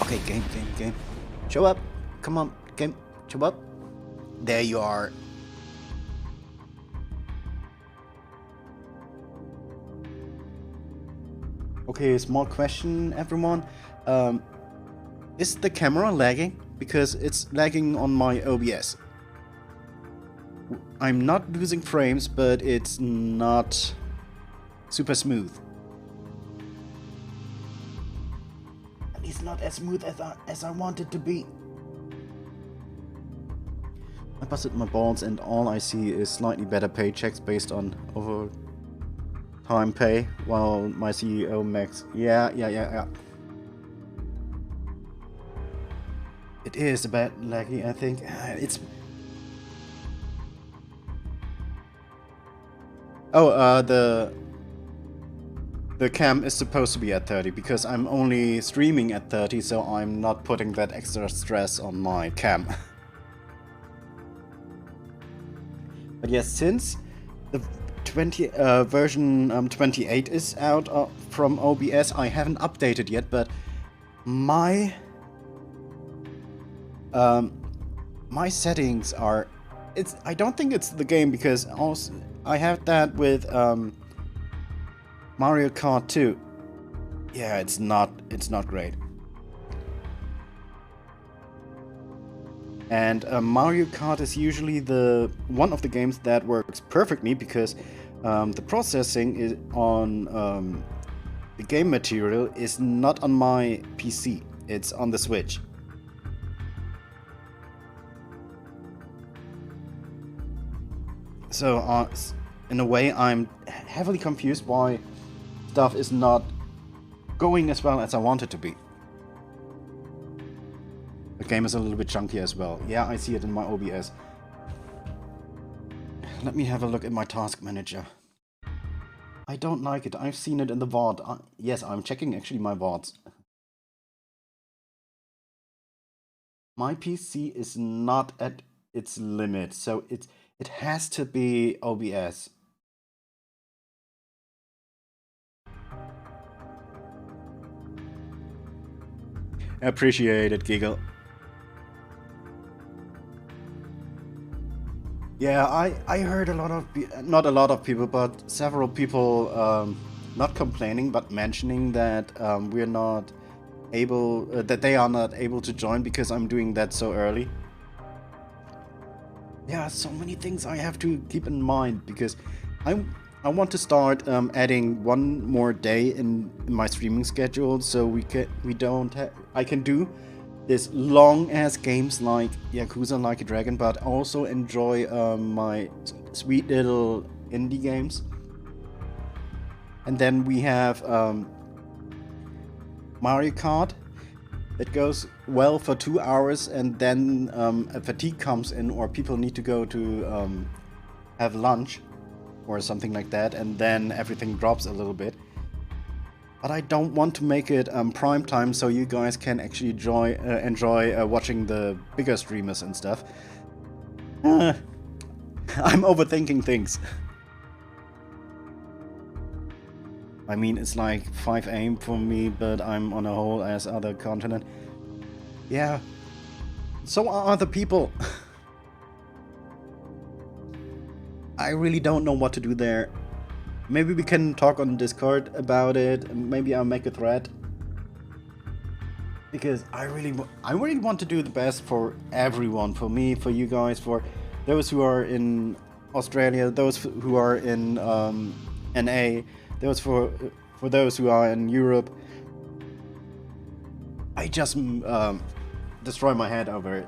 Okay, game. Show up. Come on, game. Show up. There you are. Okay, small question, everyone. Um, is the camera lagging? Because it's lagging on my OBS. I'm not losing frames, but it's not super smooth. At least not as smooth as I want it to be. I busted my balls and all I see is slightly better paychecks based on overtime pay, while my CEO makes... Yeah. It is a bit laggy, I think. It's... Oh, the cam is supposed to be at 30 because I'm only streaming at 30, so I'm not putting that extra stress on my cam. But yes, since the version 28 is out from OBS, I haven't updated yet, but my my settings are... I don't think it's the game, because also I have that with Mario Kart 2. Yeah, it's not great. And Mario Kart is usually the one of the games that works perfectly, because the processing is on the game material is not on my PC. It's on the Switch. So in a way, I'm heavily confused why stuff is not going as well as I want it to be. The game is a little bit chunky as well. Yeah, I see it in my OBS. Let me have a look at my task manager. I don't like it. I've seen it in the VOD. Yes, I'm checking actually my VODs. My PC is not at its limit, so it has to be OBS. Appreciate it, Giggle. Yeah, I heard a lot of... not a lot of people, but several people not complaining, but mentioning that we're not able... that they are not able to join because I'm doing that so early. Yeah, so many things I have to keep in mind, because I want to start adding one more day in my streaming schedule, so I can do this long ass games like Yakuza Like a Dragon, but also enjoy my sweet little indie games. And then we have Mario Kart. It goes well for 2 hours, and then a fatigue comes in, or people need to go to have lunch or something like that, and then everything drops a little bit. But I don't want to make it prime time, so you guys can actually enjoy watching the bigger streamers and stuff. I'm overthinking things. I mean, it's like 5 AM for me, but I'm on a whole ass other continent. Yeah, so are other people. I really don't know what to do there. Maybe we can talk on Discord about it. Maybe I'll make a thread. Because I really want to do the best for everyone. For me, for you guys, for those who are in Australia, those who are in NA, those for those who are in Europe. I just destroy my head over it.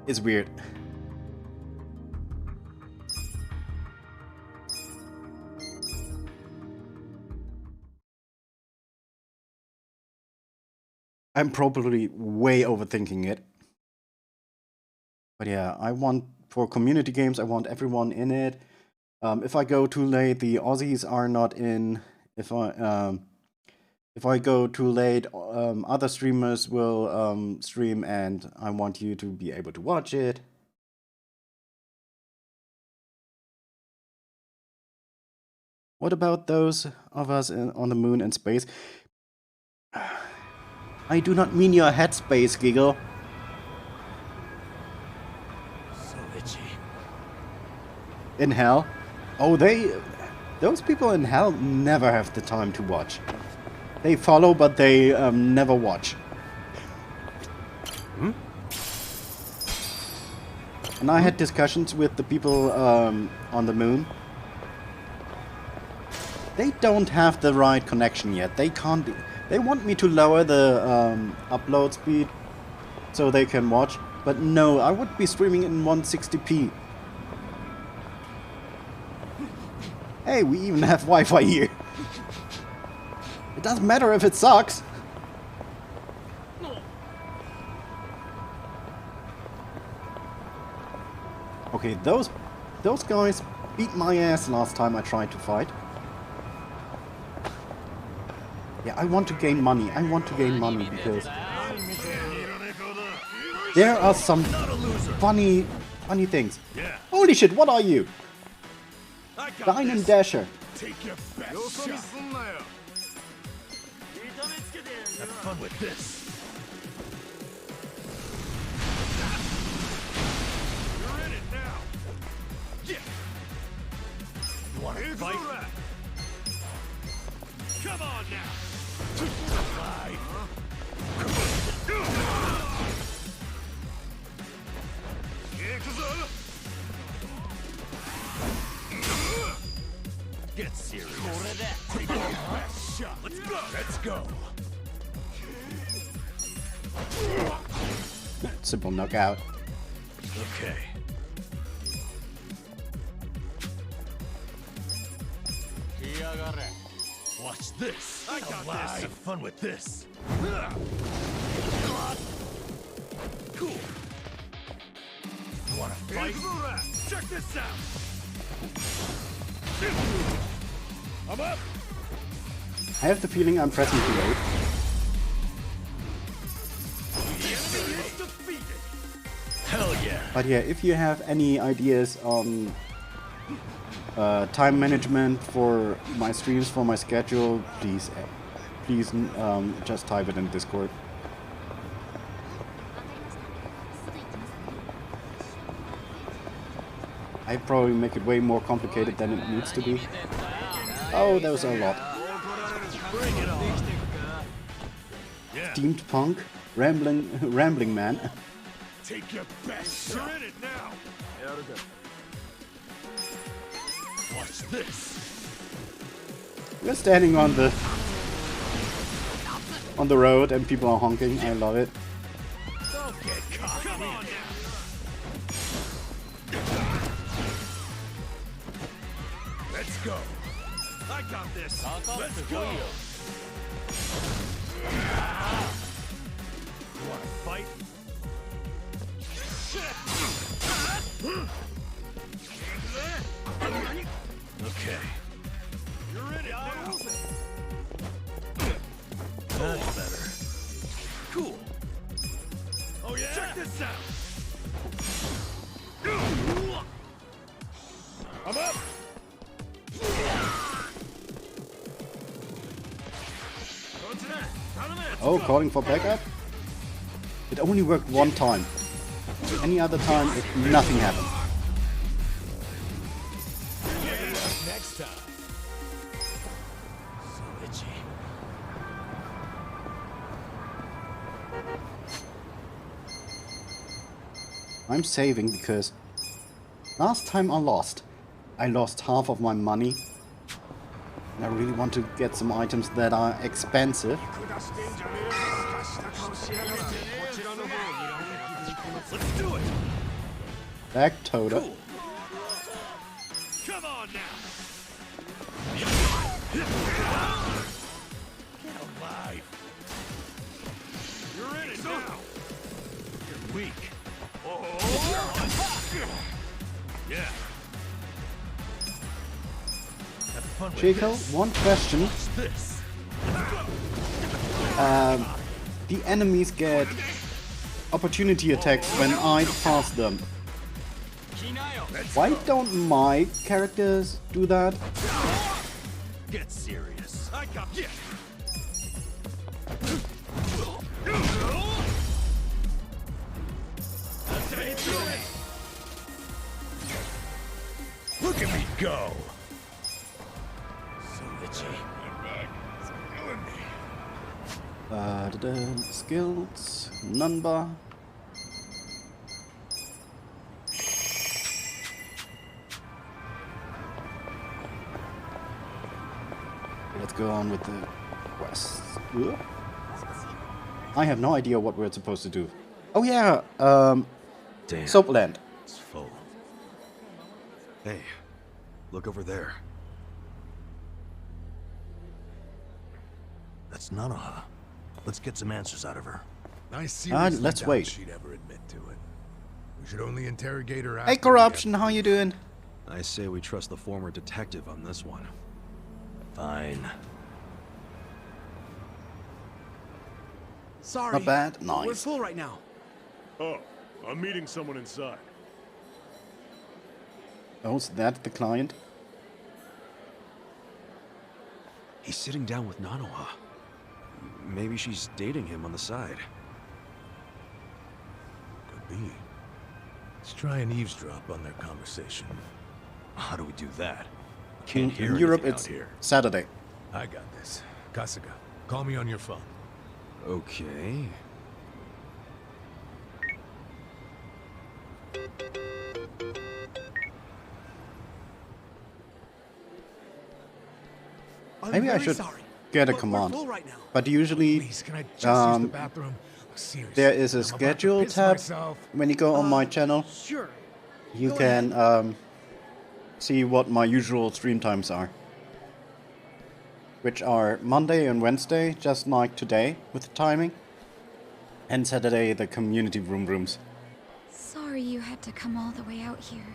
It's weird. I'm probably way overthinking it. But yeah, for community games, I want everyone in it. If I go too late, the Aussies are not in. If I go too late, other streamers will stream, and I want you to be able to watch it. What about those of us on the moon and space? I do not mean your headspace, Giggle. So itchy. In hell? Oh, those people in hell never have the time to watch. They follow, but they never watch. Hmm? And I had discussions with the people on the moon. They don't have the right connection yet. They can't. They want me to lower the upload speed so they can watch. But no, I would be streaming in 160p. Hey, we even have Wi-Fi here. It doesn't matter if it sucks. Okay, those guys beat my ass last time I tried to fight. Yeah, I want to gain money. I want to gain money because there are some funny things. Holy shit, what are you? Dine and Dasher. Take your best shot. Have fun with this. You're in it now. Yeah. You want to fight? Come on now. Get serious. Take your best shot. Let's go. Let's go. Simple knockout. Okay. Watch this. I got this. Have fun with this. Cool. You wanna fight? Check this out. I'm up. I have the feeling I'm pressing too late. Hell yeah. But yeah, if you have any ideas on time management for my streams, for my schedule, please just type it in Discord. I probably make it way more complicated than it needs to be. Oh, those are a lot. Bring it on. Yeah. Steamed punk, rambling man. Take your best shot. You're in it now. Watch this. We're standing on the road and people are honking. I love it. Don't get caught. Come on now. Let's go. I got this. Let's go. You wanna fight? Okay. You're in it now. That's better. Cool. Oh yeah. Check this out. I'm up. Oh, calling for backup? It only worked one time. Any other time, nothing happened. Next time. So itchy. I'm saving because last time I lost half of my money. And I really want to get some items that are expensive. Let's do it. Back Toda. Cool. Come on now. Get alive. You're in it now. You're weak. Oh. Yeah. Have fun with Chico, this. one question. Watch this. The enemies get opportunity attacks when I pass them. Why don't my characters do that? Get serious. I got Skills, number. Let's go on with the quests. Ugh. I have no idea what we're supposed to do. Oh yeah, Damn. Soapland. It's full. Hey, look over there. That's Nanoha. Let's get some answers out of her. I seriously let's doubt wait. she'd ever admit to it. We should only interrogate her after Hey, Corruption, how you doing? I say we trust the former detective on this one. Fine. Sorry. Not bad. but We're Nice. full right now. Oh, I'm meeting someone inside. Oh, is that the client? He's sitting down with Nanoha. Maybe she's dating him on the side. Could be. Let's try and eavesdrop on their conversation. How do we do that? Can't hear In Europe, anything it's out here. Saturday. I got this. Kasuga, call me on your phone. Okay. I'm Maybe I very should sorry, get a but command. We're full right now. But usually, Please, can I just use the um, bathroom? Seriously. there is a I'm about to schedule piss tab. myself. When you go on my channel, Sure. you Go can ahead. see what my usual stream times are. Which are Monday and Wednesday, just like today with the timing. And Saturday, the community rooms. Sorry you had to come all the way out here.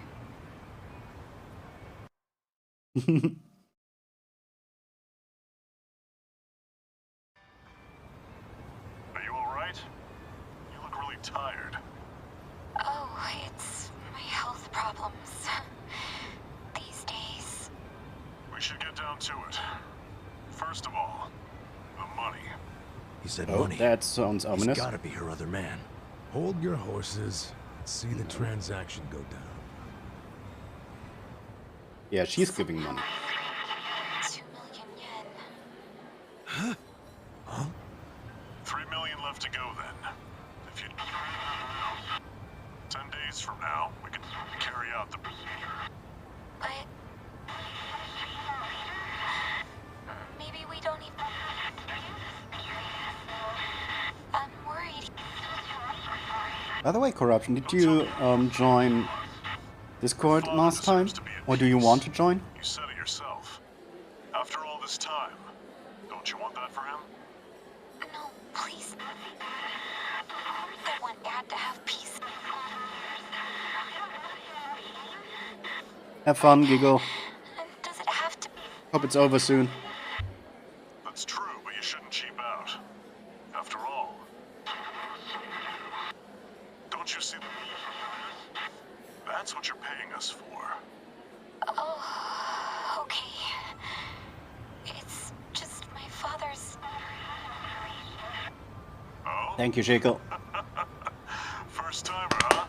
Are you alright? You look really tired. Oh, it's my health problems. These days. We should get down to it. First of all, the money. He said Oh, money. that sounds He's ominous. gotta be her other man. Hold your horses. Let's see the transaction go down. Yeah, she's giving money. 2 million yen. 3 million left to go then. If you... 10 days from now, we can carry out the... But... Maybe we don't even... I'm worried. By the way, Corruption, did you join Discord last time? Or do you want to join? You said it yourself. After all this time, don't you want that for him? No, please. I want Dad to have peace. Have fun, Giggle. Does it have to be? Hope it's over soon. That's true, but you shouldn't cheap out. After all, don't you see? That's what you're paying us for. Oh, okay. It's just my father's... Oh? Thank you, Shakel. First timer, huh?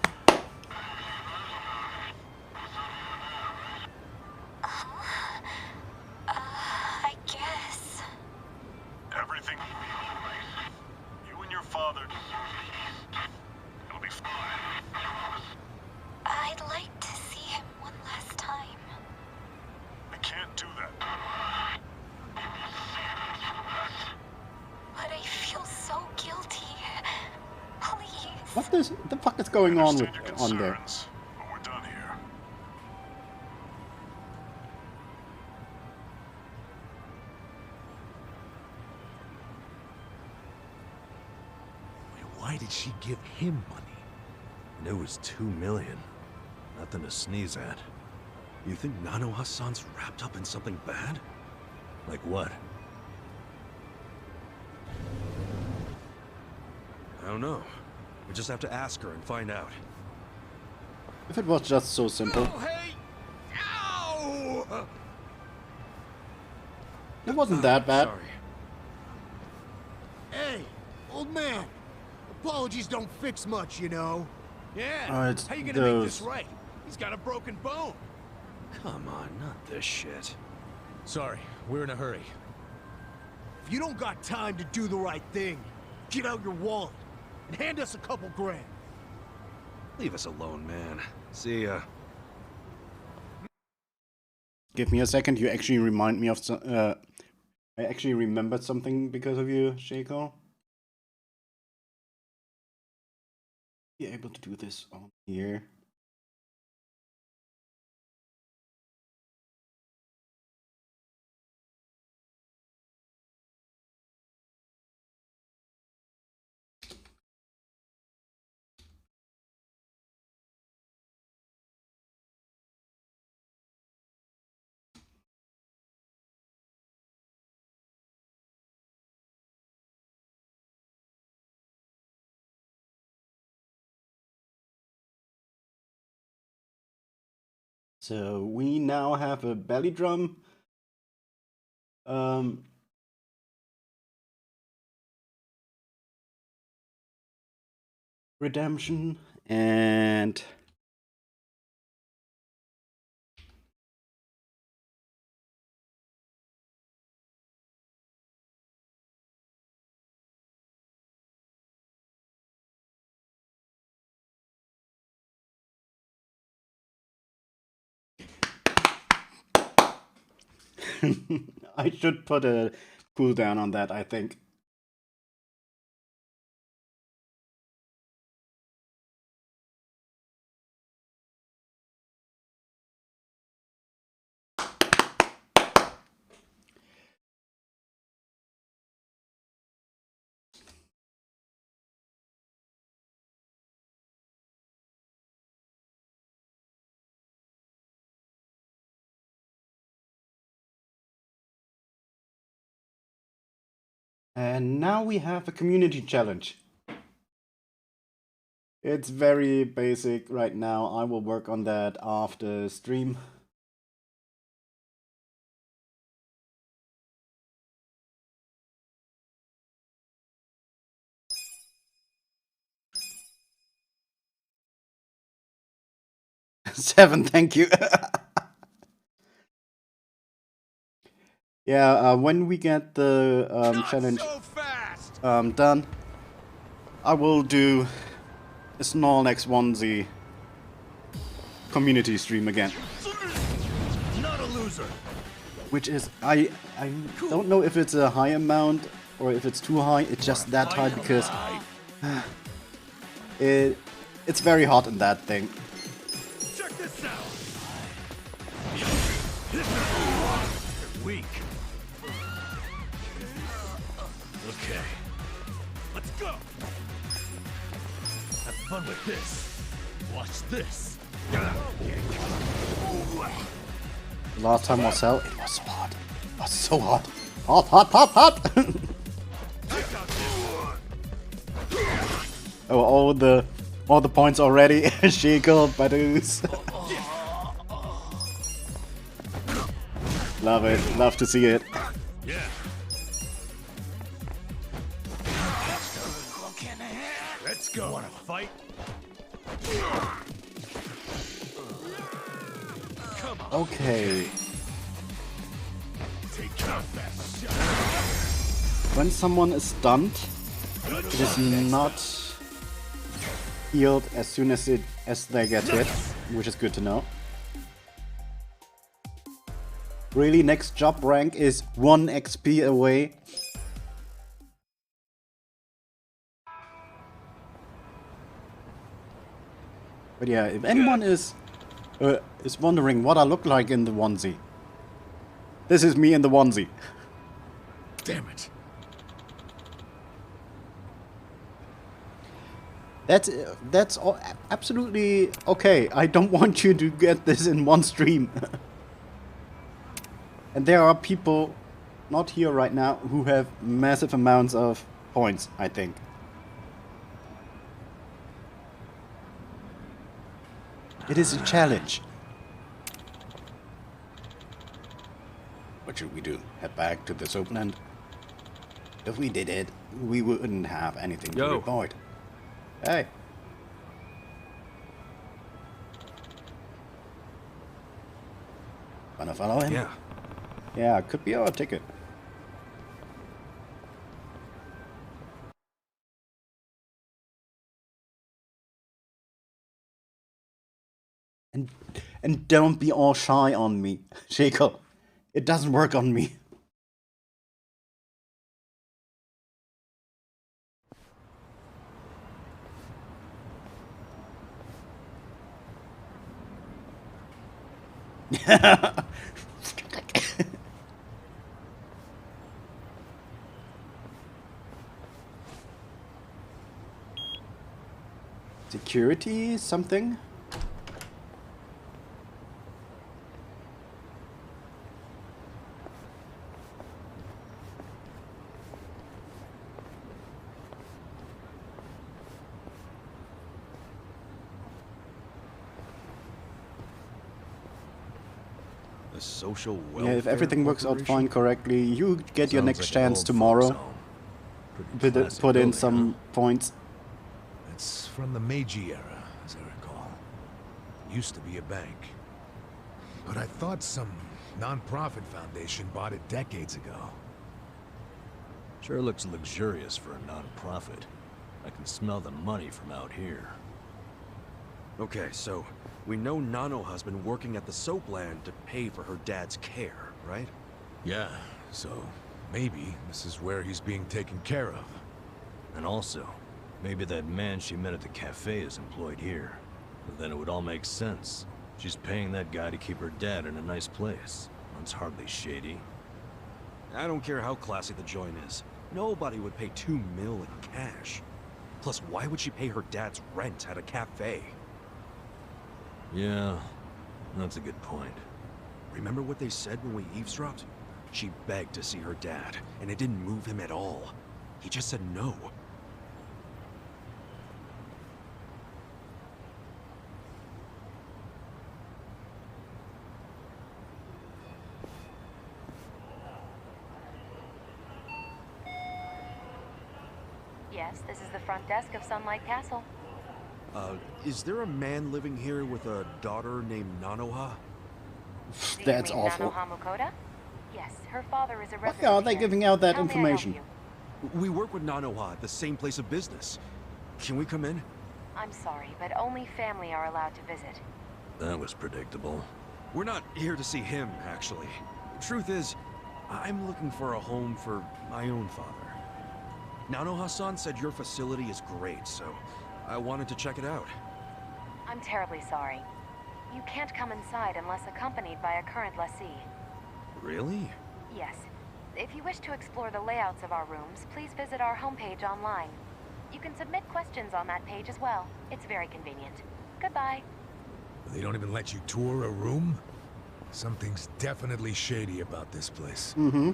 I guess. Everything. You and your father. It'll be fine. I'd like to see him one last time. I can't do that. But I feel so guilty. Please. What the fuck is going on with Understand your on there? concerns, but we're done here. Wait, why did she give him money? And it was 2 million. Nothing to sneeze at. You think Nanoha-san's wrapped up in something bad? Like what? I don't know. We just have to ask her and find out. If it was just so simple. hey! Ow! It wasn't that bad. Sorry. Hey, old man. Apologies don't fix much, you know. Yeah, It's how you gonna make this those. right? He's got a broken bone. Come on, not this shit. Sorry, we're in a hurry. If you don't got time to do the right thing, get out your wallet and hand us a couple grand. Leave us alone, man. See ya. Give me a second. You actually remind me of I actually remembered something because of you, Shaco. Be able to do this on here. So we now have a belly drum. Redemption and I should put a cooldown on that, I think. And now we have a community challenge. It's very basic right now. I will work on that after stream. Seven, thank you. Yeah, when we get the challenge done, I will do a Snorlax onesie community stream again. Not a loser. Which is, I don't know if it's a high amount or if it's too high. It's just that high because it's very hot in that thing. Check this out. You're weak. Okay. Let's go. Have fun with this. Watch this. Last time Marcel, it was so hot. It was so hot. Hot, hot, hot, hot! Oh, all the points already. Shaco, Badooz. Love it. Love to see it. Yeah. Let's go. Wanna fight? Okay. Take out that shot. When someone is stunned, it is not healed as soon as they get hit, which is good to know. Really, next job rank is 1 XP away. But yeah, if anyone is wondering what I look like in the onesie, this is me in the onesie. Damn it. That's absolutely okay. I don't want you to get this in one stream. And there are people, not here right now, who have massive amounts of points, I think. It is a challenge. What should we do? Head back to this open end? If we did it, we wouldn't have anything to report. Hey. Wanna follow him? Yeah. Yeah, could be our ticket. And and don't be all shy on me, Shaco. It doesn't work on me. Security something? A social Yeah, welfare if everything works out fine corporation? correctly, you get your Sounds next like an chance old tomorrow. folks' home. Pretty classic Put in building, some huh? points. It's from the Meiji era, as I recall. Used to be a bank. But I thought some non-profit foundation bought it decades ago. Sure looks luxurious for a non-profit. I can smell the money from out here. Okay, so we know Nanoha's been working at the soap land to pay for her dad's care, right? Yeah, so maybe this is where he's being taken care of. And also, maybe that man she met at the cafe is employed here. But then it would all make sense. She's paying that guy to keep her dad in a nice place. That's hardly shady. I don't care how classy the joint is. Nobody would pay $2 million in cash. Plus, why would she pay her dad's rent at a cafe? Yeah, that's a good point. Remember what they said when we eavesdropped? She begged to see her dad, and it didn't move him at all. He just said no. Yes, this is the front desk of Sunlight Castle. Is there a man living here with a daughter named Nanoha? Do you That's mean awful. Nanoha Mukoda? Yes, her father is a Why resident are they here. giving out that How may I help information? you? We work with Nanoha at the same place of business. Can we come in? I'm sorry, but only family are allowed to visit. That was predictable. We're not here to see him, actually. Truth is, I'm looking for a home for my own father. Nanoha-san said your facility is great, so I wanted to check it out. I'm terribly sorry. You can't come inside unless accompanied by a current lessee. Really? Yes. If you wish to explore the layouts of our rooms, please visit our homepage online. You can submit questions on that page as well. It's very convenient. Goodbye. They don't even let you tour a room? Something's definitely shady about this place. Mm-hmm.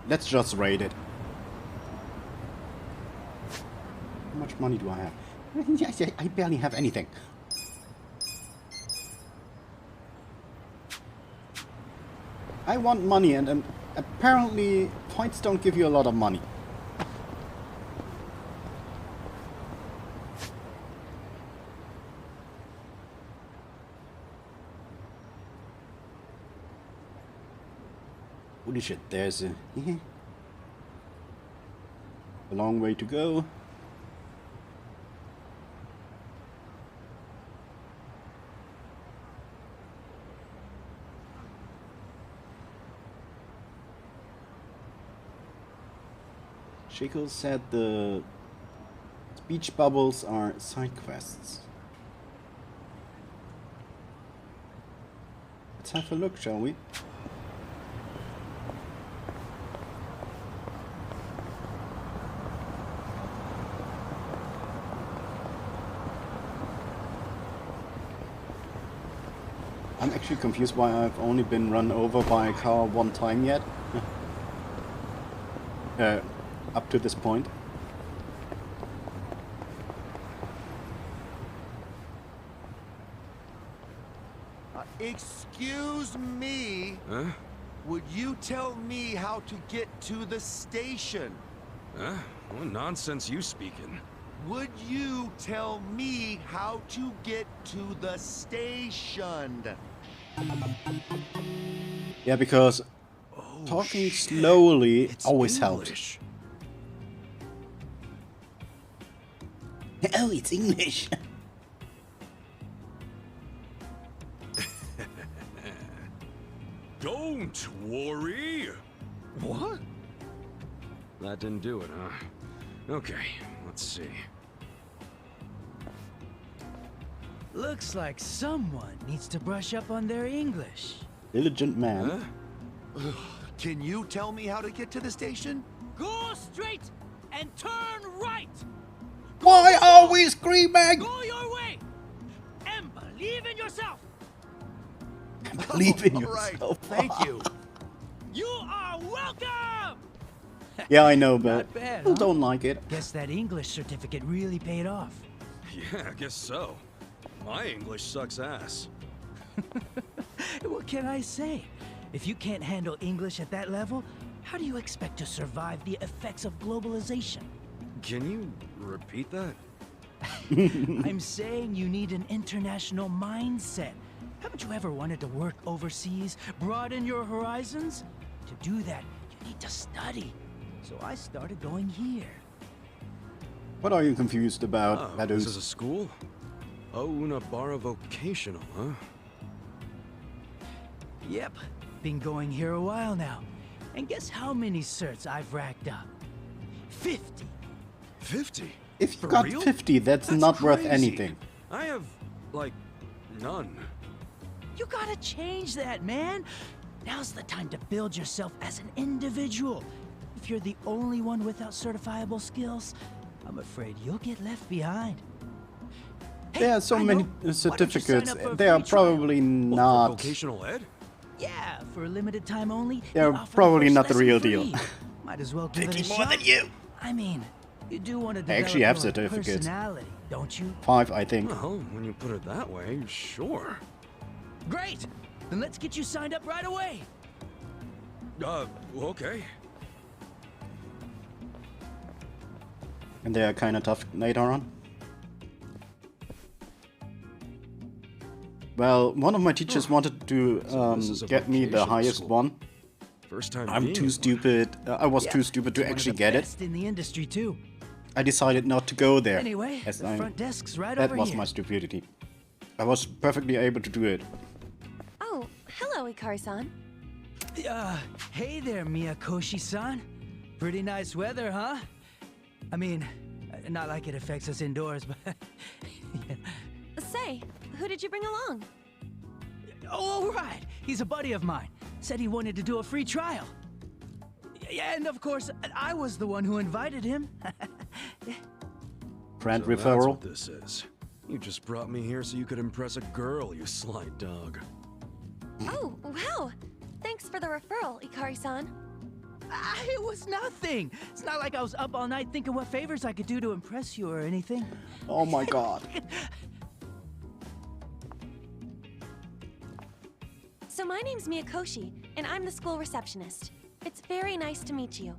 Let's just raid it. How much money do I have? Yes, I barely have anything. I want money, and apparently points don't give you a lot of money. Holy shit, there's a long way to go. Chico said the speech bubbles are side quests. Let's have a look, shall we? I'm actually confused why I've only been run over by a car one time yet. Up to this point. Excuse me. Huh? Would you tell me how to get to the station? Huh? What nonsense you speaking? Would you tell me how to get to the station? Yeah, because Oh, talking shit. slowly It's always helps. English. Oh, it's English. Don't worry. What? That didn't do it, huh? Okay, let's see. Looks like someone needs to brush up on their English. Diligent man. Huh? Can you tell me how to get to the station? Go straight and turn right. Why are we screaming? Go your way and believe in yourself. Believe in All right, yourself. thank you. You are welcome. Yeah, I know, but Not bad, people huh? don't like it. Guess that English certificate really paid off. Yeah, I guess so. My English sucks ass. What can I say? If you can't handle English at that level, how do you expect to survive the effects of globalization? Can you repeat that? I'm saying you need an international mindset. Haven't you ever wanted to work overseas, broaden your horizons? To do that, you need to study. So I started going here. What are you confused about, Oh, Badus? this is a school? Oh, Una Barra Vocational, huh? Yep, been going here a while now. And guess how many certs I've racked up? 50. 50? If you For got real? 50, that's not worth crazy. anything. I have, like, none. You gotta change that, man. Now's the time to build yourself as an individual. If you're the only one without certifiable skills, I'm afraid you'll get left behind. Hey, There are so I many know. Why don't you sign certificates. up for a They are free trial? probably What, for not. vocational ed? Yeah, for a limited time only. They're they offer the probably first not the lesson real free. deal. Might as well give it a Taking more shot. than you. I mean, you do want to I develop actually have your certificates. personality, don't you? 5, I think. Well, when you put it that way, sure. Great. Then let's get you signed up right away. Okay. And they are kind of tough later on. Well, one of my teachers wanted to So this is a get me the vocational highest school. one. First time I'm being too in one. stupid. I was Yeah, too stupid to it's one of actually the get it. best in the industry too. I decided not to go there. Anyway, as the front desk's right that over was here. my stupidity. I was perfectly able to do it. Oh, hello, Ikari-san. Hey there, Miyakoshi-san. Pretty nice weather, huh? I mean, not like it affects us indoors, but... yeah. Say, who did you bring along? Oh, right. He's a buddy of mine. Said he wanted to do a free trial. Yeah, and of course, I was the one who invited him. Friend So that's referral. what this is. You just brought me here so you could impress a girl, you sly dog. Oh, wow. Thanks for the referral, Ikari-san. It was nothing. It's not like I was up all night thinking what favors I could do to impress you or anything. Oh my god. So my name's Miyakoshi, and I'm the school receptionist. It's very nice to meet you.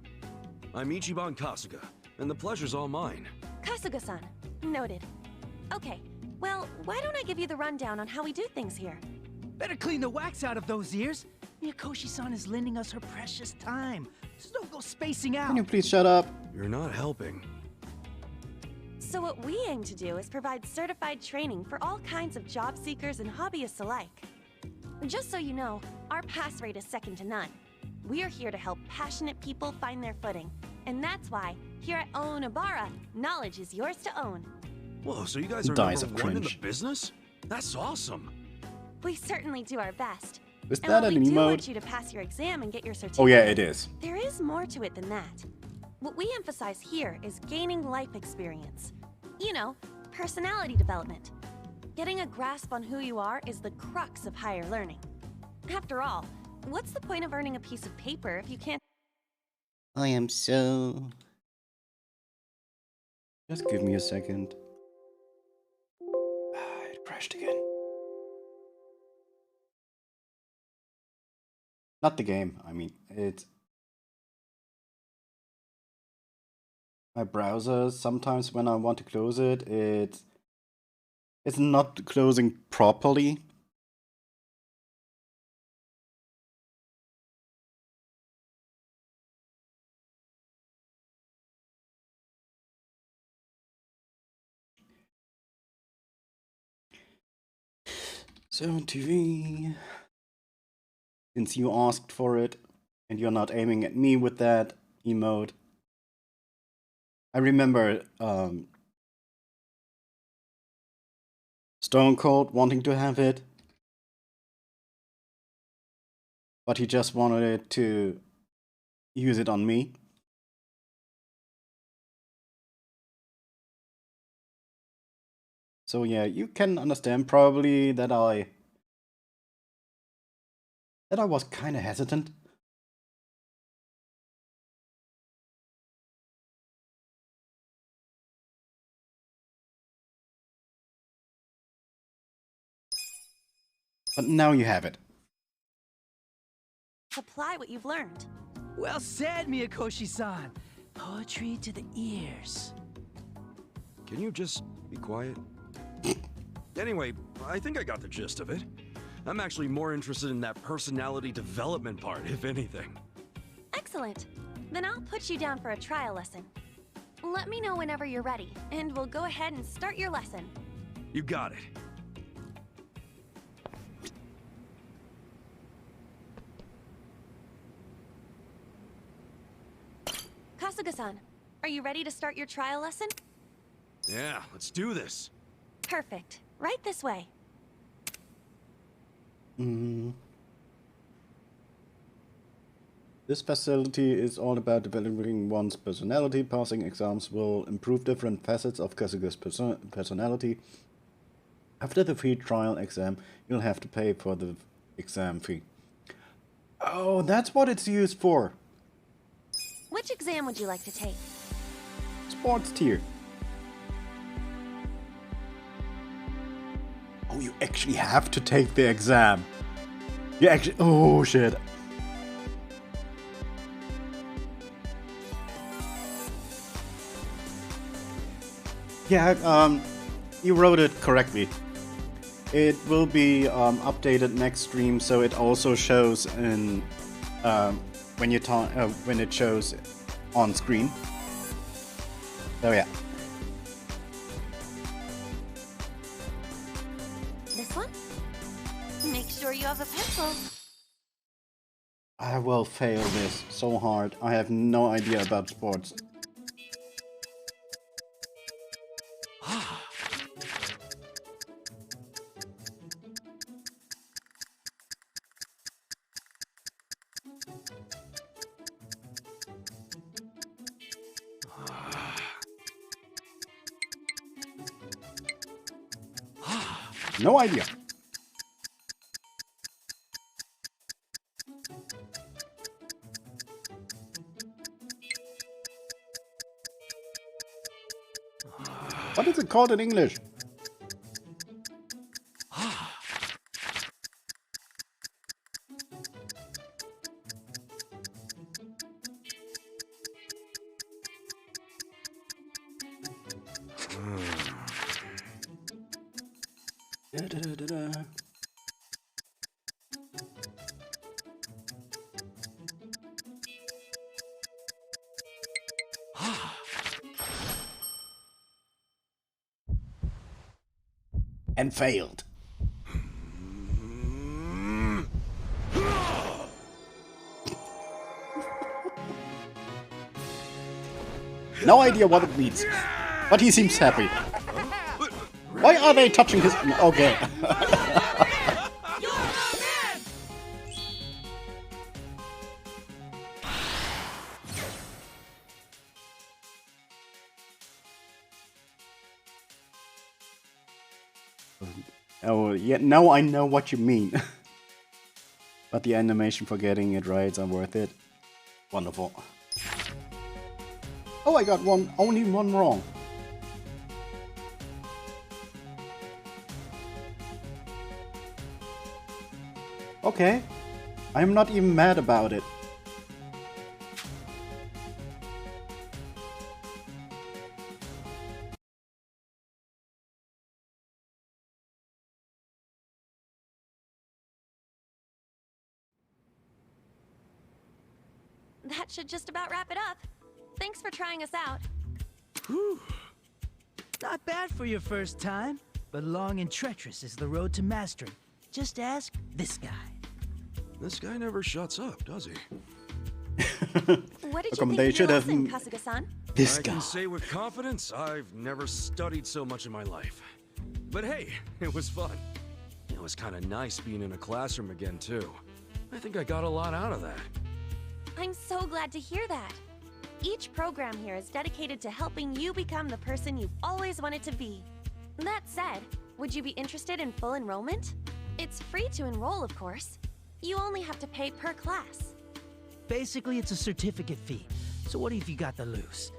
I'm Ichiban Kasuga, and the pleasure's all mine. Kasuga-san. Noted. Okay, well, why don't I give you the rundown on how we do things here? Better clean the wax out of those ears. Miyakoshi-san is lending us her precious time. So don't go spacing out. Can you please shut up? You're not helping. So what we aim to do is provide certified training for all kinds of job seekers and hobbyists alike. Just so you know, our pass rate is second to none. We're here to help passionate people find their footing. And that's why, here at Onabara, knowledge is yours to own. Whoa, so you guys are Dies number of one in the cringe. business? That's awesome. We certainly do our best. Is And that while an we do emote? want you to pass your exam and get your certificate, Oh yeah, it is. there is more to it than that. What we emphasize here is gaining life experience. You know, personality development. Getting a grasp on who you are is the crux of higher learning. After all, what's the point of earning a piece of paper if you can't... I am so... Just give me a second. It crashed again. Not the game, I mean, it's... My browser, sometimes when I want to close it, it's not closing properly. So TV, since you asked for it, and you're not aiming at me with that emote. I remember Stone Cold wanting to have it, but he just wanted it to use it on me. So yeah, you can understand probably that I was kind of hesitant. But now you have it. Apply what you've learned. Well said, Miyakoshi-san. Poetry to the ears. Can you just be quiet? Anyway, I think I got the gist of it. I'm actually more interested in that personality development part, if anything. Excellent. Then I'll put you down for a trial lesson. Let me know whenever you're ready, and we'll go ahead and start your lesson. You got it. Kasuga-san, are you ready to start your trial lesson? Yeah, let's do this. Perfect. Right this way. This facility is all about developing one's personality. Passing exams will improve different facets of Kasuga's personality. After the free trial exam, you'll have to pay for the exam fee. Oh, that's what it's used for. Which exam would you like to take? Sports tier. Oh, you actually have to take the exam. You actually... Oh, shit. Yeah, you wrote it correctly. It will be updated next stream, so it also shows in when it shows on screen. So yeah. This one? Make sure you have a pencil. I will fail this so hard. I have no idea about sports. No idea. What is it called in English? And failed. No idea what it means, but he seems happy. Why are they touching his... Okay. Oh, yeah, now I know what you mean. But the animation for getting it right are worth it. Wonderful. Oh, I got only one wrong. Okay. I'm not even mad about it. That should just about wrap it up. Thanks for trying us out. Whew. Not bad for your first time, but long and treacherous is the road to mastering. just ask this guy. This guy never shuts up, does he? What did you come think they of your should have lesson, Kasuga-san? this I guy. can say with confidence, I've never studied so much in my life. But hey, it was fun. It was kind of nice being in a classroom again, too. I think I got a lot out of that. I'm so glad to hear that. Each program here is dedicated to helping you become the person you've always wanted to be. That said, would you be interested in full enrollment? It's free to enroll, of course. You only have to pay per class. Basically, it's a certificate fee. So what if you got the loose?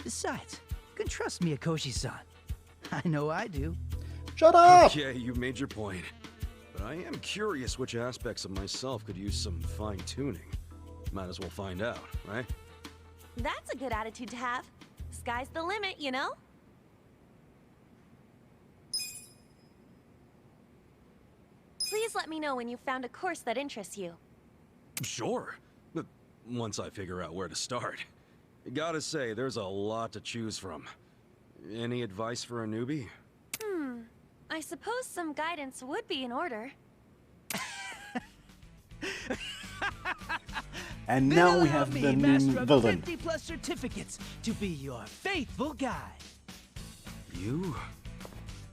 Besides, you can trust me, Akoshi-san. I know I do. Shut up! Okay, you've made your point. But I am curious which aspects of myself could use some fine-tuning. Might as well find out, right? That's a good attitude to have. Sky's the limit, you know? Please let me know when you've found a course that interests you. Sure, but once I figure out where to start. Gotta say, there's a lot to choose from. Any advice for a newbie? I suppose some guidance would be in order. And now we Allow have me, the master new of villain. 50 plus certificates to be your faithful guide. You?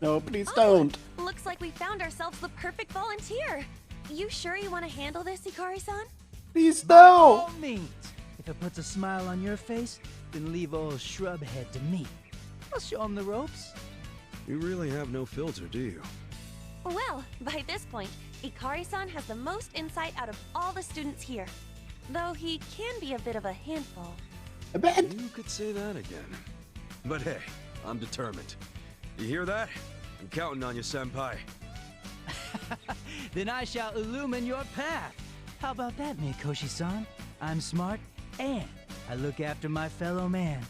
No, please Oh, don't. Looks like we found ourselves the perfect volunteer. You sure you want to handle this, Ikari-san? Please By no. all means. If it puts a smile on your face, then leave old Shrubhead to me. I'll show him the ropes. You really have no filter, do you? Well, by this point, Ikari-san has the most insight out of all the students here. Though he can be a bit of a handful. A bit. You could say that again. But hey, I'm determined. You hear that? I'm counting on you, senpai. Then I shall illumine your path. How about that, Mikoshi-san? I'm smart, and I look after my fellow man.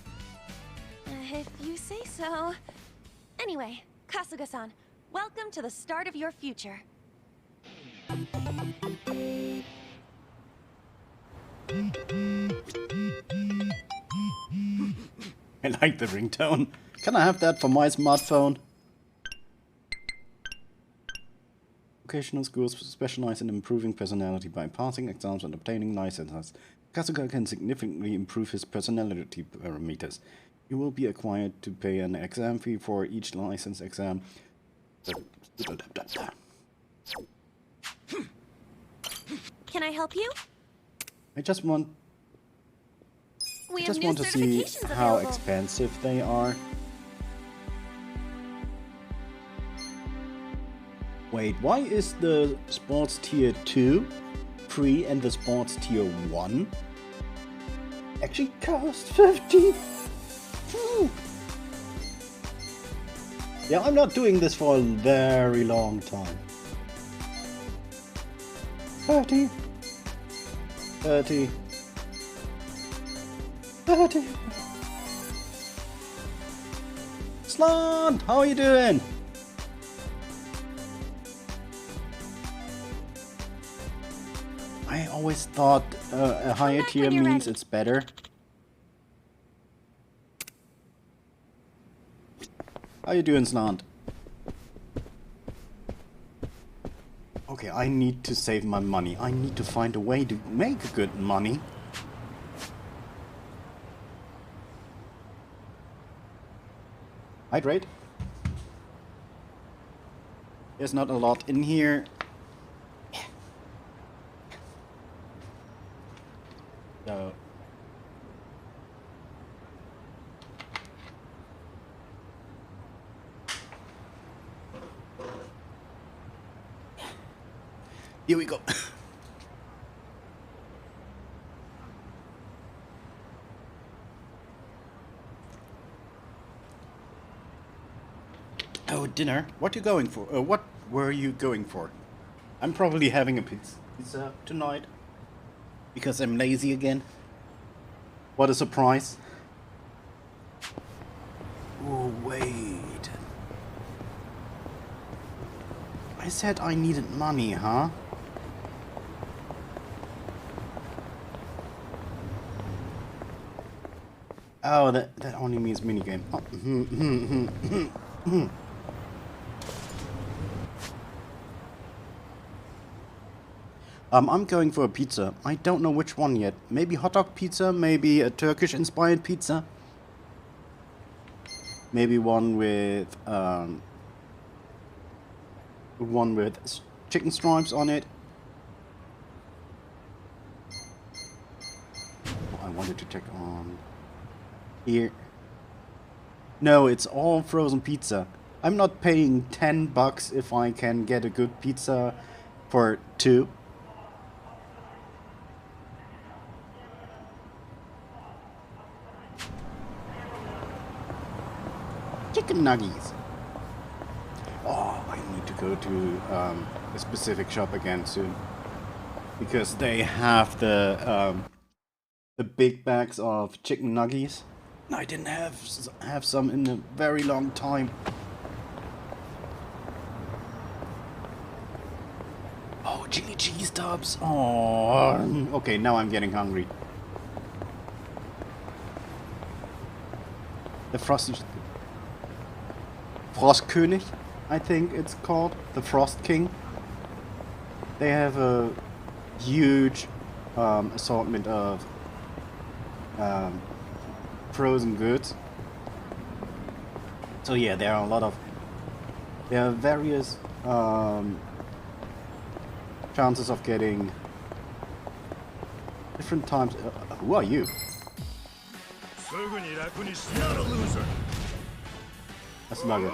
If you say so. Anyway, Kasuga-san, welcome to the start of your future. I like the ringtone. Can I have that for my smartphone? Vocational schools specialize in improving personality by passing exams and obtaining licenses. Kasuga can significantly improve his personality parameters. You will be required to pay an exam fee for each license exam. Can I help you? I just want We I have just new want to see certifications how available. expensive they are. Wait, why is the sports tier 2 free and the sports tier 1 actually cost 50? Yeah, I'm not doing this for a very long time. 30. 30. 30. Slant, how are you doing? I always thought a higher back tier when you're means ready. it's better. How you doing, Slant? Okay, I need to save my money. I need to find a way to make good money. Hydrate. There's not a lot in here. So here we go. Oh, dinner. What you going for? What were you going for? I'm probably having a pizza tonight because I'm lazy again. What a surprise! Oh wait. I said I needed money, huh? Oh, that only means minigame. Oh. I'm going for a pizza. I don't know which one yet. Maybe hot dog pizza, maybe a Turkish-inspired pizza. Maybe one with chicken stripes on it. Oh, I wanted to check on here. No, it's all frozen pizza. I'm not paying $10 if I can get a good pizza for 2. Chicken nuggets. Oh, I need to go to a specific shop again soon, because they have the big bags of chicken nuggets. I didn't have some in a very long time. Oh, chili cheese tubs. Oh, okay, now I'm getting hungry. The Frostkönig, I think it's called. The Frost King. They have a huge assortment of frozen goods. So yeah, there are various chances of getting different times. Who are you? Not a loser. That's nugget.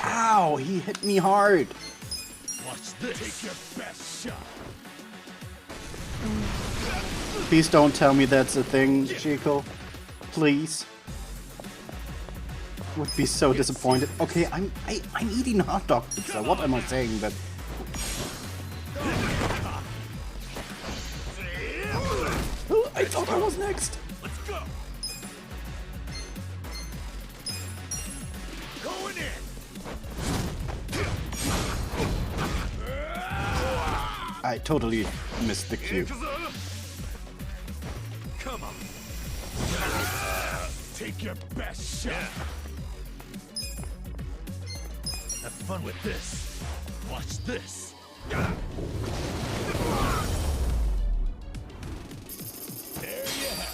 Ow! He hit me hard. Watch this. Take your best shot. Please don't tell me that's a thing, Chico. Please. Would be so disappointed. Okay, I'm eating hot dog pizza. What am I saying? That. Oh, I thought I was next. Let's go. Going in. I totally missed the cue. Come on. Take your best shot. Have fun with this. Watch this. There you have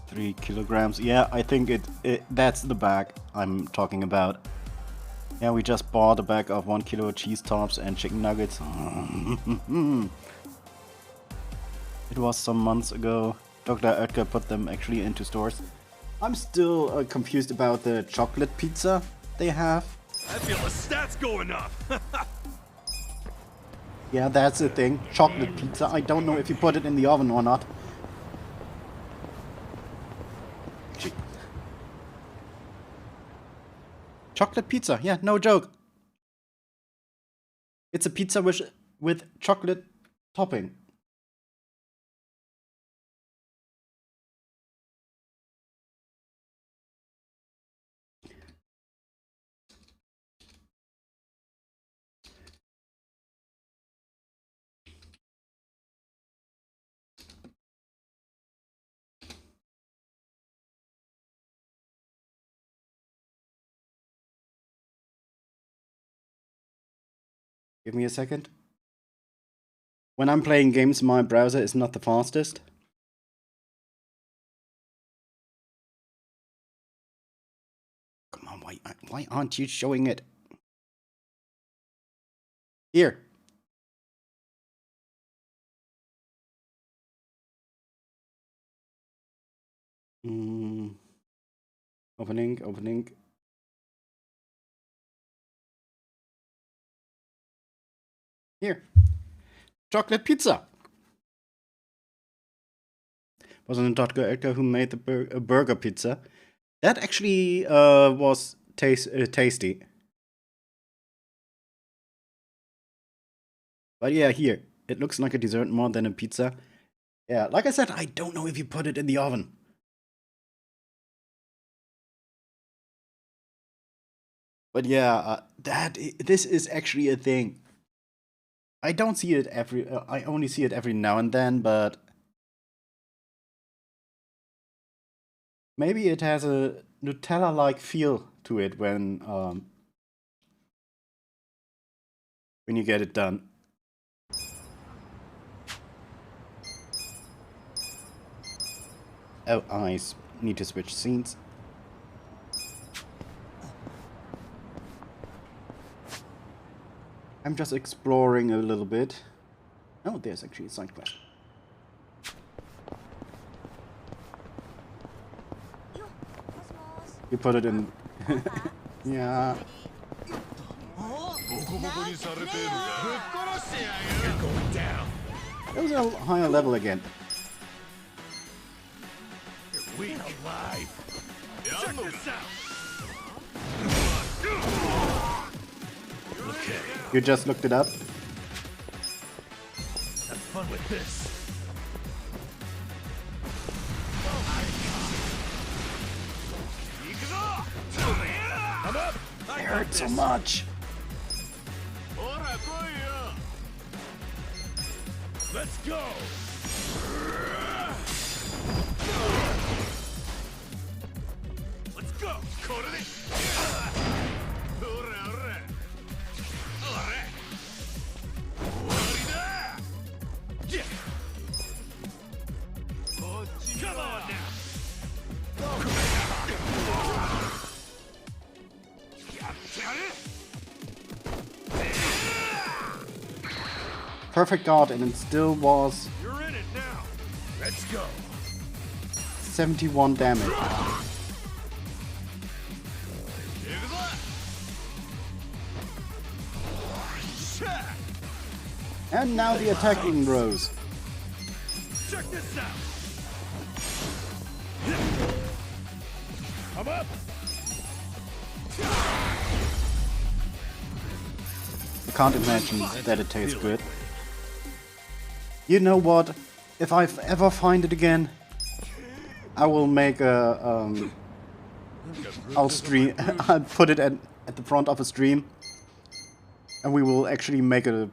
it. 3 kilograms. Yeah, I think that's the bag I'm talking about. Yeah, we just bought a bag of 1 kilo cheese tops and chicken nuggets. It was some months ago. Dr. Oetker put them actually into stores. I'm still confused about the chocolate pizza they have. I feel the stats going up. Yeah, that's the thing. Chocolate pizza. I don't know if you put it in the oven or not. Chocolate pizza. Yeah, no joke. It's a pizza with chocolate topping. Give me a second. When I'm playing games, my browser is not the fastest. Come on, why aren't you showing it? Here. Opening. Here. Chocolate pizza. Wasn't it Dr. Oetker who made the burger pizza? That actually was tasty. But yeah, here. It looks like a dessert more than a pizza. Yeah, like I said, I don't know if you put it in the oven. But yeah, this is actually a thing. I don't see it I only see it every now and then, but maybe it has a Nutella-like feel to it when you get it done. Oh, I need to switch scenes. I'm just exploring a little bit. Oh, there's actually a side quest. You put it in. Yeah. That was a higher level again. We alive. Check this out. Okay. You just looked it up. Have fun with this. I'm up. It hurts so much. Let's go. Let's go. Yeah. Come on now. Perfect guard, and it still was You're in it now. Let's go. 71 damage. And now the attacking rose. Check this out. I'm up. I can't imagine that it tastes good. You know what? If I ever find it again, I will make a I'll stream. I'll put it at the front of a stream, and we will actually make a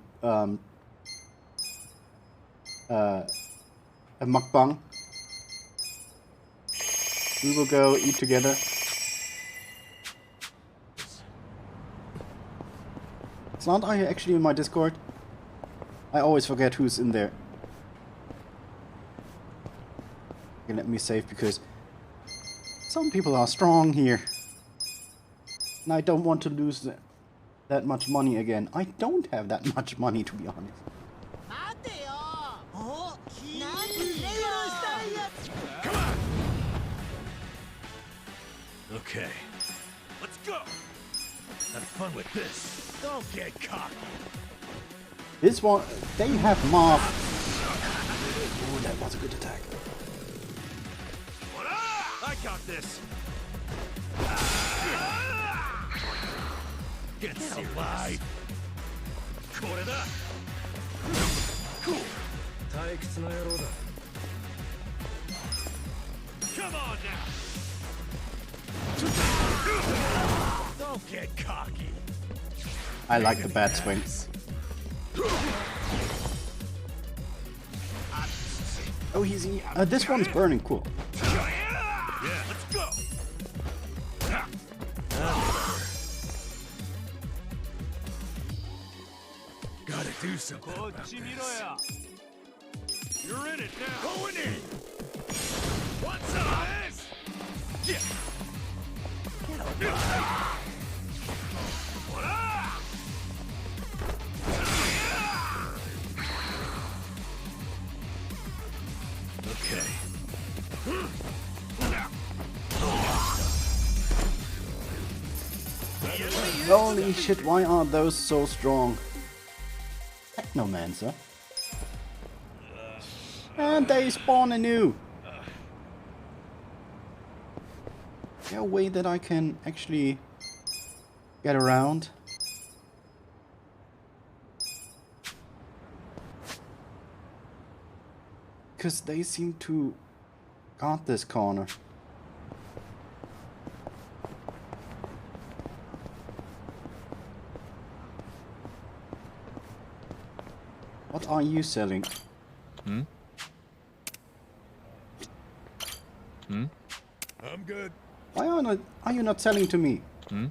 mukbang. We will go eat together. It's not actually in my Discord. I always forget who's in there. Okay, let me save because some people are strong here. And I don't want to lose that much money again. I don't have that much money, to be honest. Come on. Okay. Let's go. Have fun with this. Don't get cocky. This one, they have Marv. Oh, that was a good attack. I got this. Get serious. Cool. Come on now. Don't get cocky. I like the bad swings. Oh, he's this one's burning. Cool. Yeah, let's go. Gotta do something about this. You're in it now. Going in. What's up? Yeah. Okay. Holy shit, why are those so strong? Technomancer. And they spawn anew. Is there a way that I can actually get around? Because they seem to guard this corner. What are you selling? I'm good. Why are you not selling to me? Hmm?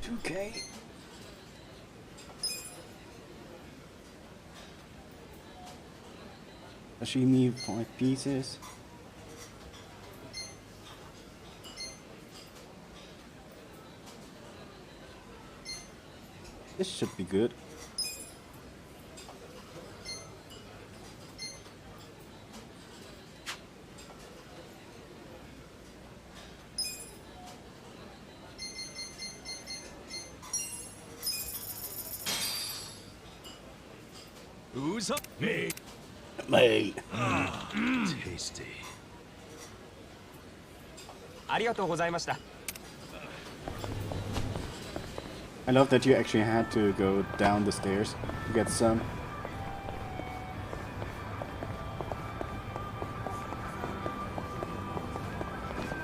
$2K. Sashimi, 5 pieces. This should be good. Who's up? Me. Me. Tasty. ありがとうございました。 I love that you actually had to go down the stairs to get some.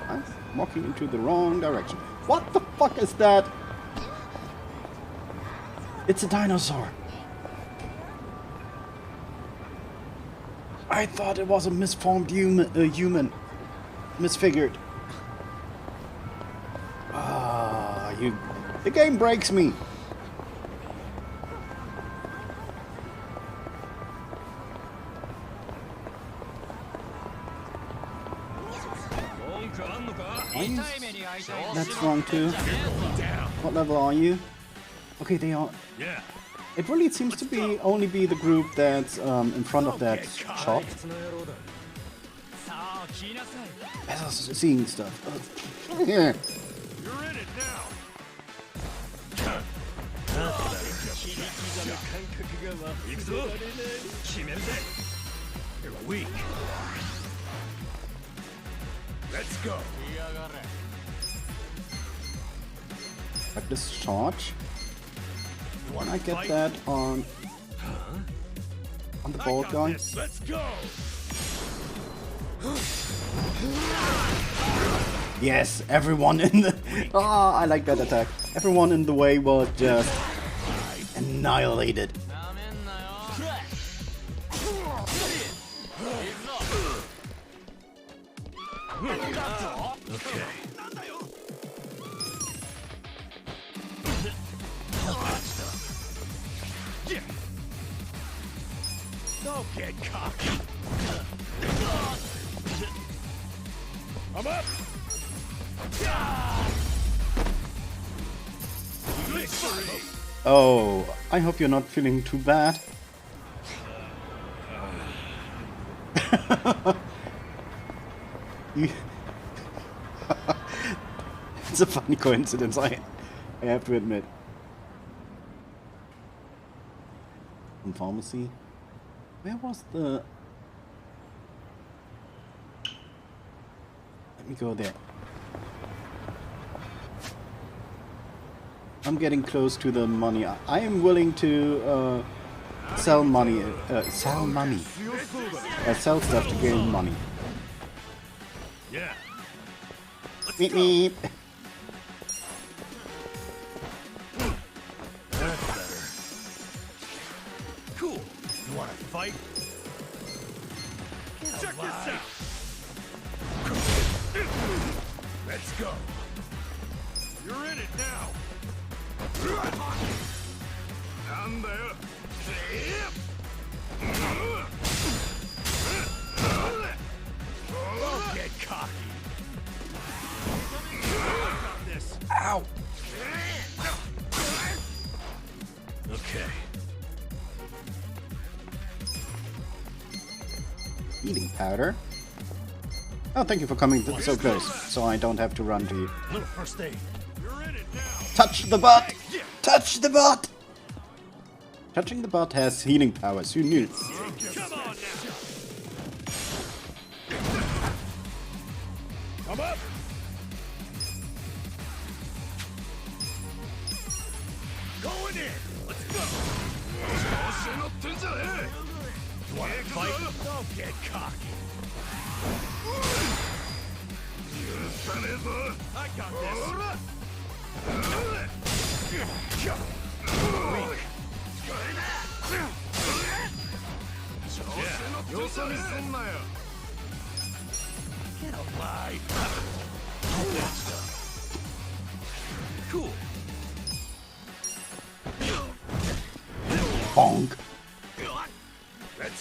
I'm walking into the wrong direction. What the fuck is that? It's a dinosaur. I thought it was a misformed human. Misfigured. Ah, you... The game breaks me. That's wrong too. What level are you? Okay, they are... Yeah. It really seems to be only be the group that's in front of that shop. As seeing stuff. Yeah. You're in it now. You're weak. Let's go. Like this charge. When I get that on the board guy. Let's go. Yes, everyone in the... Ah, I like that attack. Everyone in the way was just annihilated. Okay. Don't get cocky. I'm up. Oh, I hope you're not feeling too bad. It's a funny coincidence, I have to admit. Pharmacy. Where was the... Let me go there. I'm getting close to the money. I am willing to sell money. Sell stuff to gain money. Yeah. Meep meep. That's better. Cool. You want to fight? Check this out. Let's go. You're in it now. Don't get cocky. Ow. Okay. Healing powder. Oh, thank you for coming so close, so I don't have to run to you. Little first aid. You're in it now. Touch the butt! Touch the butt! Touching the butt has healing powers, you knew. Come on now. I'm up. I got this. Get alive. Cool. Bonk.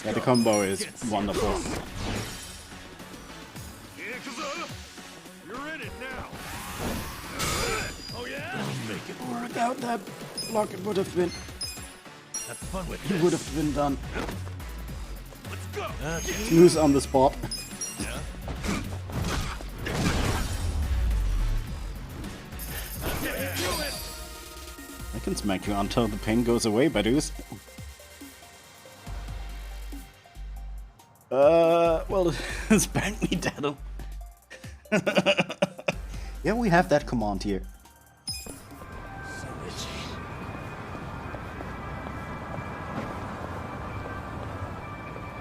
Yeah, the combo is wonderful. You're in it now. Oh yeah? Make it work. Without that block, it would have been. Have fun with It would have been done. Let's go. Snooze on the spot. I can smack you until the pain goes away, Badus. Well, spank me, Daddle. Yeah, we have that command here.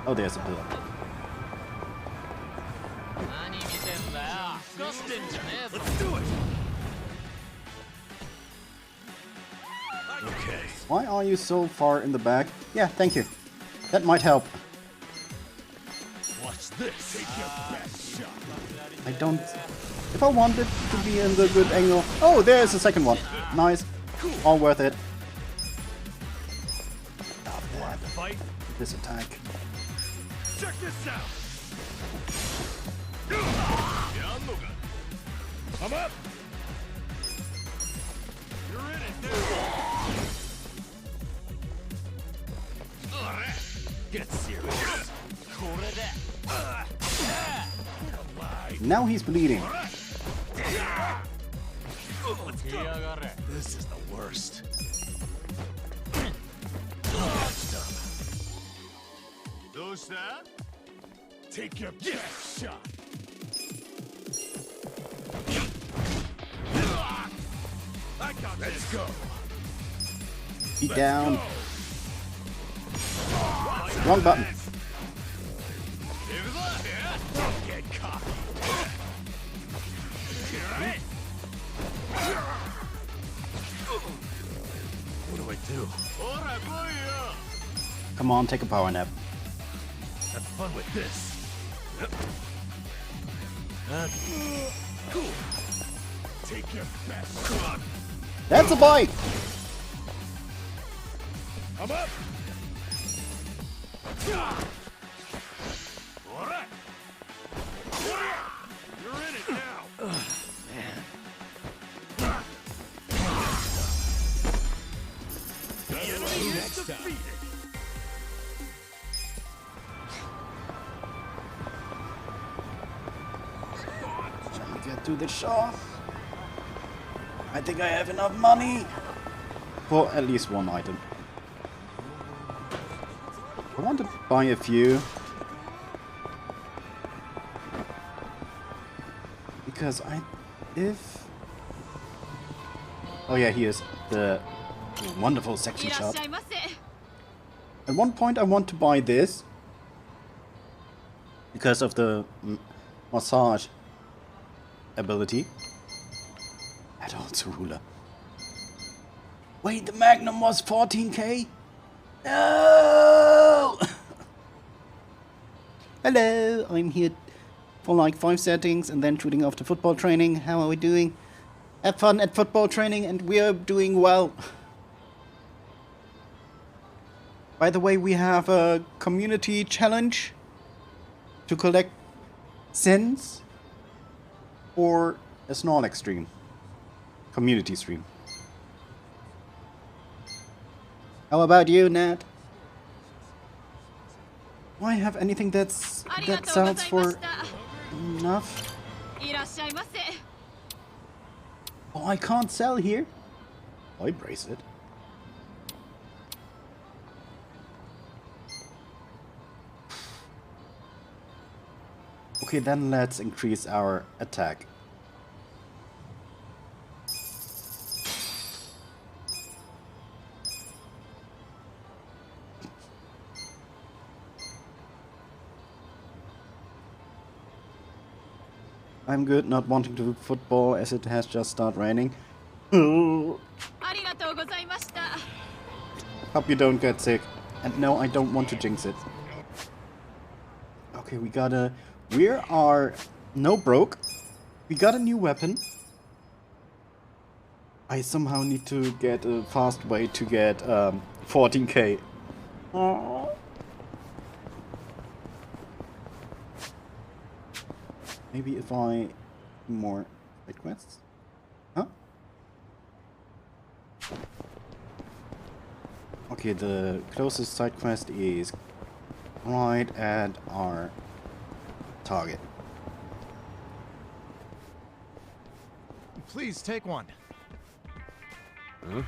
Oh, there's a pillar. Let's do it. Okay. Why are you so far in the back? Yeah, thank you. That might help. Watch this. Take your best shot. I don't... If I wanted to be in the good angle... Oh, there's the second one. Nice. All worth it. Stop that. Fight. This attack. Check this out. I'm up. You're in it now. Get serious. Now he's bleeding. Let's go. This is the worst. Take your best shot. I got this. Let's go. Beat down. Wrong button. Don't get cocky. What do I do? Come on, take a power nap. Have fun with this. Cool. Take your best shot. That's a bite! I'm up. All right. You're in it now. The enemy is defeated. Shall we get to the shop? I think I have enough money for at least one item. I want to buy a few. Because oh yeah, here's the wonderful section shop. At one point I want to buy this. Because of the massage ability. Adult's ruler. Wait, the Magnum was 14k? No! Hello, I'm here for like 5 settings and then shooting off to football training. How are we doing? Have fun at football training and we are doing well. By the way, we have a community challenge to collect sins for a Snorlax stream. Community stream. How about you, Nat? Do I have anything that sells for enough? Oh, I can't sell here. I brace it. Okay, then let's increase our attack. I'm good, not wanting to do football as it has just started raining. Hope you don't get sick. And no, I don't want to jinx it. Okay, we are no broke. We got a new weapon. I somehow need to get a fast way to get 14k. Aww. Maybe if I do more side quests? Huh? Okay, the closest side quest is right at our target. Please take one. Huh?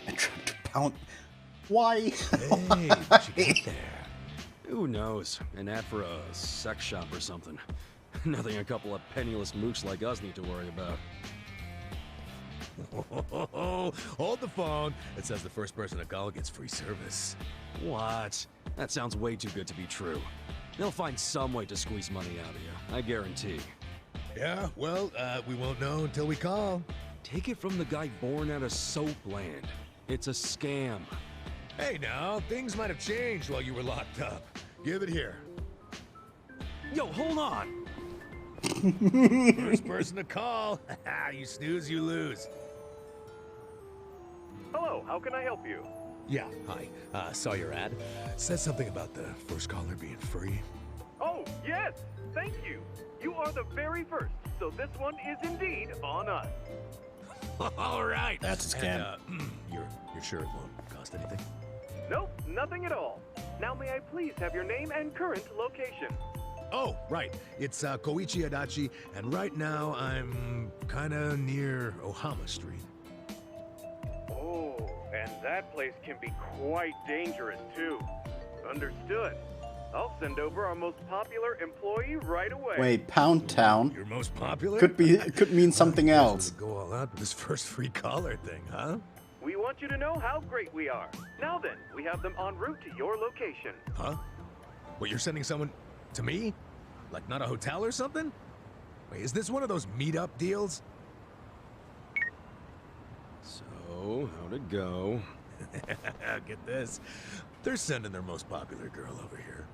I tried to pound. Why? Hey, what you got there? Who knows? An ad for a sex shop or something. Nothing a couple of penniless mooks like us need to worry about. Hold the phone. It says the first person to call gets free service. What? That sounds way too good to be true. They'll find some way to squeeze money out of you, I guarantee. Yeah, well, we won't know until we call. Take it from the guy born out of soap land. It's a scam. Hey now, things might have changed while you were locked up. Give it here. Yo, hold on! First person to call. You snooze, you lose. Hello, how can I help you? Yeah, hi. Saw your ad. Says something about the first caller being free. Oh, yes! Thank you! You are the very first, so this one is indeed on us. All right. That's a scam. And, you're sure it won't cost anything? Nope, nothing at all. Now may I please have your name and current location? Oh, right. It's Koichi Adachi, and right now I'm kinda near Ohama Street. Oh, and that place can be quite dangerous too. Understood. I'll send over our most popular employee right away. Wait, Pound Town Your most popular? could mean something else. Go all out with this first free caller thing, huh? We want you to know how great we are. Now then, we have them en route to your location. Huh? What, you're sending someone to me? Like not a hotel or something? Wait, is this one of those meetup deals? So, how'd it go? Get this. They're sending their most popular girl over here.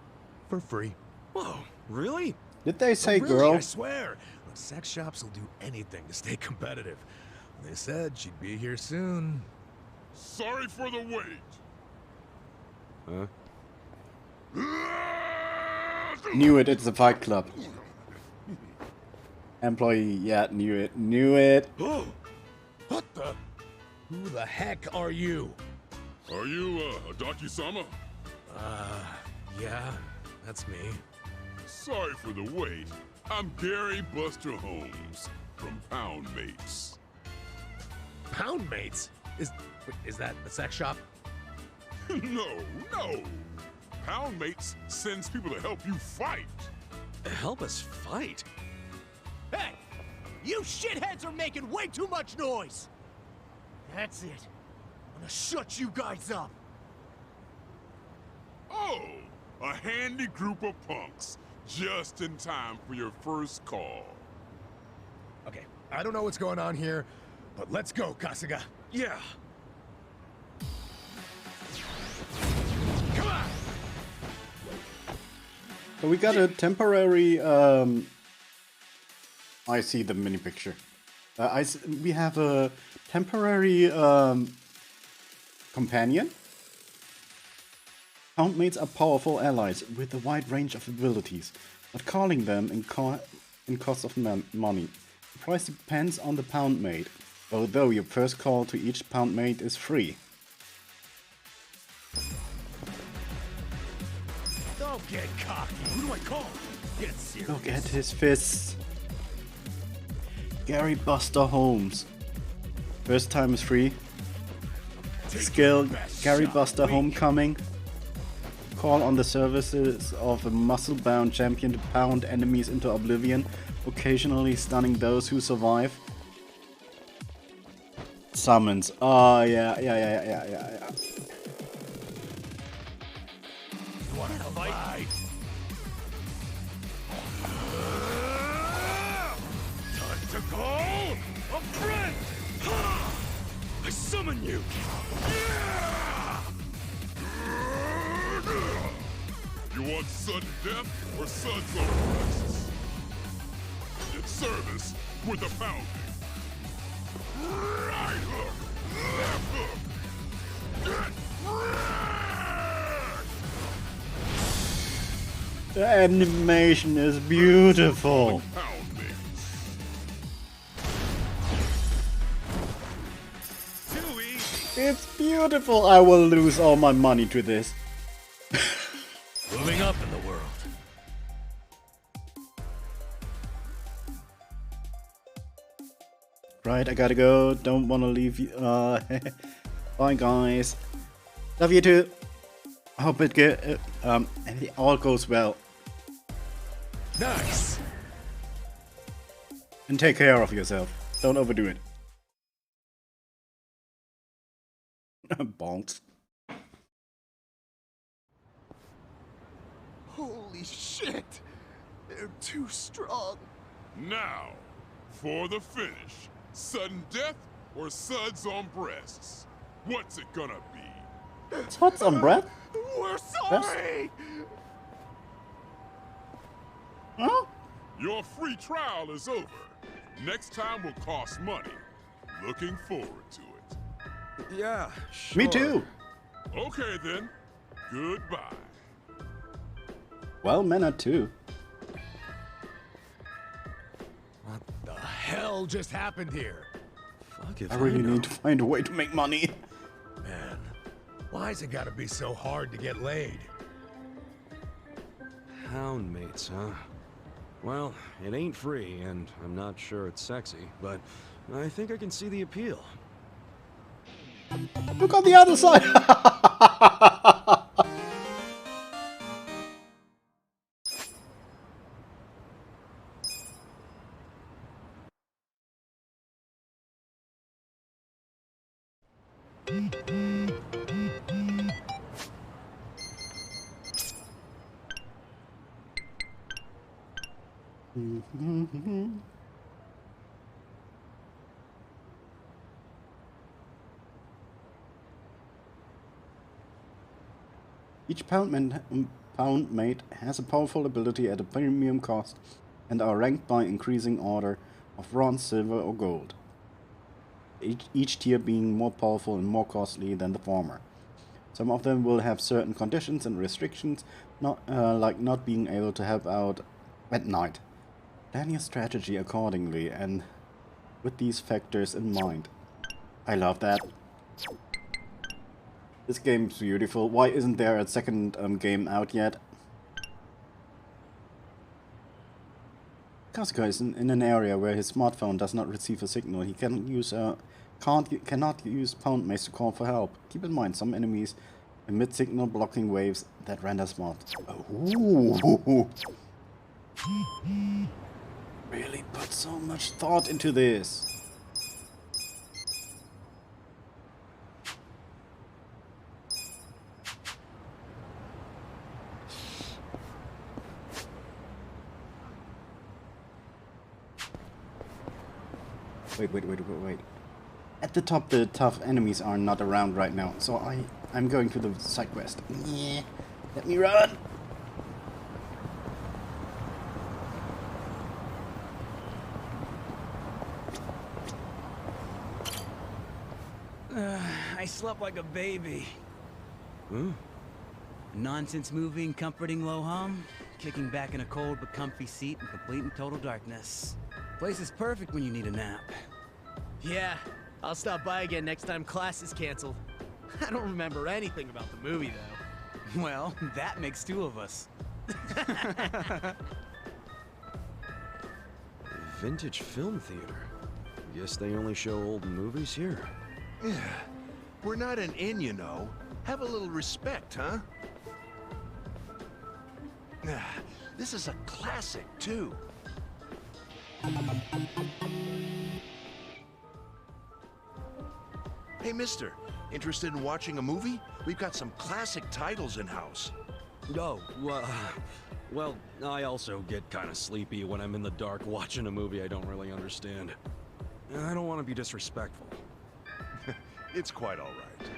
For free. Whoa, really? Did they say Oh, really? girl? I swear. Look, sex shops will do anything to stay competitive. They said she'd be here soon. Sorry for the wait. Huh? Knew it, it's a fight club. Employee, yeah, knew it. Knew it. What the? Who the heck are you? Are you, Adachi-sama? Yeah, that's me. Sorry for the wait. I'm Gary Buster Holmes from Pound Mates. Pound Mates? Is that a sex shop? No. Pound Mates sends people to help you fight. Help us fight? Hey! You shitheads are making way too much noise! That's it. I'm gonna shut you guys up. Oh, a handy group of punks. Just in time for your first call. Okay, I don't know what's going on here, but let's go, Kasuga. Yeah. Come on! So we got a temporary. I see the mini picture. We have a temporary companion. Poundmates are powerful allies with a wide range of abilities, but calling them in cost of money. The price depends on the Poundmate, although your first call to each Poundmate is free. Don't get cocky. Who do I call? Get serious. Look at his fists. Gary Buster Holmes. First time is free. Skill Gary Buster Homecoming. Call on the services of a muscle-bound champion to pound enemies into oblivion, occasionally stunning those who survive. Summons. Oh, yeah. wanna fight? Time to call a friend! I summon you! You want sudden death or suds on breasts? In service with a pounding. Right hook! Left hook! Get wrecked! The animation is beautiful. Pound me. Too easy! It's beautiful. I will lose all my money to this. Moving up in the world. Right, I gotta go. Don't want to leave you. Bye, guys. Love you too. Hope it all goes well. Nice! And take care of yourself. Don't overdo it. Bonks. Holy shit! They're too strong. Now, for the finish. Sudden death or suds on breasts? What's it gonna be? What's on breath? We're sorry! Huh? Your free trial is over. Next time will cost money. Looking forward to it. Yeah, sure. Me too. Okay then. Goodbye. Well mannered too. What the hell just happened here? Fuck if I really know. need to find a way to make money. Man, why's it gotta be so hard to get laid? Houndmates, huh? Well, it ain't free, and I'm not sure it's sexy, but I think I can see the appeal. Look on the other side. Each pound mate has a powerful ability at a premium cost and are ranked by increasing order of bronze, silver or gold. Each tier being more powerful and more costly than the former. Some of them will have certain conditions and restrictions, like not being able to help out at night. Plan your strategy accordingly and with these factors in mind. I love that. This game's beautiful. Why isn't there a second game out yet? Kasuga is in an area where his smartphone does not receive a signal. He cannot use pound mace to call for help. Keep in mind, some enemies emit signal blocking waves that render smart. Ooh. Really put so much thought into this. Wait. At the top, the tough enemies are not around right now, so I'm going to the side quest. Yeah, let me run. I slept like a baby. Huh? Nonsense moving, comforting low hum, kicking back in a cold but comfy seat in complete and total darkness. Place is perfect when you need a nap. Yeah, I'll stop by again next time class is canceled. I don't remember anything about the movie, though. Well, that makes two of us. Vintage film theater. Guess they only show old movies here. Yeah, we're not an inn, you know. Have a little respect, huh? This is a classic, too. Hey, mister, interested in watching a movie? We've got some classic titles in-house. Oh, well, I also get kind of sleepy when I'm in the dark watching a movie I don't really understand. I don't want to be disrespectful. It's quite all right.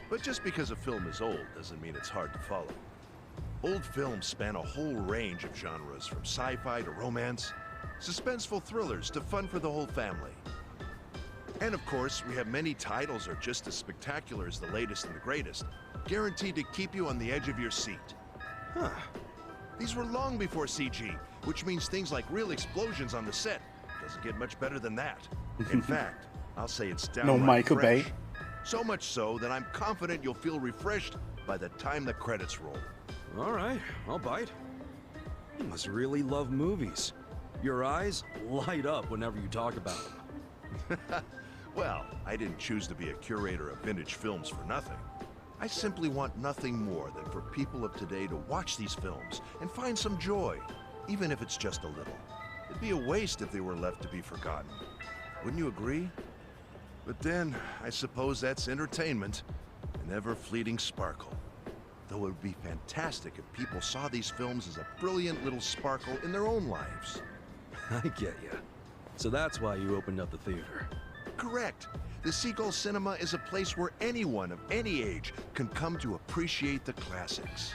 But just because a film is old doesn't mean it's hard to follow. Old films span a whole range of genres, from sci-fi to romance, suspenseful thrillers to fun for the whole family. And of course, we have many titles that are just as spectacular as the latest and the greatest, guaranteed to keep you on the edge of your seat. Huh. These were long before CG, which means things like real explosions on the set. Doesn't get much better than that. In fact, I'll say it's downright Michael Bay. fresh. So much so that I'm confident you'll feel refreshed by the time the credits roll. All right, I'll bite. You must really love movies. Your eyes light up whenever you talk about them. Well, I didn't choose to be a curator of vintage films for nothing. I simply want nothing more than for people of today to watch these films and find some joy, even if it's just a little. It'd be a waste if they were left to be forgotten. Wouldn't you agree? But then, I suppose that's entertainment, an ever-fleeting sparkle. Though it would be fantastic if people saw these films as a brilliant little sparkle in their own lives. I get you. So that's why you opened up the theater. Correct. The Seagull Cinema is a place where anyone of any age can come to appreciate the classics.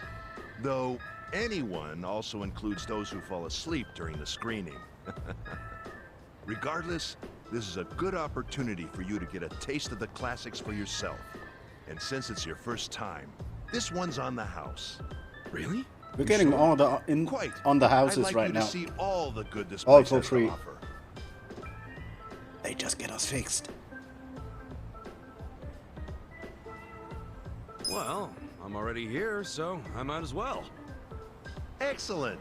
Though, anyone also includes those who fall asleep during the screening. Regardless, this is a good opportunity for you to get a taste of the classics for yourself. And since it's your first time, this one's on the house. Really? We're getting sure? all the on the houses I'd like right you now. to see all the good this All place for has to free. offer. They just get us fixed. Well, I'm already here, so I might as well. Excellent.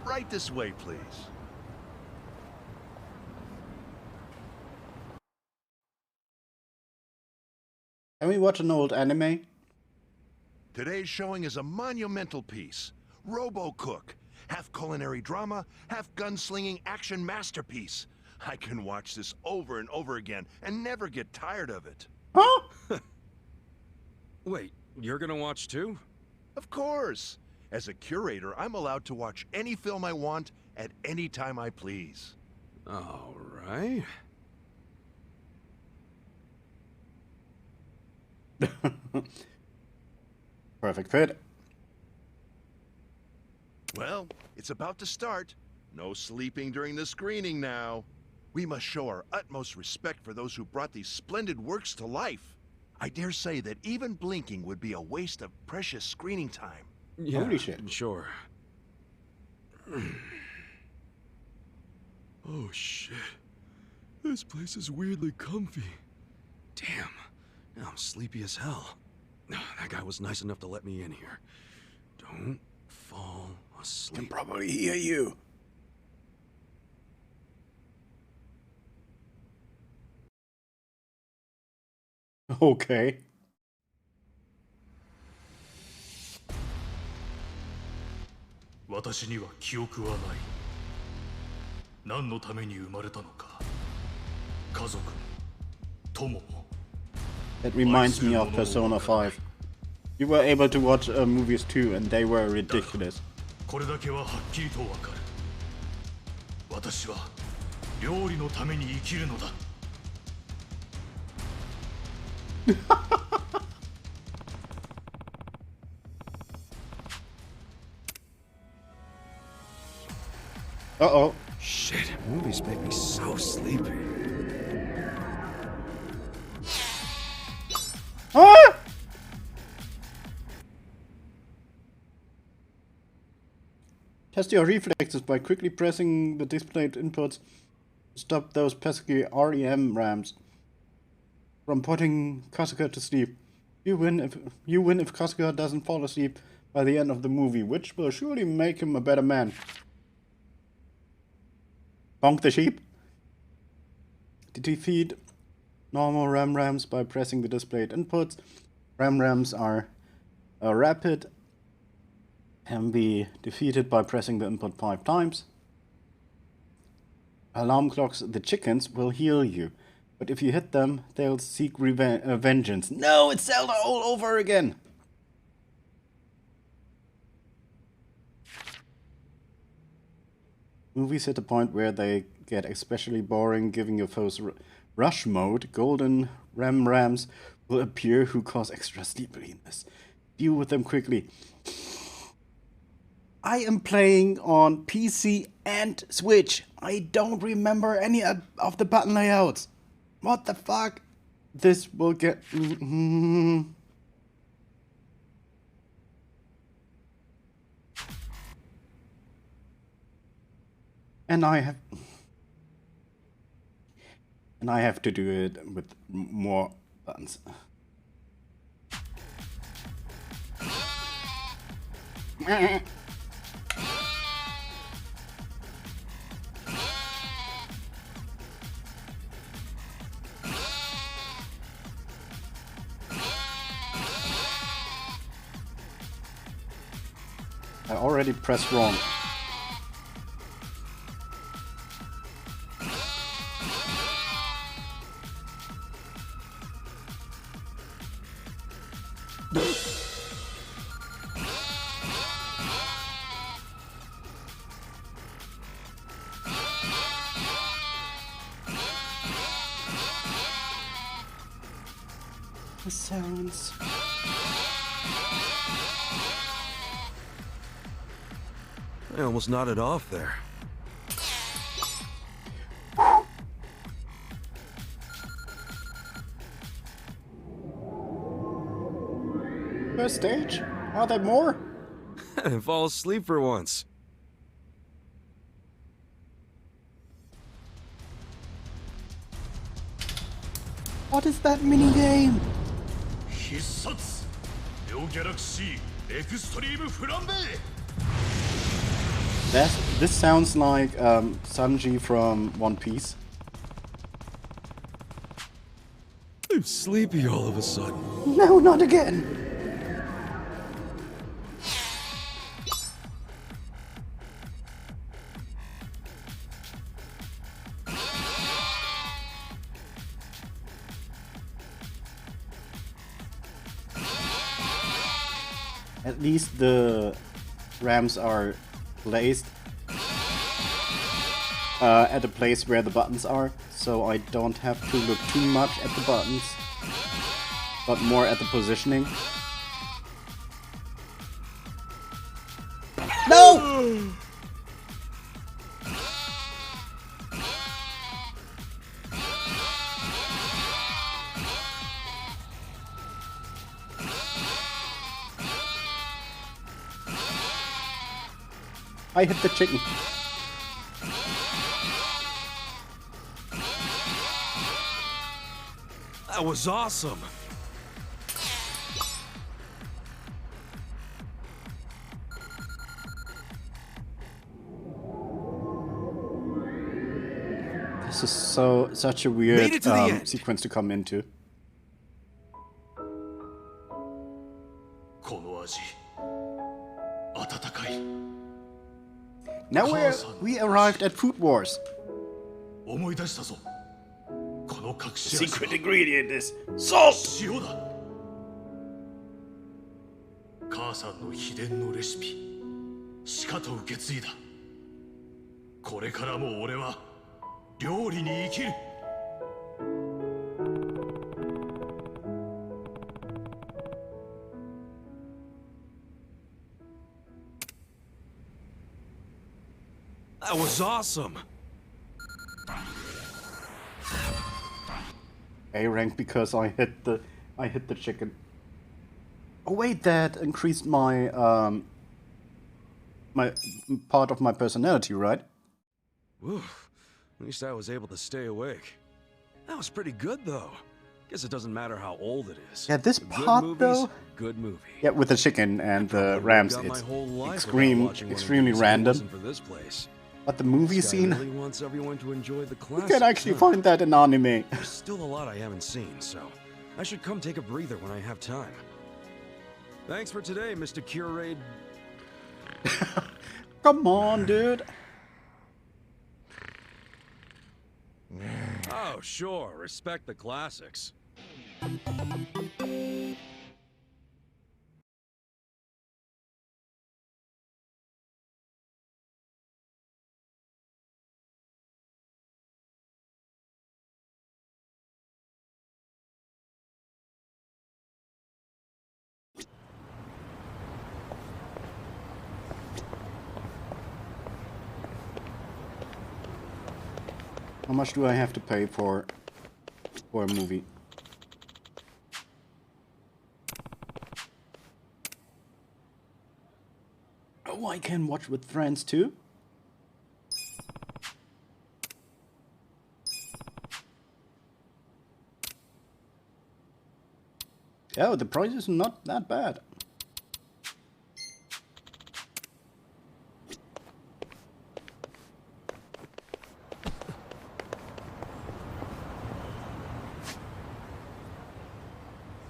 Right this way, please. Can we watch an old anime? Today's showing is a monumental piece. Robo-Cook. Half culinary drama, half gunslinging action masterpiece. I can watch this over and over again and never get tired of it. Huh? Wait, you're gonna watch too? Of course. As a curator, I'm allowed to watch any film I want at any time I please. All right. Perfect fit. Well, it's about to start. No sleeping during the screening now. We must show our utmost respect for those who brought these splendid works to life. I dare say that even blinking would be a waste of precious screening time. Yeah, Holy shit. Sure. Oh shit. This place is weirdly comfy. Damn. Now I'm sleepy as hell. That guy was nice enough to let me in here. Don't fall Can asleep. probably hear you. Okay. That reminds me of Persona 5. You were able to watch movies too, and they were ridiculous. これだけははっきりとわかる。私は料理のために生きるのだ。Uh-oh. Shit, movies make me so sleepy. Ah! Test your reflexes by quickly pressing the displayed inputs to stop those pesky REM rams from putting Kasuga to sleep. You win if Kasuga doesn't fall asleep by the end of the movie, which will surely make him a better man. Bonk the sheep. To defeat normal RAM rams by pressing the displayed inputs. RAM rams are rapid, can be defeated by pressing the input 5 times. Alarm clocks, the chickens, will heal you, but if you hit them, they'll seek vengeance. No, it's Zelda all over again! Movies hit a point where they get especially boring, giving your foes rush mode. Golden rams will appear who cause extra sleepiness. Deal with them quickly. I am playing on PC and Switch. I don't remember any of the button layouts. What the fuck? This will get... And I have to do it with more buttons. I already pressed wrong. The sounds. I almost nodded off there. First stage? Are there more? Fall asleep for once. What is that mini game? This sounds like Sanji from One Piece. I'm sleepy all of a sudden. No, not again. At least the ramps are placed at a place where the buttons are, so I don't have to look too much at the buttons, but more at the positioning. No! I hit the chicken. That was awesome. This is such a weird sequence to come into. Now we arrived at Food Wars. Secret ingredient is salt! 母さんの秘伝のレシピしかと受け継いだこれからも俺は料理に生きる That was awesome. A rank because I hit the chicken. Oh wait, that increased my my part of my personality, right? Whew. At least I was able to stay awake. That was pretty good though. Guess it doesn't matter how old it is. Yeah, this part though. Good movie. Yeah, with the chicken and the rams, it's extremely random. For this place. But the movie scene, really wants everyone to enjoy the you can actually find that in anime. There's still a lot I haven't seen, so I should come take a breather when I have time. Thanks for today, Mr. Curate. Come on, dude. Oh, sure. Respect the classics. How much do I have to pay for a movie? Oh, I can watch with friends too? Oh, the price is not that bad.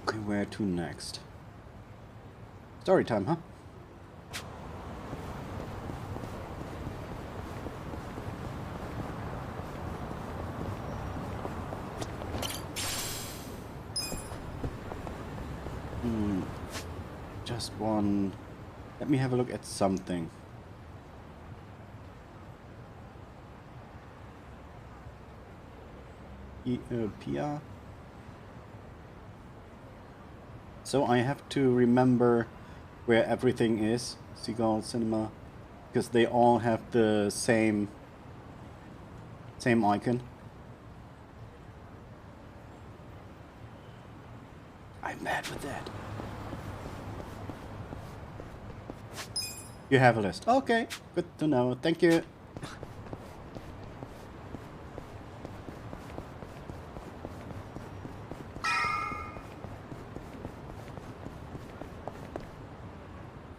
Okay, where to next? Story time, huh? Just one. Let me have a look at something. PR. So I have to remember where everything is. Seagull Cinema, because they all have the same icon. I'm mad with that. You have a list. Okay, good to know. Thank you.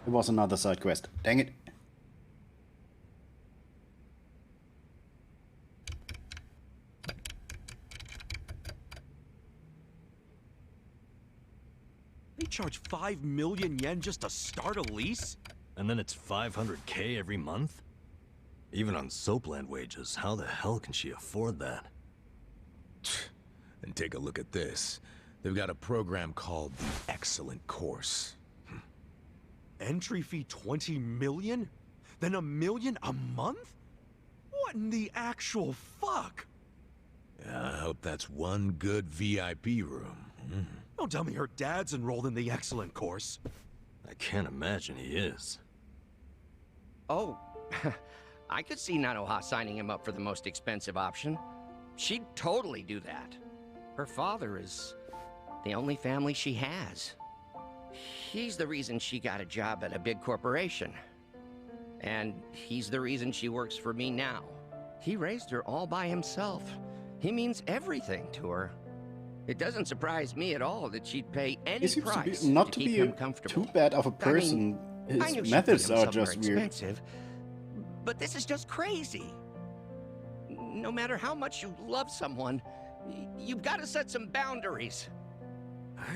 It was another side quest. Dang it. They charge 5 million yen just to start a lease? And then it's 500K every month? Even on Soapland wages, how the hell can she afford that? And take a look at this. They've got a program called the Excellent Course. Entry fee 20 million? Then $1 million a month? What in the actual fuck? Yeah, I hope that's one good VIP room. Don't tell me her dad's enrolled in the Excellent Course. I can't imagine he is. Oh, I could see Nanoha signing him up for the most expensive option. She'd totally do that. Her father is the only family she has. He's the reason she got a job at a big corporation. And he's the reason she works for me now. He raised her all by himself. He means everything to her. It doesn't surprise me at all that she'd pay any price not to to keep be him comfortable. too bad of a person. I knew His she'd methods put him are somewhere just weird. expensive, but this is just crazy. No matter how much you love someone, you've got to set some boundaries.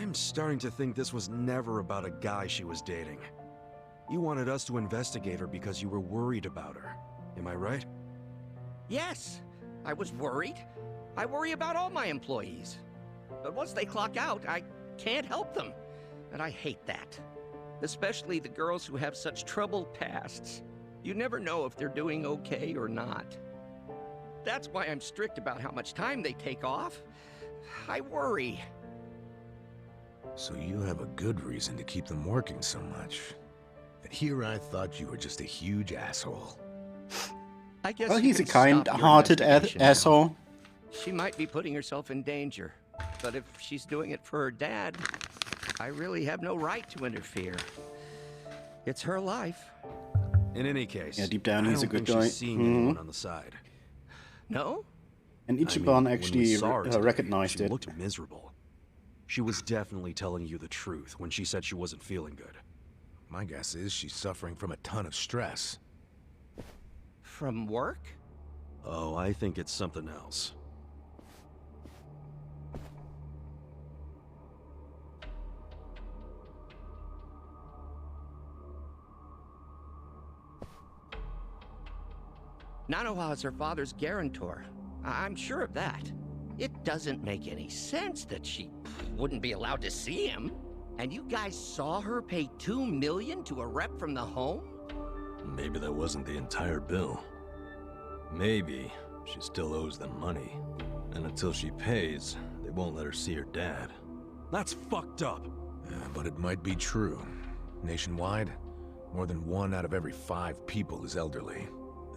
I'm starting to think this was never about a guy she was dating. You wanted us to investigate her because you were worried about her. Am I right? Yes, I was worried. I worry about all my employees. But once they clock out, I can't help them. And I hate that. Especially the girls who have such troubled pasts. You never know if they're doing okay or not. That's why I'm strict about how much time they take off. I worry. So you have a good reason to keep them working so much. And here I thought you were just a huge asshole. I guess Well, you he's a can stop your kind-hearted investigation now. asshole. She might be putting herself in danger. But if she's doing it for her dad, I really have no right to interfere. It's her life. In any case, Yeah, deep down I he's a don't good think guy. she's seeing anyone on the side. No? And I Ichiban mean, when we actually saw her today, recognized she it. looked miserable. She was definitely telling you the truth when she said she wasn't feeling good. My guess is she's suffering from a ton of stress. From work? Oh, I think it's something else. Nanoha is her father's guarantor. I'm sure of that. It doesn't make any sense that she wouldn't be allowed to see him. And you guys saw her pay $2 million to a rep from the home? Maybe that wasn't the entire bill. Maybe she still owes them money. And until she pays, they won't let her see her dad. That's fucked up. But it might be true. Nationwide, more than 1 out of every 5 people is elderly.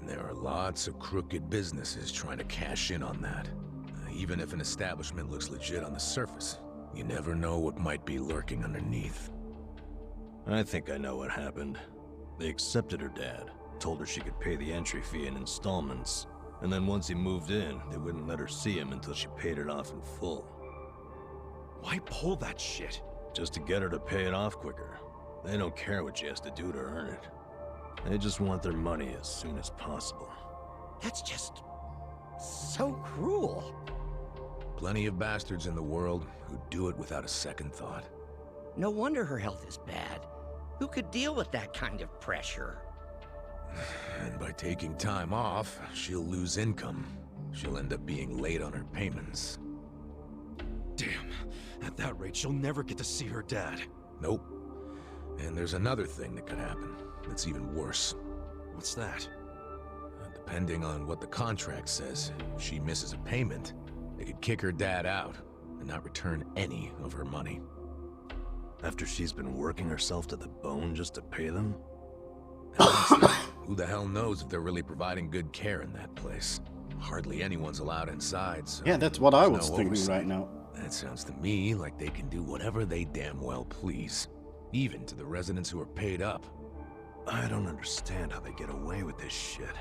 And there are lots of crooked businesses trying to cash in on that. Even if an establishment looks legit on the surface, you never know what might be lurking underneath. I think I know what happened. They accepted her dad, told her she could pay the entry fee in installments, and then once he moved in, they wouldn't let her see him until she paid it off in full. Why pull that shit? Just to get her to pay it off quicker. They don't care what she has to do to earn it. They just want their money as soon as possible. That's just so cruel. Plenty of bastards in the world who do it without a second thought. No wonder her health is bad. Who could deal with that kind of pressure? And by taking time off, she'll lose income. She'll end up being late on her payments. Damn. At that rate, she'll never get to see her dad. Nope. And there's another thing that could happen that's even worse. What's that? Depending on what the contract says, if she misses a payment, they could kick her dad out and not return any of her money. After she's been working herself to the bone just to pay them? Who the hell knows if they're really providing good care in that place? Hardly anyone's allowed inside, so Yeah, that's what I was no thinking oversight. right now. That sounds to me like they can do whatever they damn well please. Even to the residents who are paid up. I don't understand how they get away with this shit.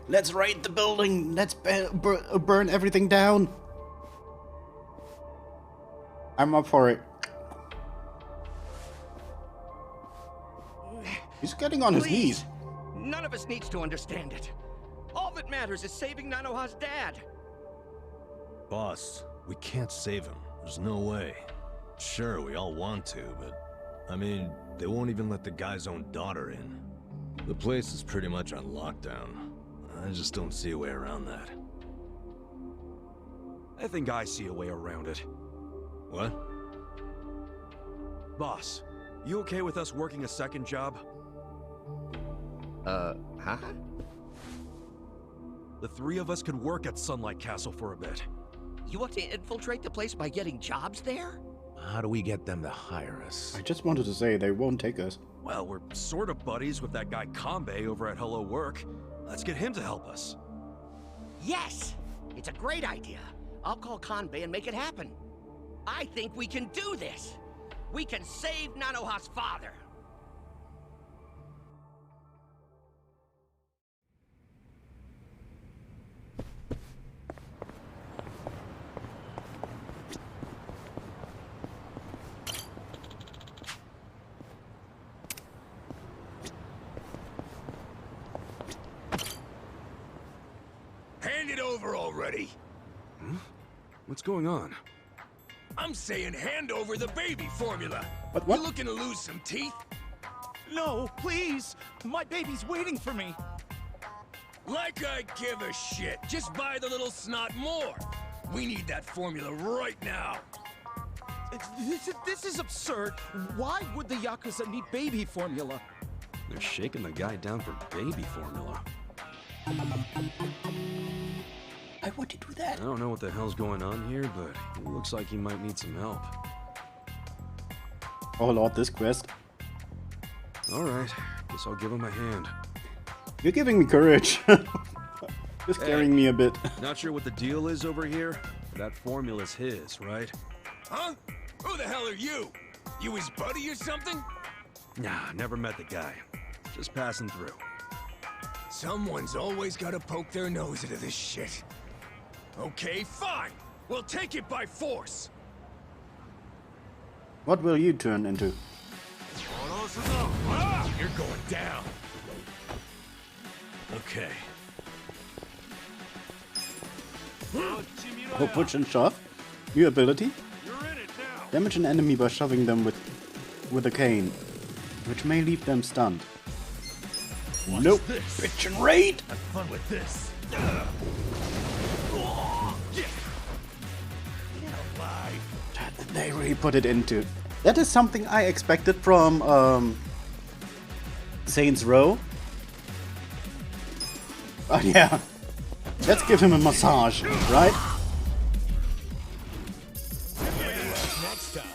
Let's raid the building. Let's burn everything down. I'm up for it. He's getting on his knees. None of us needs to understand it. All that matters is saving Nanoha's dad. Boss, we can't save him. There's no way. Sure, we all want to, but... I mean, they won't even let the guy's own daughter in. The place is pretty much on lockdown. I just don't see a way around that. I think I see a way around it. What? Boss, you okay with us working a second job? Huh? The three of us could work at Sunlight Castle for a bit. You want to infiltrate the place by getting jobs there? How do we get them to hire us? I just wanted to say they won't take us. Well, we're sort of buddies with that guy Kanbei over at Hello Work. Let's get him to help us. Yes! It's a great idea. I'll call Kanbei and make it happen. I think we can do this. We can save Nanoha's father. Hand it over already. What's going on? I'm saying hand over the baby formula. What? You looking to lose some teeth? No, please! My baby's waiting for me! Like I give a shit. Just buy the little snot more. We need that formula right now. This is absurd. Why would the Yakuza need baby formula? They're shaking the guy down for baby formula. Why would he do that? I don't know what the hell's going on here, but it looks like he might need some help. Oh lord, this quest. Alright, guess I'll give him a hand. You're giving me courage. Just scaring me a bit. Not sure what the deal is over here, but that formula's his, right? Huh? Who the hell are you? You his buddy or something? Nah, never met the guy. Just passing through. Someone's always got to poke their nose into this shit. Okay, fine. We'll take it by force. What will you turn into? Ah, you're going down. Okay. Oh, push and shove. New ability. Damage an enemy by shoving them with a cane, which may leave them stunned. Nope. Bitch and raid. Have fun with this. They really put it into. That is something I expected from Saints Row. Oh yeah. Let's give him a massage, right? Next time.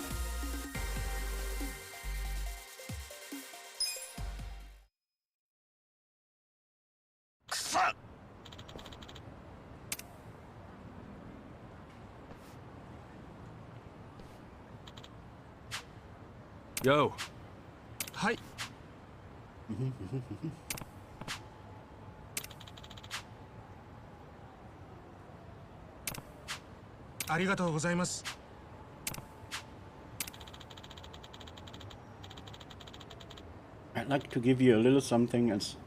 Yo. Hi. ありがとうございます。 I'd like to give you a little something as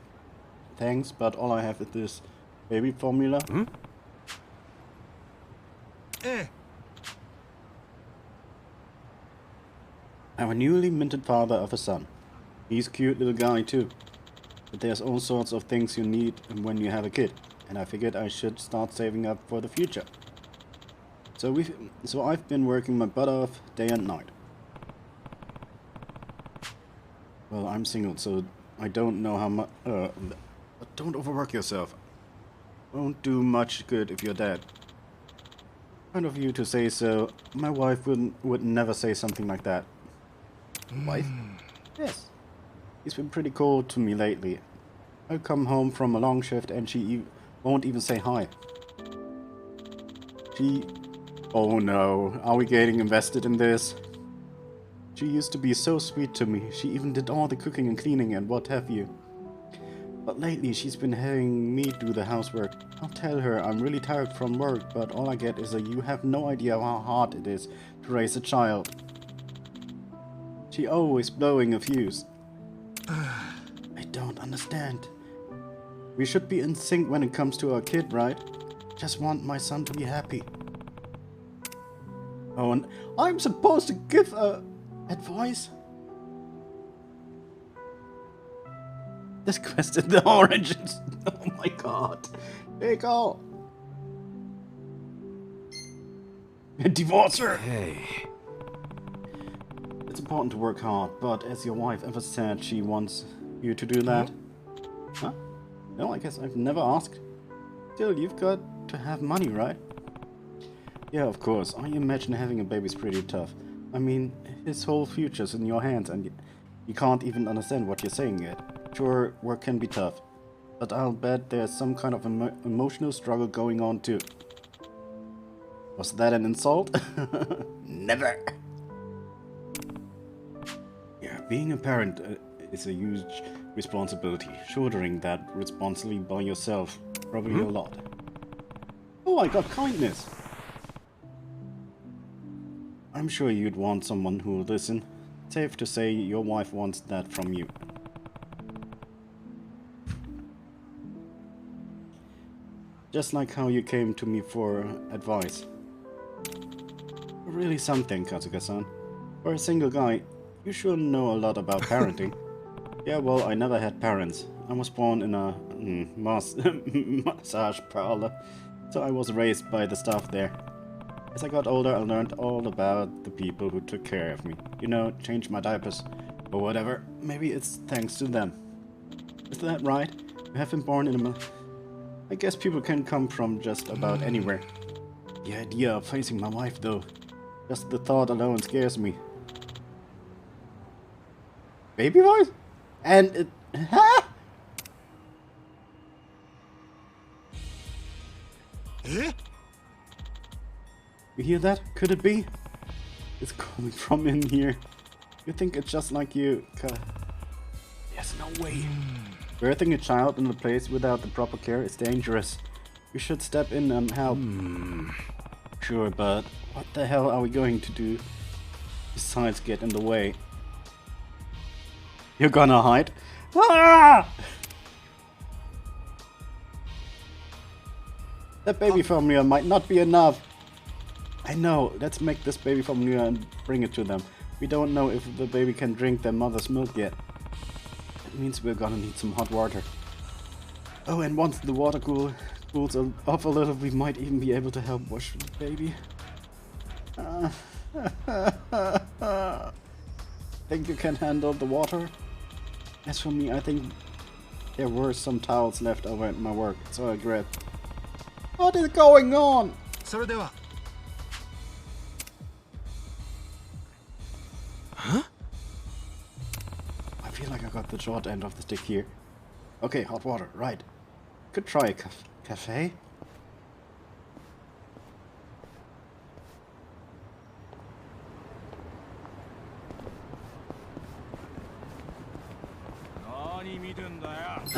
thanks, but all I have is this baby formula. I'm a newly minted father of a son. He's a cute little guy too. But there's all sorts of things you need when you have a kid, and I figured I should start saving up for the future. So I've been working my butt off day and night. Well, I'm single, so I don't know how much. Don't overwork yourself. Won't do much good if you're dead. Kind of you to say so. My wife would never say something like that. Wife? Yes. She's been pretty cold to me lately. I come home from a long shift and she won't even say hi. Oh no, are we getting invested in this? She used to be so sweet to me. She even did all the cooking and cleaning and what have you. But lately she's been having me do the housework. I'll tell her I'm really tired from work, but all I get is a "you have no idea how hard it is to raise a child." She always blowing a fuse. I don't understand. We should be in sync when it comes to our kid, right? Just want my son to be happy. Oh, and I'm supposed to give advice? This quest in the origins. Oh my god. Big ol'. Divorce her. Hey. It's important to work hard, but as your wife ever said, she wants you to do that. Huh? No, I guess I've never asked. Still, you've got to have money, right? Yeah, of course. I imagine having a baby's pretty tough. I mean, his whole future's in your hands and you can't even understand what you're saying yet. Sure, work can be tough, but I'll bet there's some kind of emotional struggle going on too. Was that an insult? Never! Yeah, being a parent is a huge responsibility. Shouldering that responsibly by yourself, probably a lot. Oh, I got kindness! I'm sure you'd want someone who'll listen. Safe to say your wife wants that from you. Just like how you came to me for advice. Really something, Kazuka-san. For a single guy, you sure know a lot about parenting. Yeah, well, I never had parents. I was born in a massage parlor, so I was raised by the staff there. As I got older, I learned all about the people who took care of me. You know, changed my diapers, or whatever. Maybe it's thanks to them. Is that right? You have been born in a... I guess people can come from just about anywhere. The idea of facing my wife, though. Just the thought alone scares me. Baby voice? And it... Huh? You hear that? Could it be? It's coming from in here. You think it's just like you... There's no way. Birthing a child in a place without the proper care is dangerous. You should step in and help. Sure, but what the hell are we going to do besides get in the way? You're gonna hide? Ah! That baby formula might not be enough. I know, let's make this baby formula and bring it to them. We don't know if the baby can drink their mother's milk yet. That means we're gonna need some hot water. Oh, and once the water cools off a little, we might even be able to help wash the baby. Think you can handle the water? As for me, I think there were some towels left over at my work, so I grabbed. What is going on? それでは Huh? I feel like I got the short end of the stick here. Okay, hot water, right. Could try a cafe?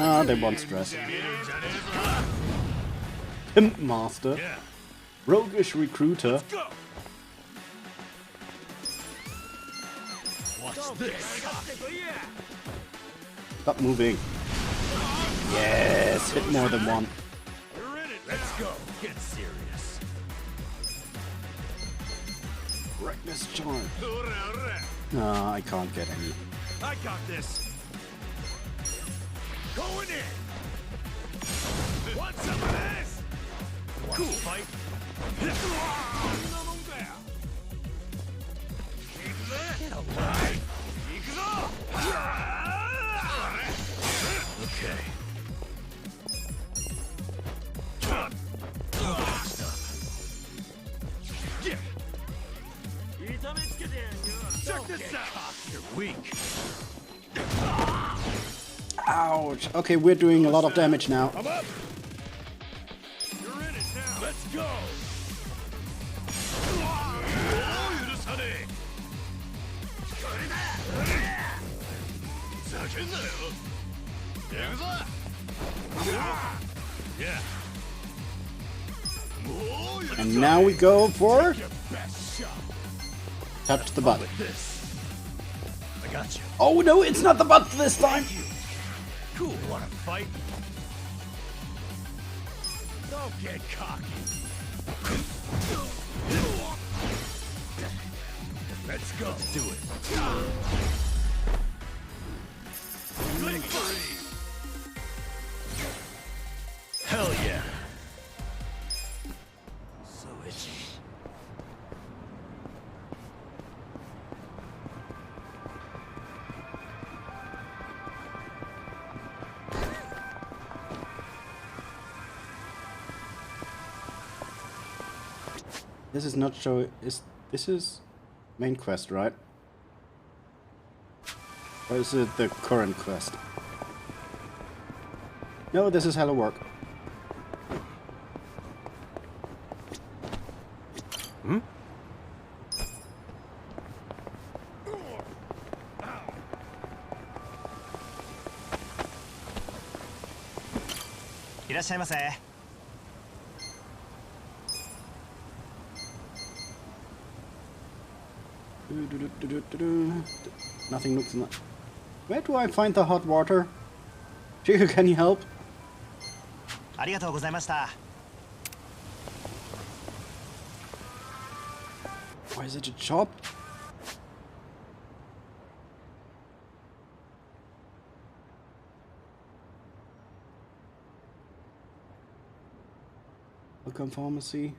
Ah, they want stress. Pimp Master. Roguish Recruiter. Watch this. Stop moving. Yes, hit more than one. You're in it. Let's go. Get serious. Reckless charge. Ah, I can't get any. I got this. Going in. Want some of this? Cool fight. Get away. Okay. Check this out. You're weak. Ouch. Okay, we're doing a lot of damage now. I'm up. You're in it now. Let's go. Yeah. And now we go for touch the butt. I got you. Oh no, it's not the butt this time. Cool. Want to fight? Don't get cocky. Let's go. Let's do it. Victory! Hell yeah. So itchy. This is not show. This is main quest, right? Or is it the current quest? No, this is hello work. Hmm? Nothing looks. Where do I find the hot water? Chico, can you help? Why is it a shop? Welcome pharmacy.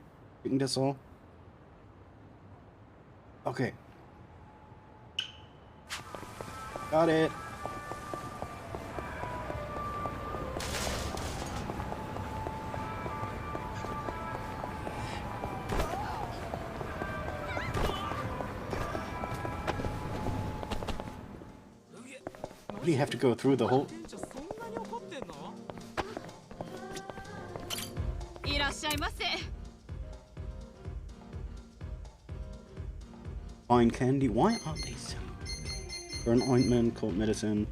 I think that's all. Okay. Got it. We have to go through the whole. Fine candy. Why are they so? Burn ointment, cold medicine.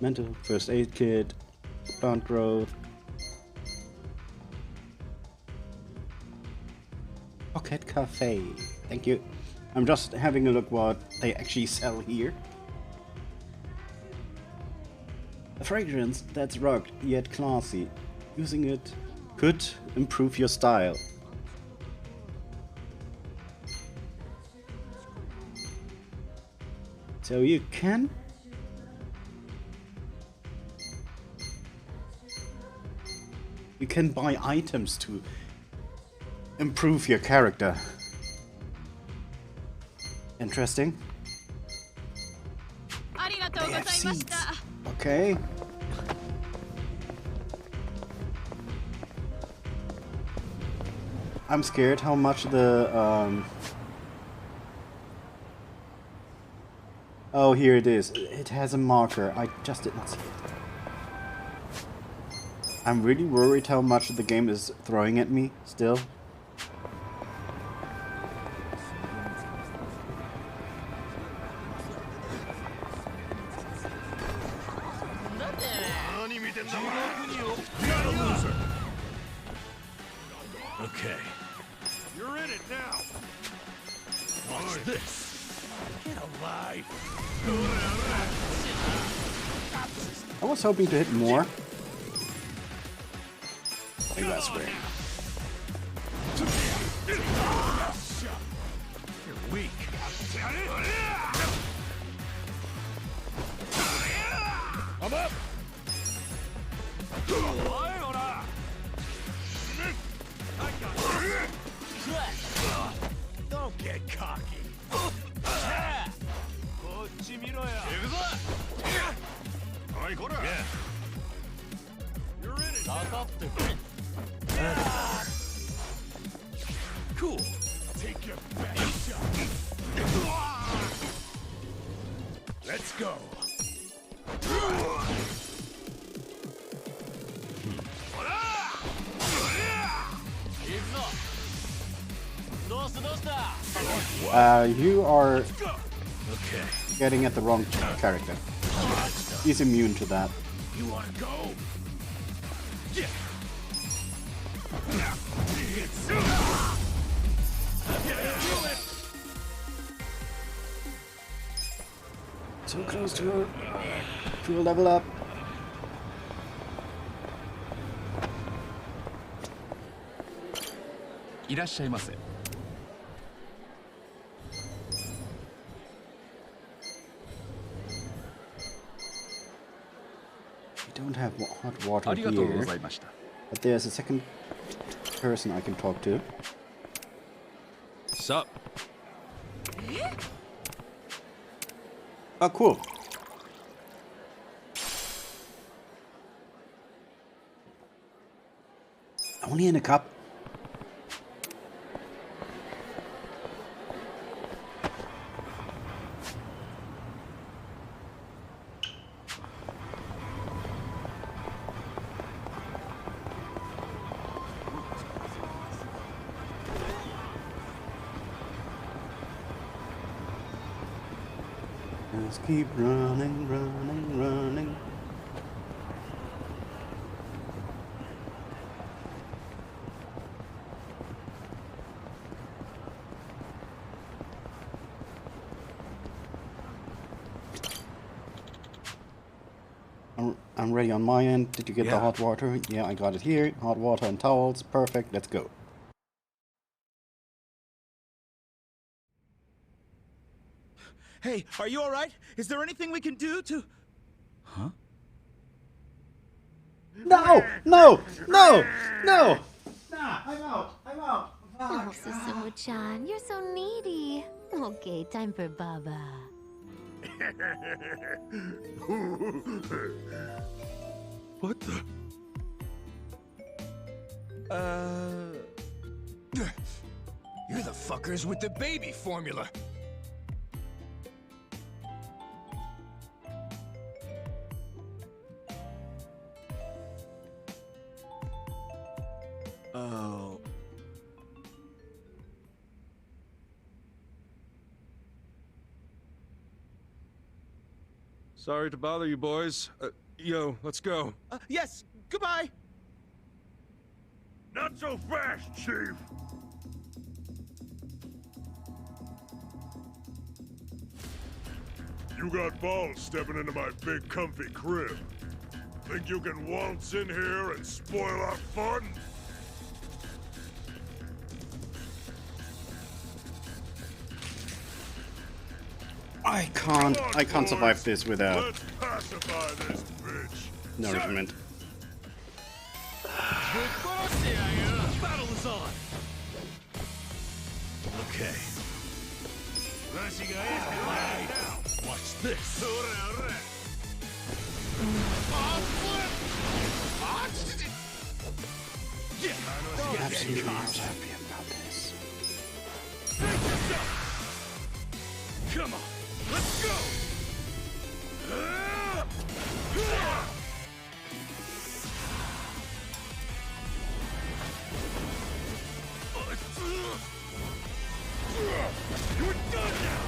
Mental first aid kit. Plant growth. Pocket Cafe. Thank you. I'm just having a look what they actually sell here. A fragrance that's rugged yet classy. Using it could improve your style. So you can buy items to improve your character. Interesting. They have seeds. Okay. I'm scared how much the oh, here it is. It has a marker. I just did not see it. I'm really worried how much the game is throwing at me still. Not a loser. Okay. You're in it now. Watch this. Get alive. I was hoping to hit more. Maybe that's great. You're weak. I'm up. Don't get cocky. Yeah. You're in it. Cool. Take your best shot. Let's go. You are Okay. getting at the wrong character. He's immune to that. You wanna go? Yeah. So close to a level up. We don't have hot water here, but there's a second person I can talk to. Sup? Oh, cool. Only in a cup. Just keep running, running, running. I'm ready on my end. Did you get the hot water? Yeah, I got it here. Hot water and towels. Perfect. Let's go. Hey, are you alright? Is there anything we can do to... Huh? No! No! No! No! Nah, I'm out. I'm out. Oh, Susumu-chan, you're so needy. Okay, time for Baba. What the? You're the fuckers with the baby formula. Oh. Sorry to bother you boys. Yo, let's go. Yes, goodbye! Not so fast, Chief! You got balls stepping into my big comfy crib. Think you can waltz in here and spoil our fun? I can't survive this without Let's pacify this bitch. nourishment. Battle is on. Okay. Watch this. Absolutely not happy about this. Come on, let's go. You're done now.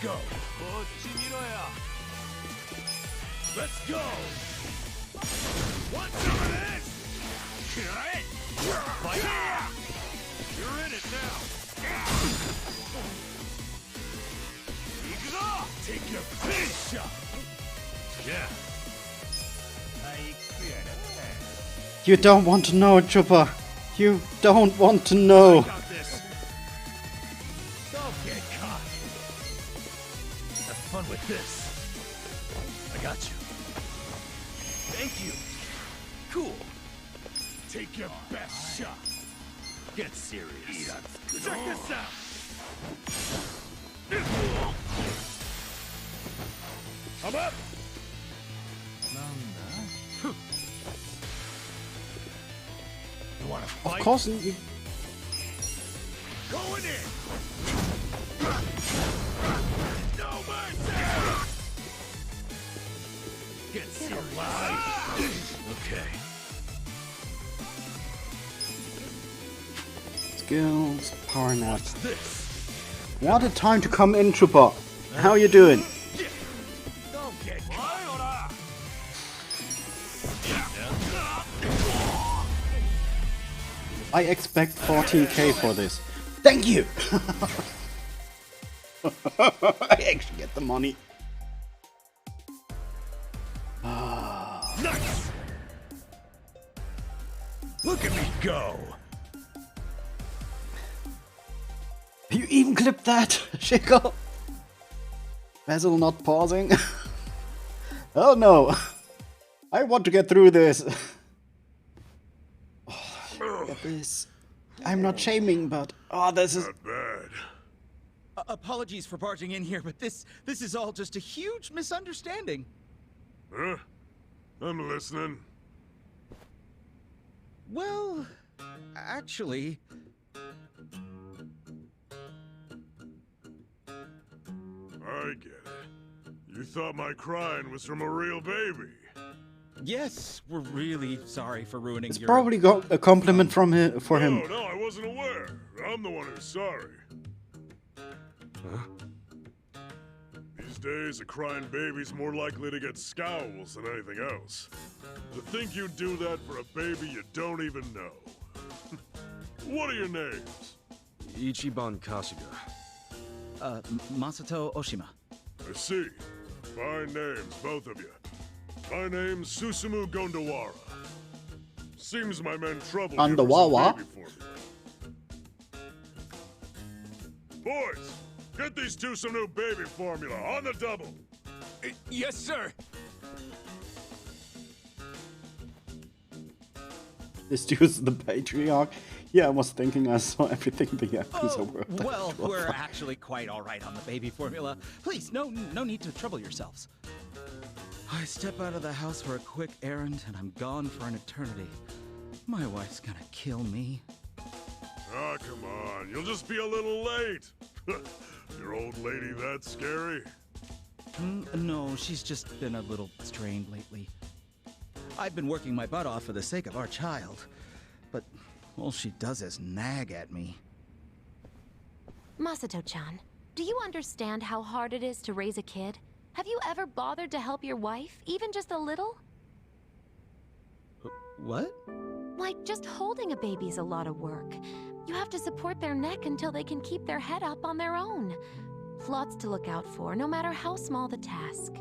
go. Let's go. Want some of this? Fire! You're in it now. Take your big shot. Yeah. You don't want to know, Chopper. You don't want to know. I got this. Don't get caught. Have fun with this. I got you. Thank you. Cool. Take your best shot. Get serious. Check this out. I'm up. You wanna fight? Of course. You... Going in. No mercy. Get serious. Okay. Skills, power nap. This. What a time to come in, Trooper. How you doing? Don't get caught. I expect 14k for this. Thank you! I actually get the money. Nice! Look at me go! You even clipped that, Shiko? Basil not pausing. Oh no! I want to get through this. Get this. I'm not shaming, but this is bad. Apologies for barging in here, but this is all just a huge misunderstanding. Huh? I'm listening. Well, actually... I get it. You thought my crying was from a real baby. Yes, we're really sorry for ruining it's your... probably a compliment from him for him. No, I wasn't aware. I'm the one who's sorry. Huh? These days, a crying baby's more likely to get scowls than anything else. To think you'd do that for a baby you don't even know. What are your names? Ichiban Kasuga. Masato Oshima. I see. Fine names, both of you. My name's Susumu Gondawara. Seems my men troubled you for some baby formula. Boys, get these two some new baby formula on the double. Yes, sir. This dude's the patriarch. Yeah, I was thinking I saw everything the Yakuza were. Well, we're actually quite all right on the baby formula. Please, no need to trouble yourselves. I step out of the house for a quick errand, and I'm gone for an eternity. My wife's gonna kill me. Ah, come on. You'll just be a little late. Your old lady that scary? No, she's just been a little strained lately. I've been working my butt off for the sake of our child, but all she does is nag at me. Masato-chan, do you understand how hard it is to raise a kid? Have you ever bothered to help your wife, even just a little? What? Like, just holding a baby's a lot of work. You have to support their neck until they can keep their head up on their own. Lots to look out for, no matter how small the task.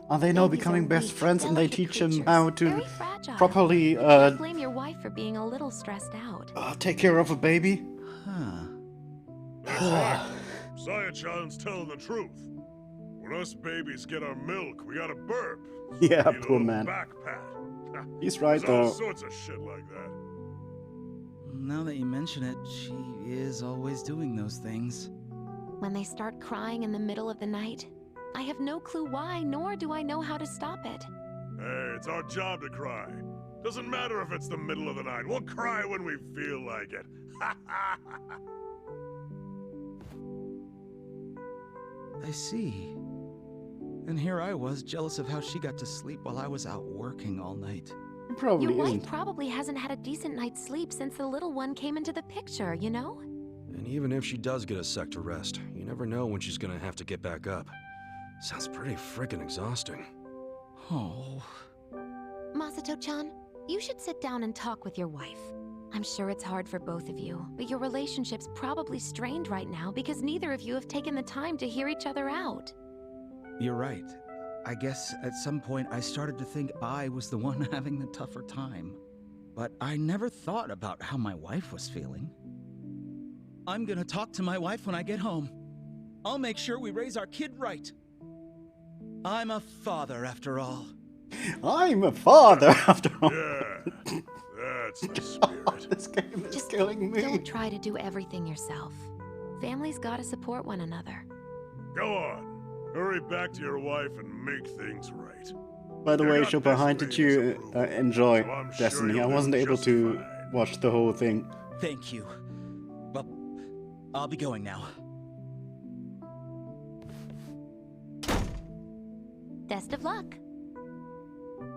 Are they now Babies becoming are best weak, friends and they delicate teach him creatures, how to very fragile. properly You can't blame your wife for being a little stressed out. take care of a baby? Huh. That's right. Saya-chan's telling the truth. When us babies get our milk, we gotta burp. Yeah, Need a poor little man. back pat. He's right There's all though. sorts of shit like that. Now that you mention it, she is always doing those things. When they start crying in the middle of the night, I have no clue why, nor do I know how to stop it. Hey, it's our job to cry. Doesn't matter if it's the middle of the night. We'll cry when we feel like it. I see. And here I was, jealous of how she got to sleep while I was out working all night. Probably Your wife isn't. probably hasn't had a decent night's sleep since the little one came into the picture, you know? And even if she does get a sec to rest, you never know when she's gonna have to get back up. Sounds pretty frickin' exhausting. Oh. Masato-chan, you should sit down and talk with your wife. I'm sure it's hard for both of you, but your relationship's probably strained right now because neither of you have taken the time to hear each other out. You're right. I guess at some point I started to think I was the one having the tougher time. But I never thought about how my wife was feeling. I'm gonna talk to my wife when I get home. I'll make sure we raise our kid right. I'm a father, after all. I'm a father, after all. Yeah, that's the spirit. This game is killing me. Don't try to do everything yourself. Families gotta support one another. Go on. Hurry back to your wife and make things right. By the You way, got Chopper, how did you enjoy so I'm sure Destiny? you'll I wasn't do able just to fine. watch the whole thing. Thank you. Well, I'll be going now. Best of luck.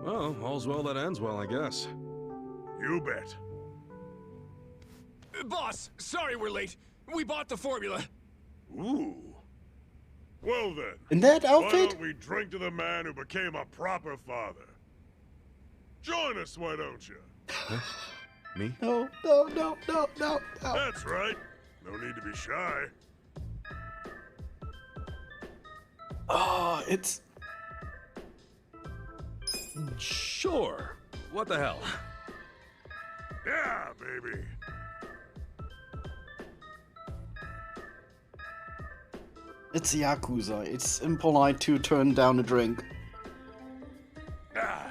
Well, all's well that ends well, I guess. You bet. Boss, sorry we're late. We bought the formula. Ooh. Well then. In that Why outfit? don't we drink to the man who became a proper father? Join us, why don't you? Me? No, no, no, no, no, no. That's right. No need to be shy. Oh, it's... Sure. What the hell? Yeah, baby. It's Yakuza. It's impolite to turn down a drink. Ah,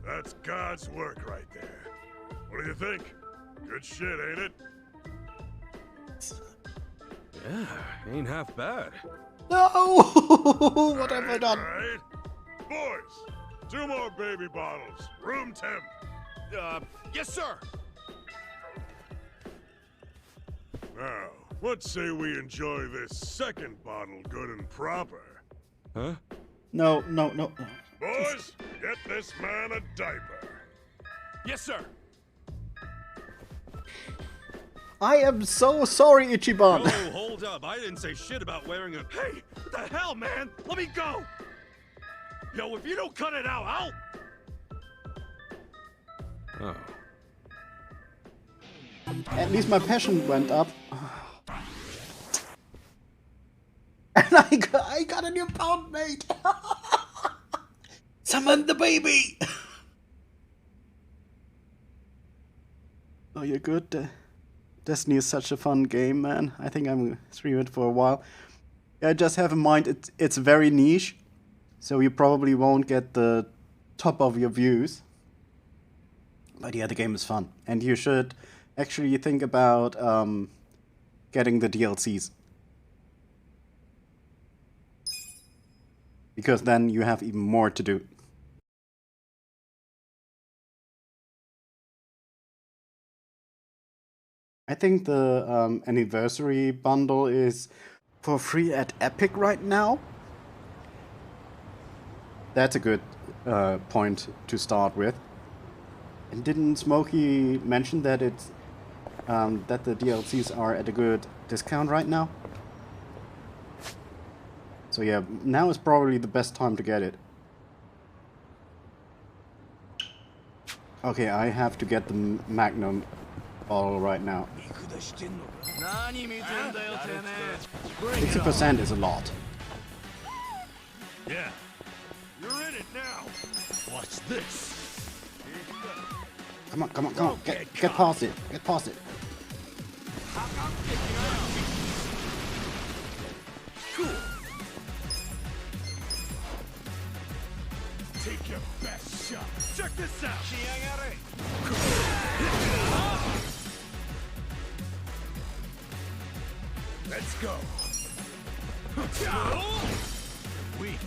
that's God's work right there. What do you think? Good shit, ain't it? Yeah, ain't half bad. No! What have I done? Right. Boys, 2 more baby bottles. Room temp. Yes, sir. Now, let's say we enjoy this second bottle good and proper. Huh? No, no, no. Boys, get this man a diaper. Yes, sir. I am so sorry, Ichiban. Oh, hold up. I didn't say shit about wearing a... Hey, what the hell, man? Let me go. Yo, if you don't cut it out, I'll... Oh. At least my passion went up. And I got a new pound mate. Summon the baby. Oh, you're good. Destiny is such a fun game, man. I think I'm gonna stream it for a while. Yeah, just have in mind it's very niche, so you probably won't get the top of your views. But yeah, the game is fun, and you should actually think about getting the DLCs. Because then you have even more to do. I think the anniversary bundle is for free at Epic right now. That's a good point to start with. And didn't Smokey mention that it's that the DLCs are at a good discount right now? So yeah, now is probably the best time to get it. Okay, I have to get the Magnum bottle right now. 60% is a lot. Yeah. You're in it now. Watch this. Come on, come on, come on. Get past it. Get past it. Cool. Take your best shot. Check this out. Let's go. Weak.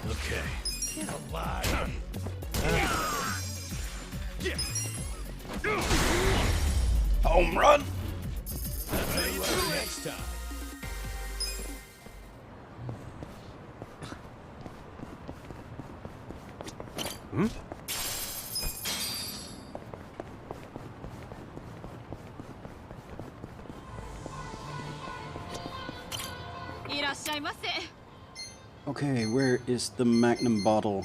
Okay. Get alive. Home run. Next time. Okay, where is the Magnum bottle?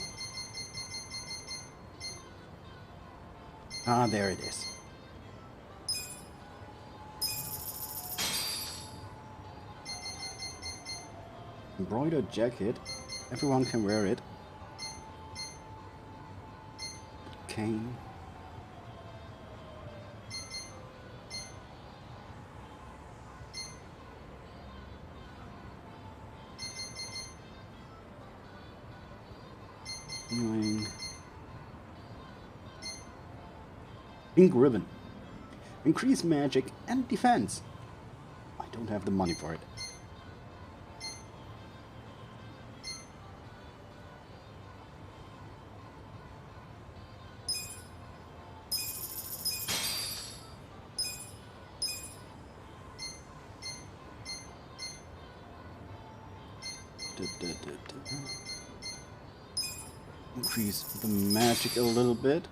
Ah, there it is. Embroidered jacket. Everyone can wear it. Cane. Pink ribbon. Increase magic and defense. I don't have the money for it. Increase the magic a little bit.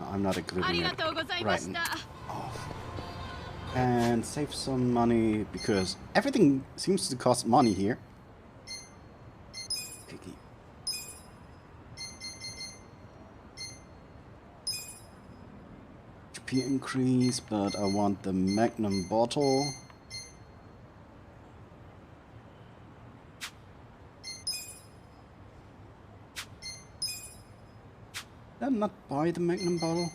I'm not equipping it right now. Oh. And save some money because everything seems to cost money here. Kiki. HP increase, but I want the Magnum bottle. Did I not buy the Magnum bottle?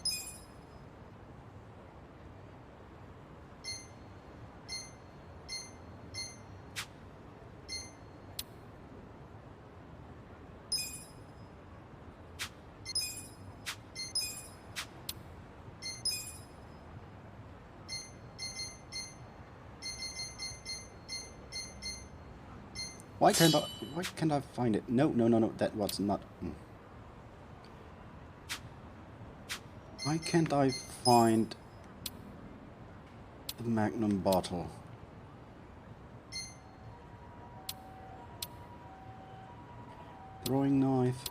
Why can't I find it? No, that was not. Why can't I find the Magnum bottle? Throwing knife.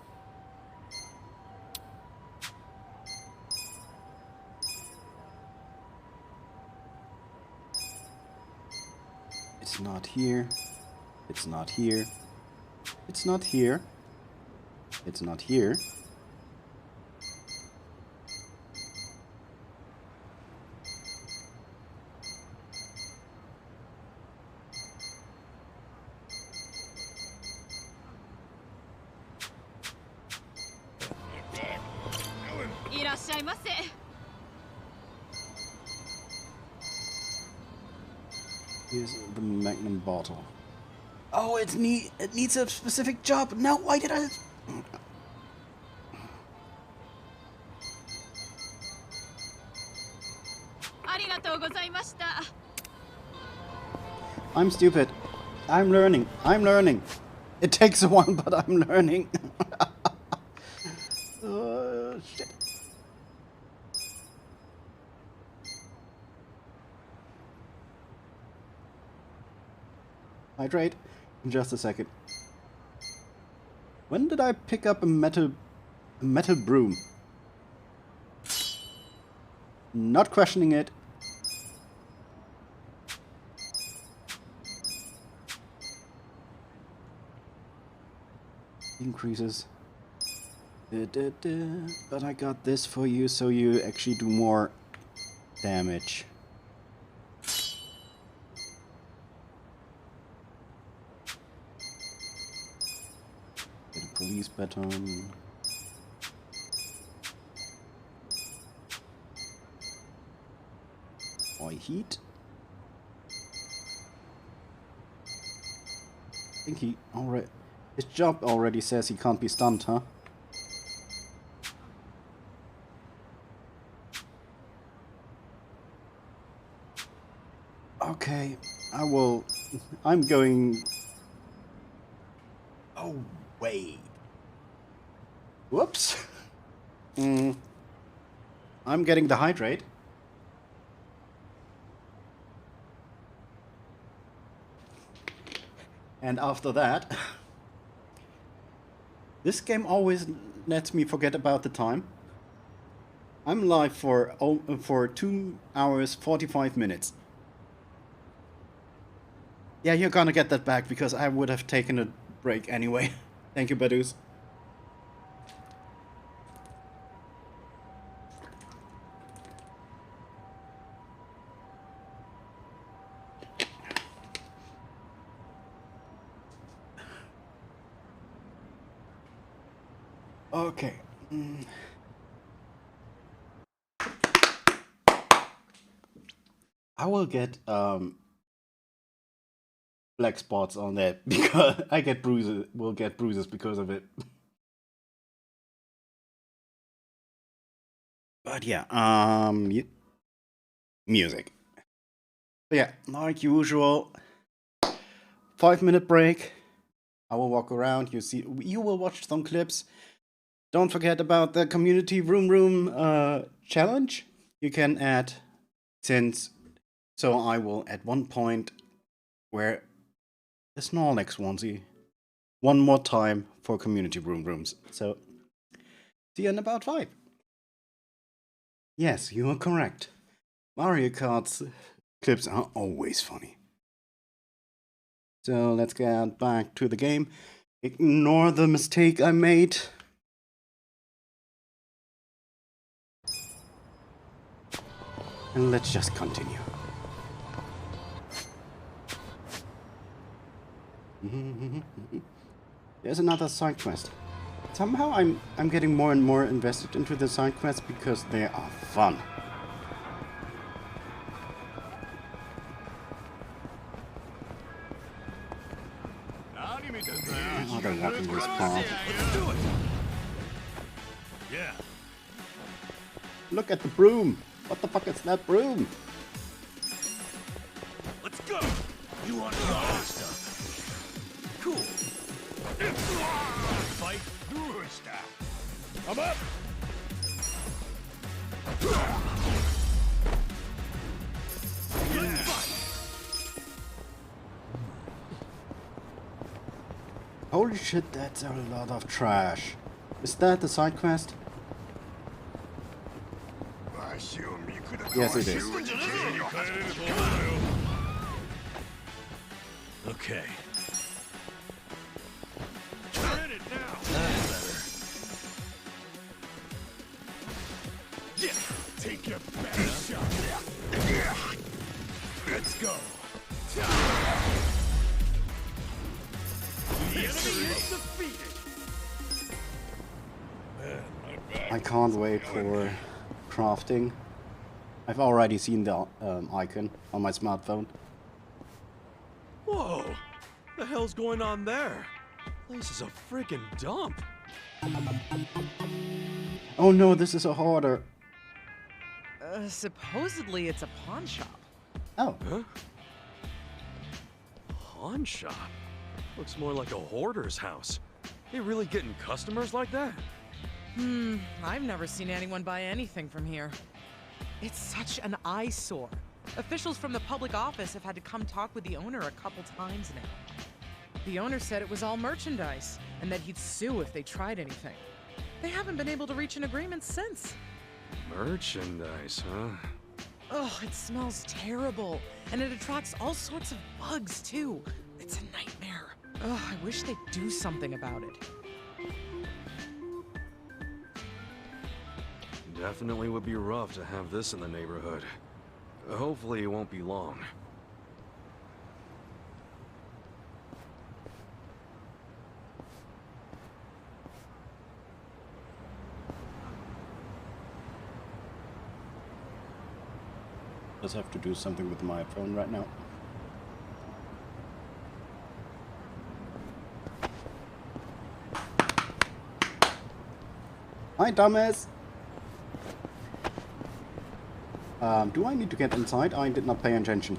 It's not here. It's not here. It's not here. It's not here. Here's the Magnum bottle. Oh, it needs a specific job. No, why did I? I'm stupid. I'm learning. It takes a while, but I'm learning. Oh, shit. Hydrate. In just a second. When did I pick up a metal broom? Not questioning it. Increases. But I got this for you so you actually do more damage. Get a police baton. Oi, heat. I think he already... His job already says he can't be stunned, huh? Okay, I'm going... Oh, wait. Whoops. I'm getting the hydrate. And after that... This game always lets me forget about the time. I'm live for 2 hours 45 minutes. Yeah, you're gonna get that back because I would have taken a break anyway. Thank you, Badus. Okay. I will get black spots on that because I get bruises. Will get bruises because of it. But yeah, music. But yeah, like usual, 5-minute break. I will walk around. You will watch some clips. Don't forget about the community room challenge. You can add so I will at one point wear the Snorlax onesie one more time for community rooms. So see you in about 5. Yes, you are correct. Mario Kart's clips are always funny. So let's get back to the game. Ignore the mistake I made. And let's just continue. There's another side quest. Somehow I'm getting more and more invested into the side quests because they are fun. I don't want in this part. Let's do it. Yeah. Look at the broom. What the fuck is that broom? Let's go. You want all this stuff? Cool. Fight brewer style. I'm up. Holy shit, that's a lot of trash. Is that the side quest? Yes, it is. Okay. You're in it now. That's better. Yeah. Take your best shot. Let's go. The enemy is defeated. I can't wait for crafting. I've already seen the icon on my smartphone. Whoa! The hell's going on there? Place is a freaking dump. Oh no, this is a hoarder. Supposedly it's a pawn shop. Oh. Huh? Pawn shop? Looks more like a hoarder's house. They really getting customers like that? I've never seen anyone buy anything from here. It's such an eyesore. Officials from the public office have had to come talk with the owner a couple times now. The owner said it was all merchandise, and that he'd sue if they tried anything. They haven't been able to reach an agreement since. Merchandise, huh? Oh, it smells terrible, and it attracts all sorts of bugs, too. It's a nightmare. Oh, I wish they'd do something about it. Definitely would be rough to have this in the neighborhood. Hopefully it won't be long. Just have to do something with my phone right now. Hi, dumbass! Do I need to get inside? I did not pay attention.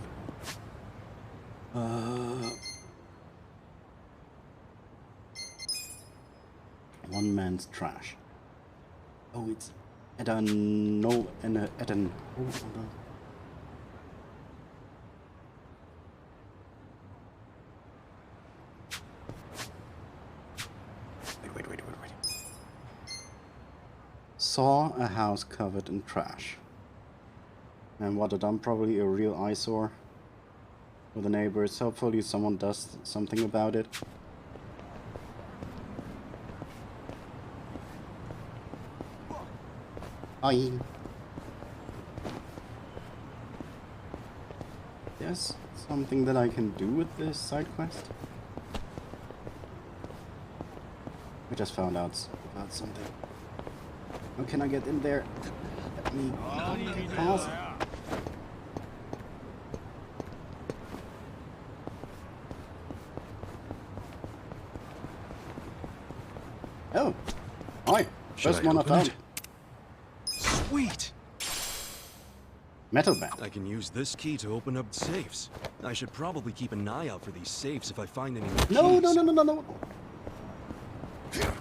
One man's trash. Oh, it's at a no and at an. Oh, no. Wait. Saw a house covered in trash. And what a dump, probably a real eyesore. for the neighbors. Hopefully someone does something about it. Hi. There's something that I can do with this side quest. I just found out about something. How can I get in there? Let me pause. Oh, hi. First one I found. Sweet! Metal band. I can use this key to open up safes. I should probably keep an eye out for these safes if I find any more keys. No. Can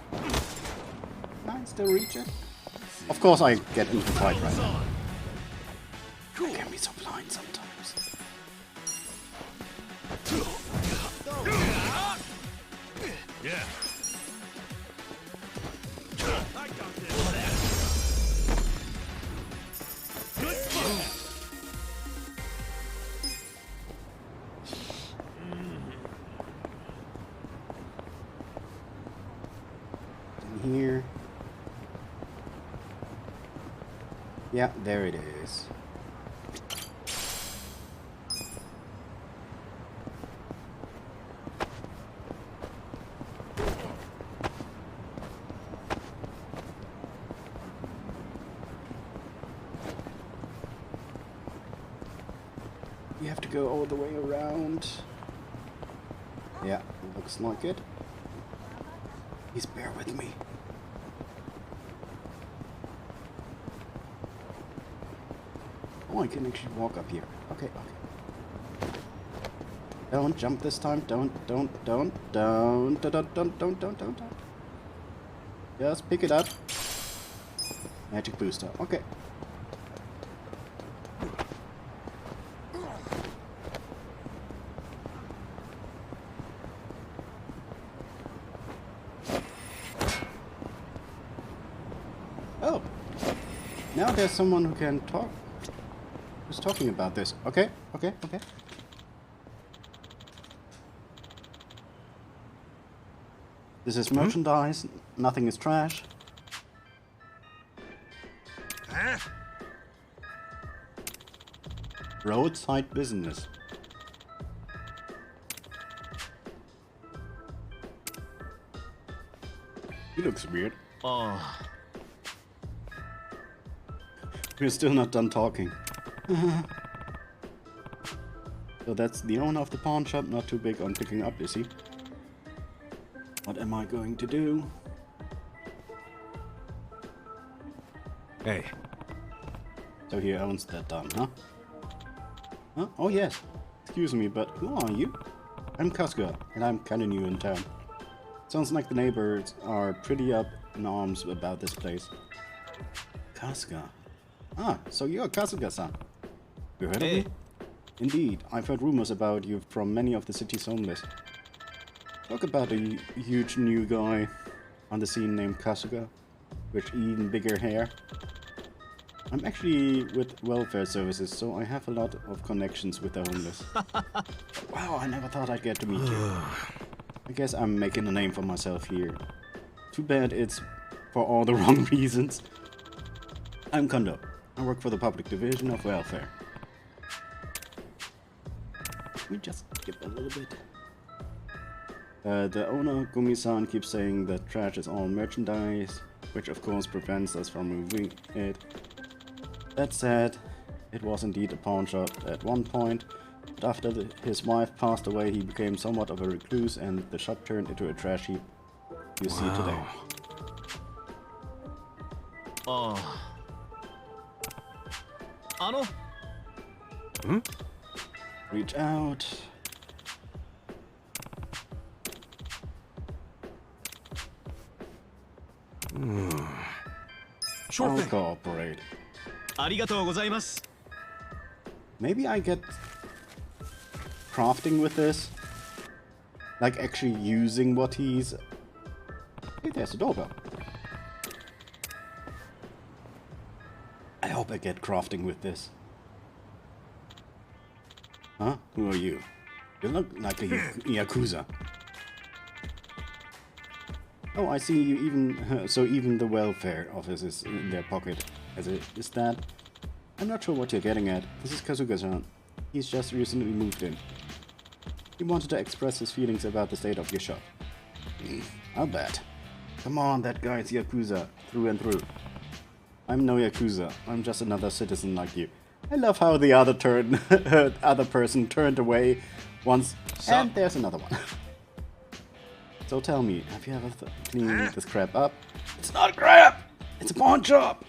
I still reach it? Of course I get into the fight right now. I can be so blind sometimes. Yeah. In here. Yeah, there it is. We have to go all the way around. Yeah, looks like it. Please bear with me. Oh, I can actually walk up here. Okay. Don't jump this time. Don't. Just pick it up. Magic booster. Okay. Oh. Now there's someone who can talk. Who's talking about this? Okay. This is merchandise. Nothing is trash. Roadside business. He looks weird. Oh. We're still not done talking. So that's the owner of the pawn shop, not too big on picking up, is he? What am I going to do? Hey. So he owns that dump, huh? Huh? Oh yes. Excuse me, but who are you? I'm Kasuga, and I'm kinda new in town. Sounds like the neighbors are pretty up in arms about this place. Kasuga. Ah, so you're Kasuga-san. You heard of me? Indeed, I've heard rumors about you from many of the city's homeless. Talk about a huge new guy on the scene named Kasuga, with even bigger hair. I'm actually with welfare services, so I have a lot of connections with the homeless. Wow, I never thought I'd get to meet you. I guess I'm making a name for myself here. Too bad it's for all the wrong reasons. I'm Kondo. I work for the public division of welfare. Let me just skip a little bit. The owner, Gumi-san, keeps saying that trash is all merchandise, which of course prevents us from moving it. That said, it was indeed a pawn shop at one point, but after his wife passed away he became somewhat of a recluse and the shop turned into a trash heap you see today. Oh. Ano? Reach out. Sure I'll thing. cooperate. Arigatou gozaimasu. Maybe I get crafting with this? Like actually using what he's... Hey, there's a doorbell. I hope I get crafting with this. Huh? Who are you? You look like a Yakuza. Oh, I see you even... so even the welfare office is in their pocket. Is that? I'm not sure what you're getting at. This is Kazuga-san. He's just recently moved in. He wanted to express his feelings about the state of your shop. I'll bet. Come on, that guy's Yakuza, through and through. I'm no Yakuza. I'm just another citizen like you. I love how the other person turned away once, and there's another one. So tell me, have you ever cleaned this crap up? It's not crap! It's a pawn shop!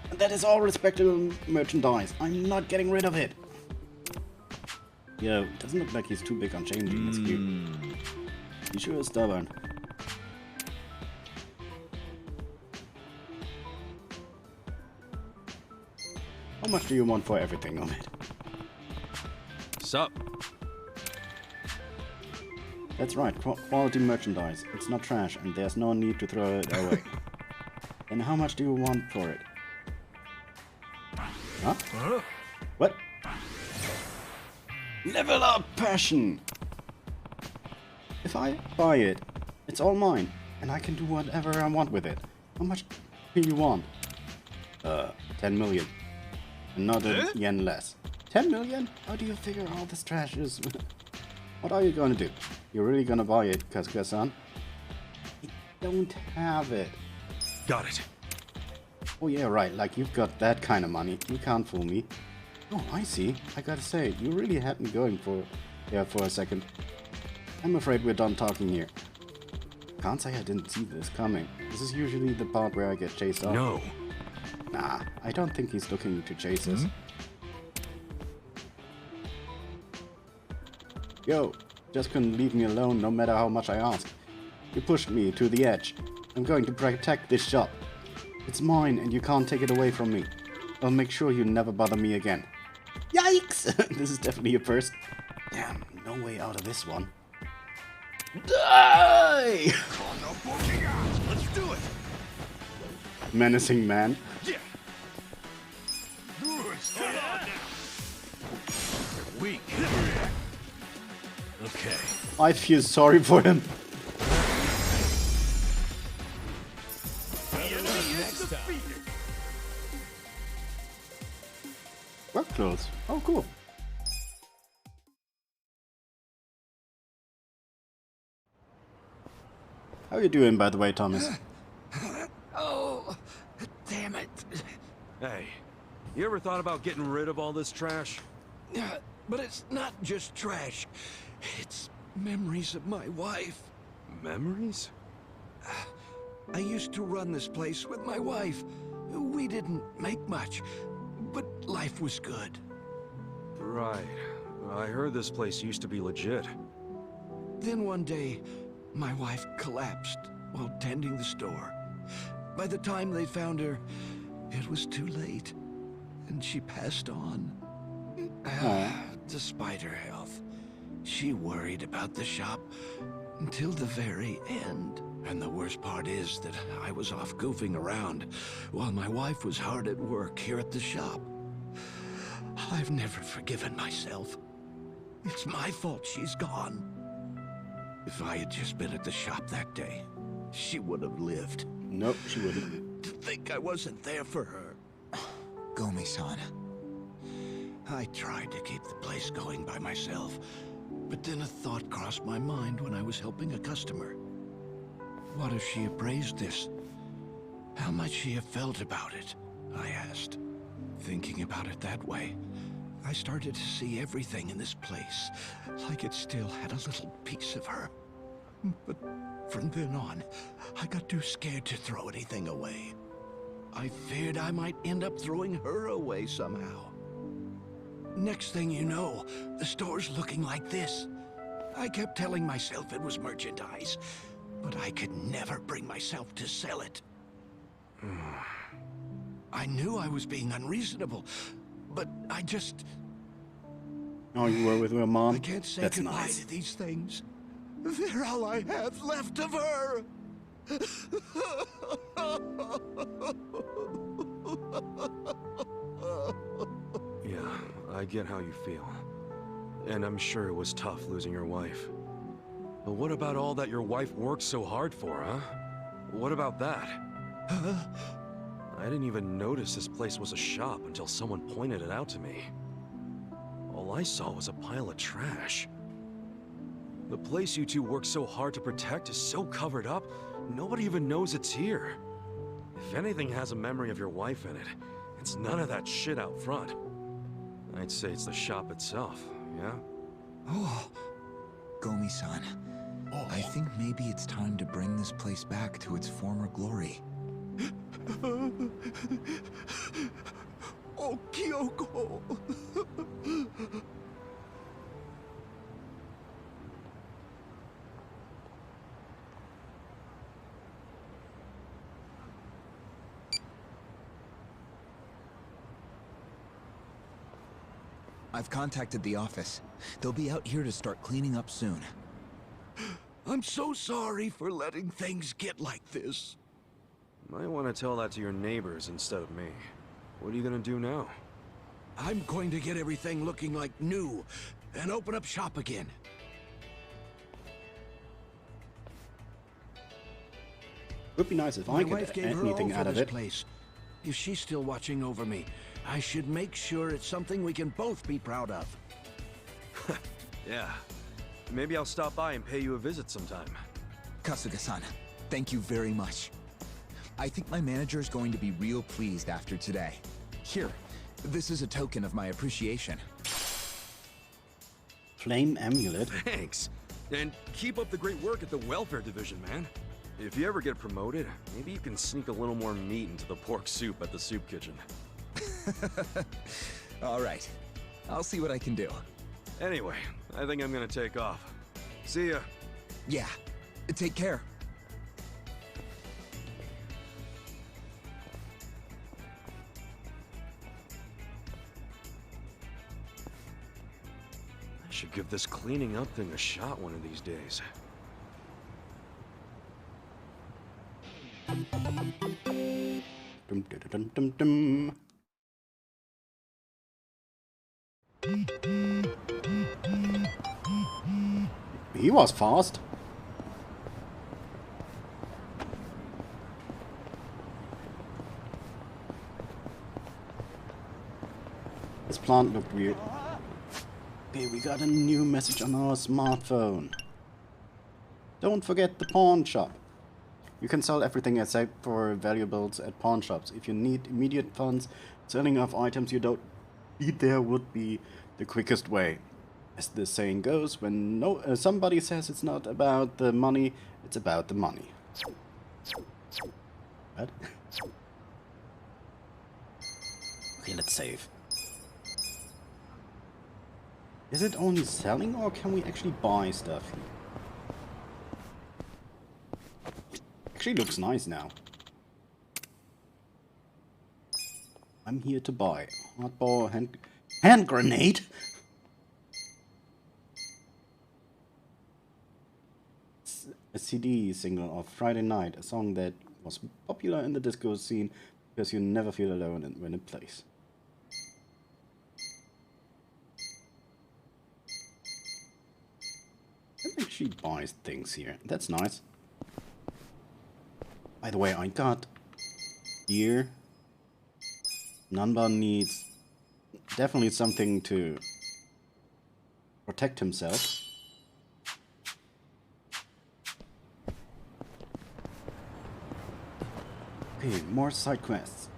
And that is all respectable merchandise. I'm not getting rid of it. Yo, doesn't look like he's too big on changing. That's cute. He sure is stubborn. How much do you want for everything of it? Sup? That's right, quality merchandise. It's not trash, and there's no need to throw it away. And how much do you want for it? Huh? What? Level up passion! If I buy it, it's all mine, and I can do whatever I want with it. How much do you want? 10 million. Not a yen less. 10 million? How do you figure all this trash is? What are you gonna do? You're really gonna buy it, Kazuka-san? I don't have it. Got it. Oh yeah, right, like you've got that kind of money. You can't fool me. Oh, I see. I gotta say, you really had me going for a second. I'm afraid we're done talking here. Can't say I didn't see this coming. This is usually the part where I get chased off. No. Nah, I don't think he's looking to chase us. Yo, just couldn't leave me alone no matter how much I asked. You pushed me to the edge. I'm going to protect this shop. It's mine and you can't take it away from me. I'll make sure you never bother me again. Yikes! This is definitely a first. Damn, no way out of this one. Die! Let's do it! Menacing man. Yeah. Hold on now. Weak. Okay. I feel sorry for him. Work clothes. Oh, cool. How are you doing, by the way, Thomas? Oh, damn it. Hey, you ever thought about getting rid of all this trash? But it's not just trash. It's memories of my wife. Memories? I used to run this place with my wife. We didn't make much, but life was good. Right. I heard this place used to be legit. Then one day, my wife collapsed while tending the store. By the time they found her, it was too late, and she passed on. Despite her health, she worried about the shop until the very end. And the worst part is that I was off goofing around while my wife was hard at work here at the shop. I've never forgiven myself. It's my fault she's gone. If I had just been at the shop that day, she would have lived. Nope, she wouldn't. To think I wasn't there for her. Gomi-san. I tried to keep the place going by myself, but then a thought crossed my mind when I was helping a customer. What if she appraised this? How might she have felt about it? I asked. Thinking about it that way, I started to see everything in this place like it still had a little piece of her. But from then on, I got too scared to throw anything away. I feared I might end up throwing her away somehow. Next thing you know, the store's looking like this. I kept telling myself it was merchandise, but I could never bring myself to sell it. I knew I was being unreasonable, but I just... Oh, you were with your mom? I can't say That's goodbye nice. to these things. They're all I have left of her. Yeah, I get how you feel. And I'm sure it was tough losing your wife. But what about all that your wife worked so hard for, huh? What about that? I didn't even notice this place was a shop until someone pointed it out to me. All I saw was a pile of trash. The place you two work so hard to protect is so covered up, nobody even knows it's here. If anything has a memory of your wife in it, it's none of that shit out front. I'd say it's the shop itself, yeah? Oh, Gomi-san. I think maybe it's time to bring this place back to its former glory. Oh, Kyoko! I've contacted the office. They'll be out here to start cleaning up soon. I'm so sorry for letting things get like this. Might want to tell that to your neighbors instead of me. What are you gonna do now? I'm going to get everything looking like new and open up shop again. Would be nice if My I wife could gave get her all anything for out of this it. place. If she's still watching over me, I should make sure it's something we can both be proud of. Yeah. Maybe I'll stop by and pay you a visit sometime. Kasuga-san, thank you very much. I think my manager is going to be real pleased after today. Here, this is a token of my appreciation. Flame amulet? Thanks. And keep up the great work at the welfare division, man. If you ever get promoted, maybe you can sneak a little more meat into the pork soup at the soup kitchen. All right. I'll see what I can do. Anyway, I think I'm gonna take off. See ya. Yeah. Take care. I should give this cleaning up thing a shot one of these days. Dum, dum, dum, dum, dum. He was fast. This plant looked weird. Okay, we got a new message on our smartphone. Don't forget the pawn shop. You can sell everything except for valuables at pawn shops. If you need immediate funds, selling off items you don't need there would be the quickest way. As the saying goes, when somebody says it's not about the money, it's about the money. What? Okay, let's save. Is it only selling, or can we actually buy stuff here? Actually looks nice now. I'm here to buy. Hardball hand grenade? A CD single of Friday Night, a song that was popular in the disco scene because you never feel alone when it plays. I think she buys things here. That's nice. By the way, I got here. Nanba needs definitely something to protect himself. Okay, more side quests.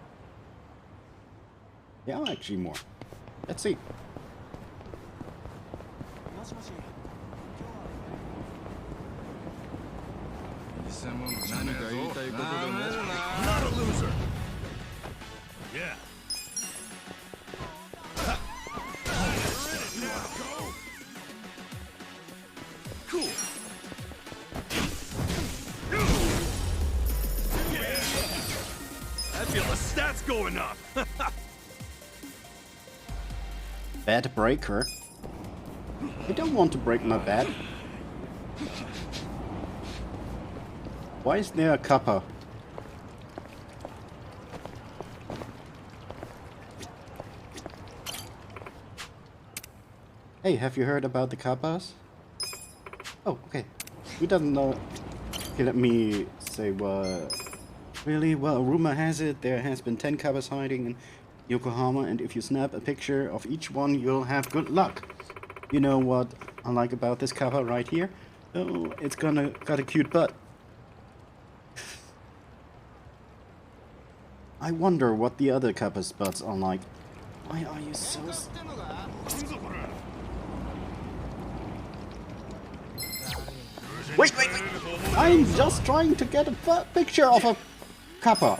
Yeah, actually more. Let's see. Not a loser. Yeah. Cool. I feel the stats going up. Bad breaker. I don't want to break my bed. Why is there a cuppa? Hey, have you heard about the kappas? Oh, okay. Who doesn't know? Okay, let me say what. Really? Well, rumor has it there has been 10 kappas hiding in Yokohama, and if you snap a picture of each one, you'll have good luck. You know what I like about this kappa right here? Oh, it's got a cute butt. I wonder what the other kappas' butts are like. Why are you so... Wait! I'm just trying to get a picture of a kappa.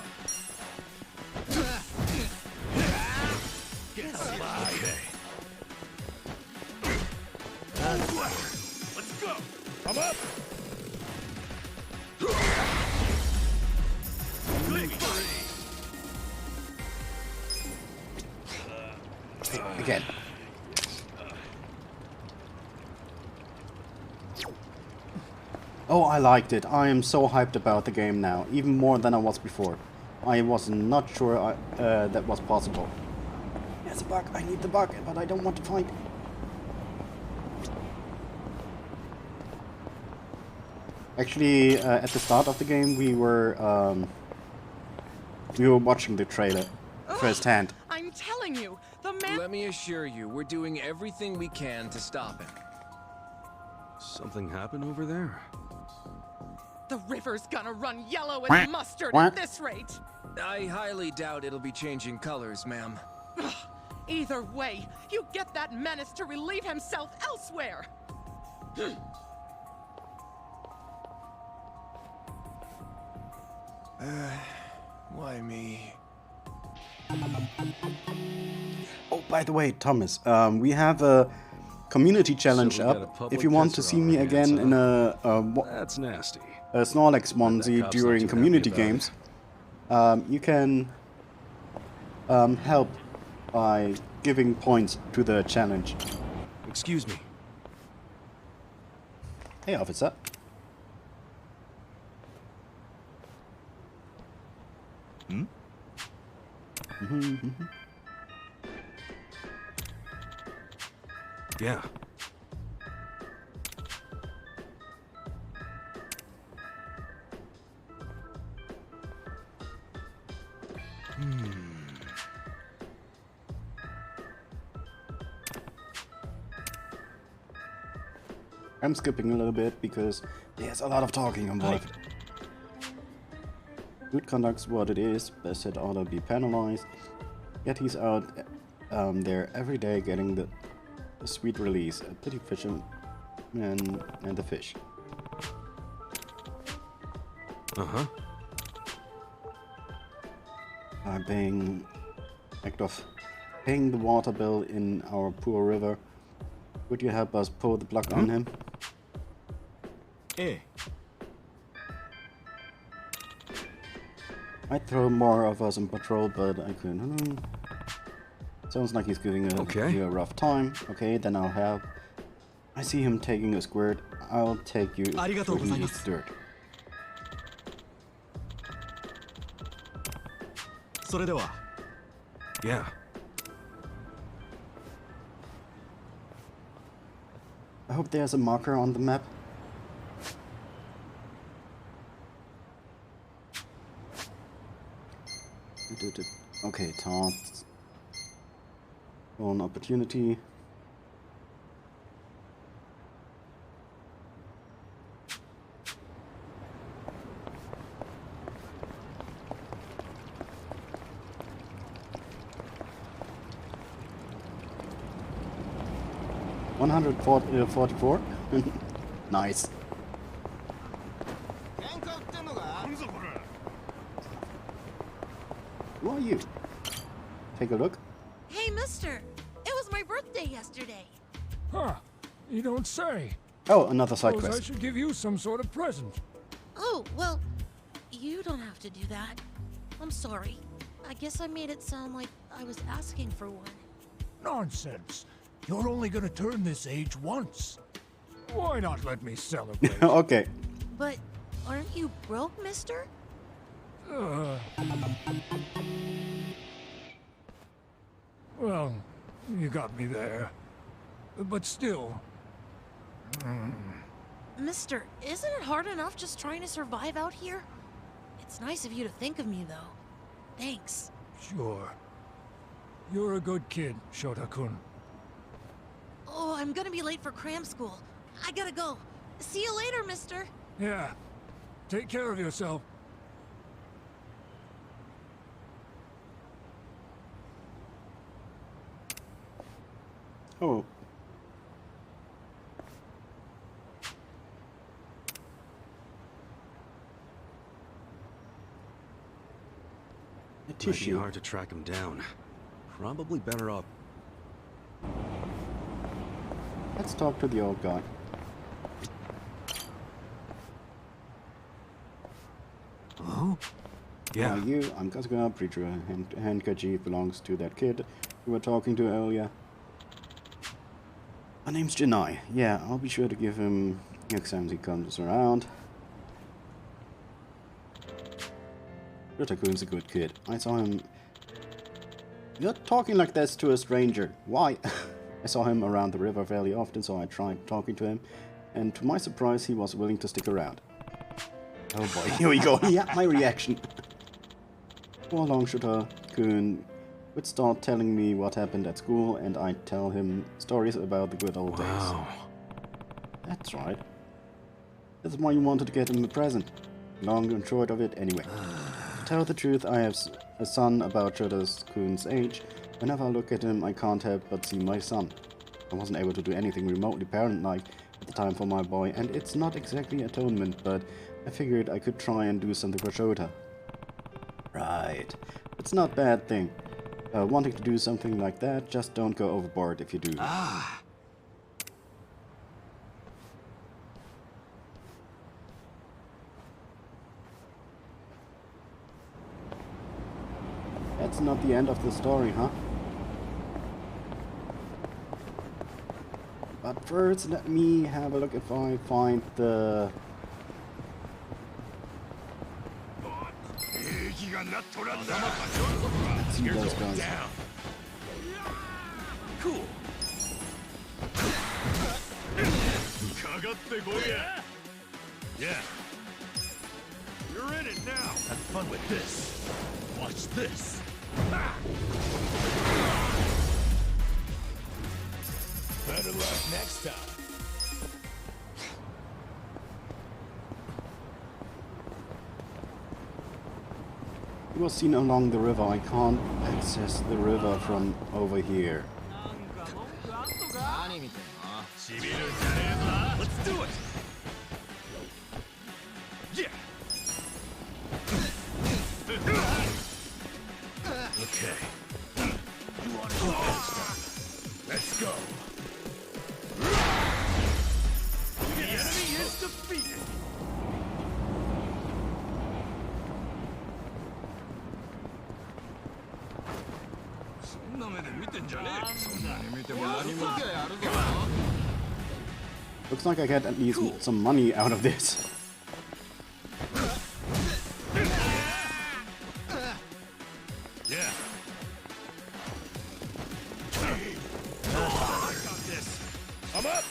Let's go! I'm up! Again. Oh, I liked it. I am so hyped about the game now, even more than I was before. I was not sure that was possible. There's a bug. I need the bug, but I don't want to find. Actually, at the start of the game, we were watching the trailer firsthand. I'm telling you, the man. Let me assure you, we're doing everything we can to stop him. Something happened over there? The river's gonna run yellow as mustard at this rate. I highly doubt it'll be changing colors, ma'am. Either way, you get that menace to relieve himself elsewhere. Why me? Oh, by the way, Thomas, we have a community challenge So we got a up. public If you want to pisser see on me our again hands, in a That's nasty. Snorlax onesie cop's during not too community happy about games, you can help by giving points to the challenge. Excuse me. Hey, officer. Hmm? Yeah. I'm skipping a little bit because there's a lot of talking involved. Good conduct's what it is, best head ought to be penalized. Yet he's out there every day getting the sweet release. A pity fisherman and the fish. Uh-huh. I'm paying the water bill in our poor river. Would you help us pull the plug on him? I'd throw more of us on patrol, but I couldn't. Sounds like he's giving you a rough time. Okay, then I'll help. I see him taking a squirt. I'll take you so he eats dirt. Yeah. I hope there's a marker on the map. Okay, taunts. One opportunity. $144. Nice. Who are you? Take a look. Hey, mister. It was my birthday yesterday. Huh. You don't say. Oh, another side Suppose I quest. should give you some sort of present. Oh, well, you don't have to do that. I'm sorry. I guess I made it sound like I was asking for one. Nonsense. You're only gonna turn this age once. Why not let me celebrate? Okay. But aren't you broke, mister? Well, you got me there. But still... Mister, isn't it hard enough just trying to survive out here? It's nice of you to think of me, though. Thanks. Sure. You're a good kid, Shota-kun. Oh, I'm gonna be late for cram school. I gotta go. See you later, mister. Yeah. Take care of yourself. Oh. A Might be tissue. hard to track him down. Probably better off. Let's talk to the old guy. Hello? Yeah. You, I'm Kasuga, pretty sure handkerchief belongs to that kid you were talking to earlier. My name's Janai. Yeah, I'll be sure to give him next time he comes around. Shota-kun's a good kid. I saw him... You're talking like this to a stranger. Why? I saw him around the river fairly often, so I tried talking to him. And to my surprise, he was willing to stick around. Oh boy, here we go. Yeah, my reaction. Before long, Shota-kun would start telling me what happened at school, and I'd tell him stories about the good old days. That's right. That's why you wanted to get him a present. Long and short of it, anyway. To tell the truth, I have a son about Shota-kun's age. Whenever I look at him, I can't help but see my son. I wasn't able to do anything remotely parent-like at the time for my boy, and it's not exactly atonement, but I figured I could try and do something for Shota. Right. It's not a bad thing. Wanting to do something like that, just don't go overboard if you do. That's not the end of the story, huh? But first, let me have a look if I find the... Let's see those guys. Cool. Yeah. You're in it now. Have fun with this. Watch this. Better luck next time. He was seen along the river. I can't access the river from over here. Let's do it. Yeah. Okay. You want to do this? Let's go. The enemy is defeated. Looks like I get at least some money out of this. Yeah. I'm up.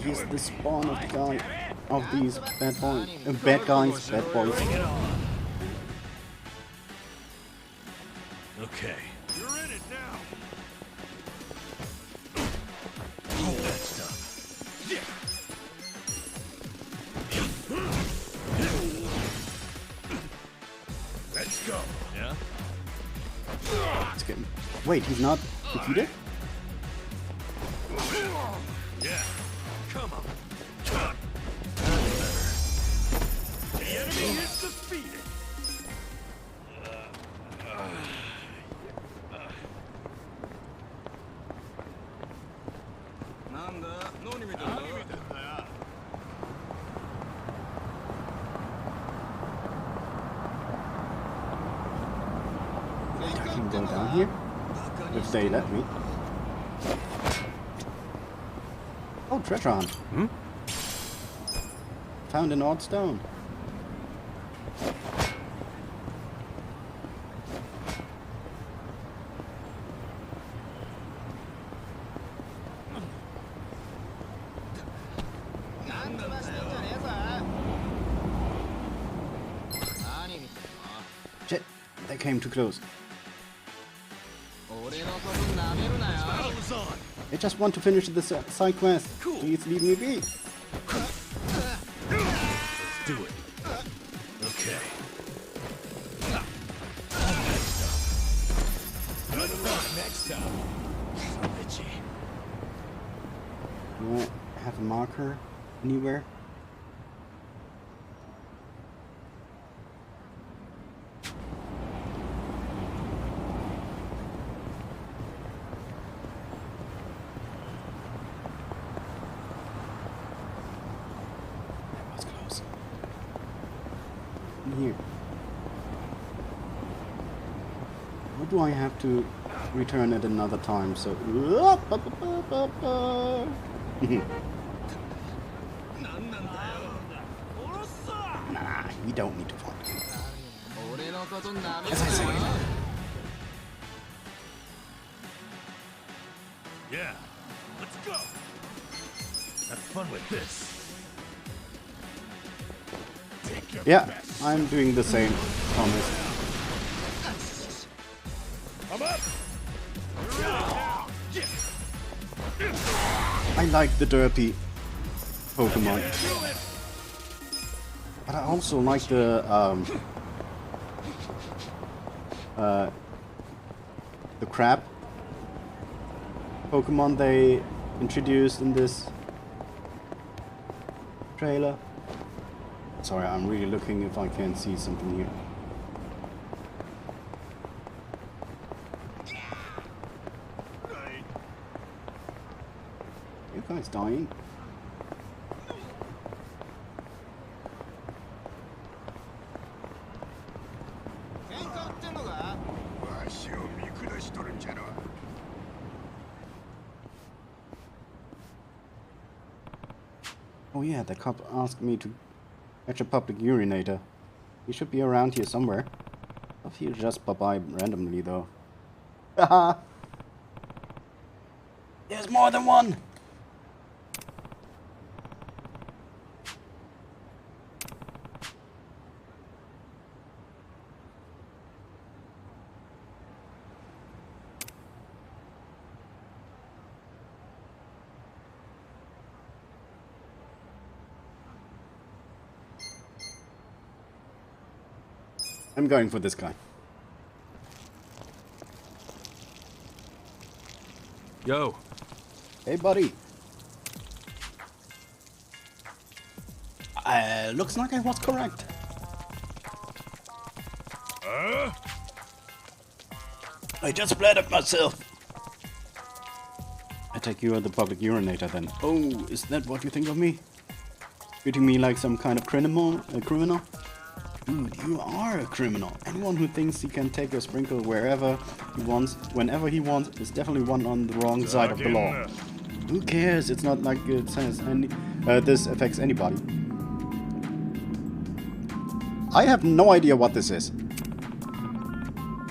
He's the spawn of the guy, of these bad boys, bad guys, bad boys. Okay. You're in it now. Eat that stuff. Yeah. Let's go. Yeah. Let's get him. Wait, he's not defeated? Yeah. Come on. The enemy is defeated. I can go down here if they let me. Oh, treasure hunt. Found an odd stone. came too close. I just want to finish this side quest. Please leave me be. Let's do it. Okay. Good luck next time. So bitchy. Do I have a marker anywhere? Here. Or do I have to return at another time? So, nah, we don't need to fight. As I say. Yeah, let's go. Have fun with this. Yeah, I'm doing the same, Thomas. I'm up. I like the derpy Pokemon, but I also like the crab Pokemon they introduced in this trailer. Sorry, I'm really looking if I can see something here. You guys dying? Oh yeah, the cop asked me to catch a public urinator. He should be around here somewhere. If he'll just pop by randomly though. Haha! There's more than one! I'm going for this guy. Yo. Hey, buddy. Looks like I was correct. I just splattered myself. I take you are the public urinator then. Oh, is that what you think of me? Treating me like some kind of criminal? Dude, you are a criminal. Anyone who thinks he can take a sprinkle wherever he wants, whenever he wants, is definitely one on the wrong side of the law. Who cares? It's not like it says this affects anybody. I have no idea what this is.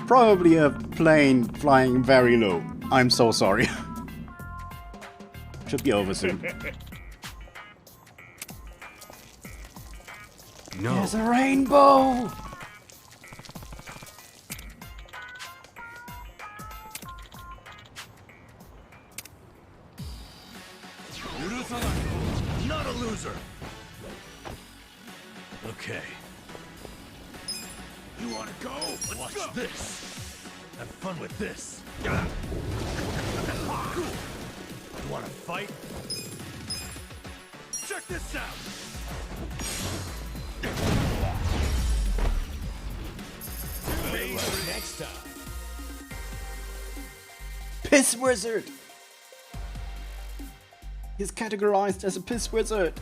Probably a plane flying very low. I'm so sorry. Should be over soon. No. There's a rainbow! Not a loser. Okay. You wanna go? Watch this. Have fun with this. You wanna fight? Check this out. Next time. Piss wizard! He's categorized as a piss wizard.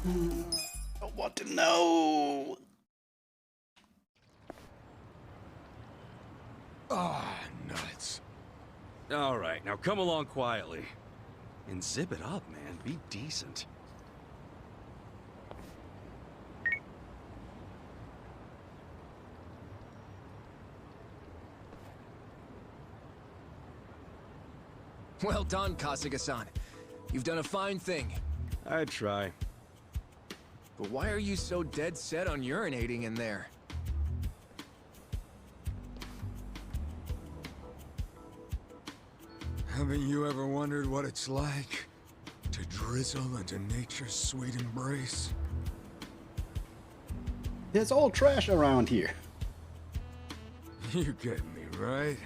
I want to know. Ah, nuts. All right, now come along quietly. And zip it up, man. Be decent. Well done, Kasuga-san. You've done a fine thing. I'd try. But why are you so dead set on urinating in there? Haven't you ever wondered what it's like to drizzle into nature's sweet embrace? There's all trash around here. You get me, right?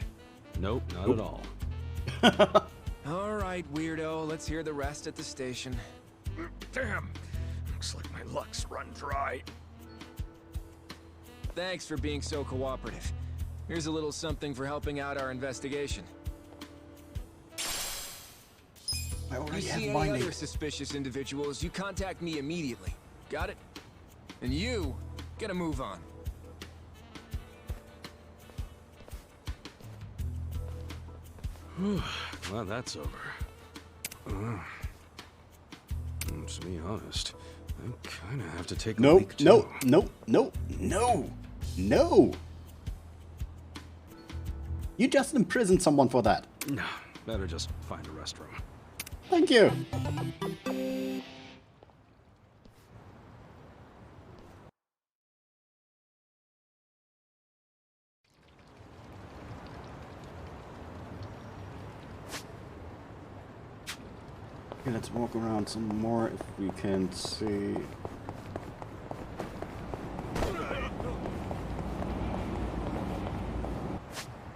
Nope, not at all. All right, weirdo. Let's hear the rest at the station. Damn. Looks like my luck's run dry. Thanks for being so cooperative. Here's a little something for helping out our investigation. I You already see have any my other name. suspicious individuals, you contact me immediately. Got it? And you, get a move on. Glad that's over. To be honest, I kind of have to take a No, leak too. no, no, no, no, no. You just imprisoned someone for that. No, better just find a restroom. Thank you. Okay, let's walk around some more if we can see.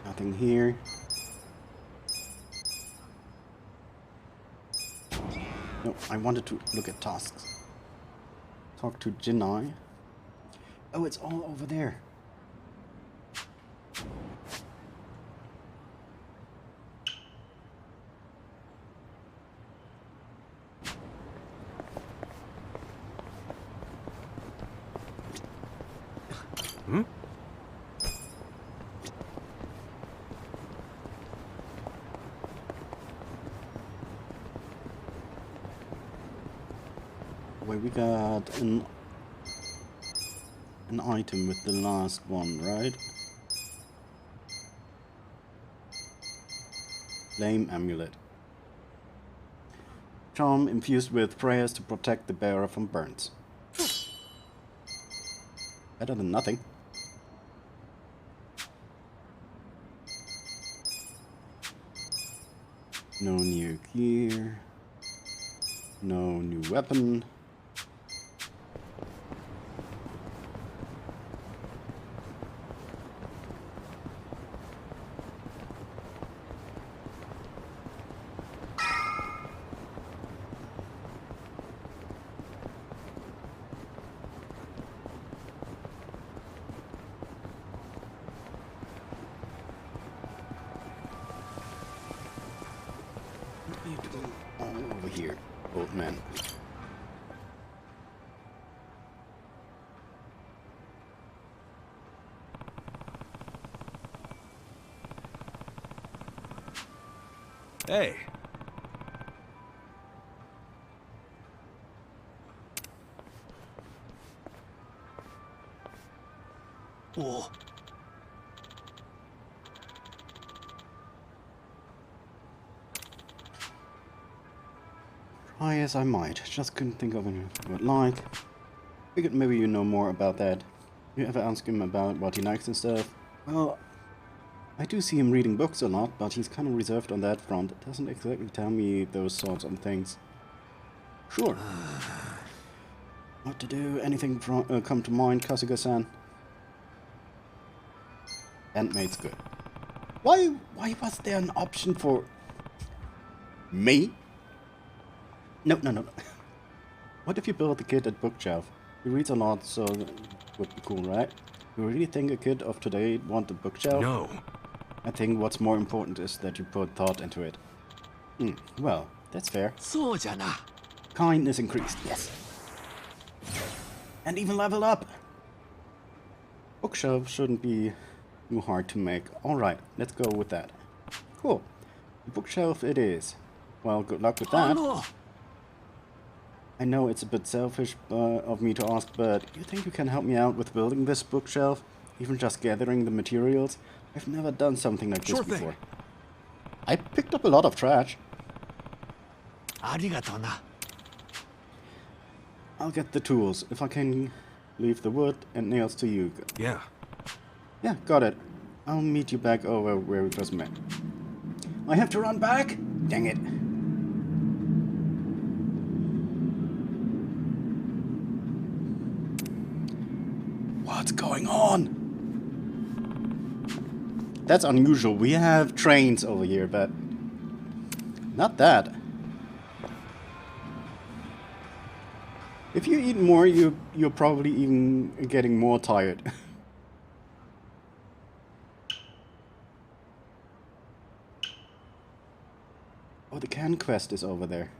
Nothing here. No, I wanted to look at tasks. Talk to Jinai. Oh, it's all over there. Hmm? Wait, we got an item with the last one, right? Flame amulet. Charm infused with prayers to protect the bearer from burns. Better than nothing. No new gear. No new weapon. What are you doing all over here, old man? Hey. Whoa. Try as I might, just couldn't think of any what like. Figured maybe you know more about that. You ever ask him about what he likes and stuff? Well, I do see him reading books a lot, but he's kind of reserved on that front. Doesn't exactly tell me those sorts of things. Sure. What to do? Anything come to mind, Kasuga-san? Handmaid's good. Why was there an option for me? No. What if you build the kid at bookshelf? He reads a lot, so it would be cool, right? You really think a kid of today would want a bookshelf? No. I think what's more important is that you put thought into it. Well, that's fair. Kindness increased, yes. And even level up. Bookshelf shouldn't be too hard to make. Alright, let's go with that. Cool. The bookshelf it is. Well, good luck with that. I know it's a bit selfish of me to ask, but you think you can help me out with building this bookshelf? Even just gathering the materials? I've never done something like this before. I picked up a lot of trash. I'll get the tools. If I can leave the wood and nails to you. Yeah. Yeah, got it. I'll meet you back over where we first met. I have to run back? Dang it. What's going on? That's unusual. We have trains over here, but not that. If you eat more, you're probably even getting more tired. Oh, the can quest is over there.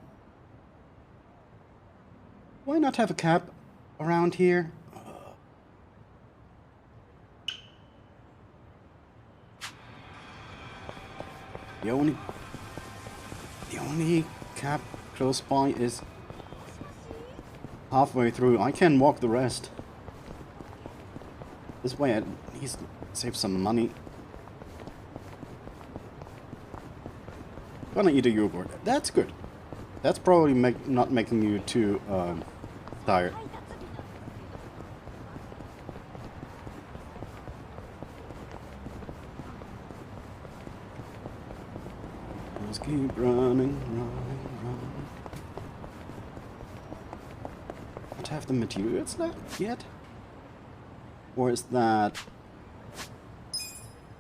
Why not have a cab around here? The only cab close by is halfway through. I can walk the rest. This way at least save some money. Gonna eat a yogurt. That's good. That's probably not making you too tired. Just keep running. Don't have the materials left yet? Or is that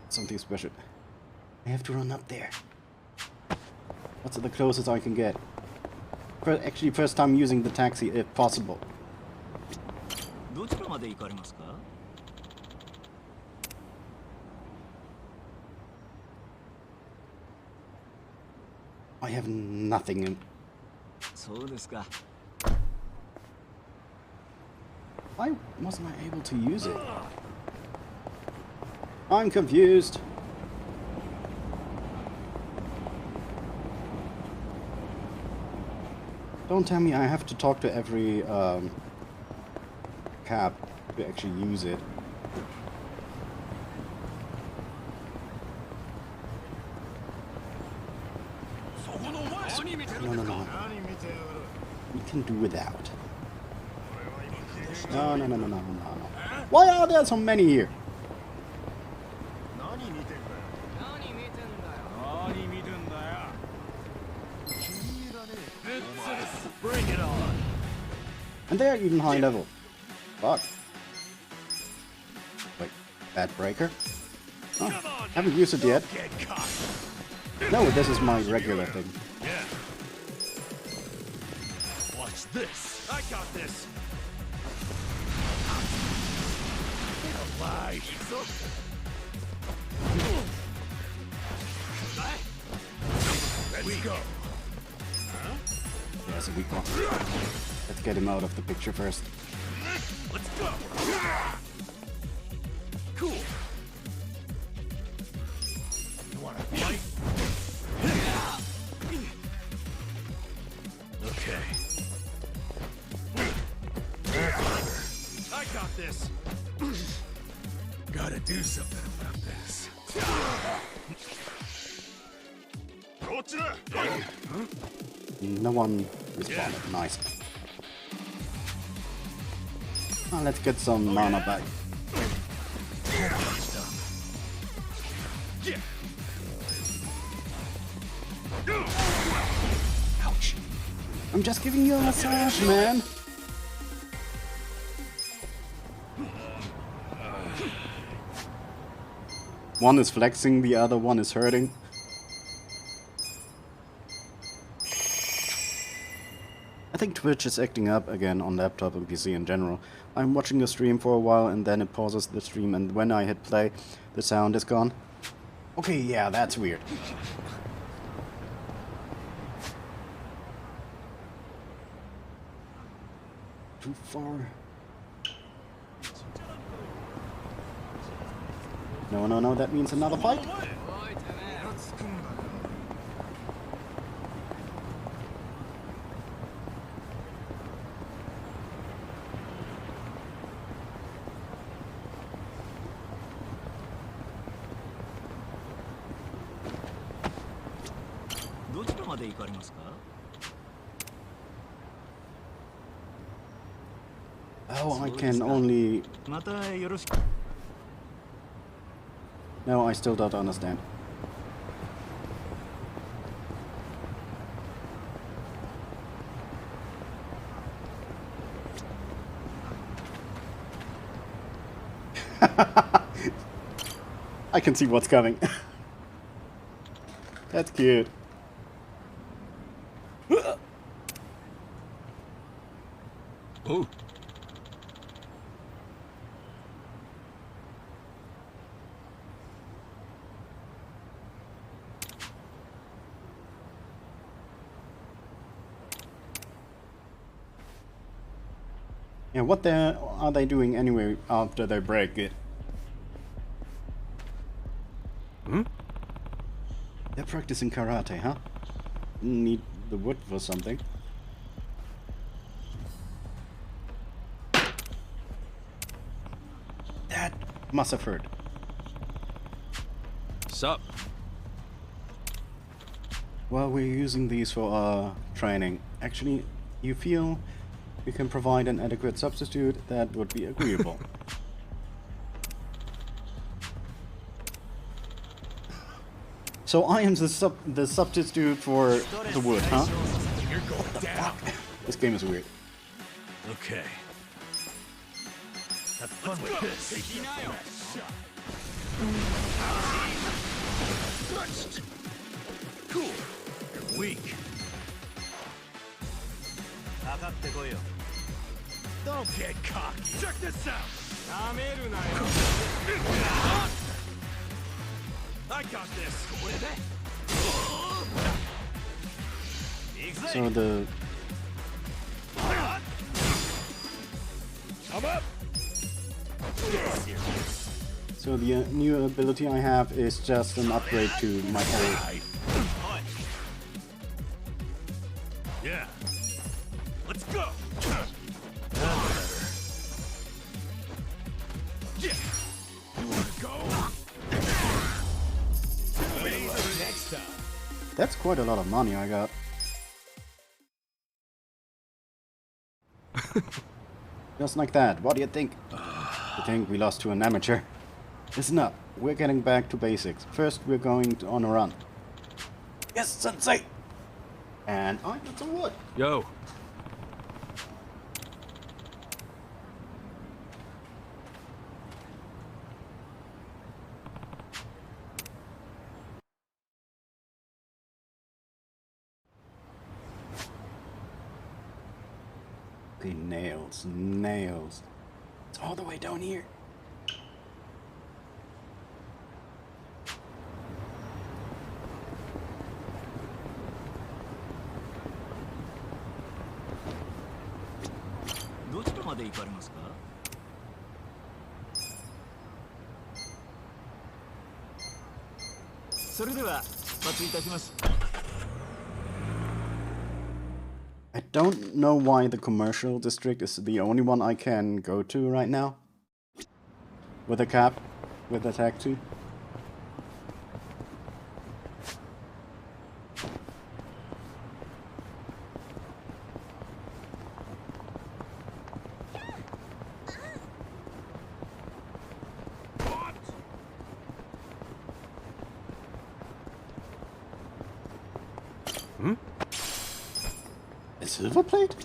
something special? I have to run up there. What's the closest I can get? Actually, first time using the taxi, if possible. I have nothing in. Why wasn't I able to use it? I'm confused. Don't tell me I have to talk to every cab to actually use it. No. We can do without. No. Why are there so many here? Bring it on. And they're even high level. Fuck. Wait, bad breaker? Oh, haven't used it yet. No, this is my regular thing. Yeah. Watch this. I got this. Get alive. Let's go. There's a weak one. Let's get him out of the picture first. Let's go. Cool. You wanna fight? Okay. I got this. Gotta do something about this. No one responded. Nice. Oh, let's get some mana back. Ouch. I'm just giving you a massage, man. One is flexing, the other one is hurting. I think Twitch is acting up again on laptop and PC in general. I'm watching the stream for a while and then it pauses the stream, and when I hit play, the sound is gone. Okay, yeah, that's weird. Too far. No, that means another fight. Oh, I can only... No, I still don't understand. I can see what's coming. That's cute. Oh. Yeah, what are they doing anyway after they break it? Hmm? They're practicing karate, huh? Need the wood for something. That must have hurt. Sup? Well, we're using these for our training. Actually, you feel we can provide an adequate substitute that would be agreeable. So I am the substitute for the wood, huh? You're going down. This game is weird. Okay. Have fun with this. Cool. You're weak. Don't get cocky. Check this out. I got this. So the I'm up. So the new ability I have is just an upgrade to my old. Yeah. Let's go. Yeah. You wanna go? Next time. That's quite a lot of money I got. Just like that. What do you think? You think we lost to an amateur? Listen up. We're getting back to basics. First, we're going on a run. Yes, sensei! And I got some wood. Yo. Okay, nails, nails. It's all the way down here. I don't know why the commercial district is the only one I can go to right now. With a cap, with a taxi. Hmm? A silver plate?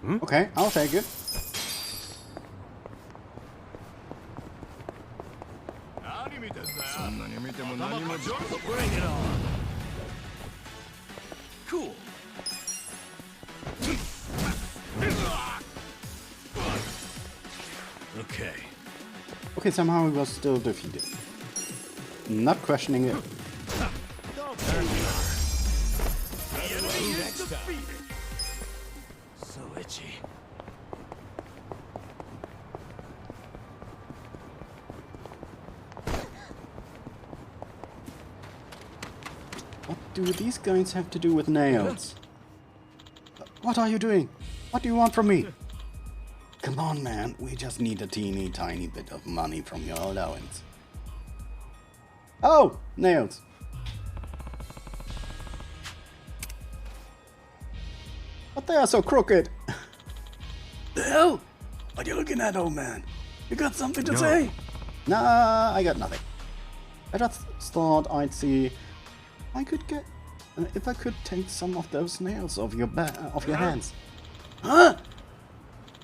Hmm? Okay, I'll take it. Bring it on. Cool. Okay. Okay, somehow he was still defeated. Not questioning it. So itchy. What do these guys have to do with nails? What are you doing? What do you want from me? Come on, man. We just need a teeny tiny bit of money from your allowance. Oh! Nails. But they are so crooked. The hell? What are you looking at, old man? You got something to say? Nah, I got nothing. I just thought I'd see I could get if I could take some of those nails off your hands. Huh?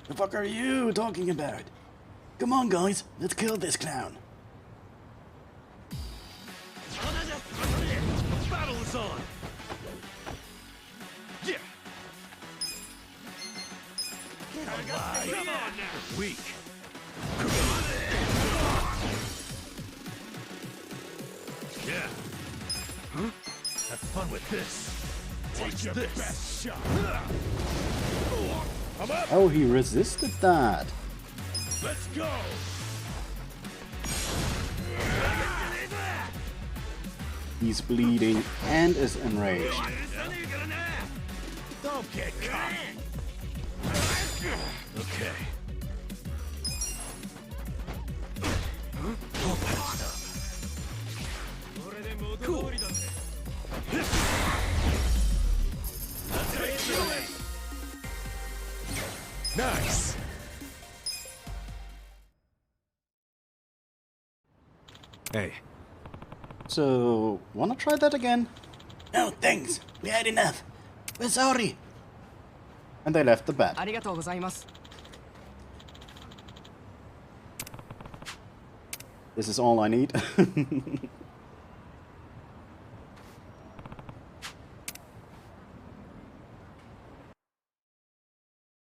The fuck are you talking about? Come on, guys, let's kill this clown. Battle is on! Yeah! Get alive! Come on now! Weak! Yeah! Huh? Have fun with this! Watch your this! Best shot! I'm up! Oh, he resisted that! Let's go! He's bleeding and is enraged. Don't get caught! Okay. All patched up. Cool. Nice. Hey. So, wanna try that again? No, thanks. We had enough. We're sorry. And they left the bed. ありがとうございます。 This is all I need.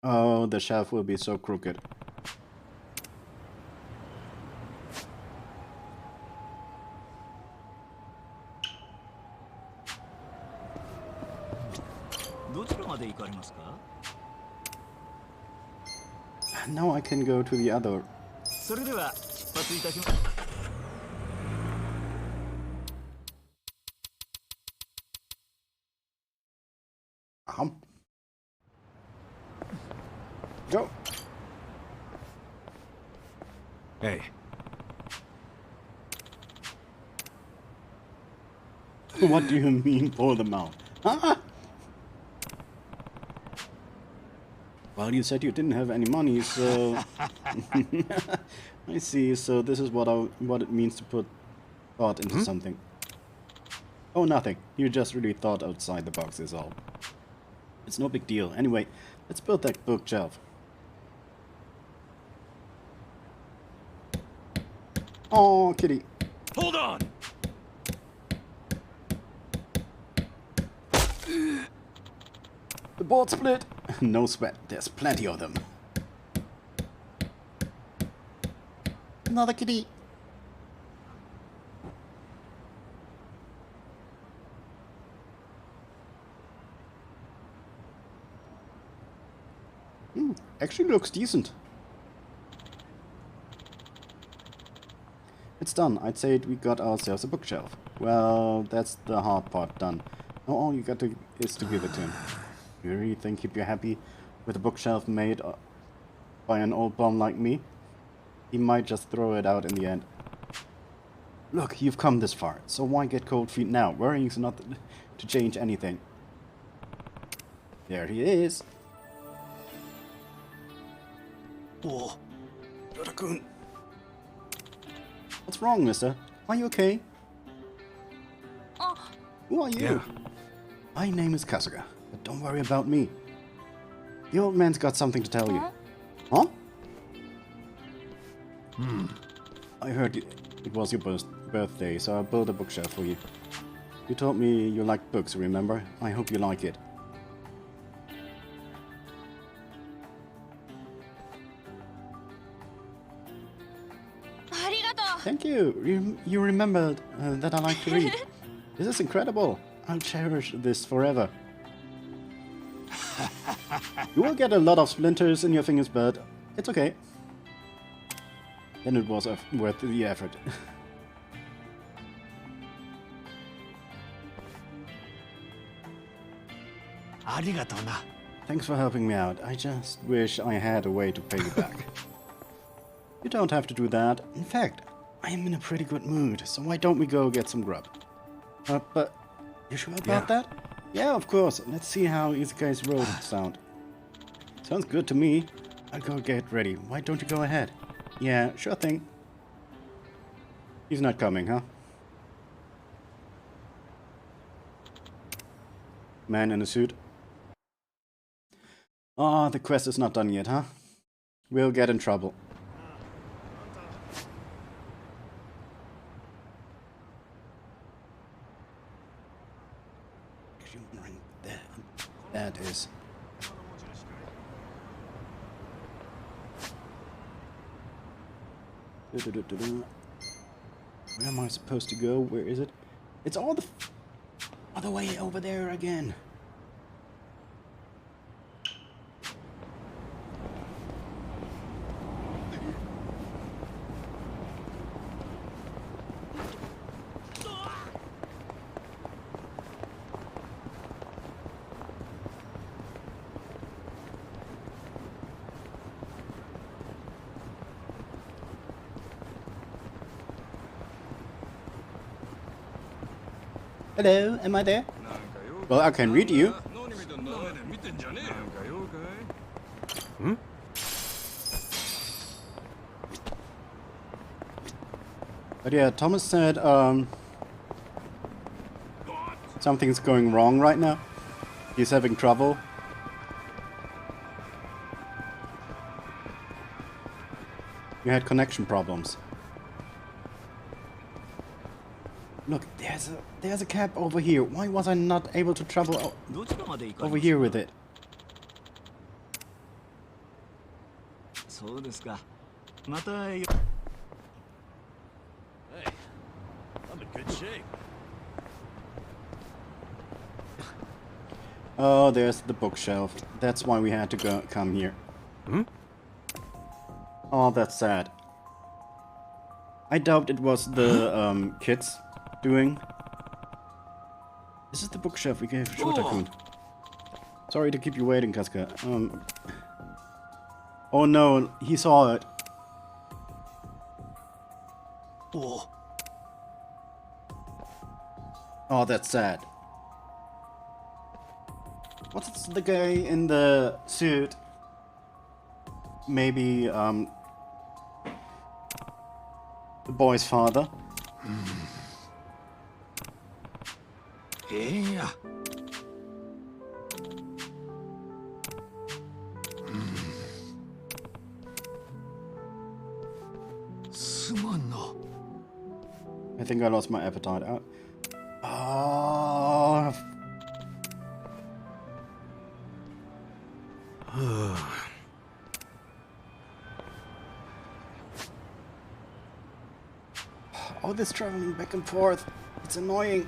Oh, the shelf will be so crooked. Now I can go to the other. Go. Hey. What do you mean, pull them out? Ah! Well, you said you didn't have any money, so... I see, so this is what it means to put thought into something. Oh, nothing. You just really thought outside the box is all. It's no big deal. Anyway, let's build that bookshelf. Oh, kitty. Hold on! The board split. No sweat. There's plenty of them. Another kitty. Actually looks decent. It's done. I'd say we got ourselves a bookshelf. Well, that's the hard part done. Now all you got to is to give it to him. You really think he'd be happy with a bookshelf made by an old bum like me? He might just throw it out in the end. Look, you've come this far, so why get cold feet now? Worrying's not to change anything. There he is. Oh, Yoda-kun. What's wrong, mister? Are you okay? Who are you? Yeah. My name is Kasuga, but don't worry about me. The old man's got something to tell you. Huh? I heard it was your birthday, so I built a bookshelf for you. You told me you like books, remember? I hope you like it. Thank you. You remembered that I like to read. This is incredible. I'll cherish this forever. You will get a lot of splinters in your fingers, but it's okay. Then it was worth the effort. Thanks for helping me out. I just wish I had a way to pay you back. You don't have to do that. In fact, I am in a pretty good mood, so why don't we go get some grub? But you sure about that? Yeah, of course. Let's see how Izukai's road sound. Sounds good to me. I'll go get ready. Why don't you go ahead? Yeah, sure thing. He's not coming, huh? Man in a suit. Ah, the quest is not done yet, huh? We'll get in trouble. you're wondering, that is. Where am I supposed to go? Where is it? It's all the other way over there again. Hello, am I there? Well, I can read you. Hmm? But yeah, Thomas said something's going wrong right now. He's having trouble. You had connection problems. Look, there's a cab over here. Why was I not able to travel over here with it? Hey, I'm in good shape. Oh, there's the bookshelf. That's why we had to come here. Hmm? Oh, that's sad. I doubt it was the kids doing. This is the bookshelf we gave Shota-kun. Sorry to keep you waiting, Casca. Oh no, he saw it. Oh, that's sad. What's the guy in the suit? Maybe, the boy's father? Yeah. I think I lost my appetite. Oh. All this traveling back and forth. It's annoying.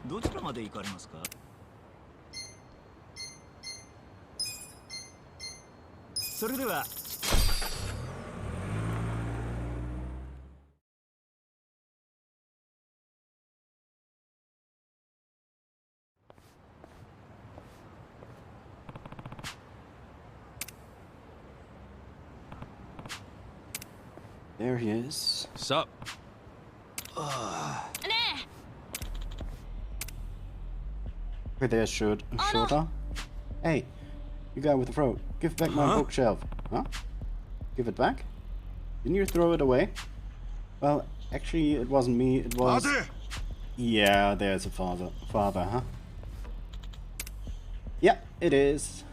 どちらまで行かれますか? There he is. Sup? Okay, there's Shota. Hey, you guy with the throat. Give back my bookshelf. Huh? Give it back? Didn't you throw it away? Well, actually, it wasn't me. It was. Father! Yeah, there's a father. Father, huh? Yeah, it is.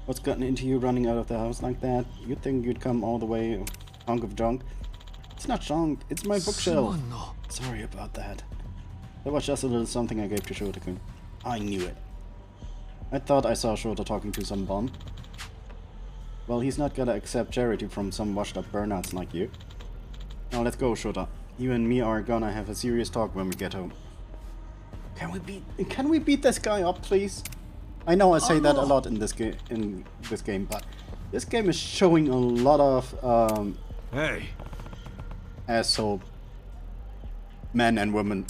What's gotten into you running out of the house like that? You'd think you'd come all the way, hunk of junk. It's not junk, it's my bookshelf. Sorry about that. That was just a little something I gave to Shota-kun. I knew it. I thought I saw Shota talking to some bum. Well, he's not gonna accept charity from some washed up burnouts like you. Now let's go, Shota. You and me are gonna have a serious talk when we get home. Can we beat this guy up, please? I know I say that a lot in this game, but this game is showing a lot of hey, asshole men and women.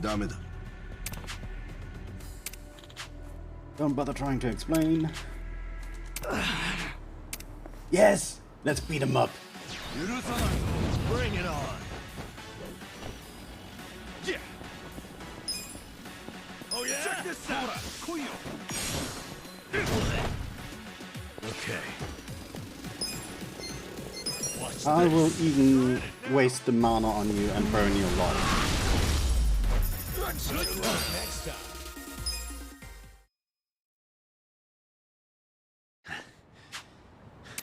ダメだ. Don't bother trying to explain. Yes, let's beat him up. Bring it on. Yeah. Oh yeah. Check this out. Okay. I will even waste the mana on you and burn you alive. Next time.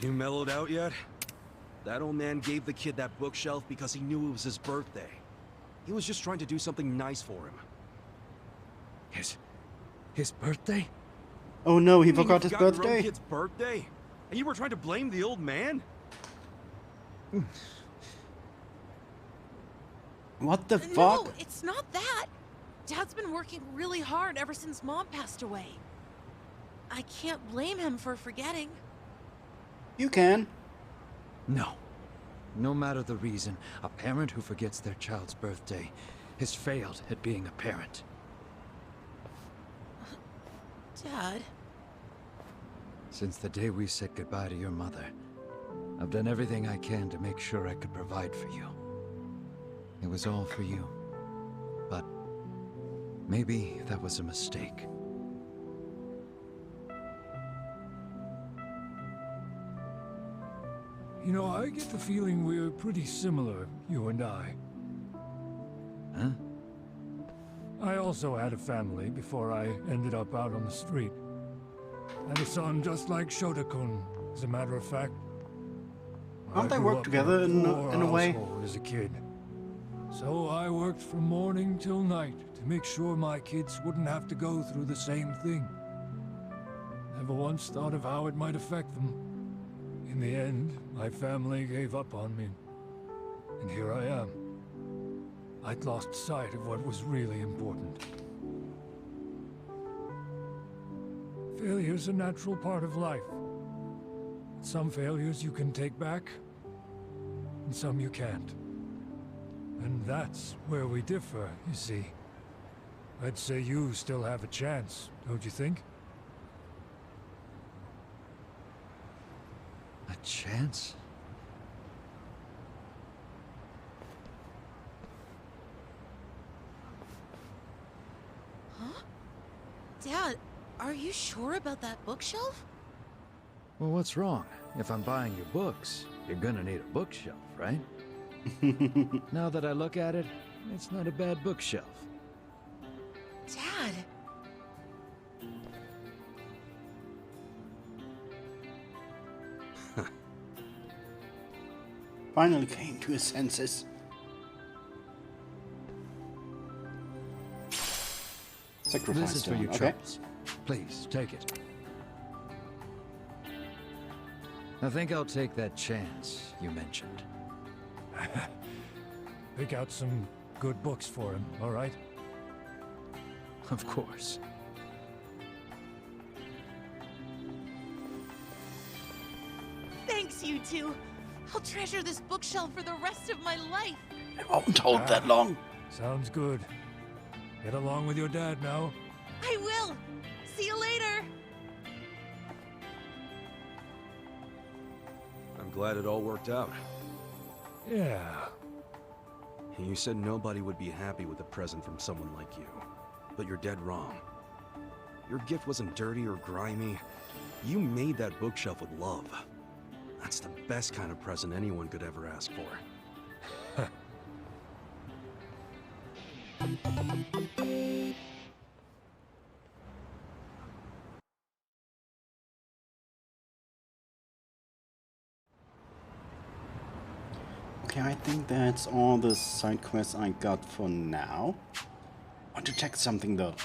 You mellowed out yet? That old man gave the kid that bookshelf because he knew it was his birthday. He was just trying to do something nice for him. His birthday? Oh no, he You mean forgot you his your own birthday? kid's birthday? And you were trying to blame the old man? What the fuck? No, it's not that. Dad's been working really hard ever since Mom passed away. I can't blame him for forgetting. You can. No. No matter the reason, a parent who forgets their child's birthday has failed at being a parent. Dad? Since the day we said goodbye to your mother, I've done everything I can to make sure I could provide for you. It was all for you. But maybe that was a mistake. You know, I get the feeling we're pretty similar, you and I. Huh? I also had a family before I ended up out on the street. Had a son just like Shota-kun, as a matter of fact. Don't they I grew work up together in in a way? household as a kid. So I worked from morning till night to make sure my kids wouldn't have to go through the same thing. Never once thought of how it might affect them. In the end, my family gave up on me. And here I am. I'd lost sight of what was really important. Failure's a natural part of life. Some failures you can take back, and some you can't. And that's where we differ, you see. I'd say you still have a chance, don't you think? A chance? Huh? Dad, are you sure about that bookshelf? Well, what's wrong? If I'm buying your books, you're gonna need a bookshelf, right? Now that I look at it, it's not a bad bookshelf. Dad! Finally came to his senses. Sacrifice This is for stone, your okay. troubles. Please, take it. I think I'll take that chance you mentioned. Pick out some good books for him, all right? Of course. Thanks, you two. I'll treasure this bookshelf for the rest of my life. It won't hold that long. Sounds good. Get along with your dad now. I will. See you later. I'm glad it all worked out. Yeah. You said nobody would be happy with a present from someone like you. But you're dead wrong. Your gift wasn't dirty or grimy. You made that bookshelf with love. That's the best kind of present anyone could ever ask for. Okay, I think that's all the side quests I got for now. I want to check something though.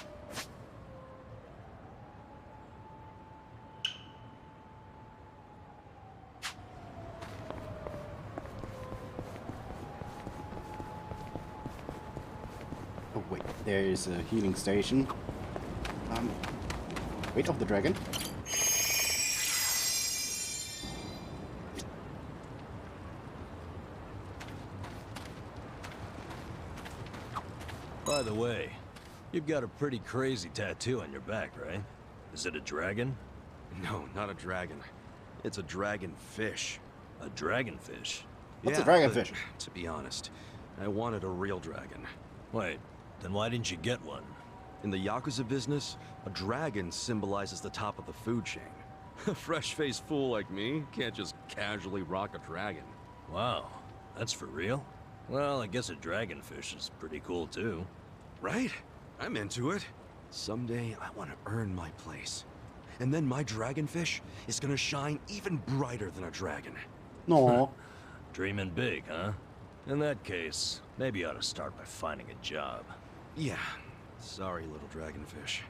Oh wait, there is a healing station. Weight of the dragon. By the way, you've got a pretty crazy tattoo on your back, right? Is it a dragon? No, not a dragon. It's a dragonfish. A dragonfish? What's a dragonfish? To be honest, I wanted a real dragon. Wait, then why didn't you get one? In the Yakuza business, a dragon symbolizes the top of the food chain. A fresh-faced fool like me can't just casually rock a dragon. Wow, that's for real? Well, I guess a dragonfish is pretty cool too. Right? I'm into it. Someday, I want to earn my place. And then my dragonfish is gonna shine even brighter than a dragon. No. Dreaming big, huh? In that case, maybe you ought to start by finding a job. Yeah. Sorry, little dragonfish.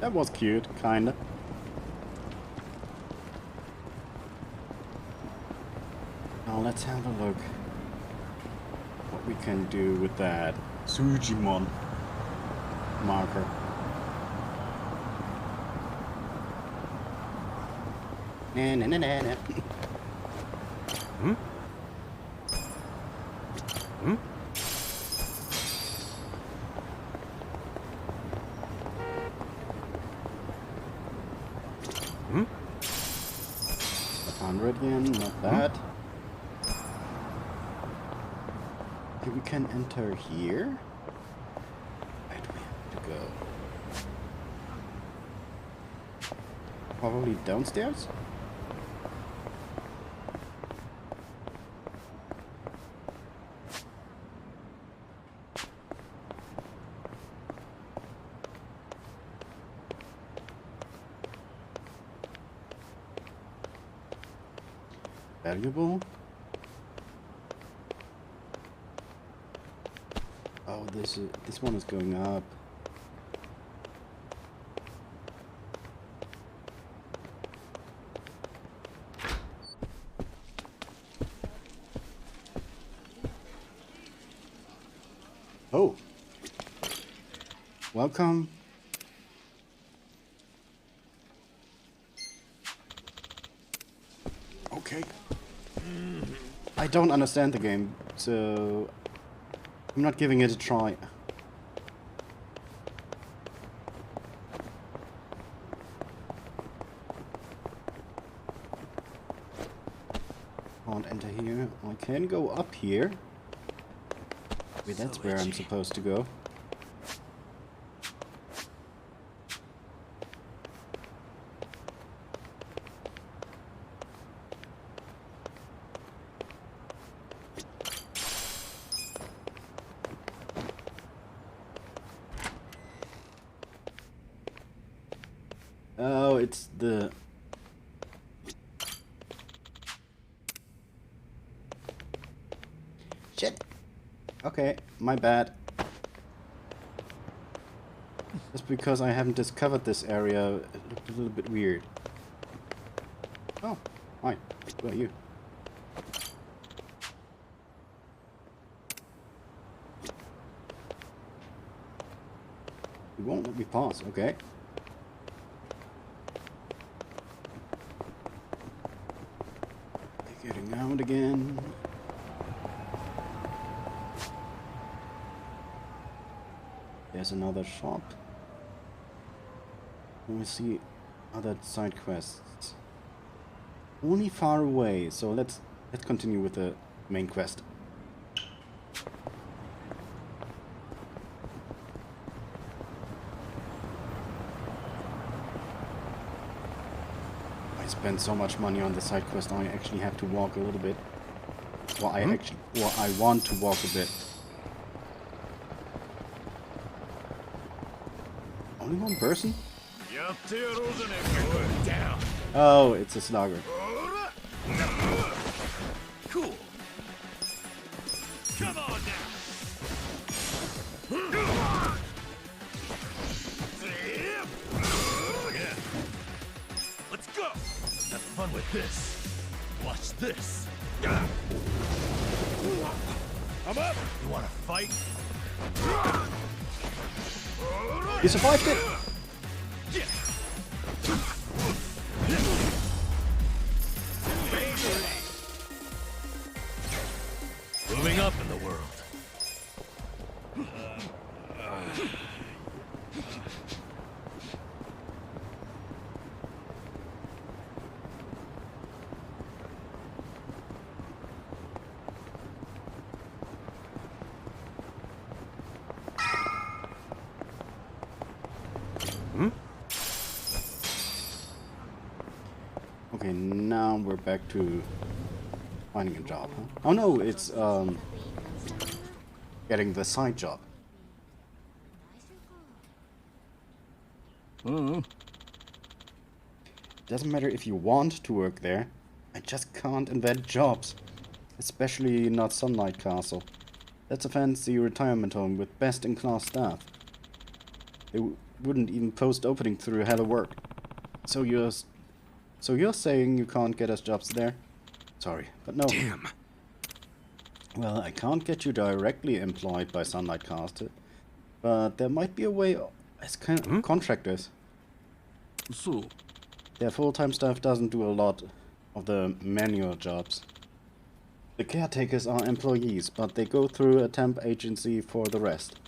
That was cute, kinda. Now let's have a look what we can do with that Sujimon marker. Na na na na na. Hmm? Hmm? Hmm? 100 yen, not bad. Okay, we can enter here. Where do we have to go? Probably downstairs? Valuable. Oh, this one is going up. Oh. Welcome. Okay. I don't understand the game, so I'm not giving it a try. Can't enter here. I can go up here. Maybe that's where I'm supposed to go. Oh, it's the... Shit! Okay, my bad. Just because I haven't discovered this area, it looked a little bit weird. Oh, hi. Who are you? You won't let me pass, okay. Getting out again. There's another shop. Let me see other side quests. Only far away, so let's continue with the main quest. I spent so much money on the side quest, I actually have to walk a little bit. Well, I want to walk a bit. Only one person? Oh, it's a slugger. Cool. Come on now. Yeah. Let's go. Have fun with this. Watch this. I'm up. You want to fight? You survived it. Moving up in the world. Okay, now we're back to finding a job, huh? Oh no, it's getting the side job. Doesn't matter if you want to work there. I just can't invent jobs. Especially not Sunlight Castle. That's a fancy retirement home with best-in-class staff. They wouldn't even post opening through Hello Work. So you're saying you can't get us jobs there? Sorry, but no. Damn. Well, I can't get you directly employed by Sunlight Castle, but there might be a way as contractors. So, Their full-time staff doesn't do a lot of the manual jobs. The caretakers are employees, but they go through a temp agency for the rest.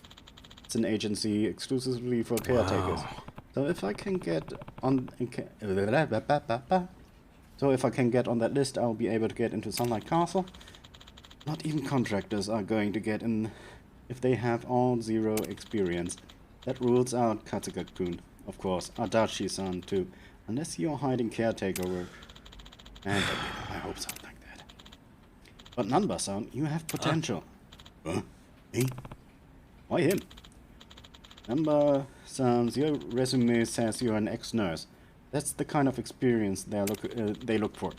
It's an agency exclusively for caretakers. Wow. So if I can get on that list, I'll be able to get into Sunlight Castle. Not even contractors are going to get in if they have all 0 experience. That rules out Katsuga-kun, of course, Adachi-san too, unless you're hiding caretaker work. And I hope something like that. But Nanba-san, you have potential. Huh? Me? Why him? Nanba-san, your resume says you're an ex-nurse. That's the kind of experience they look for.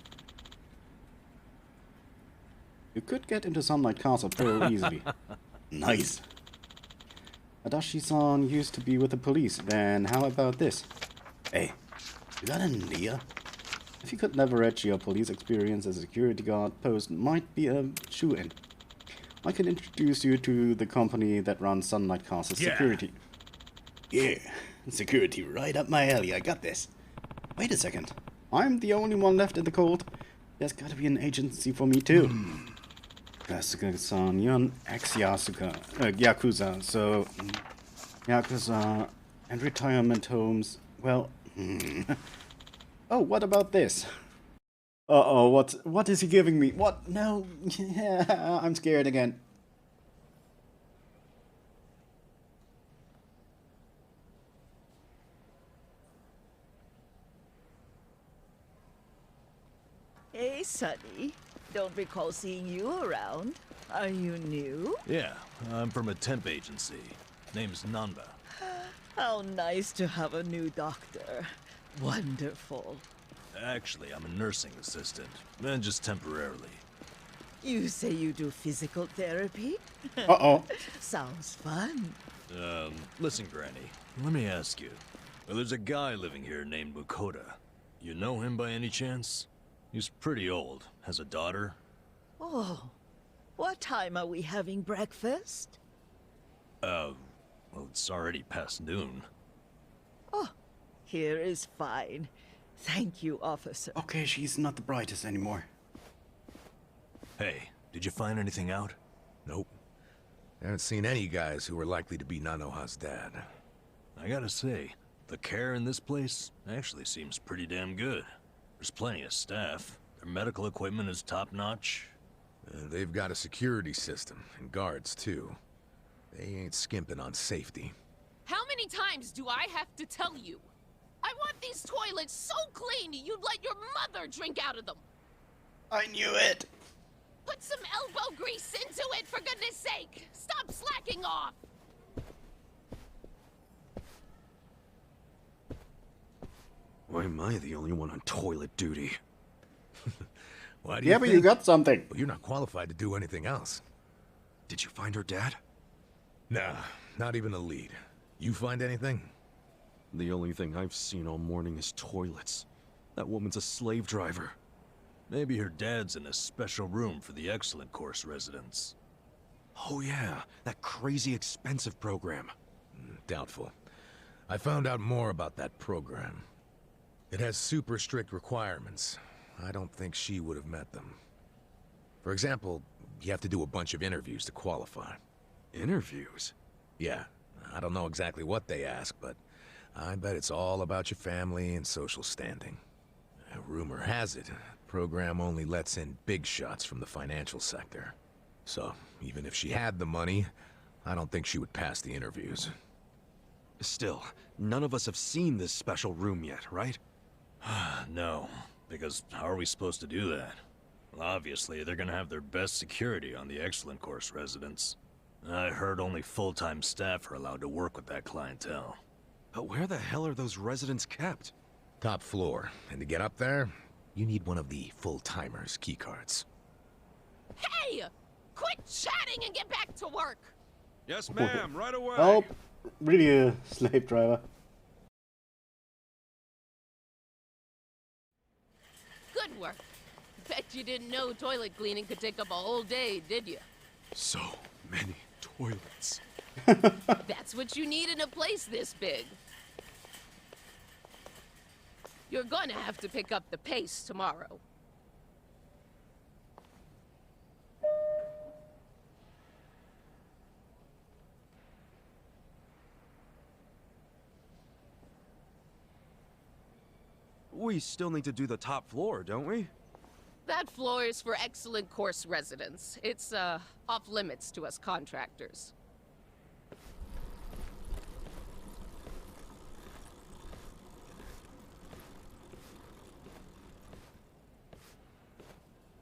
You could get into Sunlight Castle pretty easily. Nice. Adachi-san used to be with the police. Then how about this? Hey, you got an idea? If you could leverage your police experience as a security guard post, might be a shoe-in. I can introduce you to the company that runs Sunlight Castle's security. Yeah, security right up my alley. I got this. Wait a second. I'm the only one left in the cold. There's gotta be an agency for me too. Kasuga-san, you're an ex-Yakuza, so... Yakuza and retirement homes, well... Oh, what about this? Uh-oh, what is he giving me? What? No, I'm scared again. Hey, Sonny. Don't recall seeing you around. Are you new? Yeah, I'm from a temp agency. Name's Nanba. How nice to have a new doctor. Wonderful. Actually, I'm a nursing assistant, and just temporarily. You say you do physical therapy? Uh-oh. Sounds fun. Listen, Granny, let me ask you. Well, there's a guy living here named Mukoda. You know him by any chance? He's pretty old, has a daughter. Oh, what time are we having breakfast? Well, it's already past noon. Oh, here is fine. Thank you, officer. Okay, she's not the brightest anymore. Hey, did you find anything out? Nope. I haven't seen any guys who were likely to be Nanoha's dad. I gotta say, the care in this place actually seems pretty damn good. There's plenty of staff. Their medical equipment is top-notch. They've got a security system, and guards, too. They ain't skimping on safety. How many times do I have to tell you? I want these toilets so clean you'd let your mother drink out of them. I knew it. Put some elbow grease into it, for goodness sake. Stop slacking off. Why am I the only one on toilet duty? Why do Yeah, but you got something. Well, you're not qualified to do anything else. Did you find her dad? Nah, not even a lead. You find anything? The only thing I've seen all morning is toilets. That woman's a slave driver. Maybe her dad's in a special room for the Excellent Course residents. Oh yeah, that crazy expensive program. Doubtful. I found out more about that program. It has super strict requirements. I don't think she would have met them. For example, you have to do a bunch of interviews to qualify. Interviews? Yeah, I don't know exactly what they ask, but I bet it's all about your family and social standing. Rumor has it, the program only lets in big shots from the financial sector. So, even if she had the money, I don't think she would pass the interviews. Still, none of us have seen this special room yet, right? No, because how are we supposed to do that? Well, obviously, they're gonna have their best security on the Excellent Course residents. I heard only full-time staff are allowed to work with that clientele. But where the hell are those residents kept? Top floor. And to get up there, you need one of the full-timers' keycards. Hey! Quit chatting and get back to work! Yes, ma'am, right away. Oh, really a slave driver. Good work. Bet you didn't know toilet cleaning could take up a whole day, did you? So many toilets. That's what you need in a place this big. You're gonna have to pick up the pace tomorrow. We still need to do the top floor, don't we? That floor is for excellent course residents. It's, off limits to us contractors.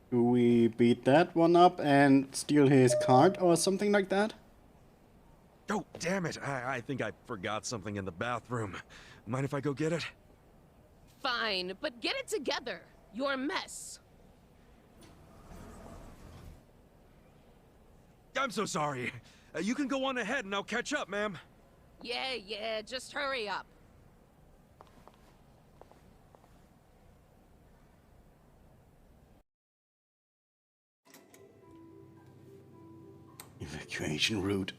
Do we beat that one up and steal his card or something like that? Oh, damn it. I think I forgot something in the bathroom. Mind if I go get it? Fine, but get it together. You're a mess. I'm so sorry. You can go on ahead and I'll catch up, ma'am. Yeah, just hurry up. Evacuation route.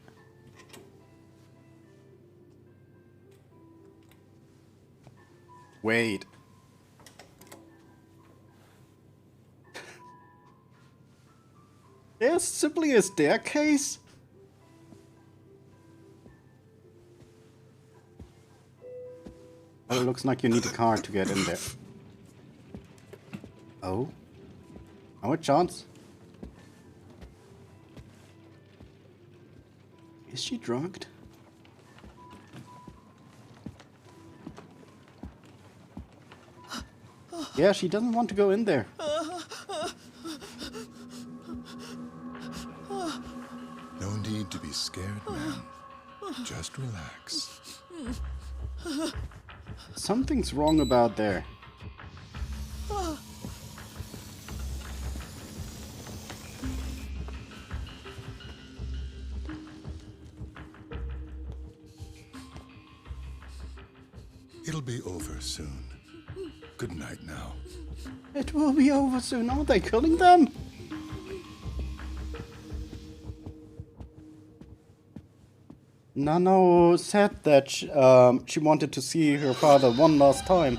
Wait. There's simply a staircase? Oh, it looks like you need a car to get in there. Oh? How a chance? Is she drugged? Yeah, she doesn't want to go in there. No need to be scared, ma'am. Just relax. Something's wrong about there. It'll be over soon. Good night now. It will be over soon. Aren't they killing them? Nano said that she wanted to see her father one last time.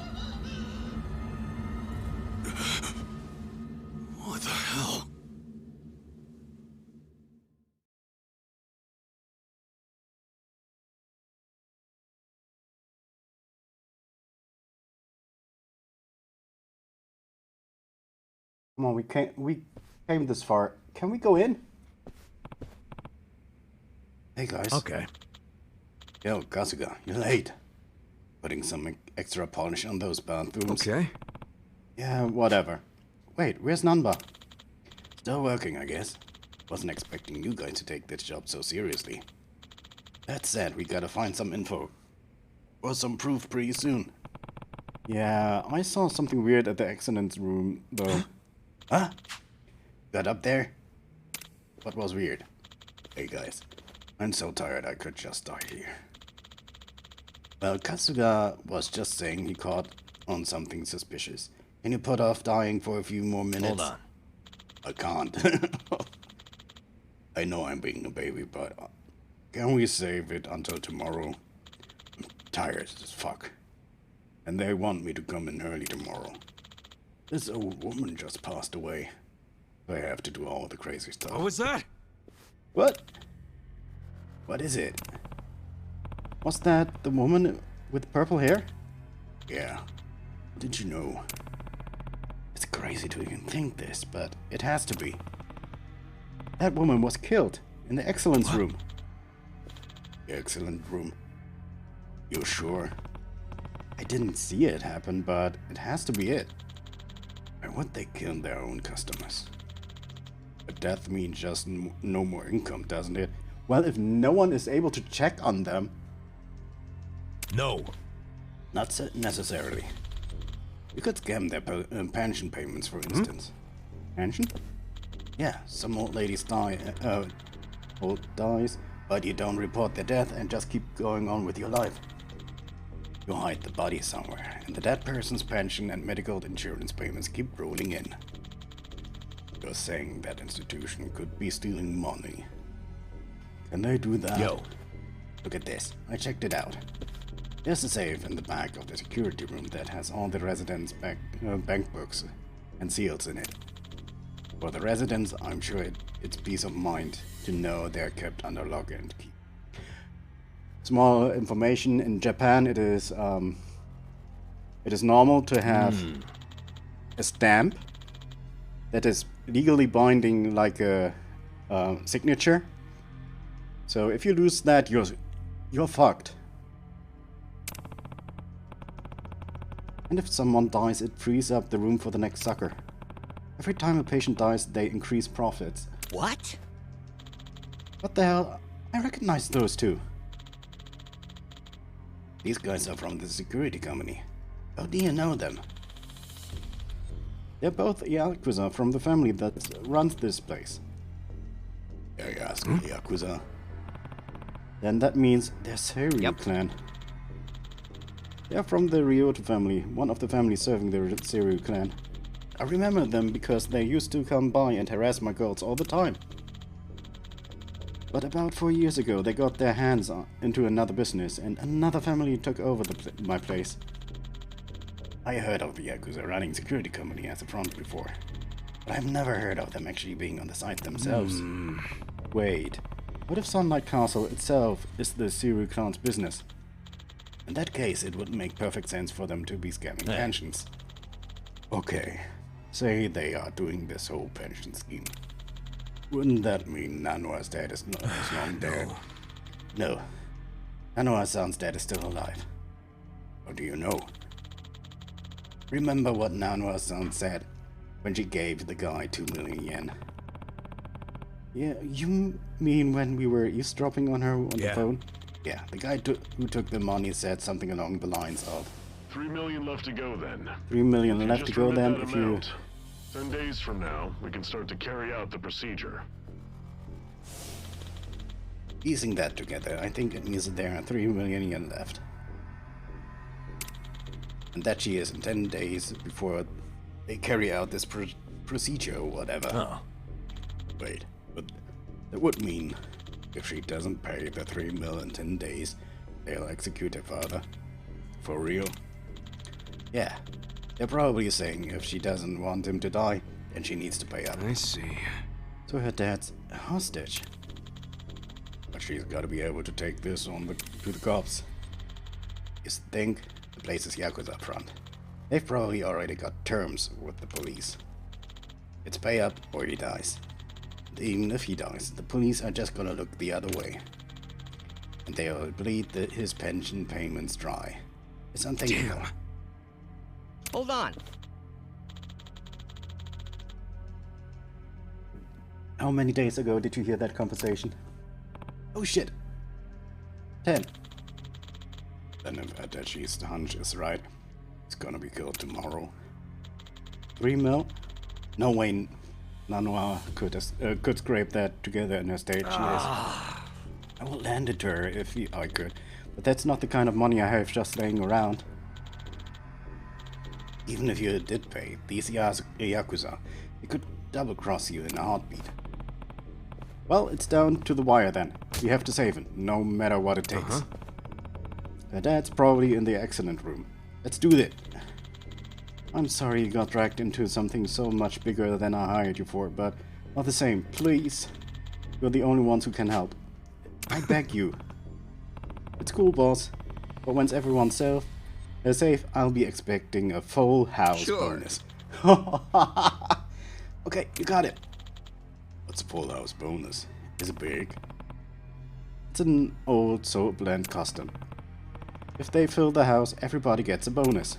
What the hell? Come on, we came this far. Can we go in? Hey guys. Okay. Yo, Kasuga, you're late. Putting some extra polish on those bathrooms. Okay. Yeah, whatever. Wait, where's Nanba? Still working, I guess. Wasn't expecting you guys to take this job so seriously. That said, we gotta find some info. Or some proof pretty soon. Yeah, I saw something weird at the accidents room, though. Huh? Got up there? What was weird? Hey guys, I'm so tired I could just die here. Well, Kasuga was just saying he caught on something suspicious. Can you put off dying for a few more minutes? Hold on. I can't. I know I'm being a baby, but can we save it until tomorrow? I'm tired as fuck. And they want me to come in early tomorrow. This old woman just passed away. I have to do all the crazy stuff. What was that? What? What is it? Was that the woman with purple hair? Yeah. Did you know? It's crazy to even think this, but it has to be. That woman was killed in the excellence room. The excellent room? You sure? I didn't see it happen, but it has to be it. Why would they kill their own customers? But death means just no more income, doesn't it? Well, if no one is able to check on them... No. Not necessarily. You could scam their pension payments, for instance. Pension? Yeah, some old ladies dies, but you don't report their death and just keep going on with your life. You hide the body somewhere, and the dead person's pension and medical insurance payments keep rolling in. You're saying that institution could be stealing money. Can they do that? Yo. Look at this. I checked it out. There's a safe in the back of the security room that has all the residents' bank books and seals in it. For the residents, I'm sure it's peace of mind to know they're kept under lock and key. Small information: in Japan, it is normal to have a stamp that is legally binding, like a signature. So if you lose that, you're fucked. And if someone dies, it frees up the room for the next sucker. Every time a patient dies, they increase profits. What? What the hell? I recognize those two. These guys are from the security company. How do you know them? They're both Yakuza from the family that runs this place. Yakuza. Then that means they're Seiryu clan. They're from the Ryota family, one of the families serving the Seiryu clan. I remember them because they used to come by and harass my girls all the time. But about 4 years ago, they got their hands into another business, and another family took over my place. I heard of the Yakuza running security company as a front before, but I've never heard of them actually being on the site themselves. Wait, what if Sunlight Castle itself is the Seiryu clan's business? In that case, it would make perfect sense for them to be scamming pensions. Okay, say they are doing this whole pension scheme. Wouldn't that mean Nanoa's dad is long dead? No. Nanoa-san's dad is still alive. How do you know? Remember what Nanoa-san said when she gave the guy 2 million yen? Yeah, you mean when we were eavesdropping on her on the phone? Yeah, the guy who took the money said something along the lines of 3 million left to go then. 3 million left to go then if you... 10 days from now, we can start to carry out the procedure. Piecing that together, I think it means that there are 3 million yen left. And that she is in 10 days before they carry out this procedure or whatever. Oh. Wait, but that would mean if she doesn't pay the 3 mil in 10 days, they'll execute her father. For real? Yeah. They're probably saying if she doesn't want him to die, then she needs to pay up. I see. So her dad's a hostage. But she's gotta be able to take this on to the cops. You think the place is Yakuza front? They've probably already got terms with the police. It's pay up or he dies. And even if he dies, the police are just gonna look the other way. And they'll bleed his pension payments dry. It's unthinkable. Damn. Hold on. How many days ago did you hear that conversation? Oh shit. 10. Then if Adachi's hunch is right, he's gonna be killed tomorrow. 3 mil? No way Nanoa could scrape that together in her state. I will lend it to her if I could, but that's not the kind of money I have just laying around. Even if you did pay, these Yakuza, they could double-cross you in a heartbeat. Well, it's down to the wire then. We have to save him, no matter what it takes. Her dad's probably in the accident room. Let's do it. I'm sorry you got dragged into something so much bigger than I hired you for, but all the same, please. You're the only ones who can help. I beg you. It's cool, boss. But once everyone's safe, I'll be expecting a full house bonus. Okay, you got it. What's a full house bonus? Is it big? It's an old soap blend custom. If they fill the house, everybody gets a bonus.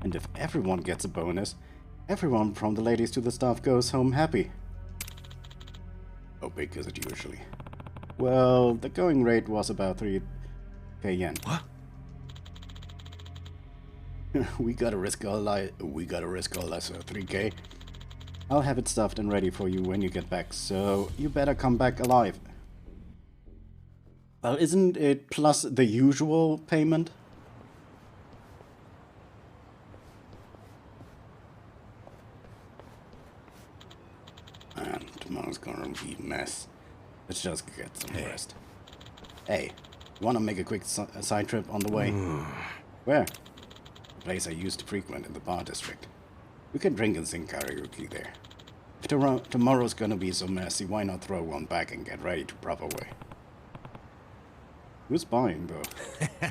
And if everyone gets a bonus, everyone from the ladies to the staff goes home happy. How big is it usually? Well, the going rate was about 3k yen. What? We gotta risk our life. We gotta risk our lives for 3K. I'll have it stuffed and ready for you when you get back, so you better come back alive. Well, isn't it plus the usual payment? Man, tomorrow's gonna be a mess. Let's just get some rest. Hey, you wanna make a quick side trip on the way? Where? The place I used to frequent in the bar district. We can drink and sing karaoke there. If tomorrow's gonna be so messy, why not throw one back and get ready to proper way? Who's buying, though?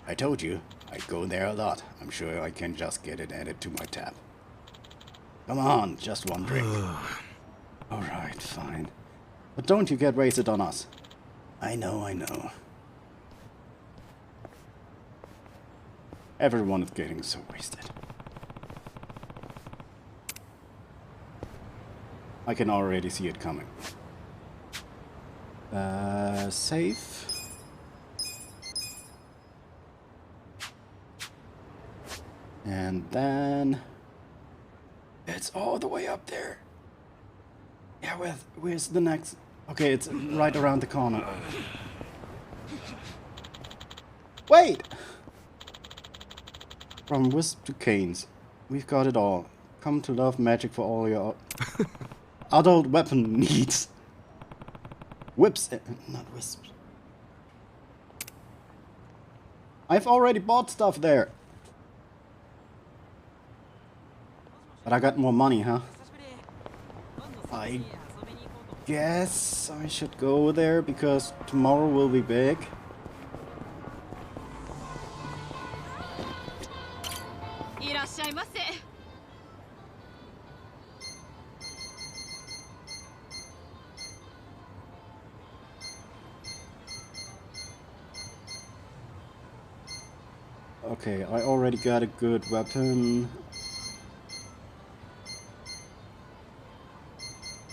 I told you, I go there a lot. I'm sure I can just get it added to my tab. Come on, just one drink. Alright, fine. But don't you get wasted on us. I know. Everyone is getting so wasted. I can already see it coming. Save. And then it's all the way up there. Yeah, where's the next? Okay, it's right around the corner. Wait! From Wisp to Canes, we've got it all. Come to love magic for all your adult weapon needs. Whips, not wisps. I've already bought stuff there. But I got more money, huh? I guess I should go there because tomorrow will be big. Okay, I already got a good weapon.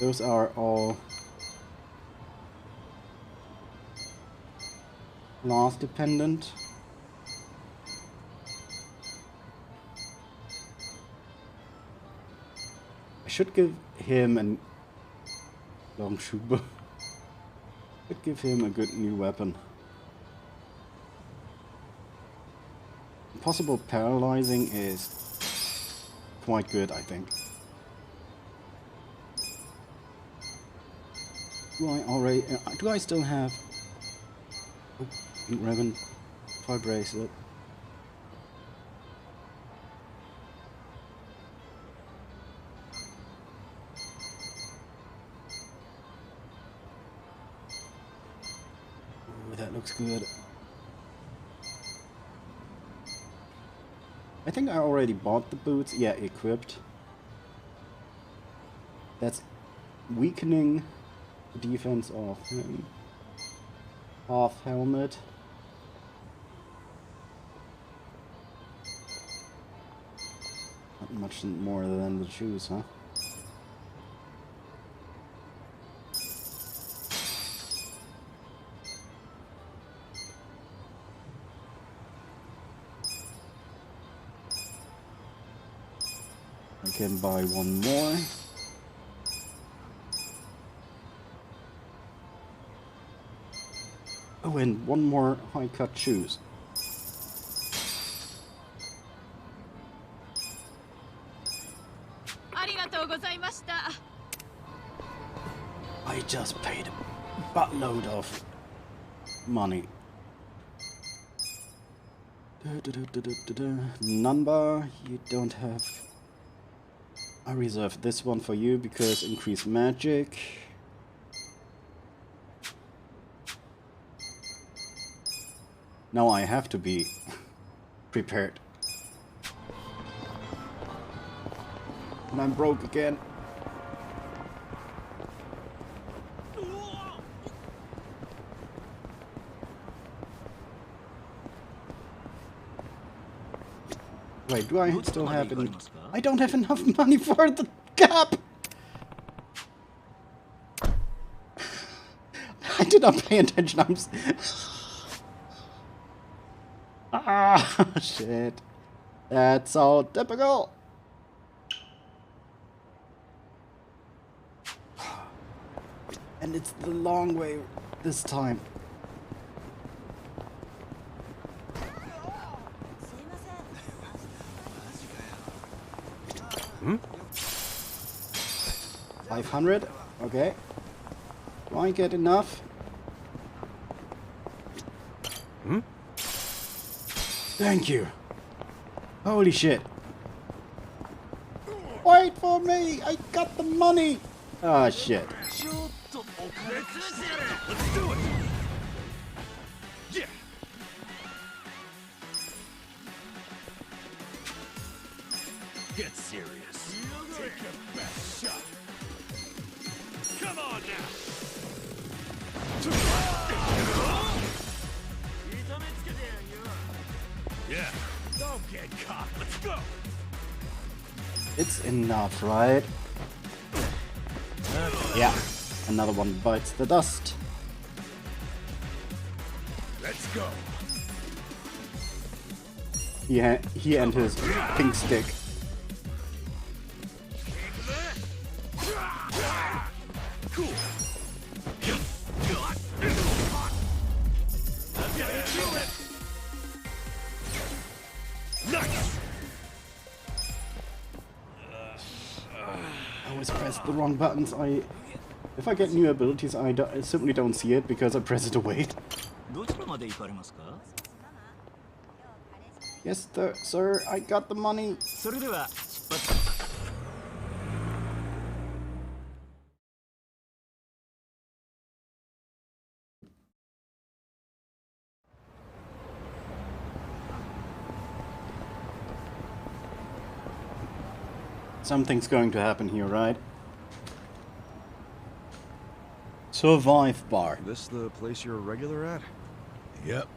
Those are all loss dependent. I should give him a long shuba. Should give him a good new weapon. Possible paralyzing is quite good, I think. Do I still have Revan Toy Bracelet? Ooh, that looks good. I think I already bought the boots. Yeah, equipped. That's weakening the defense of him. Half helmet. Not much more than the shoes, huh? I can buy one more. Oh, and one more high-cut shoes. I just paid a buttload of money. Number, you don't have. I reserved this one for you because increased magic. Now I have to be prepared. And I'm broke again. Wait, do I still have any? I don't have enough money for the cap! I did not pay attention, Ah, shit. That's so typical. And it's the long way this time. Hmm? 500? Okay. Do I get enough? Hmm? Thank you. Holy shit. Wait for me! I got the money! Ah, shit. Let's do it! Yeah! Get serious. Take your best shot. Come on now! Yeah, don't get caught. Let's go! It's enough, right? Yeah. Another one bites the dust. Let's go! He and his pink stick. Cool. Nice. I always press the wrong buttons. If I get new abilities, I simply don't see it because I press it away. Yes, sir, I got the money. Something's going to happen here, right? Survive bar. This the place you're a regular at? Yep.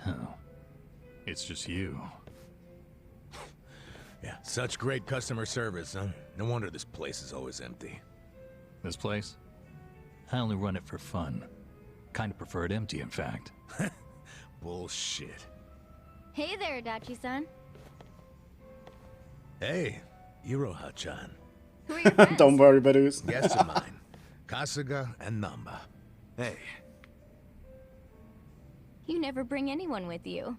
Oh. It's just you. Yeah, such great customer service, huh? No wonder this place is always empty. This place? I only run it for fun. Kind of prefer it empty, in fact. Bullshit. Hey there, Dachi-san. Hey, Iroha-chan. Who are your friends? Don't worry, Badus. Guests of mine. Kasuga and Namba. Hey. You never bring anyone with you.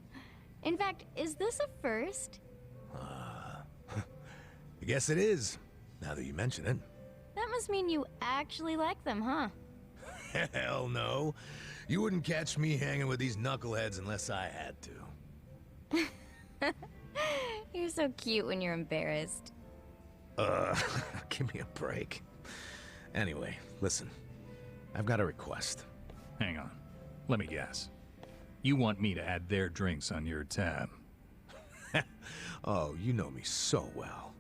In fact, is this a first? I guess it is, now that you mention it. That must mean you actually like them, huh? Hell no. You wouldn't catch me hanging with these knuckleheads unless I had to. You're so cute when you're embarrassed. Give me a break. Anyway, listen. I've got a request. Hang on. Let me guess. You want me to add their drinks on your tab? Oh, you know me so well.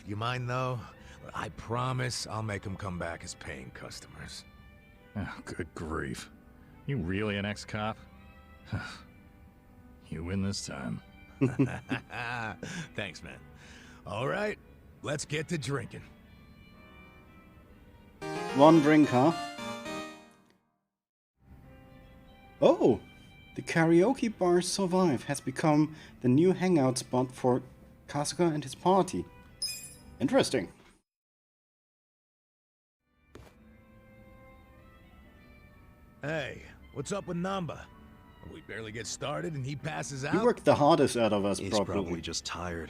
You mind though? I promise I'll make them come back as paying customers. Oh, good grief. You really an ex-cop? You win this time. Thanks, man. All right, let's get to drinking. One drink, huh? Oh! The karaoke bar Survive has become the new hangout spot for Kasuga and his party. Interesting. Hey, what's up with Namba? We barely get started and he passes out? He worked the hardest out of us, He's probably just tired.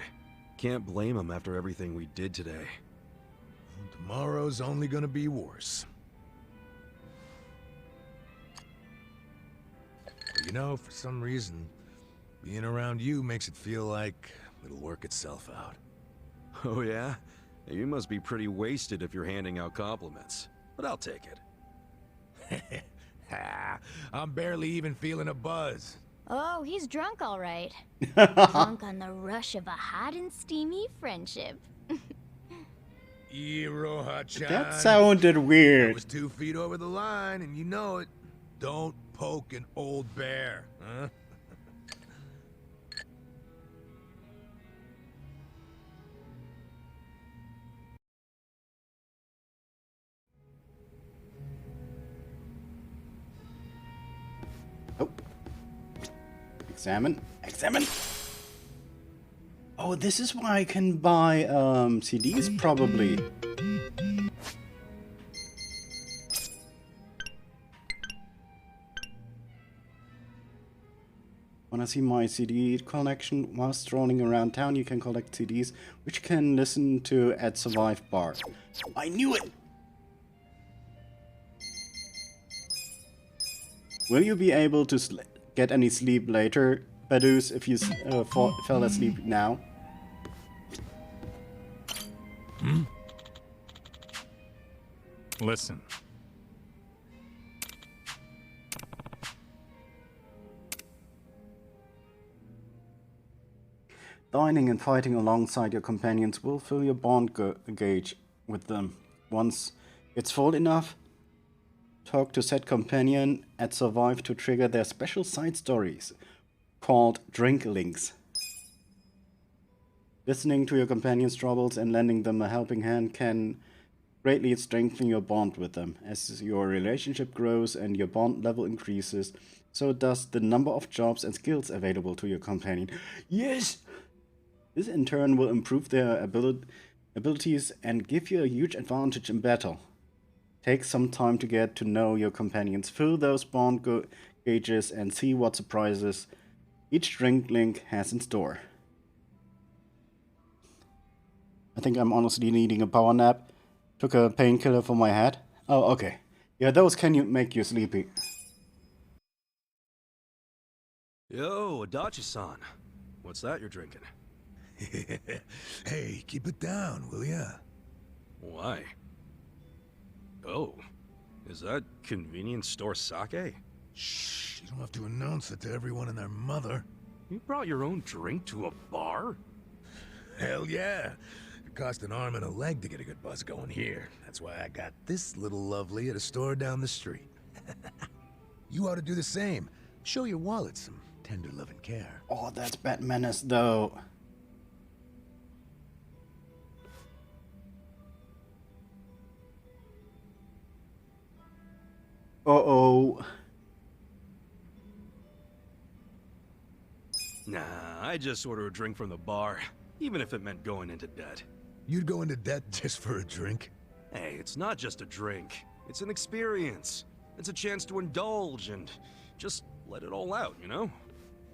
Can't blame him after everything we did today. Tomorrow's only gonna be worse. But you know, for some reason, being around you makes it feel like it'll work itself out. Oh yeah? You must be pretty wasted if you're handing out compliments. But I'll take it. I'm barely even feeling a buzz. Oh, he's drunk all right. Drunk on the rush of a hot and steamy friendship. Iroha-chan. That sounded weird. I was 2 feet over the line, and you know it. Don't poke an old bear, huh? Examine. Examine! Oh, this is why I can buy CDs, probably. Wanna see my CD collection? While strolling around town, you can collect CDs, which you can listen to at Survive Bar. I knew it! Will you be able to get any sleep later, Badus, if you fell asleep now? Hmm? Listen. Dining and fighting alongside your companions will fill your bond gauge with them. Once it's full enough, talk to said companion at Survive to trigger their special side stories, called drink links. Listening to your companion's troubles and lending them a helping hand can greatly strengthen your bond with them. As your relationship grows and your bond level increases, so does the number of jobs and skills available to your companion. Yes! This in turn will improve their abilities and give you a huge advantage in battle. Take some time to get to know your companions, fill those bond gauges, and see what surprises each drink link has in store. I think I'm honestly needing a power nap. Took a painkiller for my head. Oh, okay. Yeah, those can make you sleepy. Yo, Adachi-san. What's that you're drinking? Hey, keep it down, will ya? Why? Oh, is that convenience store sake? Shh, you don't have to announce it to everyone and their mother. You brought your own drink to a bar? Hell yeah. It cost an arm and a leg to get a good buzz going here. That's why I got this little lovely at a store down the street. You ought to do the same. Show your wallet some tender love and care. Oh, that's Bad Menace, though. Uh-oh. Nah, I just order a drink from the bar, even if it meant going into debt. You'd go into debt just for a drink? Hey, it's not just a drink. It's an experience. It's a chance to indulge and just let it all out, you know?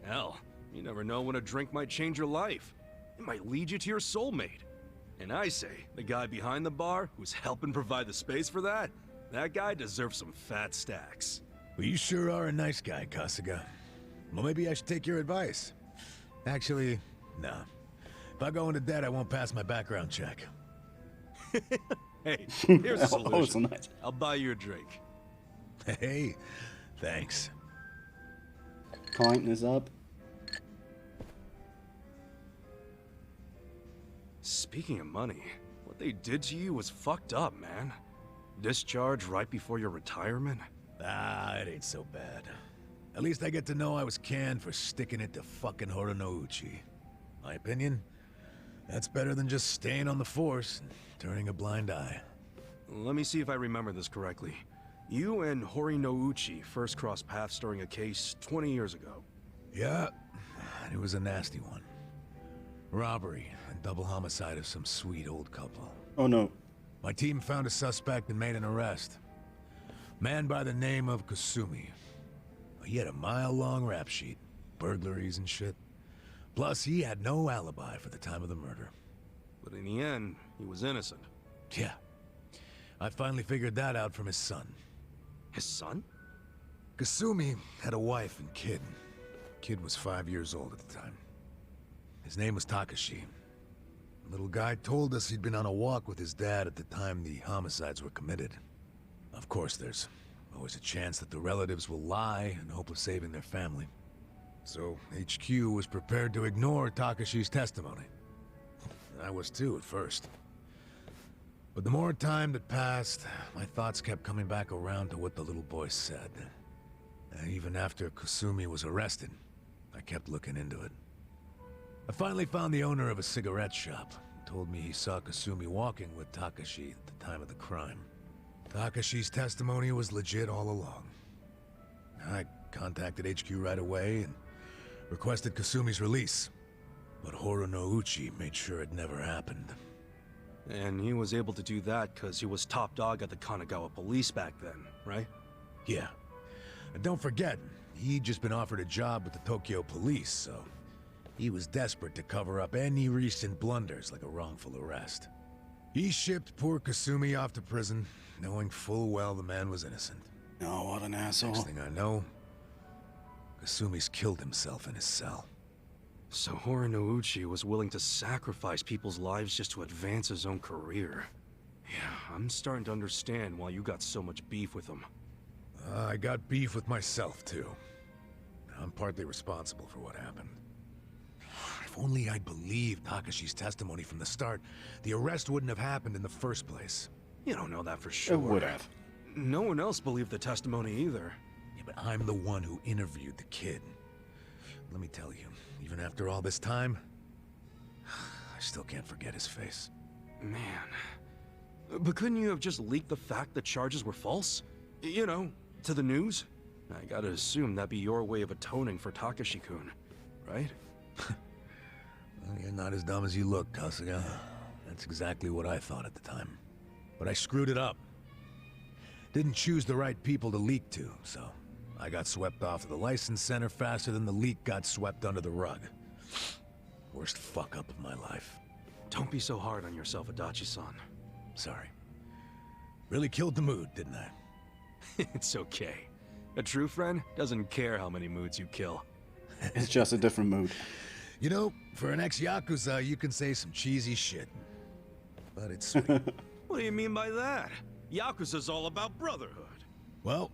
Hell, you never know when a drink might change your life. It might lead you to your soulmate. And I say, the guy behind the bar who's helping provide the space for that, that guy deserves some fat stacks. Well, you sure are a nice guy, Kasuga. Well, maybe I should take your advice. Actually, no. If I go into debt, I won't pass my background check. Hey, here's a solution. Oh, so nice. I'll buy you a drink. Hey, thanks. Kindness up. Speaking of money, what they did to you was fucked up, man. Discharge right before your retirement? Ah, it ain't so bad. At least I get to know I was canned for sticking it to fucking Horinouchi. My opinion? That's better than just staying on the force and turning a blind eye. Let me see if I remember this correctly. You and Horinouchi first crossed paths during a case 20 years ago. Yeah, and it was a nasty one. Robbery and double homicide of some sweet old couple. Oh no. My team found a suspect and made an arrest. Man by the name of Kasumi. He had a mile-long rap sheet. Burglaries and shit. Plus, he had no alibi for the time of the murder. But in the end, he was innocent. Yeah. I finally figured that out from his son. His son? Kasumi had a wife and kid. Kid was 5 years old at the time. His name was Takashi. The little guy told us he'd been on a walk with his dad at the time the homicides were committed. Of course, there's always a chance that the relatives will lie in hope of saving their family. So HQ was prepared to ignore Takashi's testimony. I was too at first. But the more time that passed, my thoughts kept coming back around to what the little boy said. Even after Kasumi was arrested, I kept looking into it. I finally found the owner of a cigarette shop. He told me he saw Kasumi walking with Takashi at the time of the crime. Takashi's testimony was legit all along. I contacted HQ right away and Requested Kasumi's release, but Horonouchi made sure it never happened. And he was able to do that because he was top dog at the Kanagawa police back then, right? Yeah. And don't forget, he'd just been offered a job with the Tokyo police, so he was desperate to cover up any recent blunders like a wrongful arrest. He shipped poor Kasumi off to prison, knowing full well the man was innocent. Oh, what an asshole. Next thing I know, Kasumi's killed himself in his cell. So Horonouchi was willing to sacrifice people's lives just to advance his own career. Yeah, I'm starting to understand why you got so much beef with him. I got beef with myself, too. I'm partly responsible for what happened. If only I'd believed Takashi's testimony from the start, the arrest wouldn't have happened in the first place. You don't know that for sure. It would have. No one else believed the testimony either. Yeah, but I'm the one who interviewed the kid. Let me tell you, even after all this time, I still can't forget his face. Man. But couldn't you have just leaked the fact the charges were false? You know, to the news? I gotta assume that'd be your way of atoning for Takashi-kun, right? Well, you're not as dumb as you look, Kasuga. That's exactly what I thought at the time. But I screwed it up. Didn't choose the right people to leak to, so I got swept off of the license center faster than the leak got swept under the rug. Worst fuck-up of my life. Don't be so hard on yourself, Adachi-san. Sorry. Really killed the mood, didn't I? It's okay. A true friend doesn't care how many moods you kill. It's just a different mood. You know, for an ex-Yakuza, you can say some cheesy shit. But it's sweet. What do you mean by that? Yakuza's all about brotherhood. Well,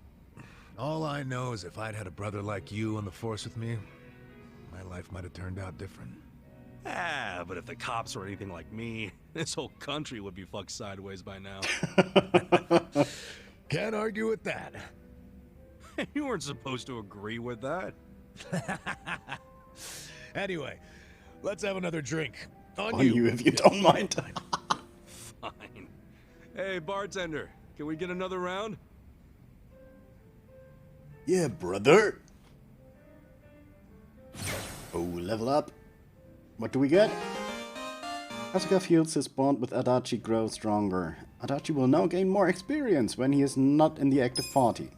all I know is if I'd had a brother like you on the force with me, my life might have turned out different. Ah, but if the cops were anything like me, this whole country would be fucked sideways by now. Can't argue with that. You weren't supposed to agree with that. Anyway, let's have another drink. On you if you don't mind. Fine. Hey, bartender, can we get another round? Yeah, brother. Oh, level up. What do we get? Kasuga feels his bond with Adachi grow stronger. Adachi will now gain more experience when he is not in the active party.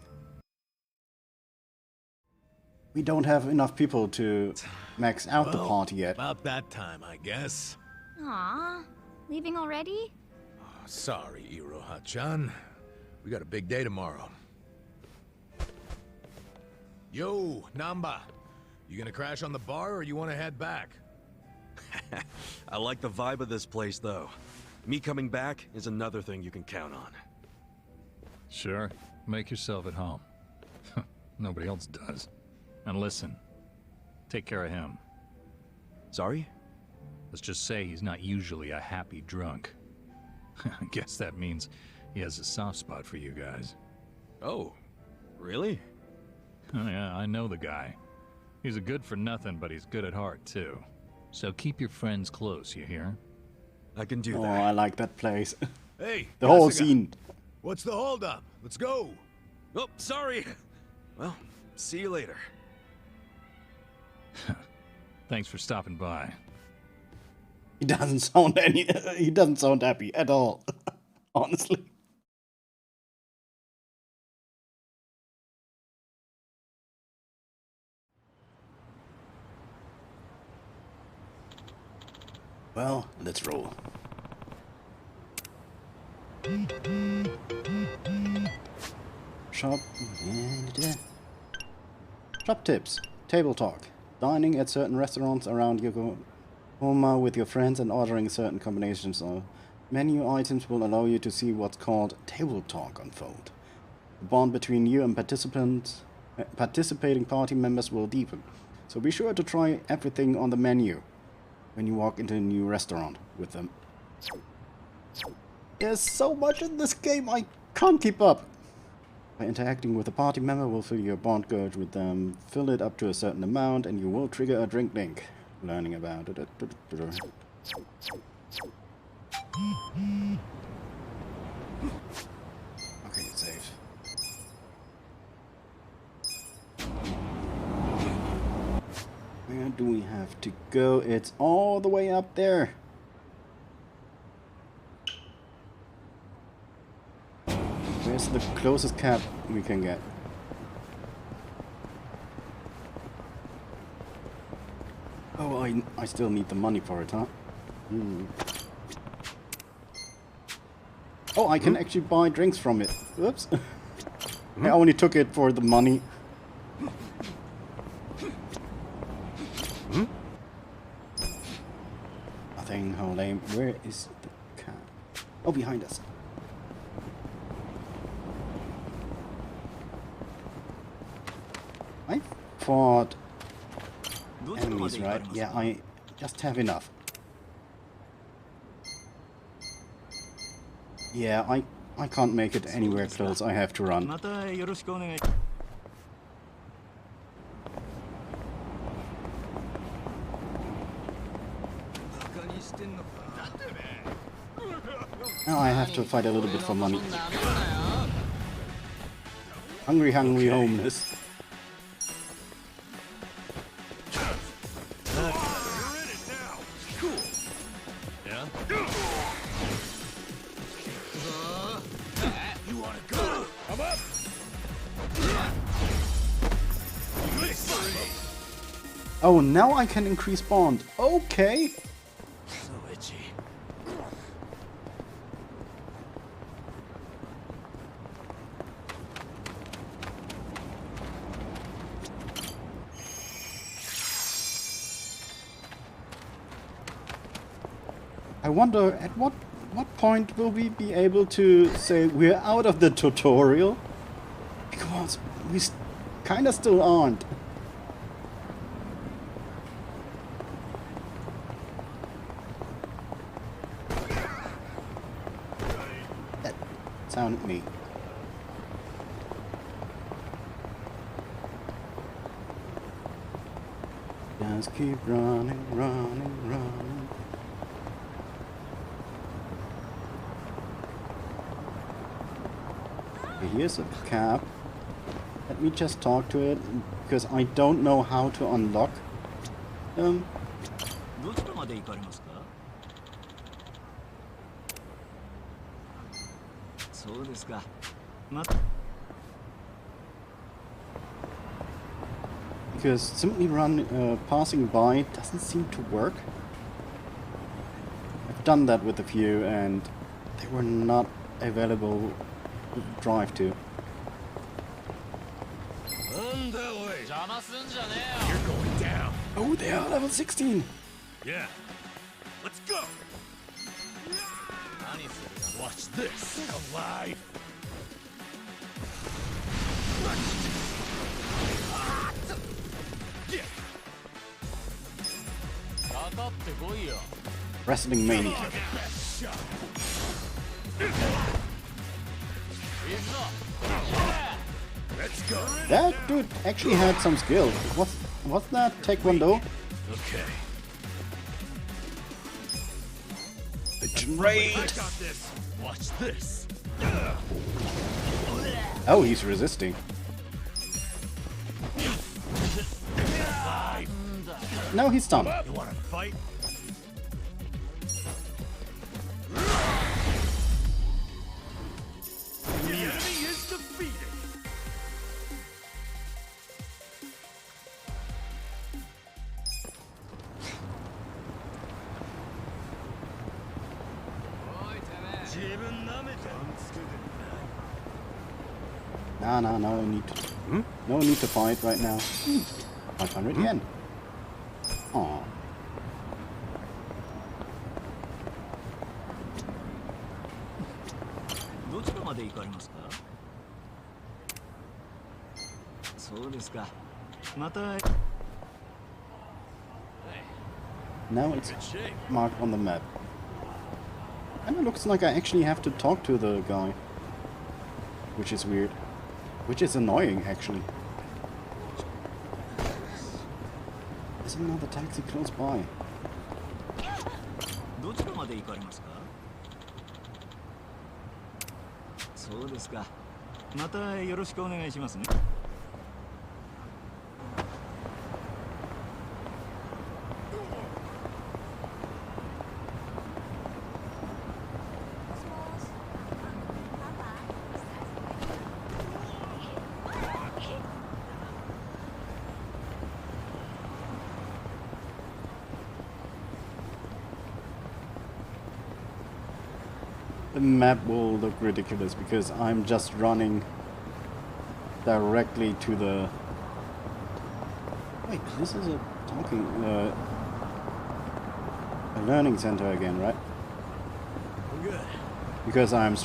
We don't have enough people to max out the party yet. About that time, I guess. Aw, leaving already? Oh, sorry, Iroha-chan. We got a big day tomorrow. Yo, Namba. You gonna crash on the bar or you wanna head back? I like the vibe of this place, though. Me coming back is another thing you can count on. Sure. Make yourself at home. Nobody else does. And listen, take care of him. Sorry? Let's just say he's not usually a happy drunk. I guess that means he has a soft spot for you guys. Oh, really? Oh yeah, I know the guy. He's a good for nothing, but he's good at heart, too. So keep your friends close, you hear? I can do Oh, that. I like that place. Hey, The whole Kasuga. scene. What's the holdup? Let's go. Oh, sorry. Well, see you later. Thanks for stopping by. He doesn't sound happy at all. Honestly. Well, let's roll. Shop tips. Table talk. Dining at certain restaurants around Yokohama with your friends and ordering certain combinations of menu items will allow you to see what's called table talk unfold. The bond between you and participating party members will deepen. So be sure to try everything on the menu when you walk into a new restaurant with them. There's so much in this game I can't keep up. By interacting with a party member will fill your bond gauge with them, fill it up to a certain amount, and you will trigger a drink link. Learning about it. Okay, it's safe. have to go. It's all the way up there. Where's the closest cab we can get? Oh, I still need the money for it, huh? Oh, I can actually buy drinks from it. Whoops. I only took it for the money. Nothing, how lame. Where is the cab? Oh, behind us. I fought enemies, right? Yeah, I just have enough. Yeah, I can't make it anywhere close. I have to run. Now I have to fight a little bit for money. Hungry, hungry homeless. Oh, now I can increase bond. Okay. So itchy. I wonder at what point will we be able to say we're out of the tutorial? Because we kinda still aren't. That sounded me. Just keep running, running, running. Here's a cab. Let me just talk to it, because I don't know how to unlock. Because simply passing by doesn't seem to work. I've done that with a few and they were not available to drive to. You're going down. Oh, they are level 16. Yeah. Let's go. Watch this. Alive. Wrestling maniac. Let's go. That dude actually had some skill. What's that? Taekwondo? Okay. Betrayed. I got this. Watch this. Oh, he's resisting. No, he's stunned. You want to fight? The enemy is defeated. No, no need to fight right now. 500 yen. Aww. Now it's marked on the map. And it looks like I actually have to talk to the guy. Which is weird. Which is annoying, actually. There's another taxi close by. the map will look ridiculous because I'm just running directly to the... Wait, this is a talking... a learning center again, right? We're good. Because I'm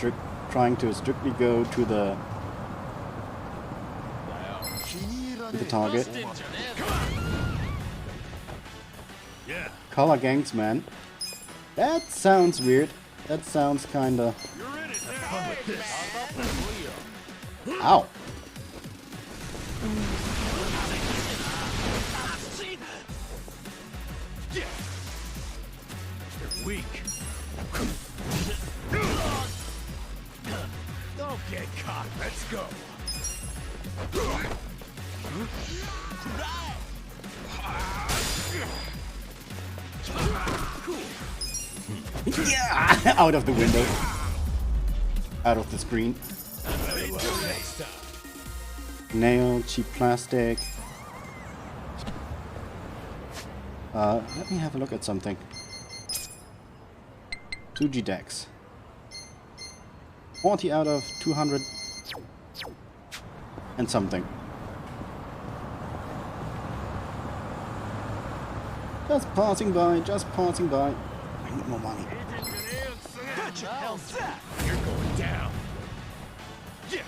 trying to strictly go to the target. Yeah. Color gangs, man. That sounds weird. That sounds kinda... Ow. They're weak. Don't get caught. Let's go. Yeah! Out of the window. Out of the screen. Nail, cheap plastic. Let me have a look at something. 2G decks. 40 out of 200 and something. Just passing by, just passing by. I need more money. Gotcha, Hellsack! You're going down. Yeah.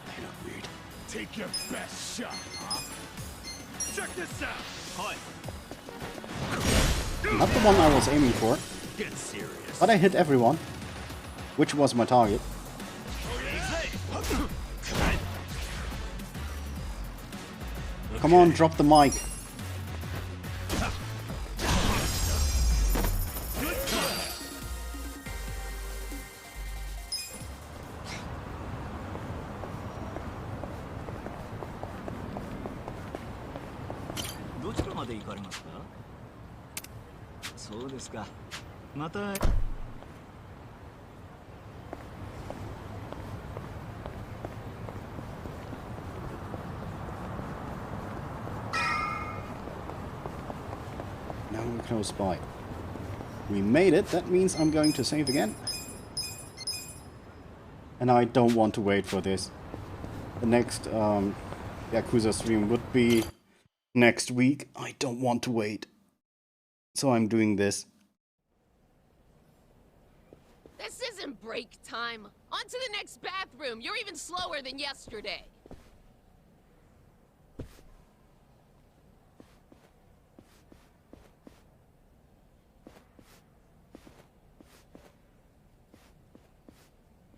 They look weird. Take your best shot, huh? Check this out. Hi. Not the one I was aiming for. Get serious. But I hit everyone, which was my target. Come on, drop the mic. Now we're close by. We made it. That means I'm going to save again. And I don't want to wait for this. The next Yakuza stream would be next week. I don't want to wait. So I'm doing this. This isn't break time. On to the next bathroom. You're even slower than yesterday.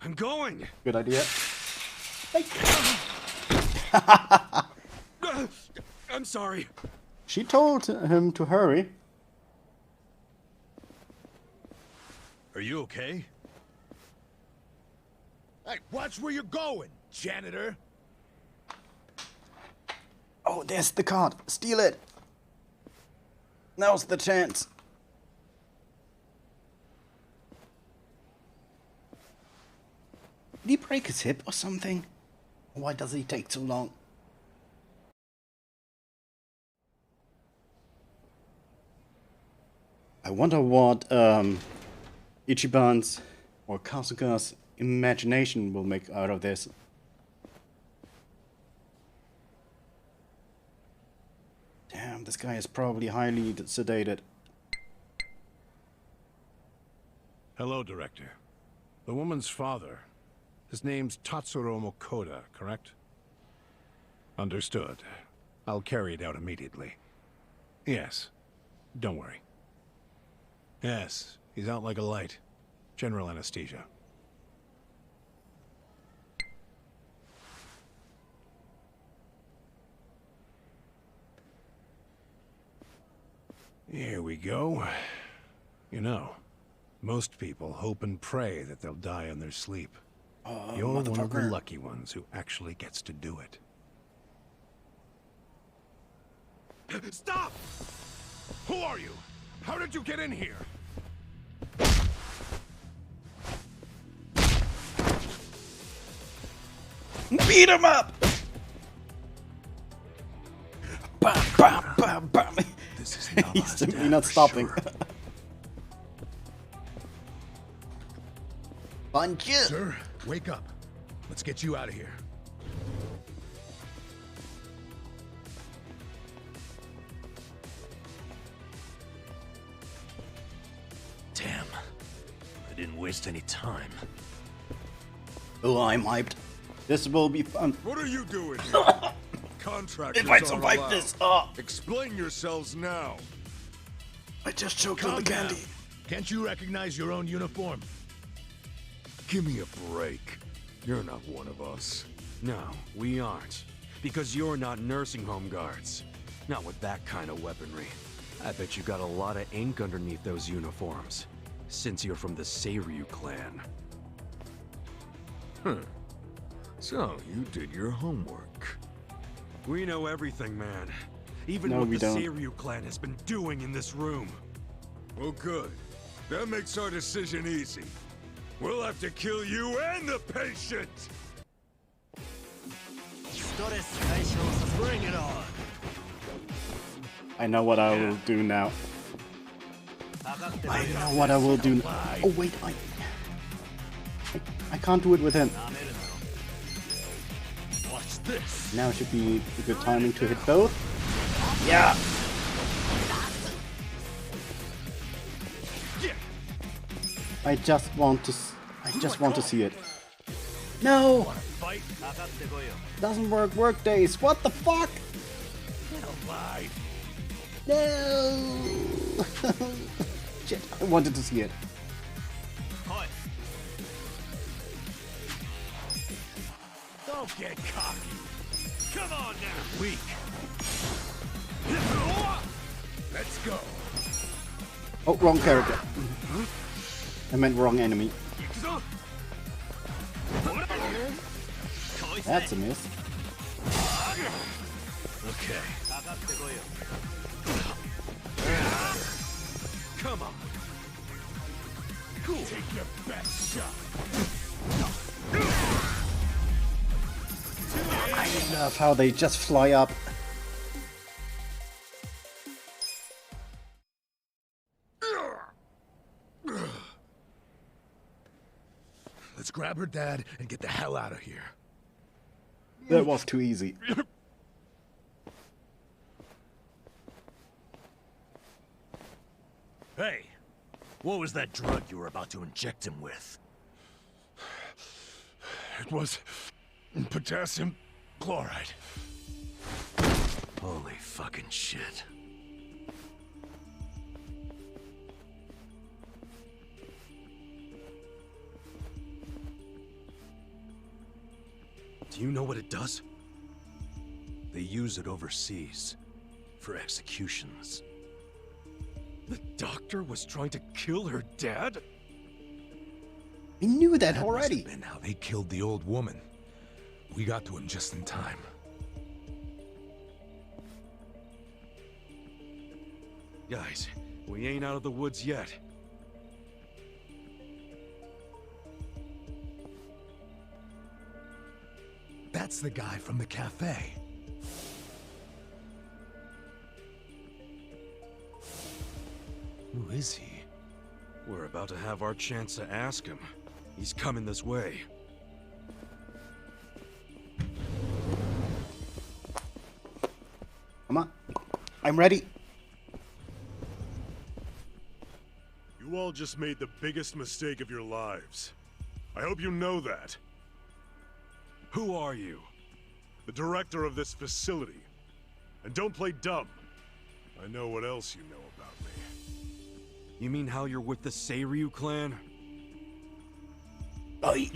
I'm going. Good idea. Hey. I'm sorry. She told him to hurry. Are you okay? Hey, watch where you're going, janitor. Oh, there's the card. Steal it. Now's the chance. Did he break his hip or something? Why does he take so long? I wonder what Ichiban's or Kasuga's imagination will make out of this. Damn, this guy is probably highly sedated. Hello, Director. The woman's father. His name's Tatsuro Mokoda, correct? Understood. I'll carry it out immediately. Yes. Don't worry. Yes, he's out like a light. General anesthesia. Here we go. You know, most people hope and pray that they'll die in their sleep. You're one of the lucky ones who actually gets to do it. Stop! Who are you? How did you get in here? Beat him up! Bam, bam, bam, bam. This is He's simply not stopping. Punch it! Sir, wake up. Let's get you out of here. Damn. I didn't waste any time. Oh, I'm hyped. This will be fun. What are you doing here? Contractors If I aren't survive allowed. this, Explain yourselves now. I just choked on Calm the down. candy. Can't you recognize your own uniform? Give me a break. You're not one of us. No, we aren't. Because you're not nursing home guards. Not with that kind of weaponry. I bet you got a lot of ink underneath those uniforms. Since you're from the Seiryu clan. So, you did your homework. We know everything, man. Even No, what we the don't. Seiryu clan has been doing in this room. Well, good. That makes our decision easy. We'll have to kill you and the patient! Bring it on. I know what I will do now. I know what I will do. Oh wait, I can't do it with him. Watch this. Now should be a good timing to hit both. Yeah. I just want to see it. No. Doesn't work. Work days. What the fuck? No. Shit. I wanted to see it. Don't get cocky. Come on now. Weak. Let's go. Oh, wrong character. I meant wrong enemy. That's a miss. Okay. Come on. Cool. Take your best shot. I love how they just fly up. Let's grab her dad and get the hell out of here. That was too easy. Hey, what was that drug you were about to inject him with? It was potassium chloride. Holy fucking shit. Do you know what it does? They use it overseas for executions. The doctor was trying to kill her dad? I knew that Must already. have been how they killed the old woman. We got to him just in time. Guys, we ain't out of the woods yet. That's the guy from the cafe. Who is he? We're about to have our chance to ask him. He's coming this way. Come on. I'm ready. You all just made the biggest mistake of your lives. I hope you know that. Who are you? The director of this facility. And don't play dumb. I know what else you know about me. You mean how you're with the Seiryu clan? I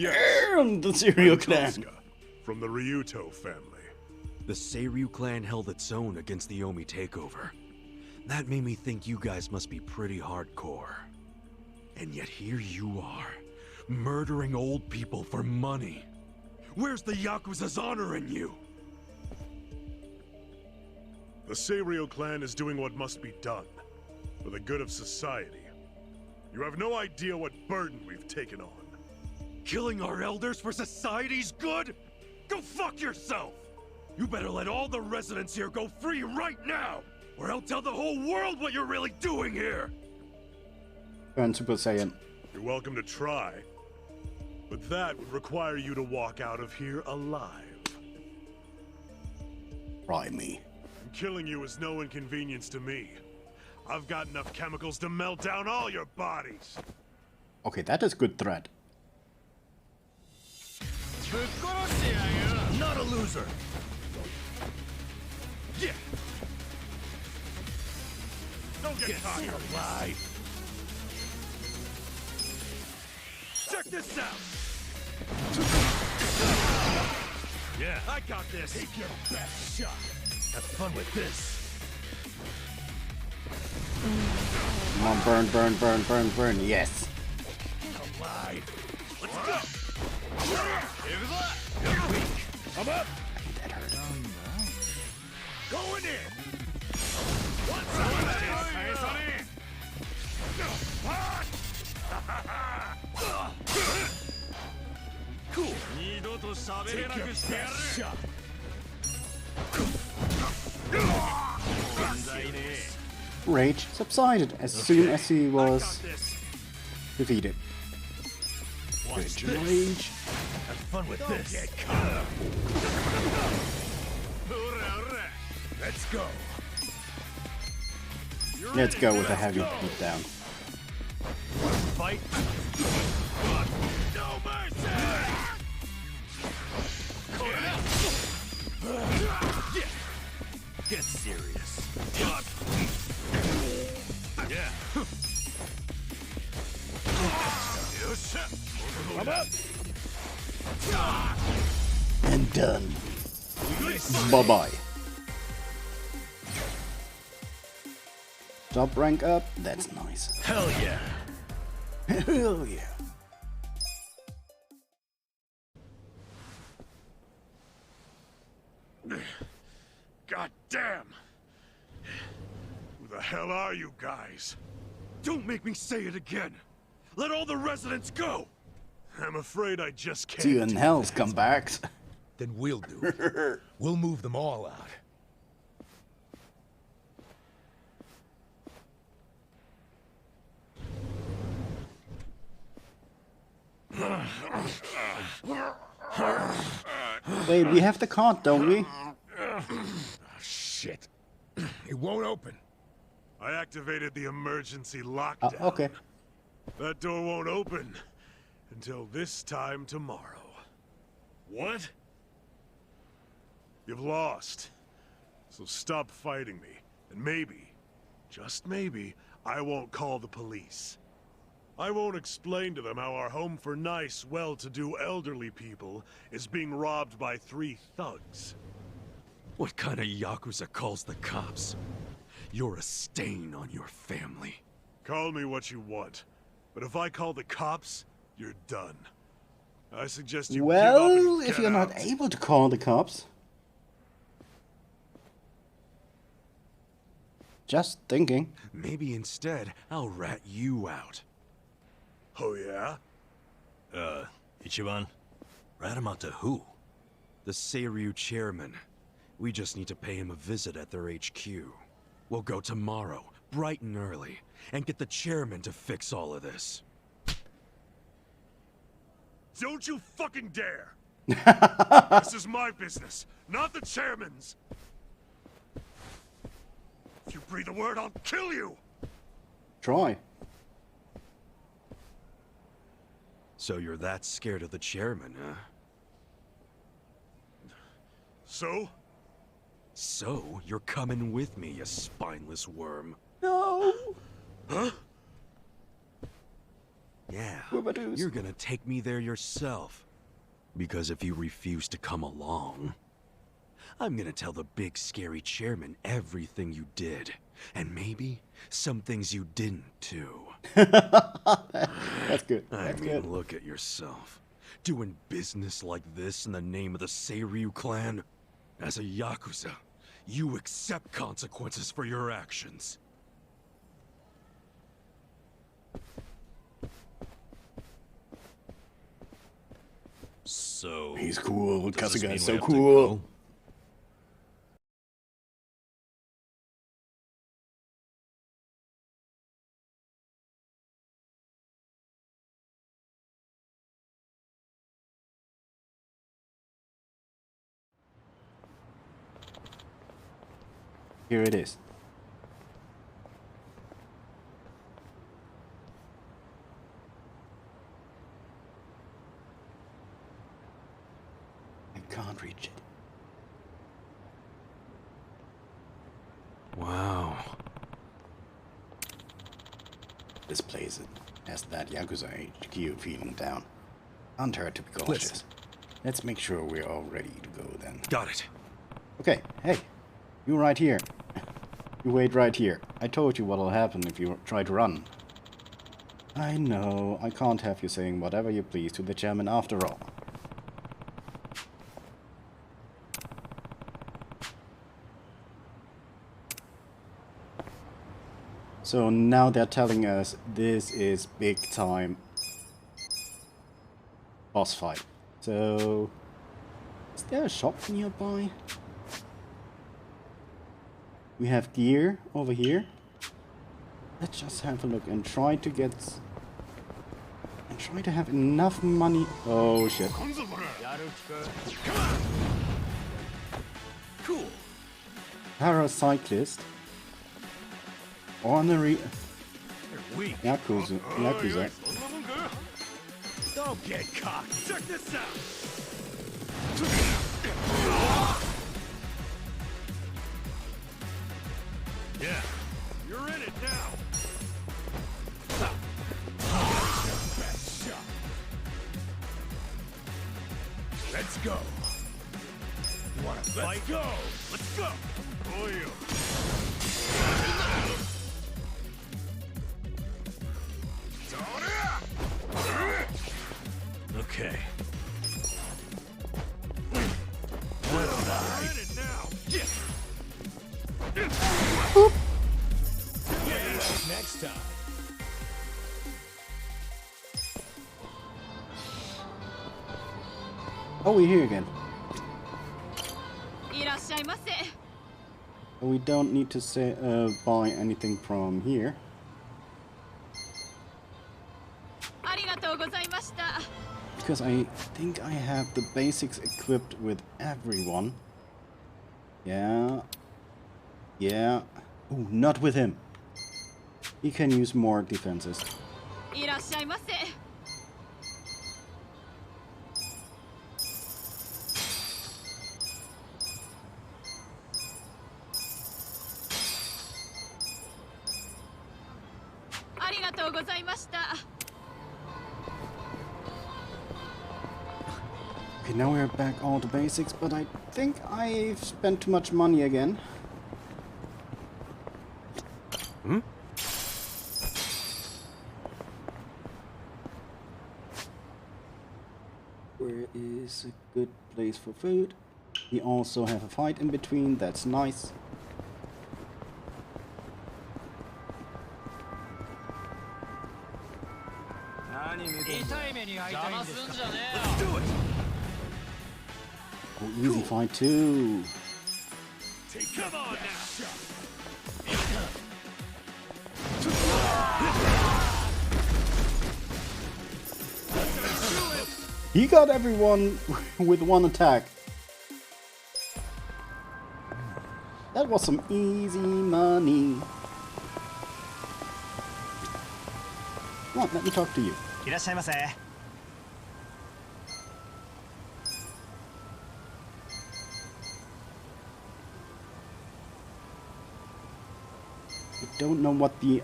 am the Seiryu clan. Toska, from the Ryuto family. The Seiryu clan held its own against the Omi takeover. That made me think you guys must be pretty hardcore. And yet here you are, murdering old people for money. Where's the Yakuza's honor in you? The Seiryu clan is doing what must be done, for the good of society. You have no idea what burden we've taken on. Killing our elders for society's good? Go fuck yourself! You better let all the residents here go free right now, or I'll tell the whole world what you're really doing here! Turn Super Saiyan. You're welcome to try. But that would require you to walk out of here alive. Try me. And killing you is no inconvenience to me. I've got enough chemicals to melt down all your bodies. Okay, that is good threat. Not a loser. Yeah. Don't get caught here. Alive. Check this out. Yeah, I got this. Take your best shot. Have fun with this. Come on, burn, burn, burn, burn, burn. Yes. Alive. Let's go. You're weak. I'm up. That hurt. Going in. What's up? Cool. Take your best shot. Rage subsided as soon as he was defeated. Watch Rage. this. Have fun with this. Get caught. Let's go. Let's go with a heavy beatdown. Fight. No mercy. Get serious. Yeah. I'm up. And done. Bye-bye. Top rank up. That's nice. Hell yeah. Hell yeah. God damn! Who the hell are you guys? Don't make me say it again. Let all the residents go. I'm afraid I just can't. See you in hell, scumbags. Then we'll do it. We'll move them all out. Wait, we have the card, don't we? Oh, shit. It won't open. I activated the emergency lockdown. Okay. That door won't open until this time tomorrow. What? You've lost. So stop fighting me. And maybe, just maybe, I won't call the police. I won't explain to them how our home for nice, well-to-do elderly people is being robbed by 3 thugs. What kind of Yakuza calls the cops? You're a stain on your family. Call me what you want, but if I call the cops, you're done. I suggest you give up Well, and if get you're not out. able to call the cops. Just thinking. Maybe instead, I'll rat you out. Oh yeah? Ichiban, rat him out to who? The Seiryu chairman. We just need to pay him a visit at their HQ. We'll go tomorrow, bright and early, and get the chairman to fix all of this. Don't you fucking dare! This is my business, not the chairman's! If you breathe a word, I'll kill you! Try. So you're that scared of the chairman, huh? So? So, you're coming with me, you spineless worm. No! Huh? Yeah, Whoopadoos. you're gonna take me there yourself. Because if you refuse to come along, I'm gonna tell the big scary chairman everything you did. And maybe some things you didn't, too. That's good. That's good. Look at yourself. Doing business like this in the name of the Seiryu clan? As a Yakuza, you accept consequences for your actions. So... He's cool. does this Kasuga mean is we so have to cool. go? Here it is. I can't reach it. Wow. This place has that Yakuza HQ feeling down. Can't hurt to be cautious. Listen. Let's make sure we're all ready to go then. Got it. Okay, hey. You right here. You wait right here. I told you what'll happen if you try to run. I know, I can't have you saying whatever you please to the chairman after all. So now they're telling us this is big time boss fight. So, is there a shop nearby? We have gear over here. Let's just have a look and try to get... and try to have enough money... Oh shit. Cool. Paracyclist. Ornery... Weak. Yakuza. Don't get cocky. Check this out. Yeah, you're in it now. Best shot. Let's go. You wanna fight? Let's go. Let's go. Oh, you. Okay. Let's die. You're in it now. Yeah. Next time. Oh, we're here again. We don't need to say, buy anything from here. Because I think I have the basics equipped with everyone. Yeah. Yeah. Oh, not with him. He can use more defenses. Okay, now we're back all the basics, but I think I've spent too much money again. Hmm? Where is a good place for food? We also have a fight in between, that's nice. Let's do it. Oh, easy fight too. Come on now. He got everyone with one attack. That was some easy money. Come on, let me talk to you. I don't know what the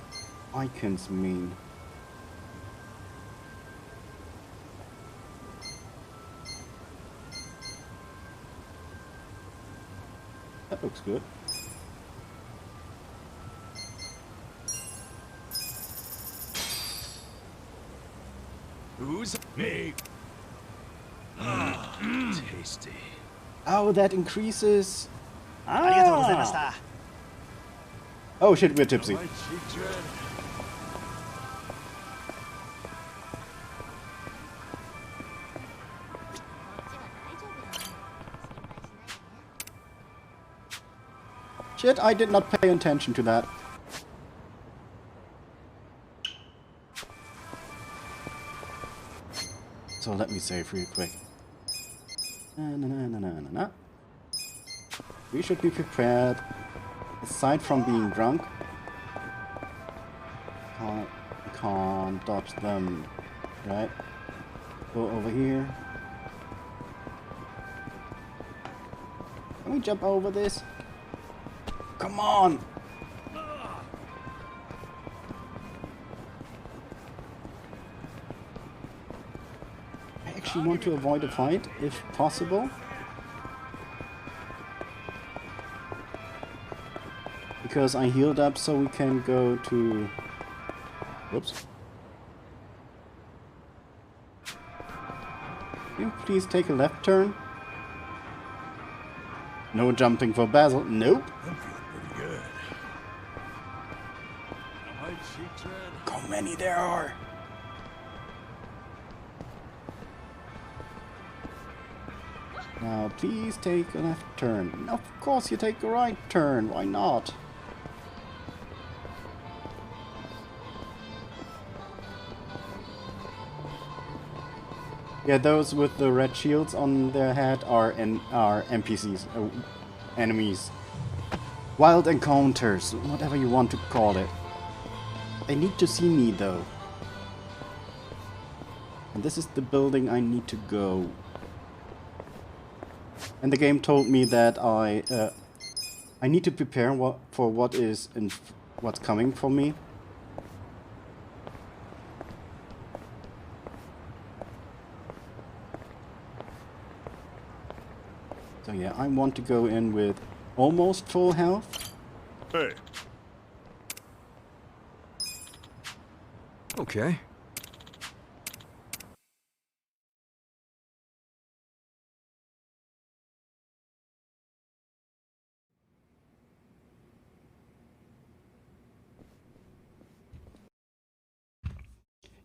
icons mean. That looks good. Who's me? Tasty. Oh, that increases. Ah. Oh shit, we're tipsy. Shit, I did not pay attention to that. So let me save real quick. We should be prepared. aside from being drunk, can't dodge them, right? Go over here. Can we jump over this? Come on! I actually want to avoid a fight, if possible. Because I healed up so we can go to... Whoops. Can you please take a left turn? No jumping for Basil. Nope. I'm feeling pretty good. How might she tread? Look how many there are. Now, please take a left turn. Of course you take a right turn. Why not? Yeah, those with the red shields on their head are NPCs, enemies. Wild encounters, whatever you want to call it. They need to see me though. And this is the building I need to go. And the game told me that I need to prepare for what is and what's coming for me. So yeah, I want to go in with almost full health. Hey. Okay.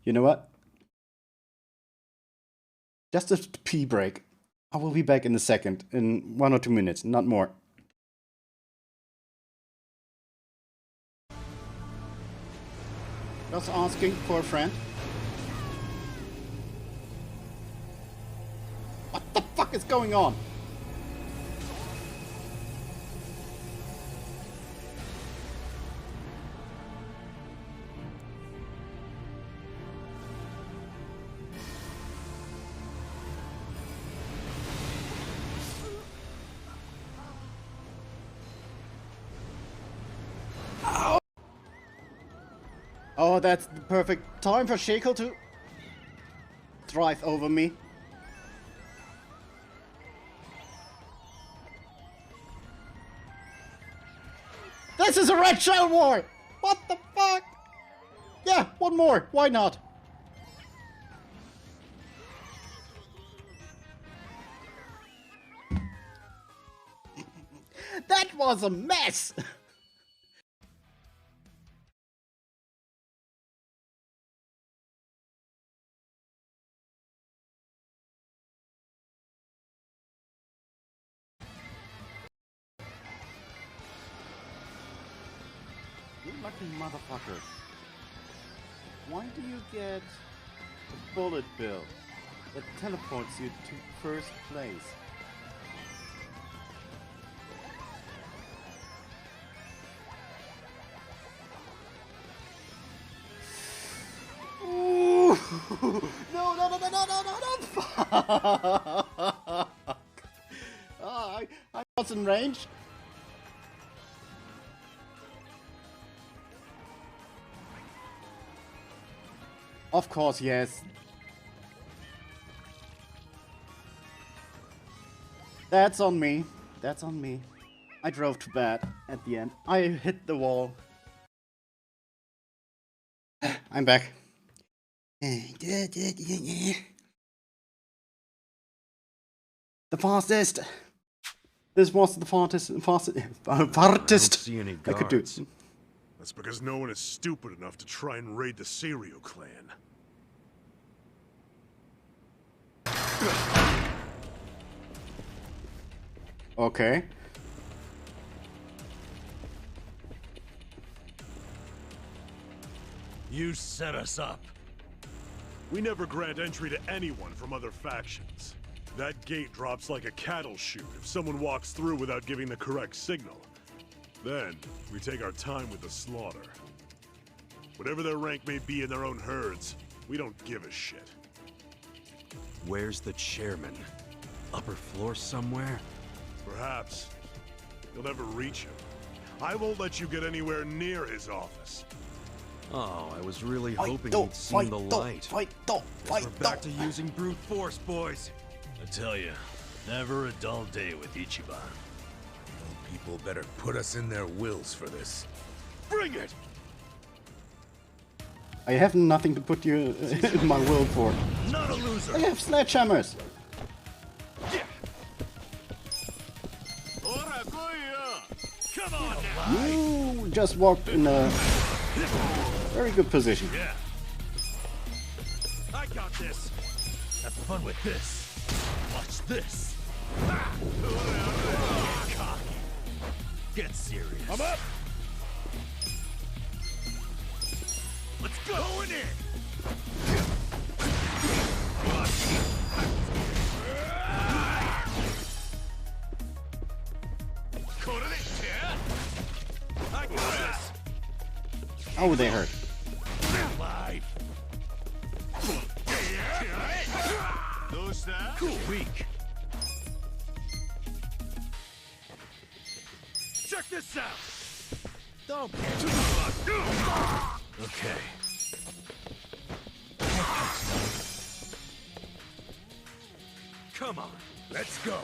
You know what? Just a pee break. I will be back in a second, in 1 or 2 minutes, not more. Just asking for a friend. What the fuck is going on? Oh, that's the perfect time for Shackle to drive over me. This is a red shell war! What the fuck? Yeah, one more. Why not? That was a mess! You lucky motherfucker. Why do you get a bullet bill that teleports you to first place? Ooh. No, no, no, no, no, no, no, no! Fuck! Oh, I was in range. Of course, yes. That's on me. That's on me. I drove too bad at the end. I hit the wall. I'm back. The fastest. This was the farthest I could do. That's because no one is stupid enough to try and raid the Cereal Clan. Okay. You set us up. We never grant entry to anyone from other factions. That gate drops like a cattle chute if someone walks through without giving the correct signal. Then, we take our time with the slaughter. Whatever their rank may be in their own herds, we don't give a shit. Where's the chairman? Upper floor somewhere? Perhaps. You'll never reach him. I won't let you get anywhere near his office. Oh, I was really hoping he'd seen the light. We're back to using brute force, boys. I tell you, never a dull day with Ichiban. People better put us in their wills for this. Bring it! I have nothing to put you in my will for. Not a loser. I have sledgehammers. Come on now. You just walked in a very good position. Yeah. I got this. Have fun with this. Watch this. Cocky. Get serious. I'm up! Let's go. Going in. I got this! Oh, they hurt. Life. Cool. Weak. Check this out! Don't Okay. Come on, let's go.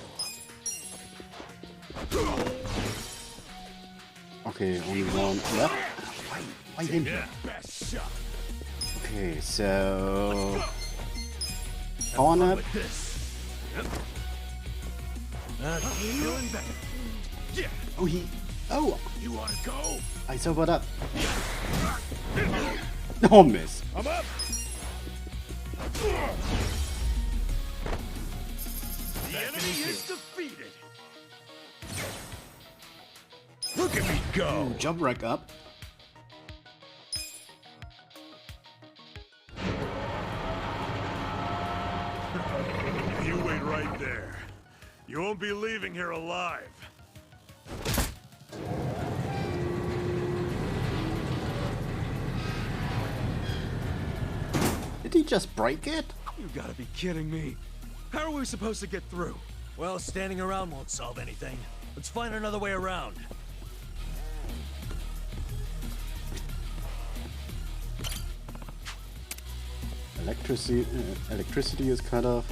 Okay, only one left. Why him? Best shot. Okay, so power nap. Feeling better. Yeah. Oh, he. Oh, You wanna go? I sobered up. Oh, miss. I'm up. The enemy is defeated. Look at me go. Ooh, jump rack up. You wait right there. You won't be leaving here alive. Did he just break it? You gotta be kidding me. How are we supposed to get through? Well, standing around won't solve anything. Let's find another way around. Electricity is cut off.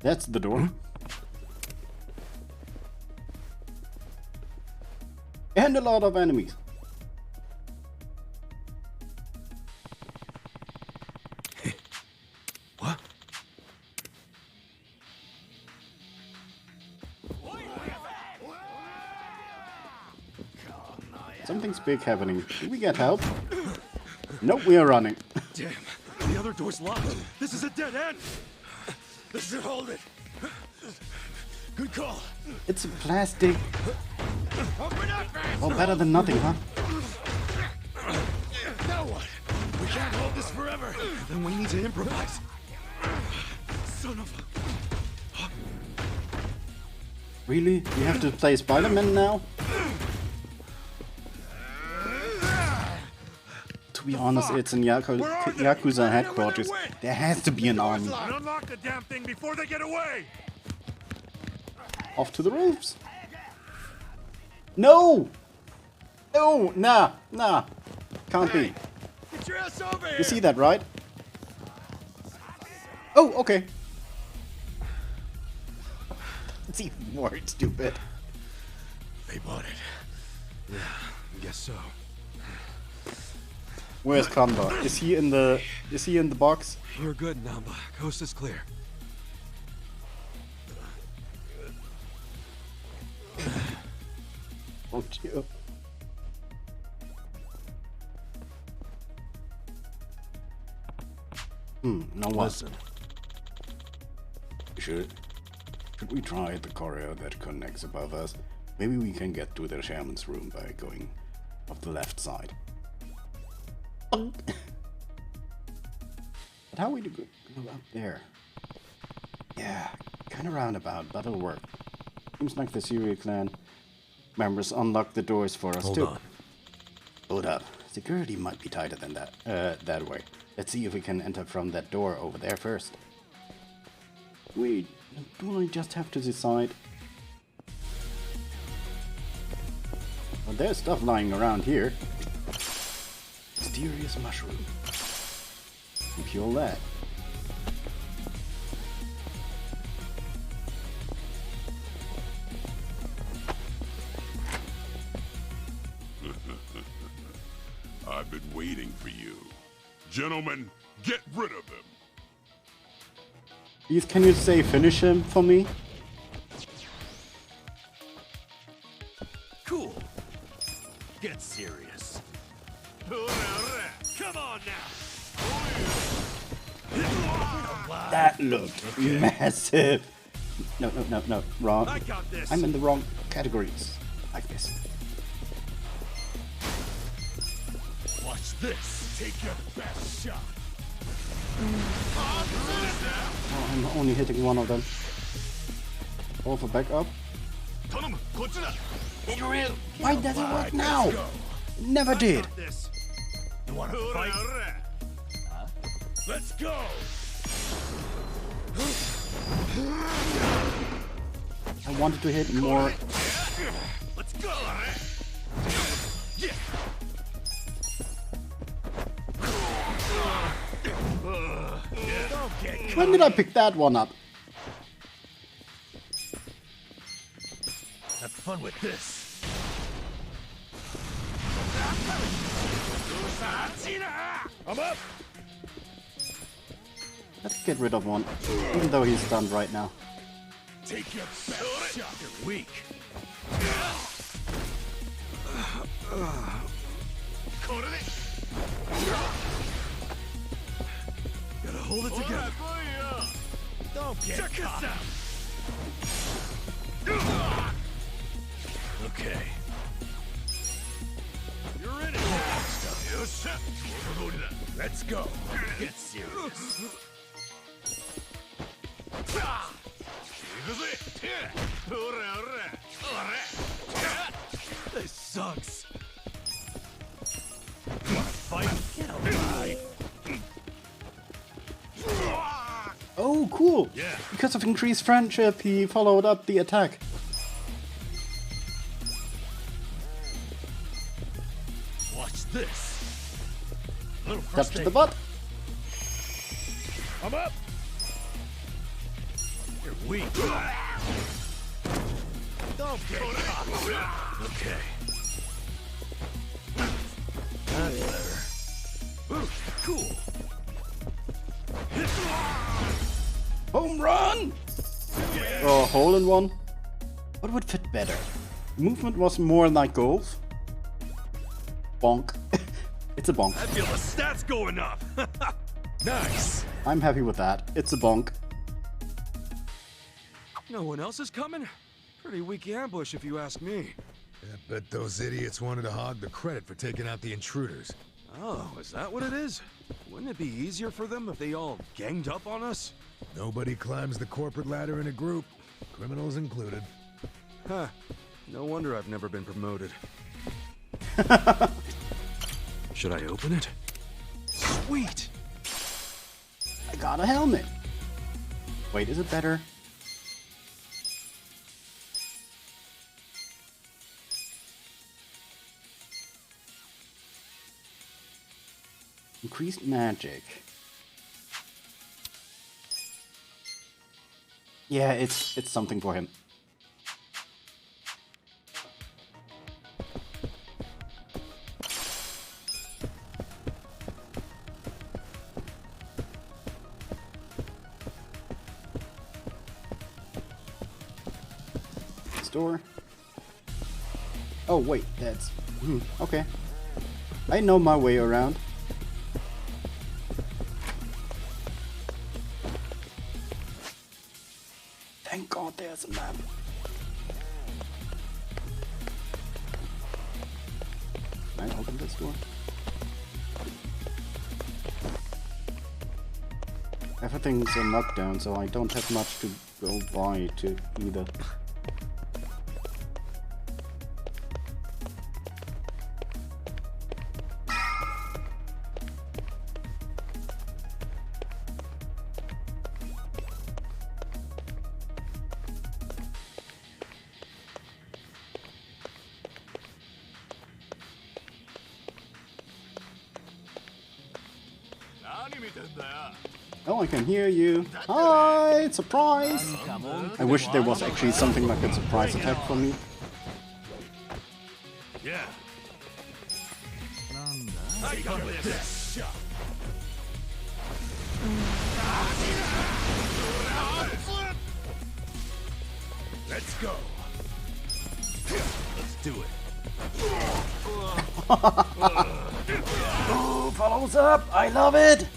That's the door. And a lot of enemies. What? Something's big happening. Do we get help? Nope, we are running. Damn, the other door's locked. This is a dead end. This should hold it. Good call. It's plastic. Open up, Well, better than nothing, huh? Now what? We can't hold this forever. Then we need to improvise. Son of a... Really? We have to play Spider-Man now? To be honest, it's in Yakuza headquarters. There has to be an army. Unlock the damn thing before they get away. Off to the roofs. No! No! Nah. Can't be. Get your ass over here. You see that, right? Oh, okay. It's even more stupid. They bought it. Yeah, I guess so. Where's Kamba? Is he in the box? You're good, Namba. Coast is clear. Oh, dear. Now what? Listen. Should we try the corridor that connects above us? Maybe we can get to the shaman's room by going off the left side. But how we do go up there? Yeah, kind of roundabout, but it'll work. Seems like the Syria clan members unlock the doors for us too. Hold up. Security might be tighter than that. That way. Let's see if we can enter from that door over there first. We just have to decide. Well, there's stuff lying around here. Mysterious mushroom. Pure lead. I've been waiting for you. Gentlemen, get rid of him. Please, can you say finish him for me? Cool. Get serious. Come on now. That looked massive. No, wrong. I got this. I'm in the wrong categories. Like this. Watch this. Take your best shot. Oh, I'm only hitting one of them. All for backup. Why does it work now? Never did. You want to fight? Huh? Let's go. I wanted to hit more. Let's go. When did I pick that one up? Have fun with this. I'm up. Let's get rid of one, even though he's stunned right now. Take your best shot. You're weak. Gotta hold it together. Don't get Check caught. This out. Okay. You're in it. Let's go. Get serious. This sucks. You wanna fight? Get alive. Oh, cool! Yeah. Because of increased friendship, he followed up the attack. Watch this. Little Tap first to aid. the butt. I'm up. You're weak. Don't get caught. Okay. That's better. Ooh, cool. Home run! Oh, hole in one. What would fit better? Movement was more like golf. Bonk. It's a bonk. I feel the stats going up. Nice. I'm happy with that. It's a bonk. No one else is coming? Pretty weak ambush if you ask me. I bet those idiots wanted to hog the credit for taking out the intruders. Oh, is that what it is? Wouldn't it be easier for them if they all ganged up on us? Nobody climbs the corporate ladder in a group, criminals included. Huh. No wonder I've never been promoted. Should I open it? Sweet! I got a helmet. Wait, is it better? Increased magic. Yeah, it's something for him. Store. Oh wait, that's okay. I know my way around. Thank God there's a map. Can I open this door? Everything's a knockdown, so I don't have much to go by to either. Oh, I can hear you. Hi, surprise! I wish there was actually something like a surprise attack for me. Yeah. Have fun with this. Let's go. Let's do it. Oh, follows up! I love it!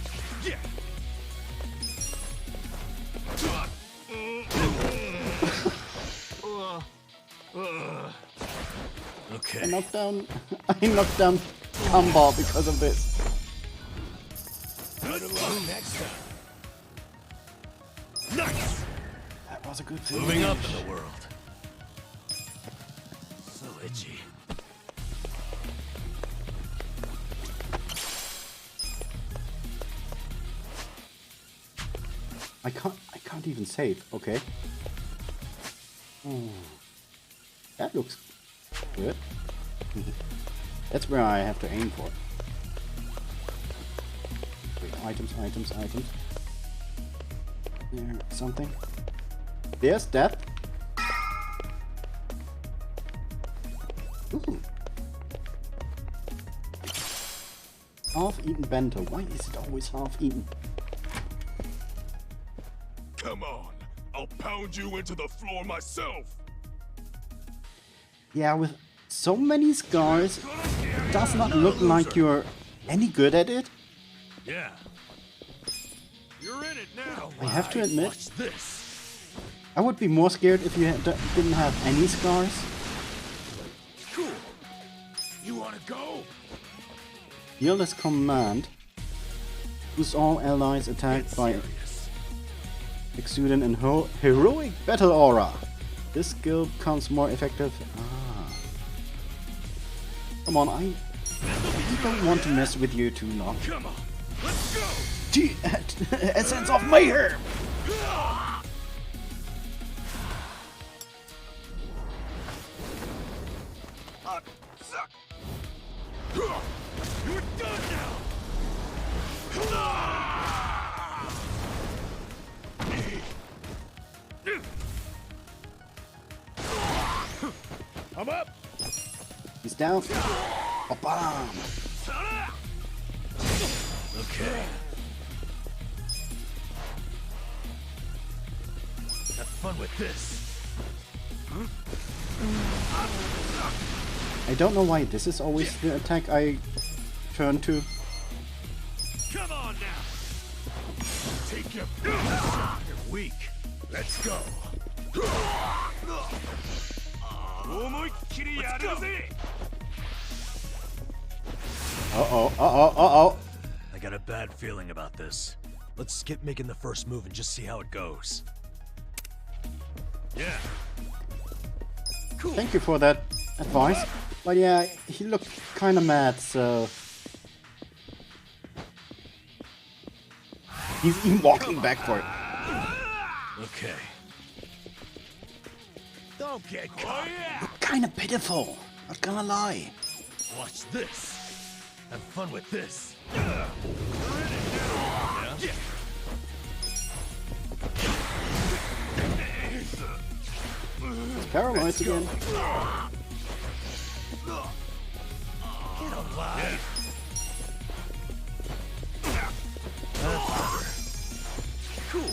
Okay. I knocked down Gumball because of this. Good luck next time. Nice. That was a good thing. Moving up in the world. So itchy. I can't even save. Okay. Ooh. That looks good. That's where I have to aim for. Wait, items. There, something. There's death. Ooh. Half-eaten bento. Why is it always half-eaten? Come on, I'll pound you into the floor myself. Yeah, with so many scars, it does not look like you're any good at it. Yeah. You're in it now. I have to admit, Watch this. I would be more scared if you didn't have any scars. Cool. You wanna go? Fearless Command. Boosts all allies attacked by exuding and heroic battle aura. This skill becomes more effective. Come on, I don't want to mess with you too long. Come on, let's go. The essence of mayhem. You're done now. I'm up. He's down. A bomb. Okay. Have fun with this. I don't know why this is always the attack I turn to. Come on now. Take your. You're weak. Let's go. Let's go. Uh-oh. I got a bad feeling about this. Let's skip making the first move and just see how it goes. Yeah. Cool. Thank you for that advice. But yeah, he looked kind of mad, so... He's even walking back for it. Okay. Don't get caught. Look kind of pitiful, not gonna lie. Watch this. Have fun with this. He's paralyzed again. Get alive. Cool.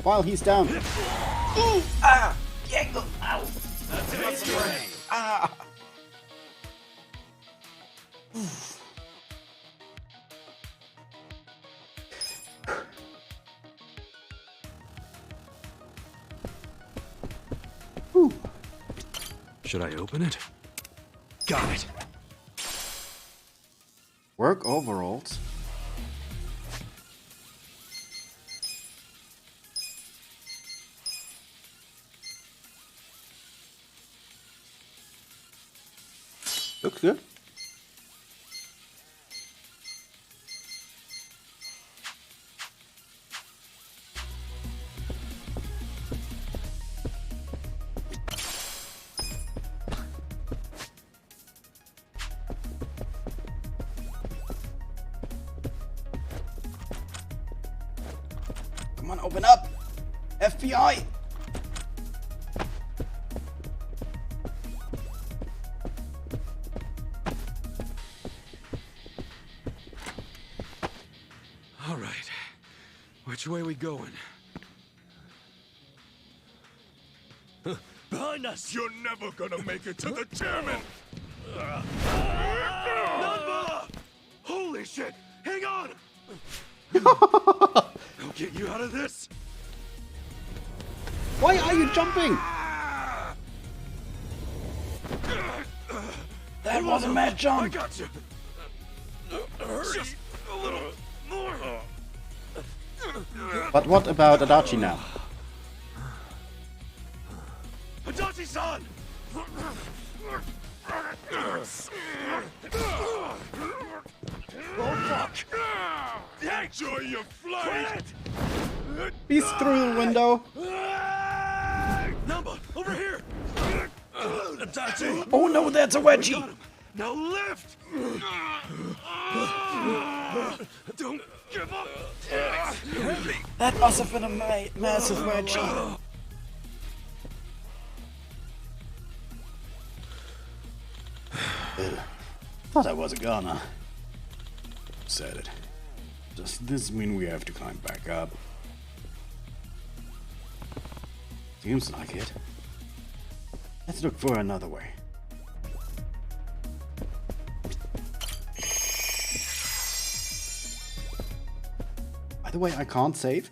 While he's down. Ooh! Ah! Yangle! Ow! That's right. Ah! Should I open it? Got it. Work overalls. Looks good. Come on, open up! FBI! All right. Which way we going? Behind us! You're never gonna make it to the chairman! Namba! Holy shit! Hang on! I'll get you out of this! Why are you jumping? That was a mad jump! I got you! Just a little more! But what about Adachi now? Adachi-san! Oh fuck! Enjoy your flight! He's through the window. Namba, over here! Adachi! Oh no, that's a wedgie! Now lift! Don't give up! That must have been a massive wedgie. Thought I was a goner. Said it. Does this mean we have to climb back up? Seems like it. Let's look for another way. By the way, I can't save.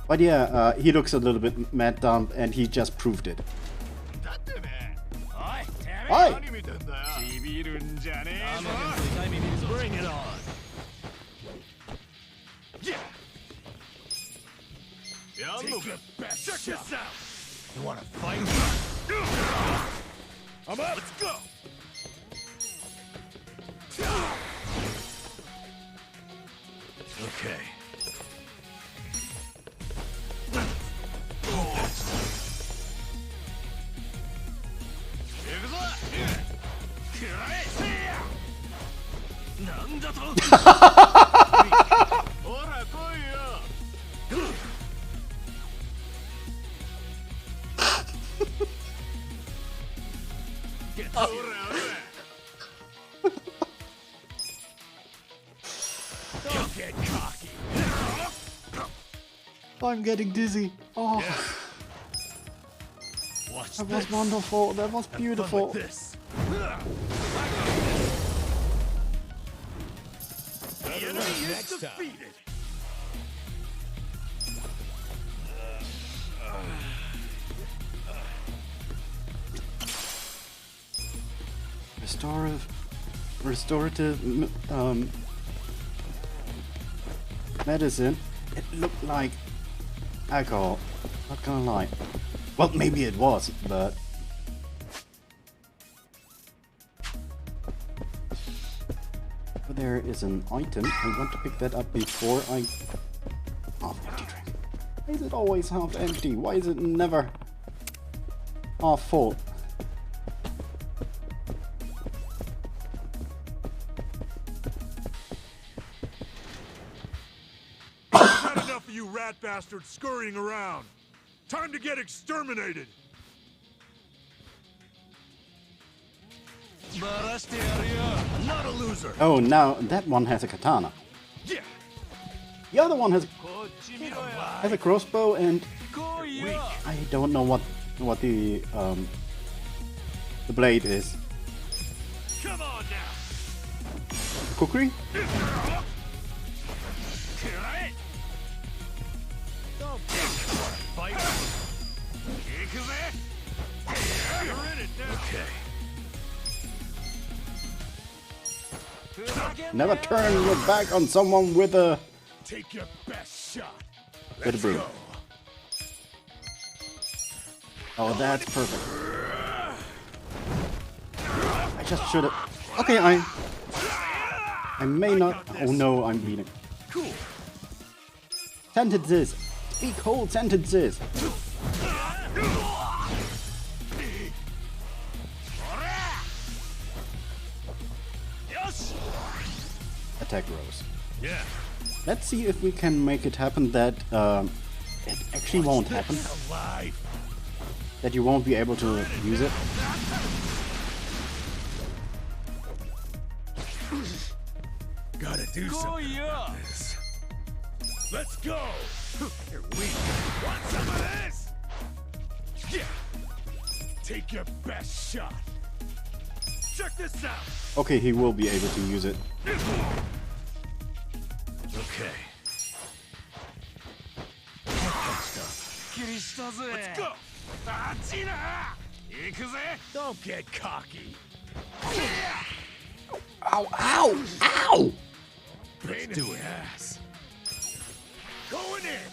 But yeah, he looks a little bit mad dumb, and he just proved it. Hi! Bring it on. Yeah. Take your best shot. Check this out. You wanna fight? I'm up. Let's go. Okay. Don't get cocky. I'm getting dizzy. Oh, Watch that was wonderful. That was beautiful. this. The enemy is defeated. Restorative medicine. It looked like alcohol. Not gonna lie. Well, maybe it was, but there is an item. I want to pick that up before I. Half empty drink. Why is it always half empty? Why is it never half full? Not enough of you rat bastards scurrying around. Time to get exterminated. Not a loser. Oh, now that one has a katana. Yeah. The other one has a crossbow, and I don't know what the blade is. Come on now. Kukri? Fight. You're in it now. Okay. Never turn your back on someone with a Take your best shot. with a broom. Oh, that's perfect. just should have. Okay, I may not. Oh no, I'm bleeding. Cool. Sentences. Speak whole sentences. Attack Rose. Yeah. Let's see if we can make it happen that it actually won't happen. That you won't be able to use it. Gotta do something about this. Let's go! You're weak. Want some of this? Yeah! Take your best shot. Check this out! Okay, he will be able to use it. Okay. Let's go! Don't get cocky. Ow, ow, ow! Let's do it. Ass. Going in!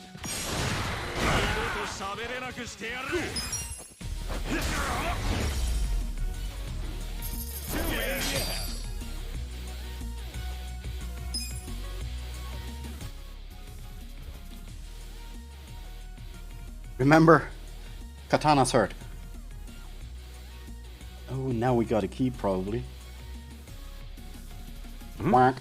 Remember, Katana's hurt. Oh, now we got a key probably. Whack.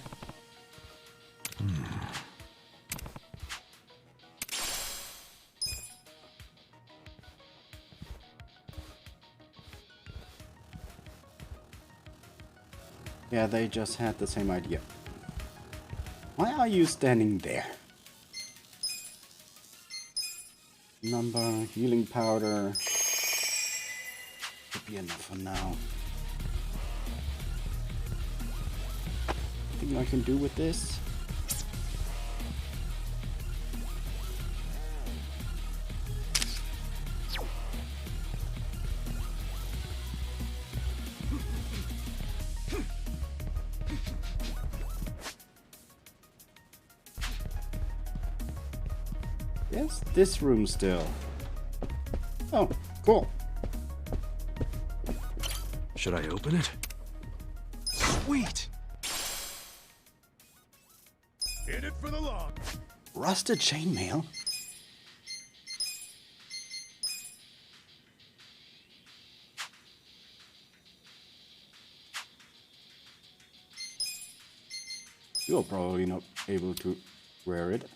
Yeah, they just had the same idea. Why are you standing there? Number, healing powder. Should be enough for now. Anything I can do with this? Yes, this room still. Oh, cool. Should I open it? Sweet! In it for the long. Rusted chainmail? You're probably not able to wear it.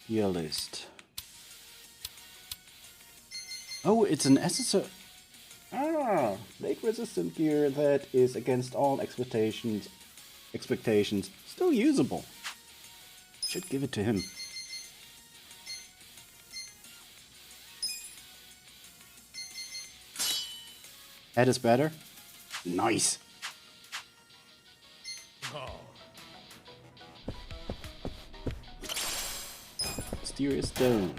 Gear list. Oh, it's an accessory. Ah, blade resistant gear that is against all expectations. Still usable. Should give it to him. Head is better. Nice. Mysterious stone.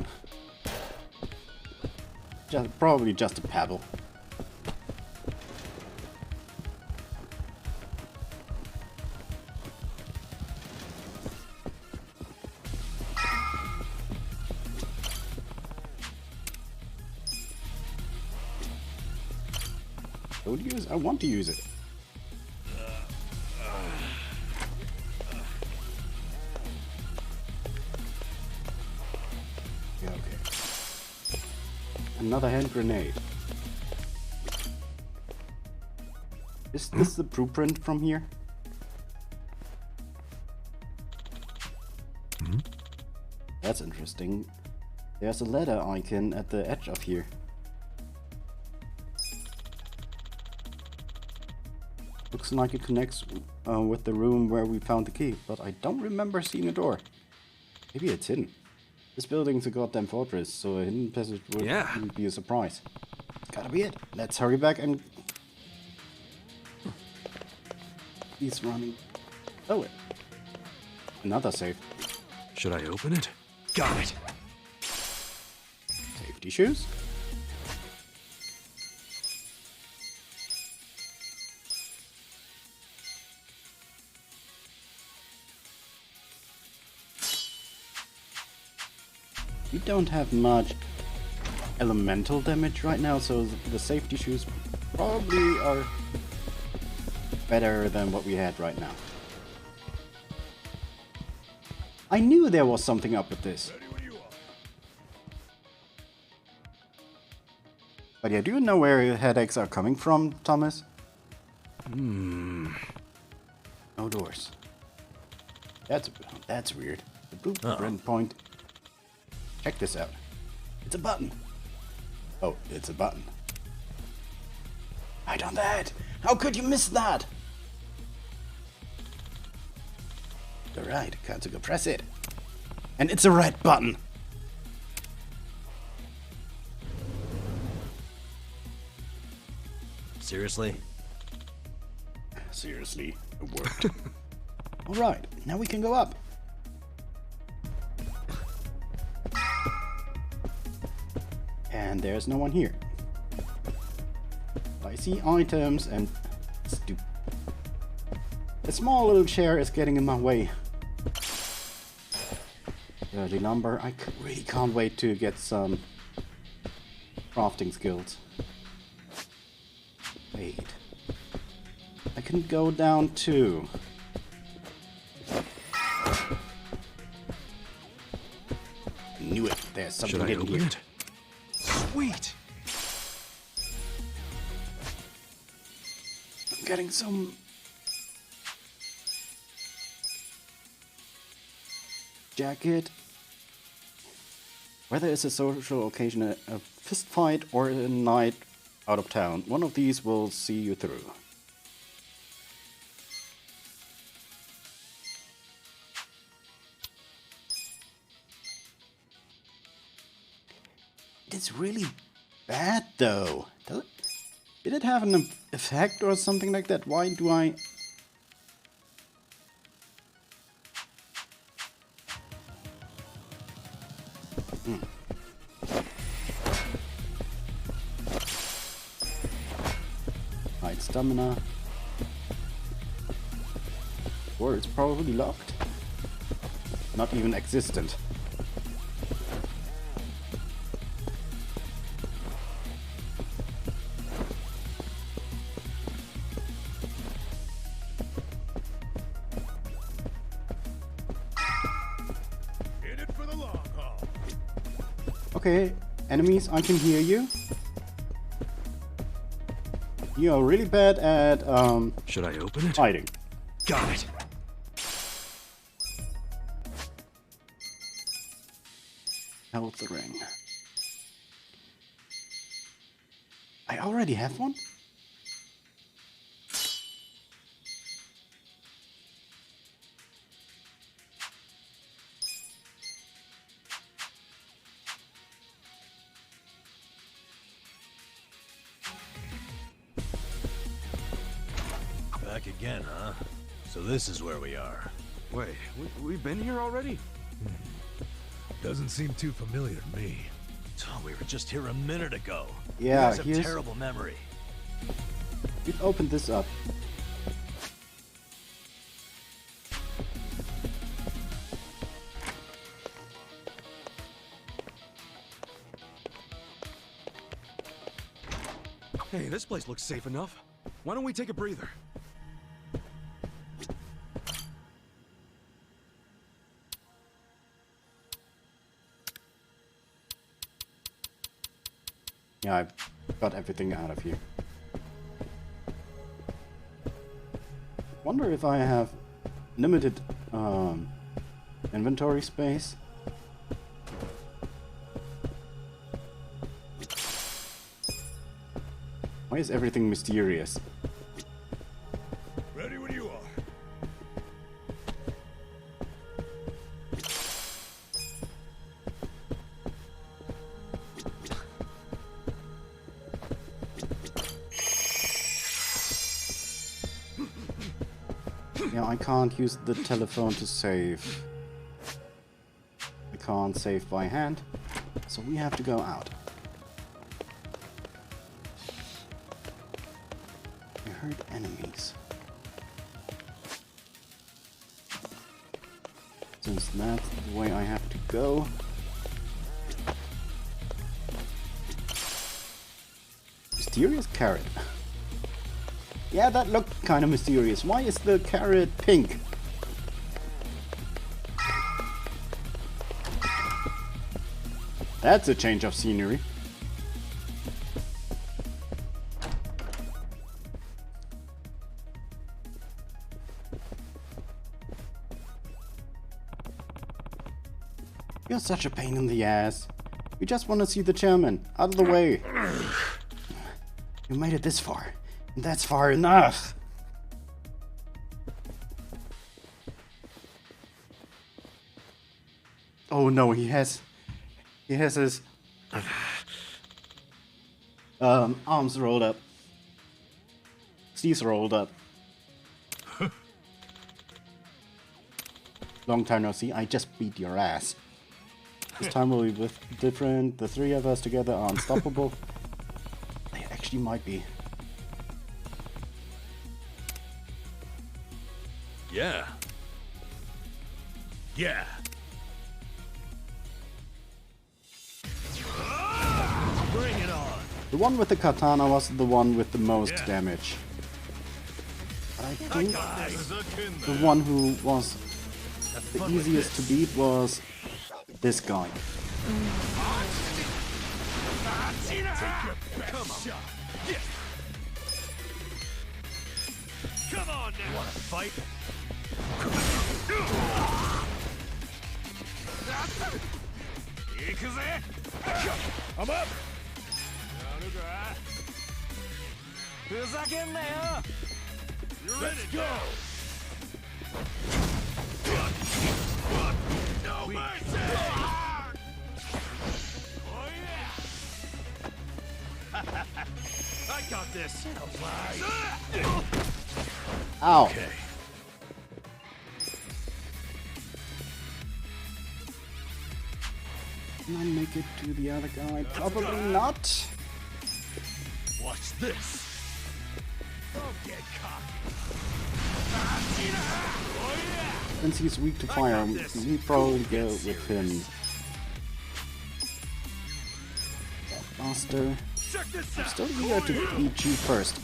Probably just a pebble. Don't use. I want to use it. Yeah, okay. Another hand grenade. Is this the blueprint from here? That's interesting. There's a ladder icon at the edge of here. Looks like it connects with the room where we found the key, but I don't remember seeing a door. Maybe it's hidden. This building's a goddamn fortress, so a hidden passage would be a surprise. Gotta be it. Let's hurry back and... He's running. Oh, another safe. Should I open it? Got it. Safety shoes. We don't have much elemental damage right now, so the safety shoes probably are better than what we had right now. I knew there was something up with this. But yeah, do you know where your headaches are coming from, Thomas? No doors. That's weird. The blueprint point. Check this out. It's a button. Oh, it's a button. Right on that. How could you miss that? Alright, Katsugo, press it. And it's a red button. Seriously? Seriously, it worked. Alright, now we can go up. And there's no one here. I see items and a small little chair is getting in my way. Dirty lumber. I really can't wait to get some crafting skills. Wait. I can go down too. Knew it. There's something Should I in open here. it? Sweet! I'm getting some jacket. Whether it's a social occasion, a fist fight, or a night out of town, one of these will see you through. It's really bad though. Did it have an effect or something like that? Why do I... Right, stamina. Or it's probably locked. Not even existent. Okay, enemies, I can hear you. You are really bad at, Should I open it? hiding. Got it. Health ring. I already have one? Back again, huh? So this is where we are. Wait, we've been here already? Doesn't seem too familiar to me. Oh, we were just here a minute ago. Yeah, you guys have terrible memory. We've opened this up. Hey, this place looks safe enough. Why don't we take a breather? Yeah, I've got everything out of here. Wonder if I have limited inventory space. Why is everything mysterious? Ready when you are. Yeah, I can't use the telephone to save. I can't save by hand, so we have to go out. I heard enemies. Since that's the way I have to go. mysterious carrot. Yeah, that looked kind of mysterious. Why is the carrot pink? That's a change of scenery. You're such a pain in the ass. We just want to see the chairman. Out of the way. You made it this far. And that's far enough. Oh no, he has his arms rolled up. Sleeves rolled up. Long time no see. I just beat your ass. This time will be different. The three of us together are unstoppable. They actually might be. Yeah. Yeah. Bring it on. The one with the katana was the one with the most damage. I think the one who was the easiest to beat was this guy. Come on. Come on now. You wanna fight? I'm up. Let's go. No mercy. Oh yeah. I got this. Ow. Okay. Can I make it to the other guy? Probably not. Watch this. Don't get cocky. Oh yeah. Since he's weak to fire, we probably go with him. Faster. I'm still eager to beat you first.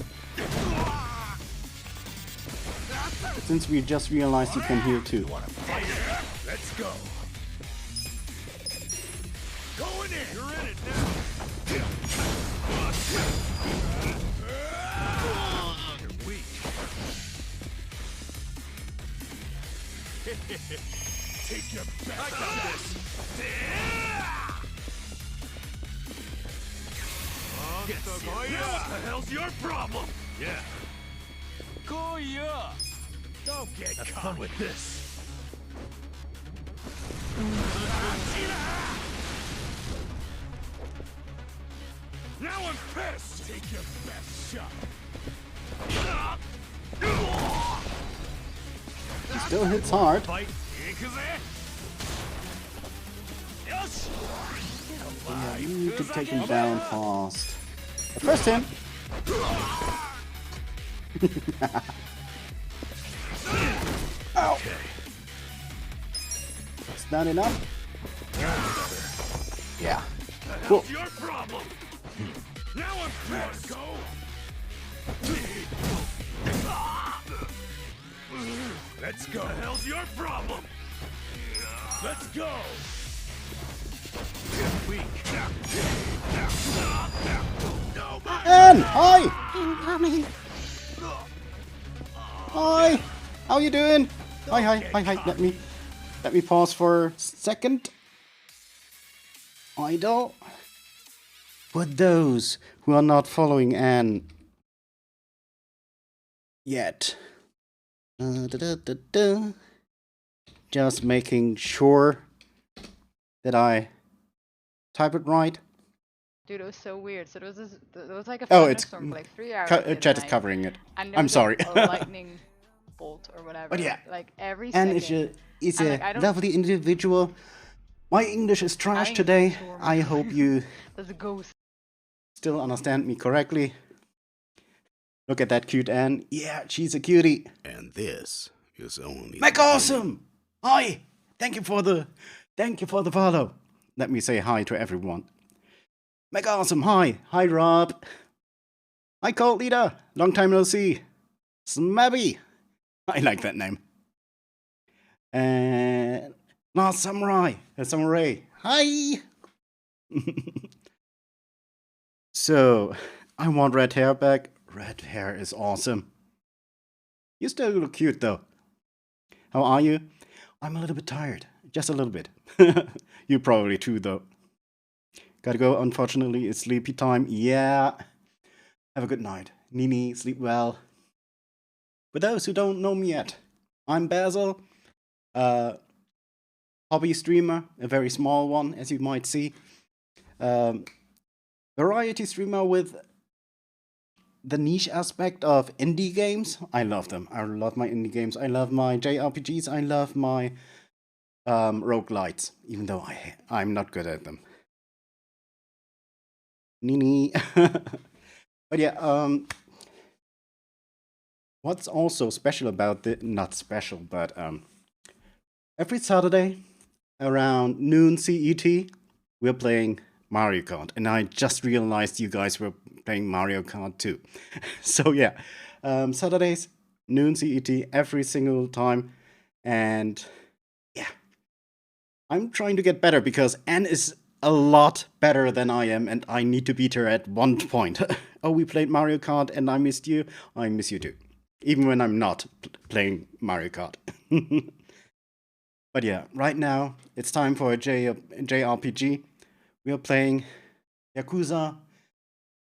Since we just realized you can heal too. Let's go. Going in. You're in it now. You're weak. Take your best. I got this. Now what the hell's your problem? Yeah. Go yeah. Don't get caught. Have fun with this. Now I'm pissed. Take your best shot. He still hits hard. Fight. Yeah, you need to take him down fast. First him. Ow. Okay. Is that enough? Yeah. Cool. Your problem. Now I'm pissed. Go. Let's go. What the hell's your problem? Let's go. Weak. Anne, hi. Incoming. Hi. How you doing? Hi. Let me pause for a second. Idle. For those who are not following Anne yet. Just making sure that I type it right. Dude, it was so weird. So there was like a Oh, it's thunderstorm for like 3 hours. chat is covering it. And I'm sorry. A lightning bolt or whatever. But yeah, like every Anne second. is And, a like, lovely individual. My English is trash today. I hope you There's a ghost. still understand me correctly. Look at that cute Anne. Yeah, she's a cutie. And this is only MacAwesome! Hi! Thank you for the follow. Let me say hi to everyone. MacAwesome, hi! Hi Rob. Hi, cult leader. Long time no see. Smabby. I like that name. And last samurai. Samurai. Hi. So, I want red hair back. Red hair is awesome. You still look cute though. How are you? I'm a little bit tired. Just a little bit. You probably too though. Gotta go, unfortunately, it's sleepy time. Yeah. Have a good night. Nini, sleep well. For those who don't know me yet, I'm Basil. Hobby streamer, a very small one, as you might see. Variety streamer with the niche aspect of indie games. I love them. I love my indie games. I love my JRPGs. I love my roguelites, even though I'm not good at them. Nini. But yeah, what's also special about the, not special, but every Saturday around noon CET, we're playing Mario Kart. And I just realized you guys were playing Mario Kart too. So yeah, Saturdays, noon CET, every single time. And yeah, I'm trying to get better because Anne is a lot better than I am, and I need to beat her at one point. Oh, we played Mario Kart and I missed you. I miss you too. Even when I'm not playing Mario Kart. But yeah, right now, it's time for a JRPG. We are playing Yakuza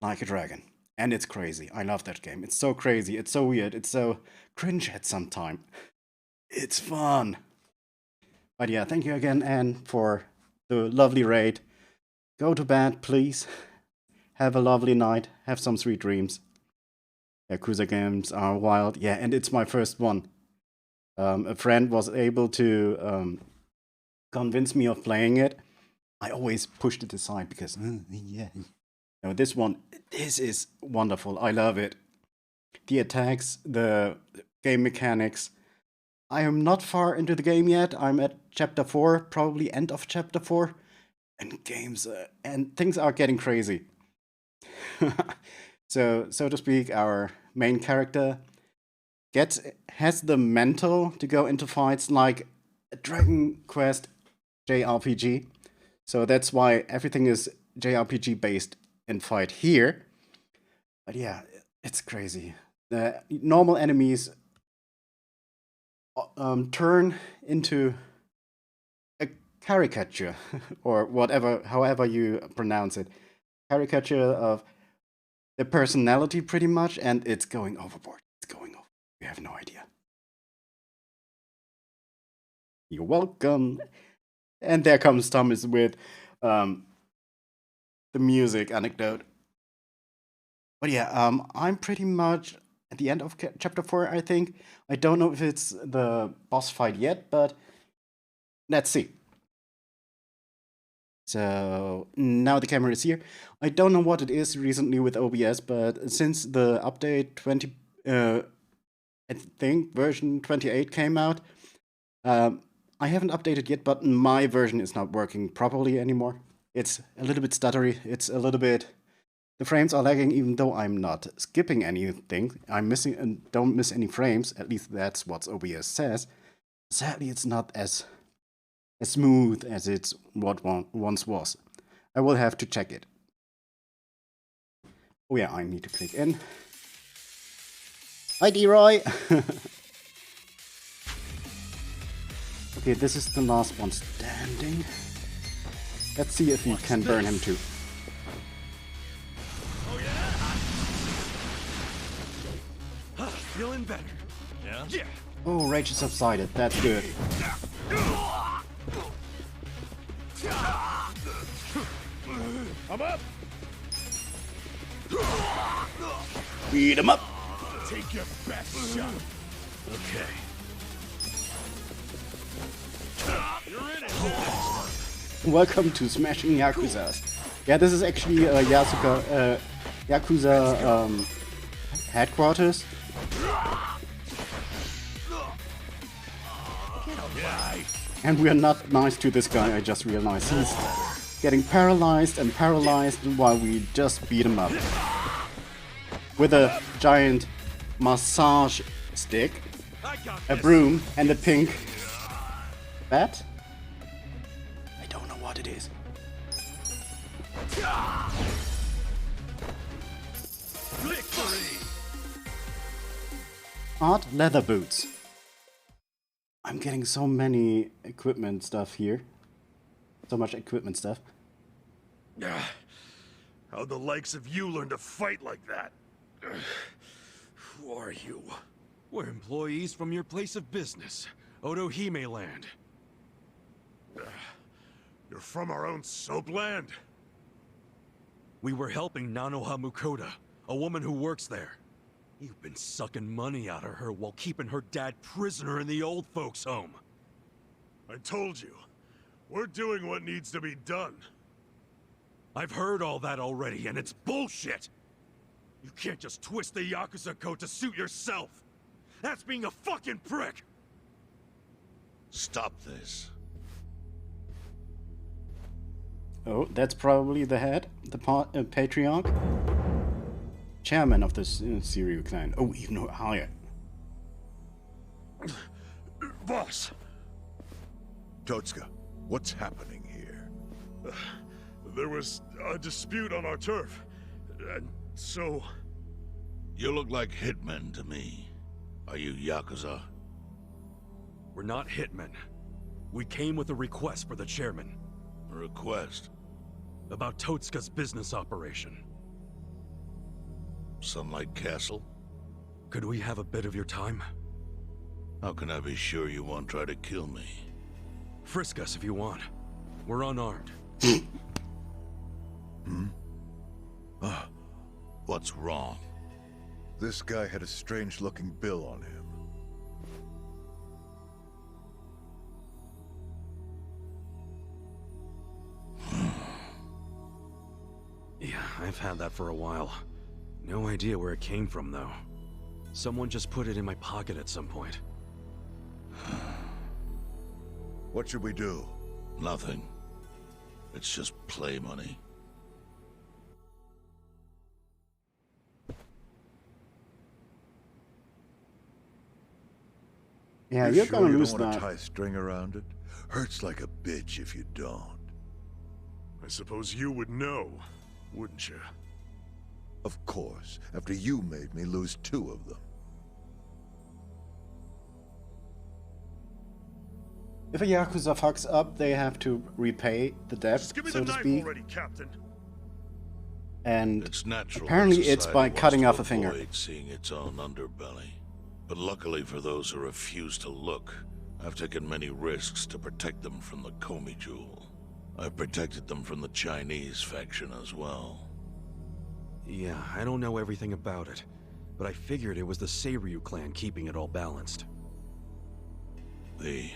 Like a Dragon. And it's crazy. I love that game. It's so crazy. It's so weird. It's so cringe at some time. It's fun. But yeah, thank you again, Anne, for the lovely raid. Go to bed, please. Have a lovely night. Have some sweet dreams. Yakuza games are wild. Yeah, and it's my first one. A friend was able to convince me of playing it. I always pushed it aside because, yeah. No, this one, this is wonderful. I love it. The attacks, the game mechanics. I am not far into the game yet. I'm at chapter 4, probably end of chapter 4. And games, and things are getting crazy. So to speak, our main character has the mental to go into fights like a Dragon Quest JRPG. So that's why everything is JRPG based in fight here. But yeah, it's crazy. The normal enemies turn into a caricature, or however you pronounce it. Caricature of the personality pretty much, and it's going overboard. It's going over. You have no idea. You're welcome. And there comes Thomas with the music anecdote. But yeah, I'm pretty much at the end of chapter 4, I think. I don't know if it's the boss fight yet, but let's see. So now the camera is here. I don't know what it is recently with OBS, but since the update 20, I think version 28 came out, I haven't updated yet, but my version is not working properly anymore. It's a little bit stuttery. It's a little bit. The frames are lagging, even though I'm not skipping anything. I'm missing and don't miss any frames. At least that's what OBS says. Sadly, it's not as smooth as it's what once was. I will have to check it. Oh yeah, I need to click in. Hi, D-Roy! Okay, this is the last one standing. Let's see if you can burn him too. Oh yeah? Feeling better. Yeah? Yeah. Oh, rage is subsided. That's good. I'm up. Beat him up. Take your best shot. Okay. You're in it. Welcome to Smashing Yakuzas. Yeah, this is actually Yakuza headquarters. And we are not nice to this guy, I just realized. He's getting paralyzed and paralyzed while we just beat him up. with a giant massage stick, a broom, and a pink bat. I don't know what it is. Victory! Art leather boots. I'm getting so many equipment stuff here. So much equipment stuff. How'd the likes of you learn to fight like that? Who are you? We're employees from your place of business, Otohime Land. You're from our own soap land? We were helping Nanoha Mukoda, a woman who works there. You've been sucking money out of her while keeping her dad prisoner in the old folks' home. I told you, we're doing what needs to be done. I've heard all that already, and it's bullshit! You can't just twist the Yakuza code to suit yourself! That's being a fucking prick! Stop this. Oh, that's probably the head, the patriarch, chairman of this serial clan. Oh, even higher. Boss! Totsuka, what's happening here? There was a dispute on our turf, and so... You look like hitmen to me. Are you Yakuza? We're not hitmen. We came with a request for the chairman. A request? About Totsuka's business operation. Sunlight Castle? Could we have a bit of your time? How can I be sure you won't try to kill me? Frisk us if you want. We're unarmed. What's wrong? This guy had a strange-looking bill on him. Yeah, I've had that for a while. No idea where it came from, though. Someone just put it in my pocket at some point. What should we do? Nothing. It's just play money. Yeah, you're sure gonna you lose don't want that. to tie string around it? Hurts like a bitch if you don't. I suppose you would know, wouldn't you? Of course, after you made me lose 2 of them. If a Yakuza fucks up, they have to repay the debt, Just give me so the to knife speak. already, Captain. And It's natural. apparently that it's society by wants cutting to off a finger. avoid seeing its own underbelly. But luckily for those who refuse to look, I've taken many risks to protect them from the Komi Jewel. I've protected them from the Chinese faction as well. Yeah, I don't know everything about it, but I figured it was the Seiryu clan keeping it all balanced. The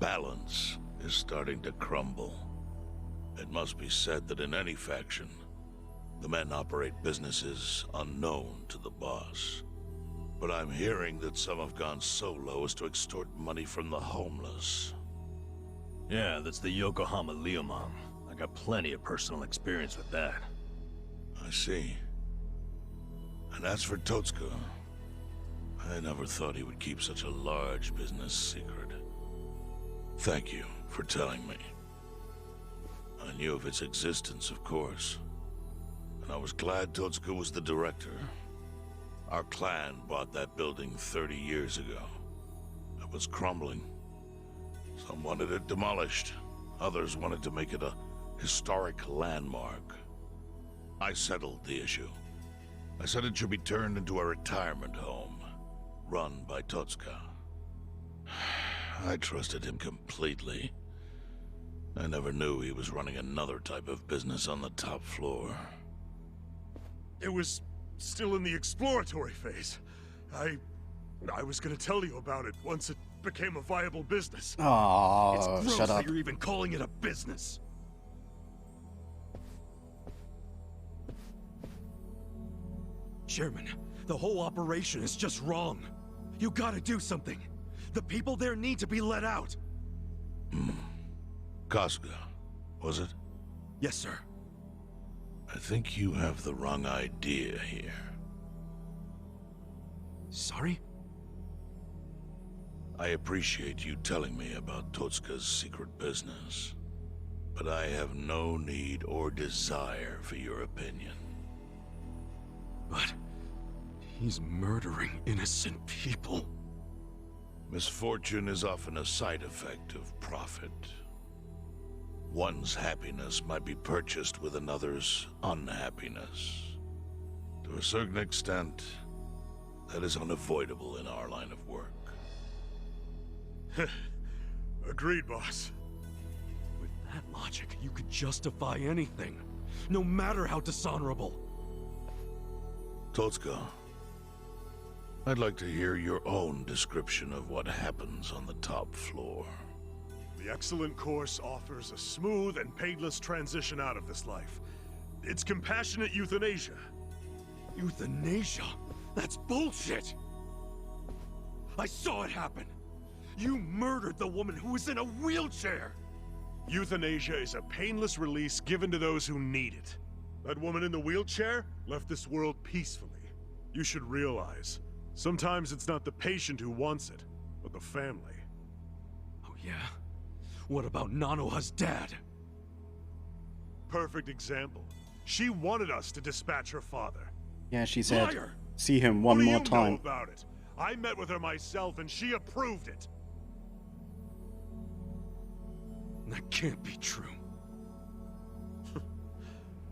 balance is starting to crumble. It must be said that in any faction, the men operate businesses unknown to the boss. But I'm hearing that some have gone so low as to extort money from the homeless. Yeah, that's the Yokohama Leomom. I got plenty of personal experience with that. I see. And as for Totsuka, I never thought he would keep such a large business secret. Thank you for telling me. I knew of its existence, of course. And I was glad Totsuka was the director. Our clan bought that building 30 years ago. It was crumbling. Some wanted it demolished. Others wanted to make it a historic landmark. I settled the issue. I said it should be turned into a retirement home, run by Totsuka. I trusted him completely. I never knew he was running another type of business on the top floor. It was still in the exploratory phase. I was gonna tell you about it once it became a viable business. Oh, It's gross shut that up. you're even calling it a business. Chairman, the whole operation is just wrong. You gotta do something. The people there need to be let out. Kasuga, was it? Yes, sir. I think you have the wrong idea here. Sorry? I appreciate you telling me about Totsuka's secret business, but I have no need or desire for your opinion. But he's murdering innocent people. Misfortune is often a side effect of profit. One's happiness might be purchased with another's unhappiness. To a certain extent, that is unavoidable in our line of work. Agreed, boss. With that logic, you could justify anything, no matter how dishonorable. Totsuka, I'd like to hear your own description of what happens on the top floor. The excellent course offers a smooth and painless transition out of this life. It's compassionate euthanasia. Euthanasia? That's bullshit! I saw it happen! You murdered the woman who was in a wheelchair! Euthanasia is a painless release given to those who need it. That woman in the wheelchair left this world peacefully. You should realize, sometimes it's not the patient who wants it, but the family. Oh yeah? What about Nanoha's dad? Perfect example. She wanted us to dispatch her father. Yeah, she said, Liar! see him one more What do you know time. about it? I met with her myself and she approved it. That can't be true.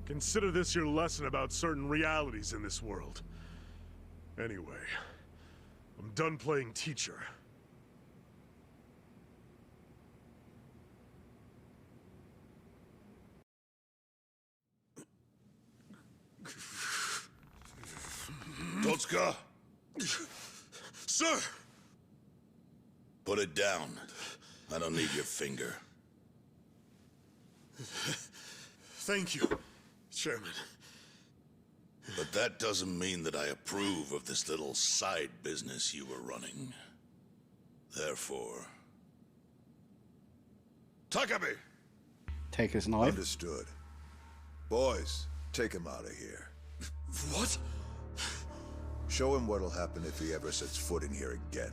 Consider this your lesson about certain realities in this world. Anyway, I'm done playing teacher. Totsuka! Sir! Put it down. I don't need your finger. Thank you, Chairman. But that doesn't mean that I approve of this little side business you were running. Therefore... Takabe! Take his knife. Understood. Boys, take him out of here. What? Show him what'll happen if he ever sets foot in here again.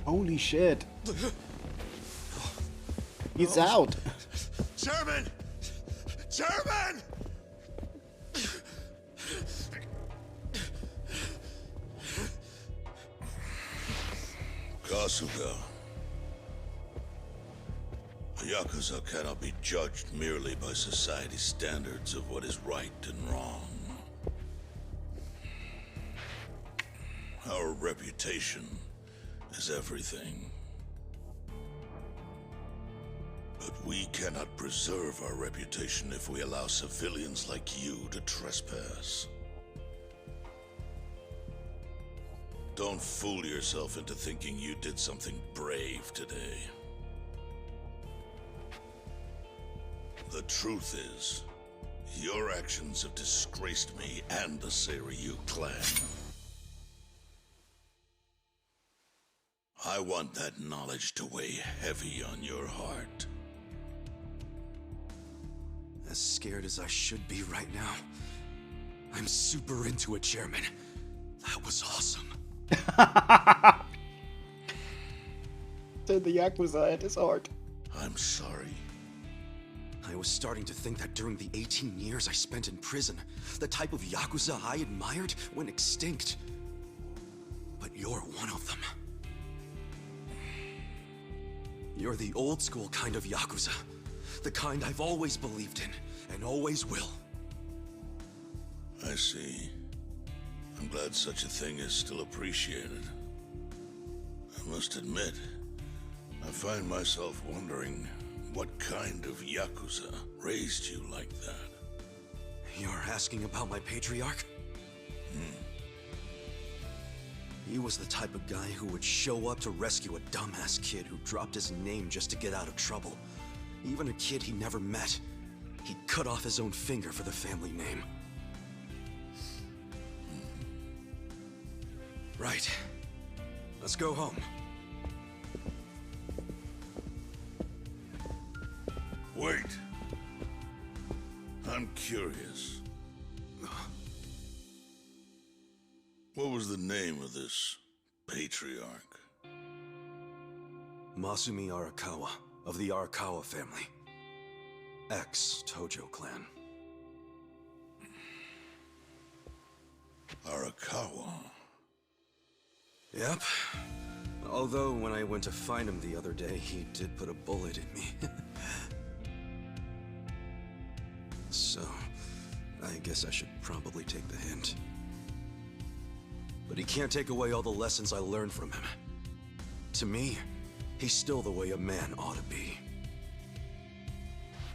Holy shit. He's out. Chairman! Chairman! Kasuga. A Yakuza cannot be judged merely by society's standards of what is right and wrong. Our reputation is everything. But we cannot preserve our reputation if we allow civilians like you to trespass. Don't fool yourself into thinking you did something brave today. The truth is, your actions have disgraced me and the Seiryu clan. I want that knowledge to weigh heavy on your heart. As scared as I should be right now, I'm super into it, Chairman. That was awesome. Said the Yakuza at his heart. I'm sorry. I was starting to think that during the 18 years I spent in prison, the type of Yakuza I admired went extinct. But you're one of them. You're the old school kind of Yakuza. The kind I've always believed in, and always will. I see. I'm glad such a thing is still appreciated. I must admit, I find myself wondering what kind of Yakuza raised you like that. You're asking about my patriarch? He was the type of guy who would show up to rescue a dumbass kid who dropped his name just to get out of trouble. Even a kid he never met. He'd cut off his own finger for the family name. Right. Let's go home. Wait. I'm curious. was the name of this patriarch? Masumi Arakawa, of the Arakawa family. Ex-Tojo clan. Arakawa? Yep. Although, when I went to find him the other day, he did put a bullet in me. So, I guess I should probably take the hint. But he can't take away all the lessons I learned from him. To me, he's still the way a man ought to be.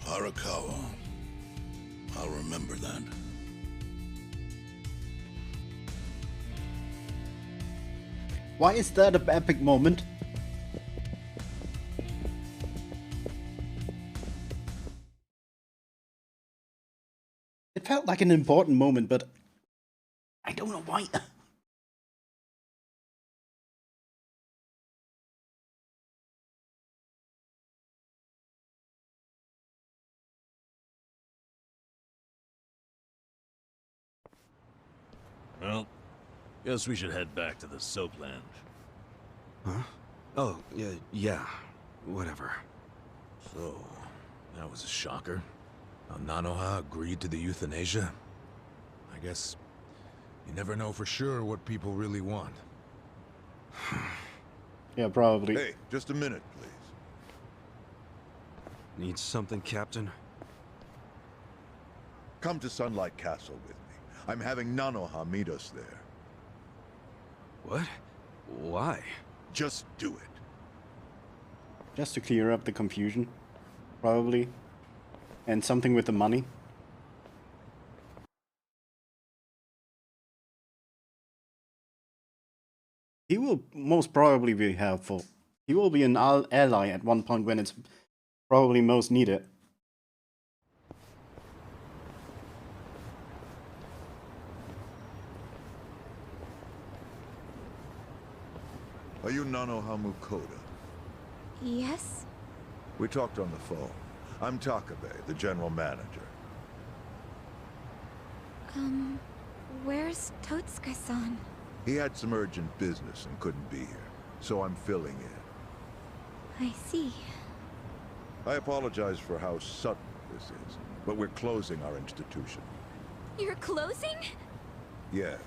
Arakawa. I'll remember that. Why is that an epic moment? It felt like an important moment, but I don't know why. Well, guess we should head back to the soap lounge. Huh? Oh, yeah. Whatever. So, that was a shocker. How Nanoha agreed to the euthanasia? I guess you never know for sure what people really want. Yeah, probably. Hey, just a minute, please. Need something, Captain? Come to Sunlight Castle with me. I'm having Nanoha meet us there. What? Why? Just do it. Just to clear up the confusion, probably. And something with the money. He will most probably be helpful. He will be an ally at one point when it's probably most needed. Are you Nanoha Mukoda? Yes? We talked on the phone. I'm Takabe, the general manager. Where's Totsuka-san? He had some urgent business and couldn't be here, so I'm filling in. I see. I apologize for how sudden this is, but we're closing our institution. You're closing? Yes.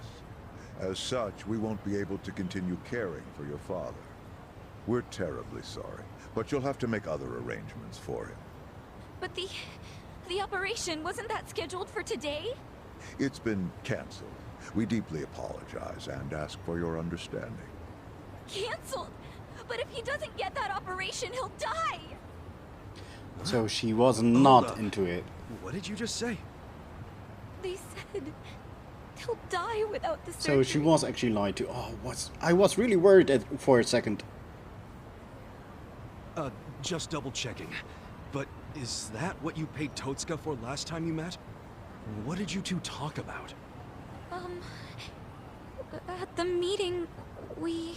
As such, we won't be able to continue caring for your father. We're terribly sorry, but you'll have to make other arrangements for him. But the operation, wasn't that scheduled for today? It's been canceled. We deeply apologize and ask for your understanding. Canceled? But if he doesn't get that operation, he'll die! So she was not into it. What did you just say? They said he'll die without the surgery. So she was actually lied to. Oh, I was really worried for a second. Just double checking. But is that what you paid Totsuka for last time you met? What did you two talk about? At the meeting, we...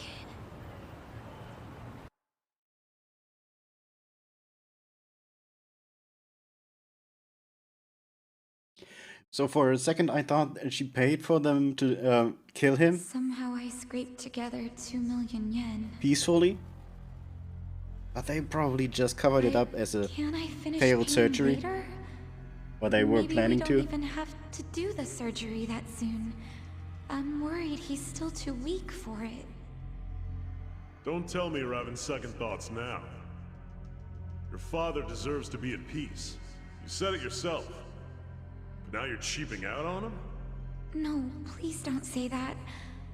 So for a second I thought she paid for them to kill him Somehow I scraped together 2 million yen. peacefully. But they probably just covered it up as a Can I finish failed paying surgery. later? Or they were Maybe planning we to. don't even have to do the surgery that soon. I'm worried he's still too weak for it. Don't tell me you're having second thoughts now. Your father deserves to be at peace. You said it yourself. But now you're cheaping out on him? No, please don't say that.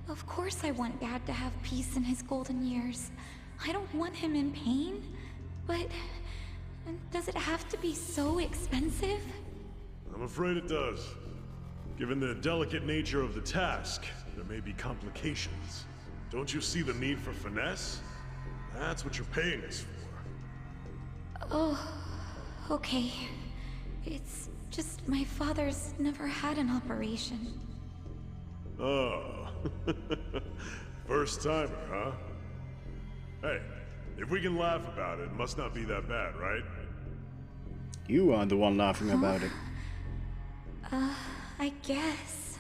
Of course I want Dad to have peace in his golden years. I don't want him in pain. But does it have to be so expensive? I'm afraid it does. Given the delicate nature of the task, there may be complications. Don't you see the need for finesse? That's what you're paying us for. Oh, okay. It's just my father's never had an operation. Oh. First timer, huh? Hey, if we can laugh about it, it must not be that bad, right? You are the one laughing about it. I guess.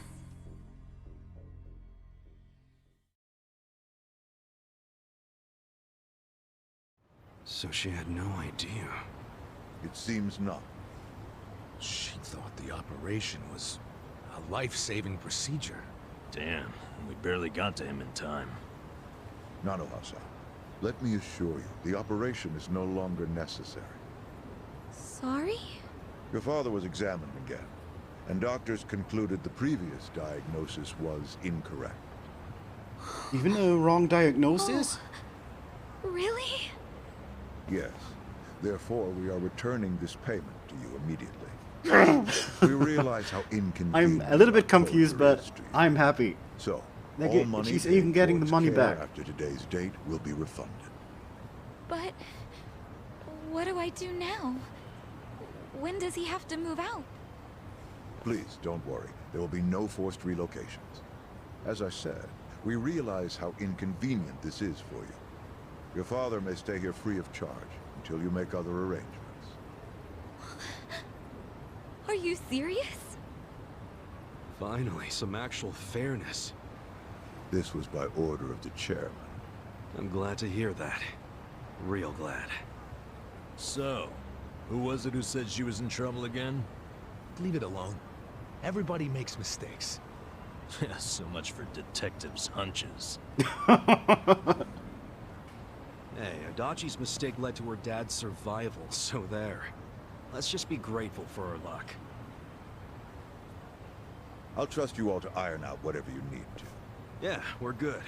So she had no idea. It seems not. She thought the operation was a life-saving procedure. Damn, we barely got to him in time. Nanohasa, let me assure you, the operation is no longer necessary. Sorry? Your father was examined again, and doctors concluded the previous diagnosis was incorrect. Even a wrong diagnosis? Really? Yes. Therefore, we are returning this payment to you immediately. We realize how inconvenient. I'm a little bit confused, but I'm happy. So, Like all money she's paid even getting the towards money care back. after today's date will be refunded. But what do I do now? When does he have to move out? Please, don't worry. There will be no forced relocations. As I said, we realize how inconvenient this is for you. Your father may stay here free of charge until you make other arrangements. Are you serious? Finally, some actual fairness. This was by order of the chairman. I'm glad to hear that. Real glad. So, who was it who said she was in trouble again? Leave it alone. Everybody makes mistakes. Yeah, so much for detectives' hunches. Hey, Adachi's mistake led to her dad's survival, so there. Let's just be grateful for her luck. I'll trust you all to iron out whatever you need to. Yeah, we're good.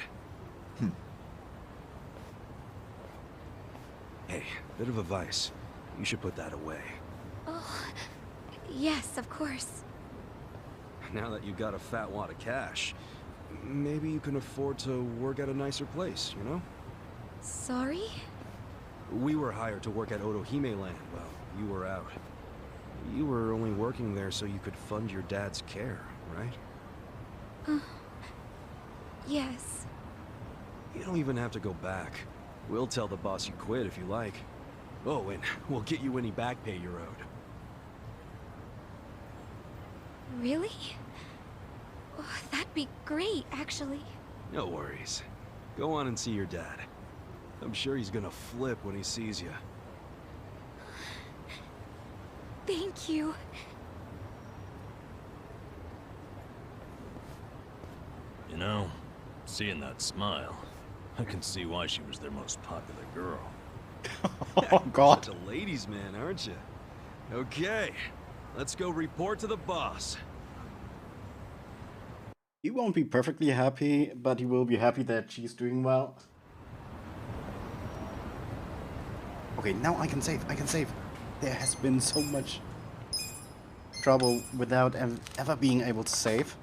Hey, bit of advice. You should put that away. Oh, yes, of course. Now that you've got a fat wad of cash, maybe you can afford to work at a nicer place, you know? Sorry? We were hired to work at Otohime Land while you were out. You were only working there so you could fund your dad's care, right? Yes. You don't even have to go back. We'll tell the boss you quit if you like. Oh, and we'll get you any back pay you're owed. Really? Oh, that'd be great, actually. No worries. Go on and see your dad. I'm sure he's gonna flip when he sees you. Thank you. You know, seeing that smile, I can see why she was their most popular girl. Oh, God. Such a ladies' man, aren't you? Okay, let's go report to the boss. He won't be perfectly happy, but he will be happy that she's doing well. Okay, now I can save. I can save. There has been so much trouble without ever being able to save.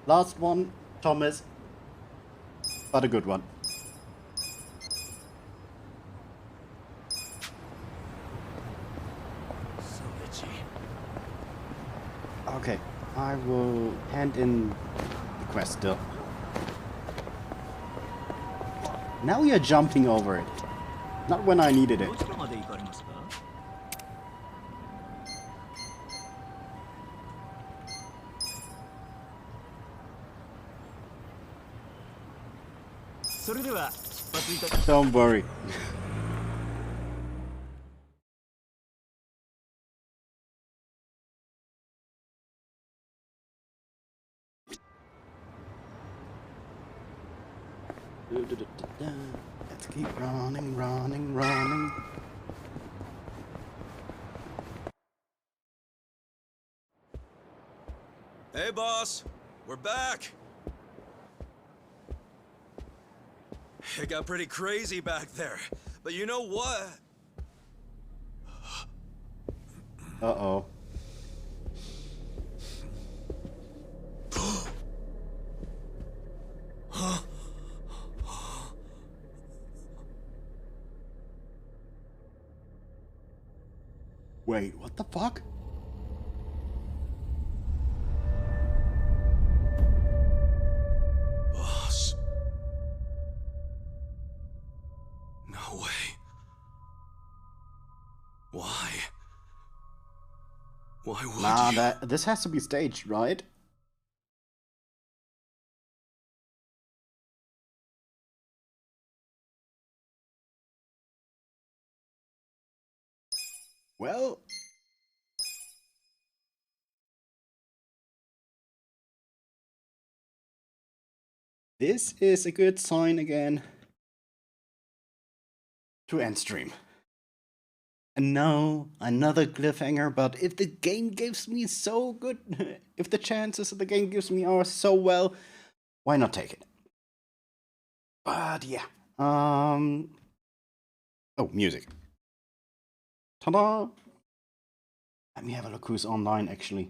Last one, Thomas, but a good one. So itchy. Okay, I will hand in the quest still. Now you're jumping over it. Not when I needed it. Don't worry. Let's keep running, running, running. Hey, boss. We're back. It got pretty crazy back there. But you know what? Uh-oh. Wait, what the fuck? Boss. No way. Why? Why would Nah, you? this has to be staged, right? Well, this is a good sign again to end stream. And now another cliffhanger, but if the game gives me so good, if the chances of the game gives me are so well, why not take it? But yeah, oh, music. Ta-da! Let me have a look who's online actually.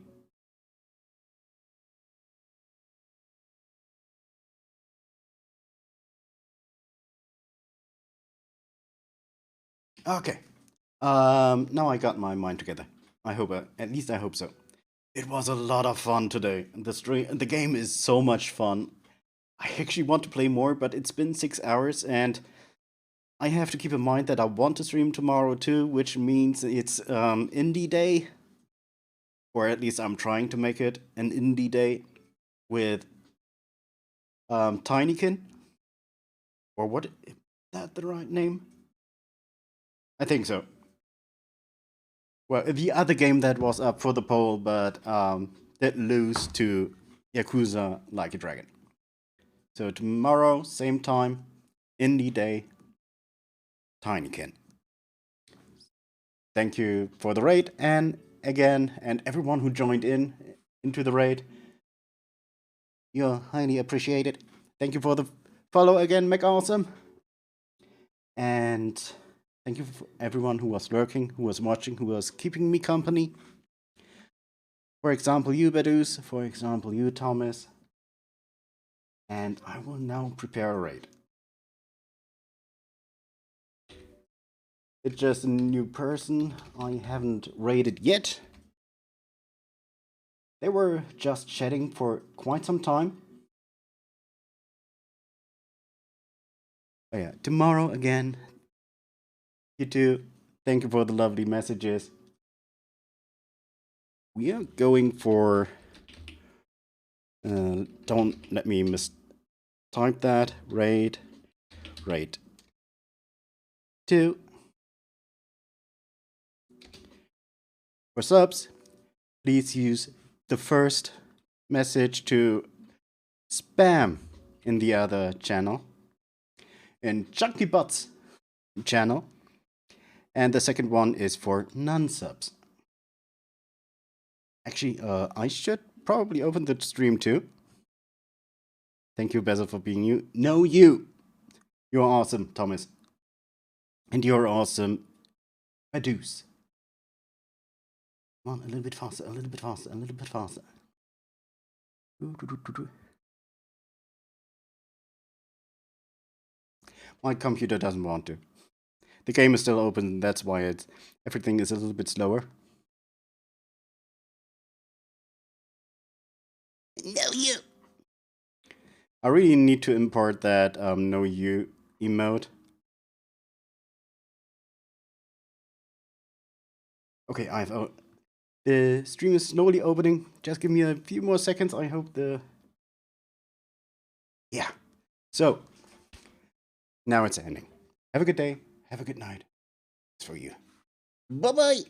Okay. Now I got my mind together. I hope, at least I hope so. It was a lot of fun today. The game is so much fun. I actually want to play more, but it's been 6 hours, and I have to keep in mind that I want to stream tomorrow too, which means it's indie day, or at least I'm trying to make it an indie day with Tinykin, or what? Is that the right name? I think so. Well, the other game that was up for the poll, but did lose to Yakuza Like a Dragon. So tomorrow, same time, indie day, Tinykin. Thank you for the raid, and again, and everyone who joined into the raid. You're highly appreciated. Thank you for the follow again, McAwesome. And thank you for everyone who was lurking, who was watching, who was keeping me company. For example, you, Bedus. For example, you, Thomas. And I will now prepare a raid. It's just a new person I haven't raided yet. They were just chatting for quite some time. Oh yeah, tomorrow again. You too. Thank you for the lovely messages. We are going for... don't let me mistype that. Raid 2. For subs, please use the first message to spam in the other channel, in Chunky Butts channel, and the second one is for non-subs. Actually, I should probably open the stream too. Thank you, Bezel, for being you. No, you! You're awesome, Thomas. And you're awesome, Meduse. Come on, a little bit faster, a little bit faster, a little bit faster. My computer doesn't want to. The game is still open, that's why everything is a little bit slower. No, you! I really need to import that no you emote. Okay, the stream is slowly opening. Just give me a few more seconds. I hope yeah. So, now it's ending. Have a good day. Have a good night. It's for you. Bye-bye.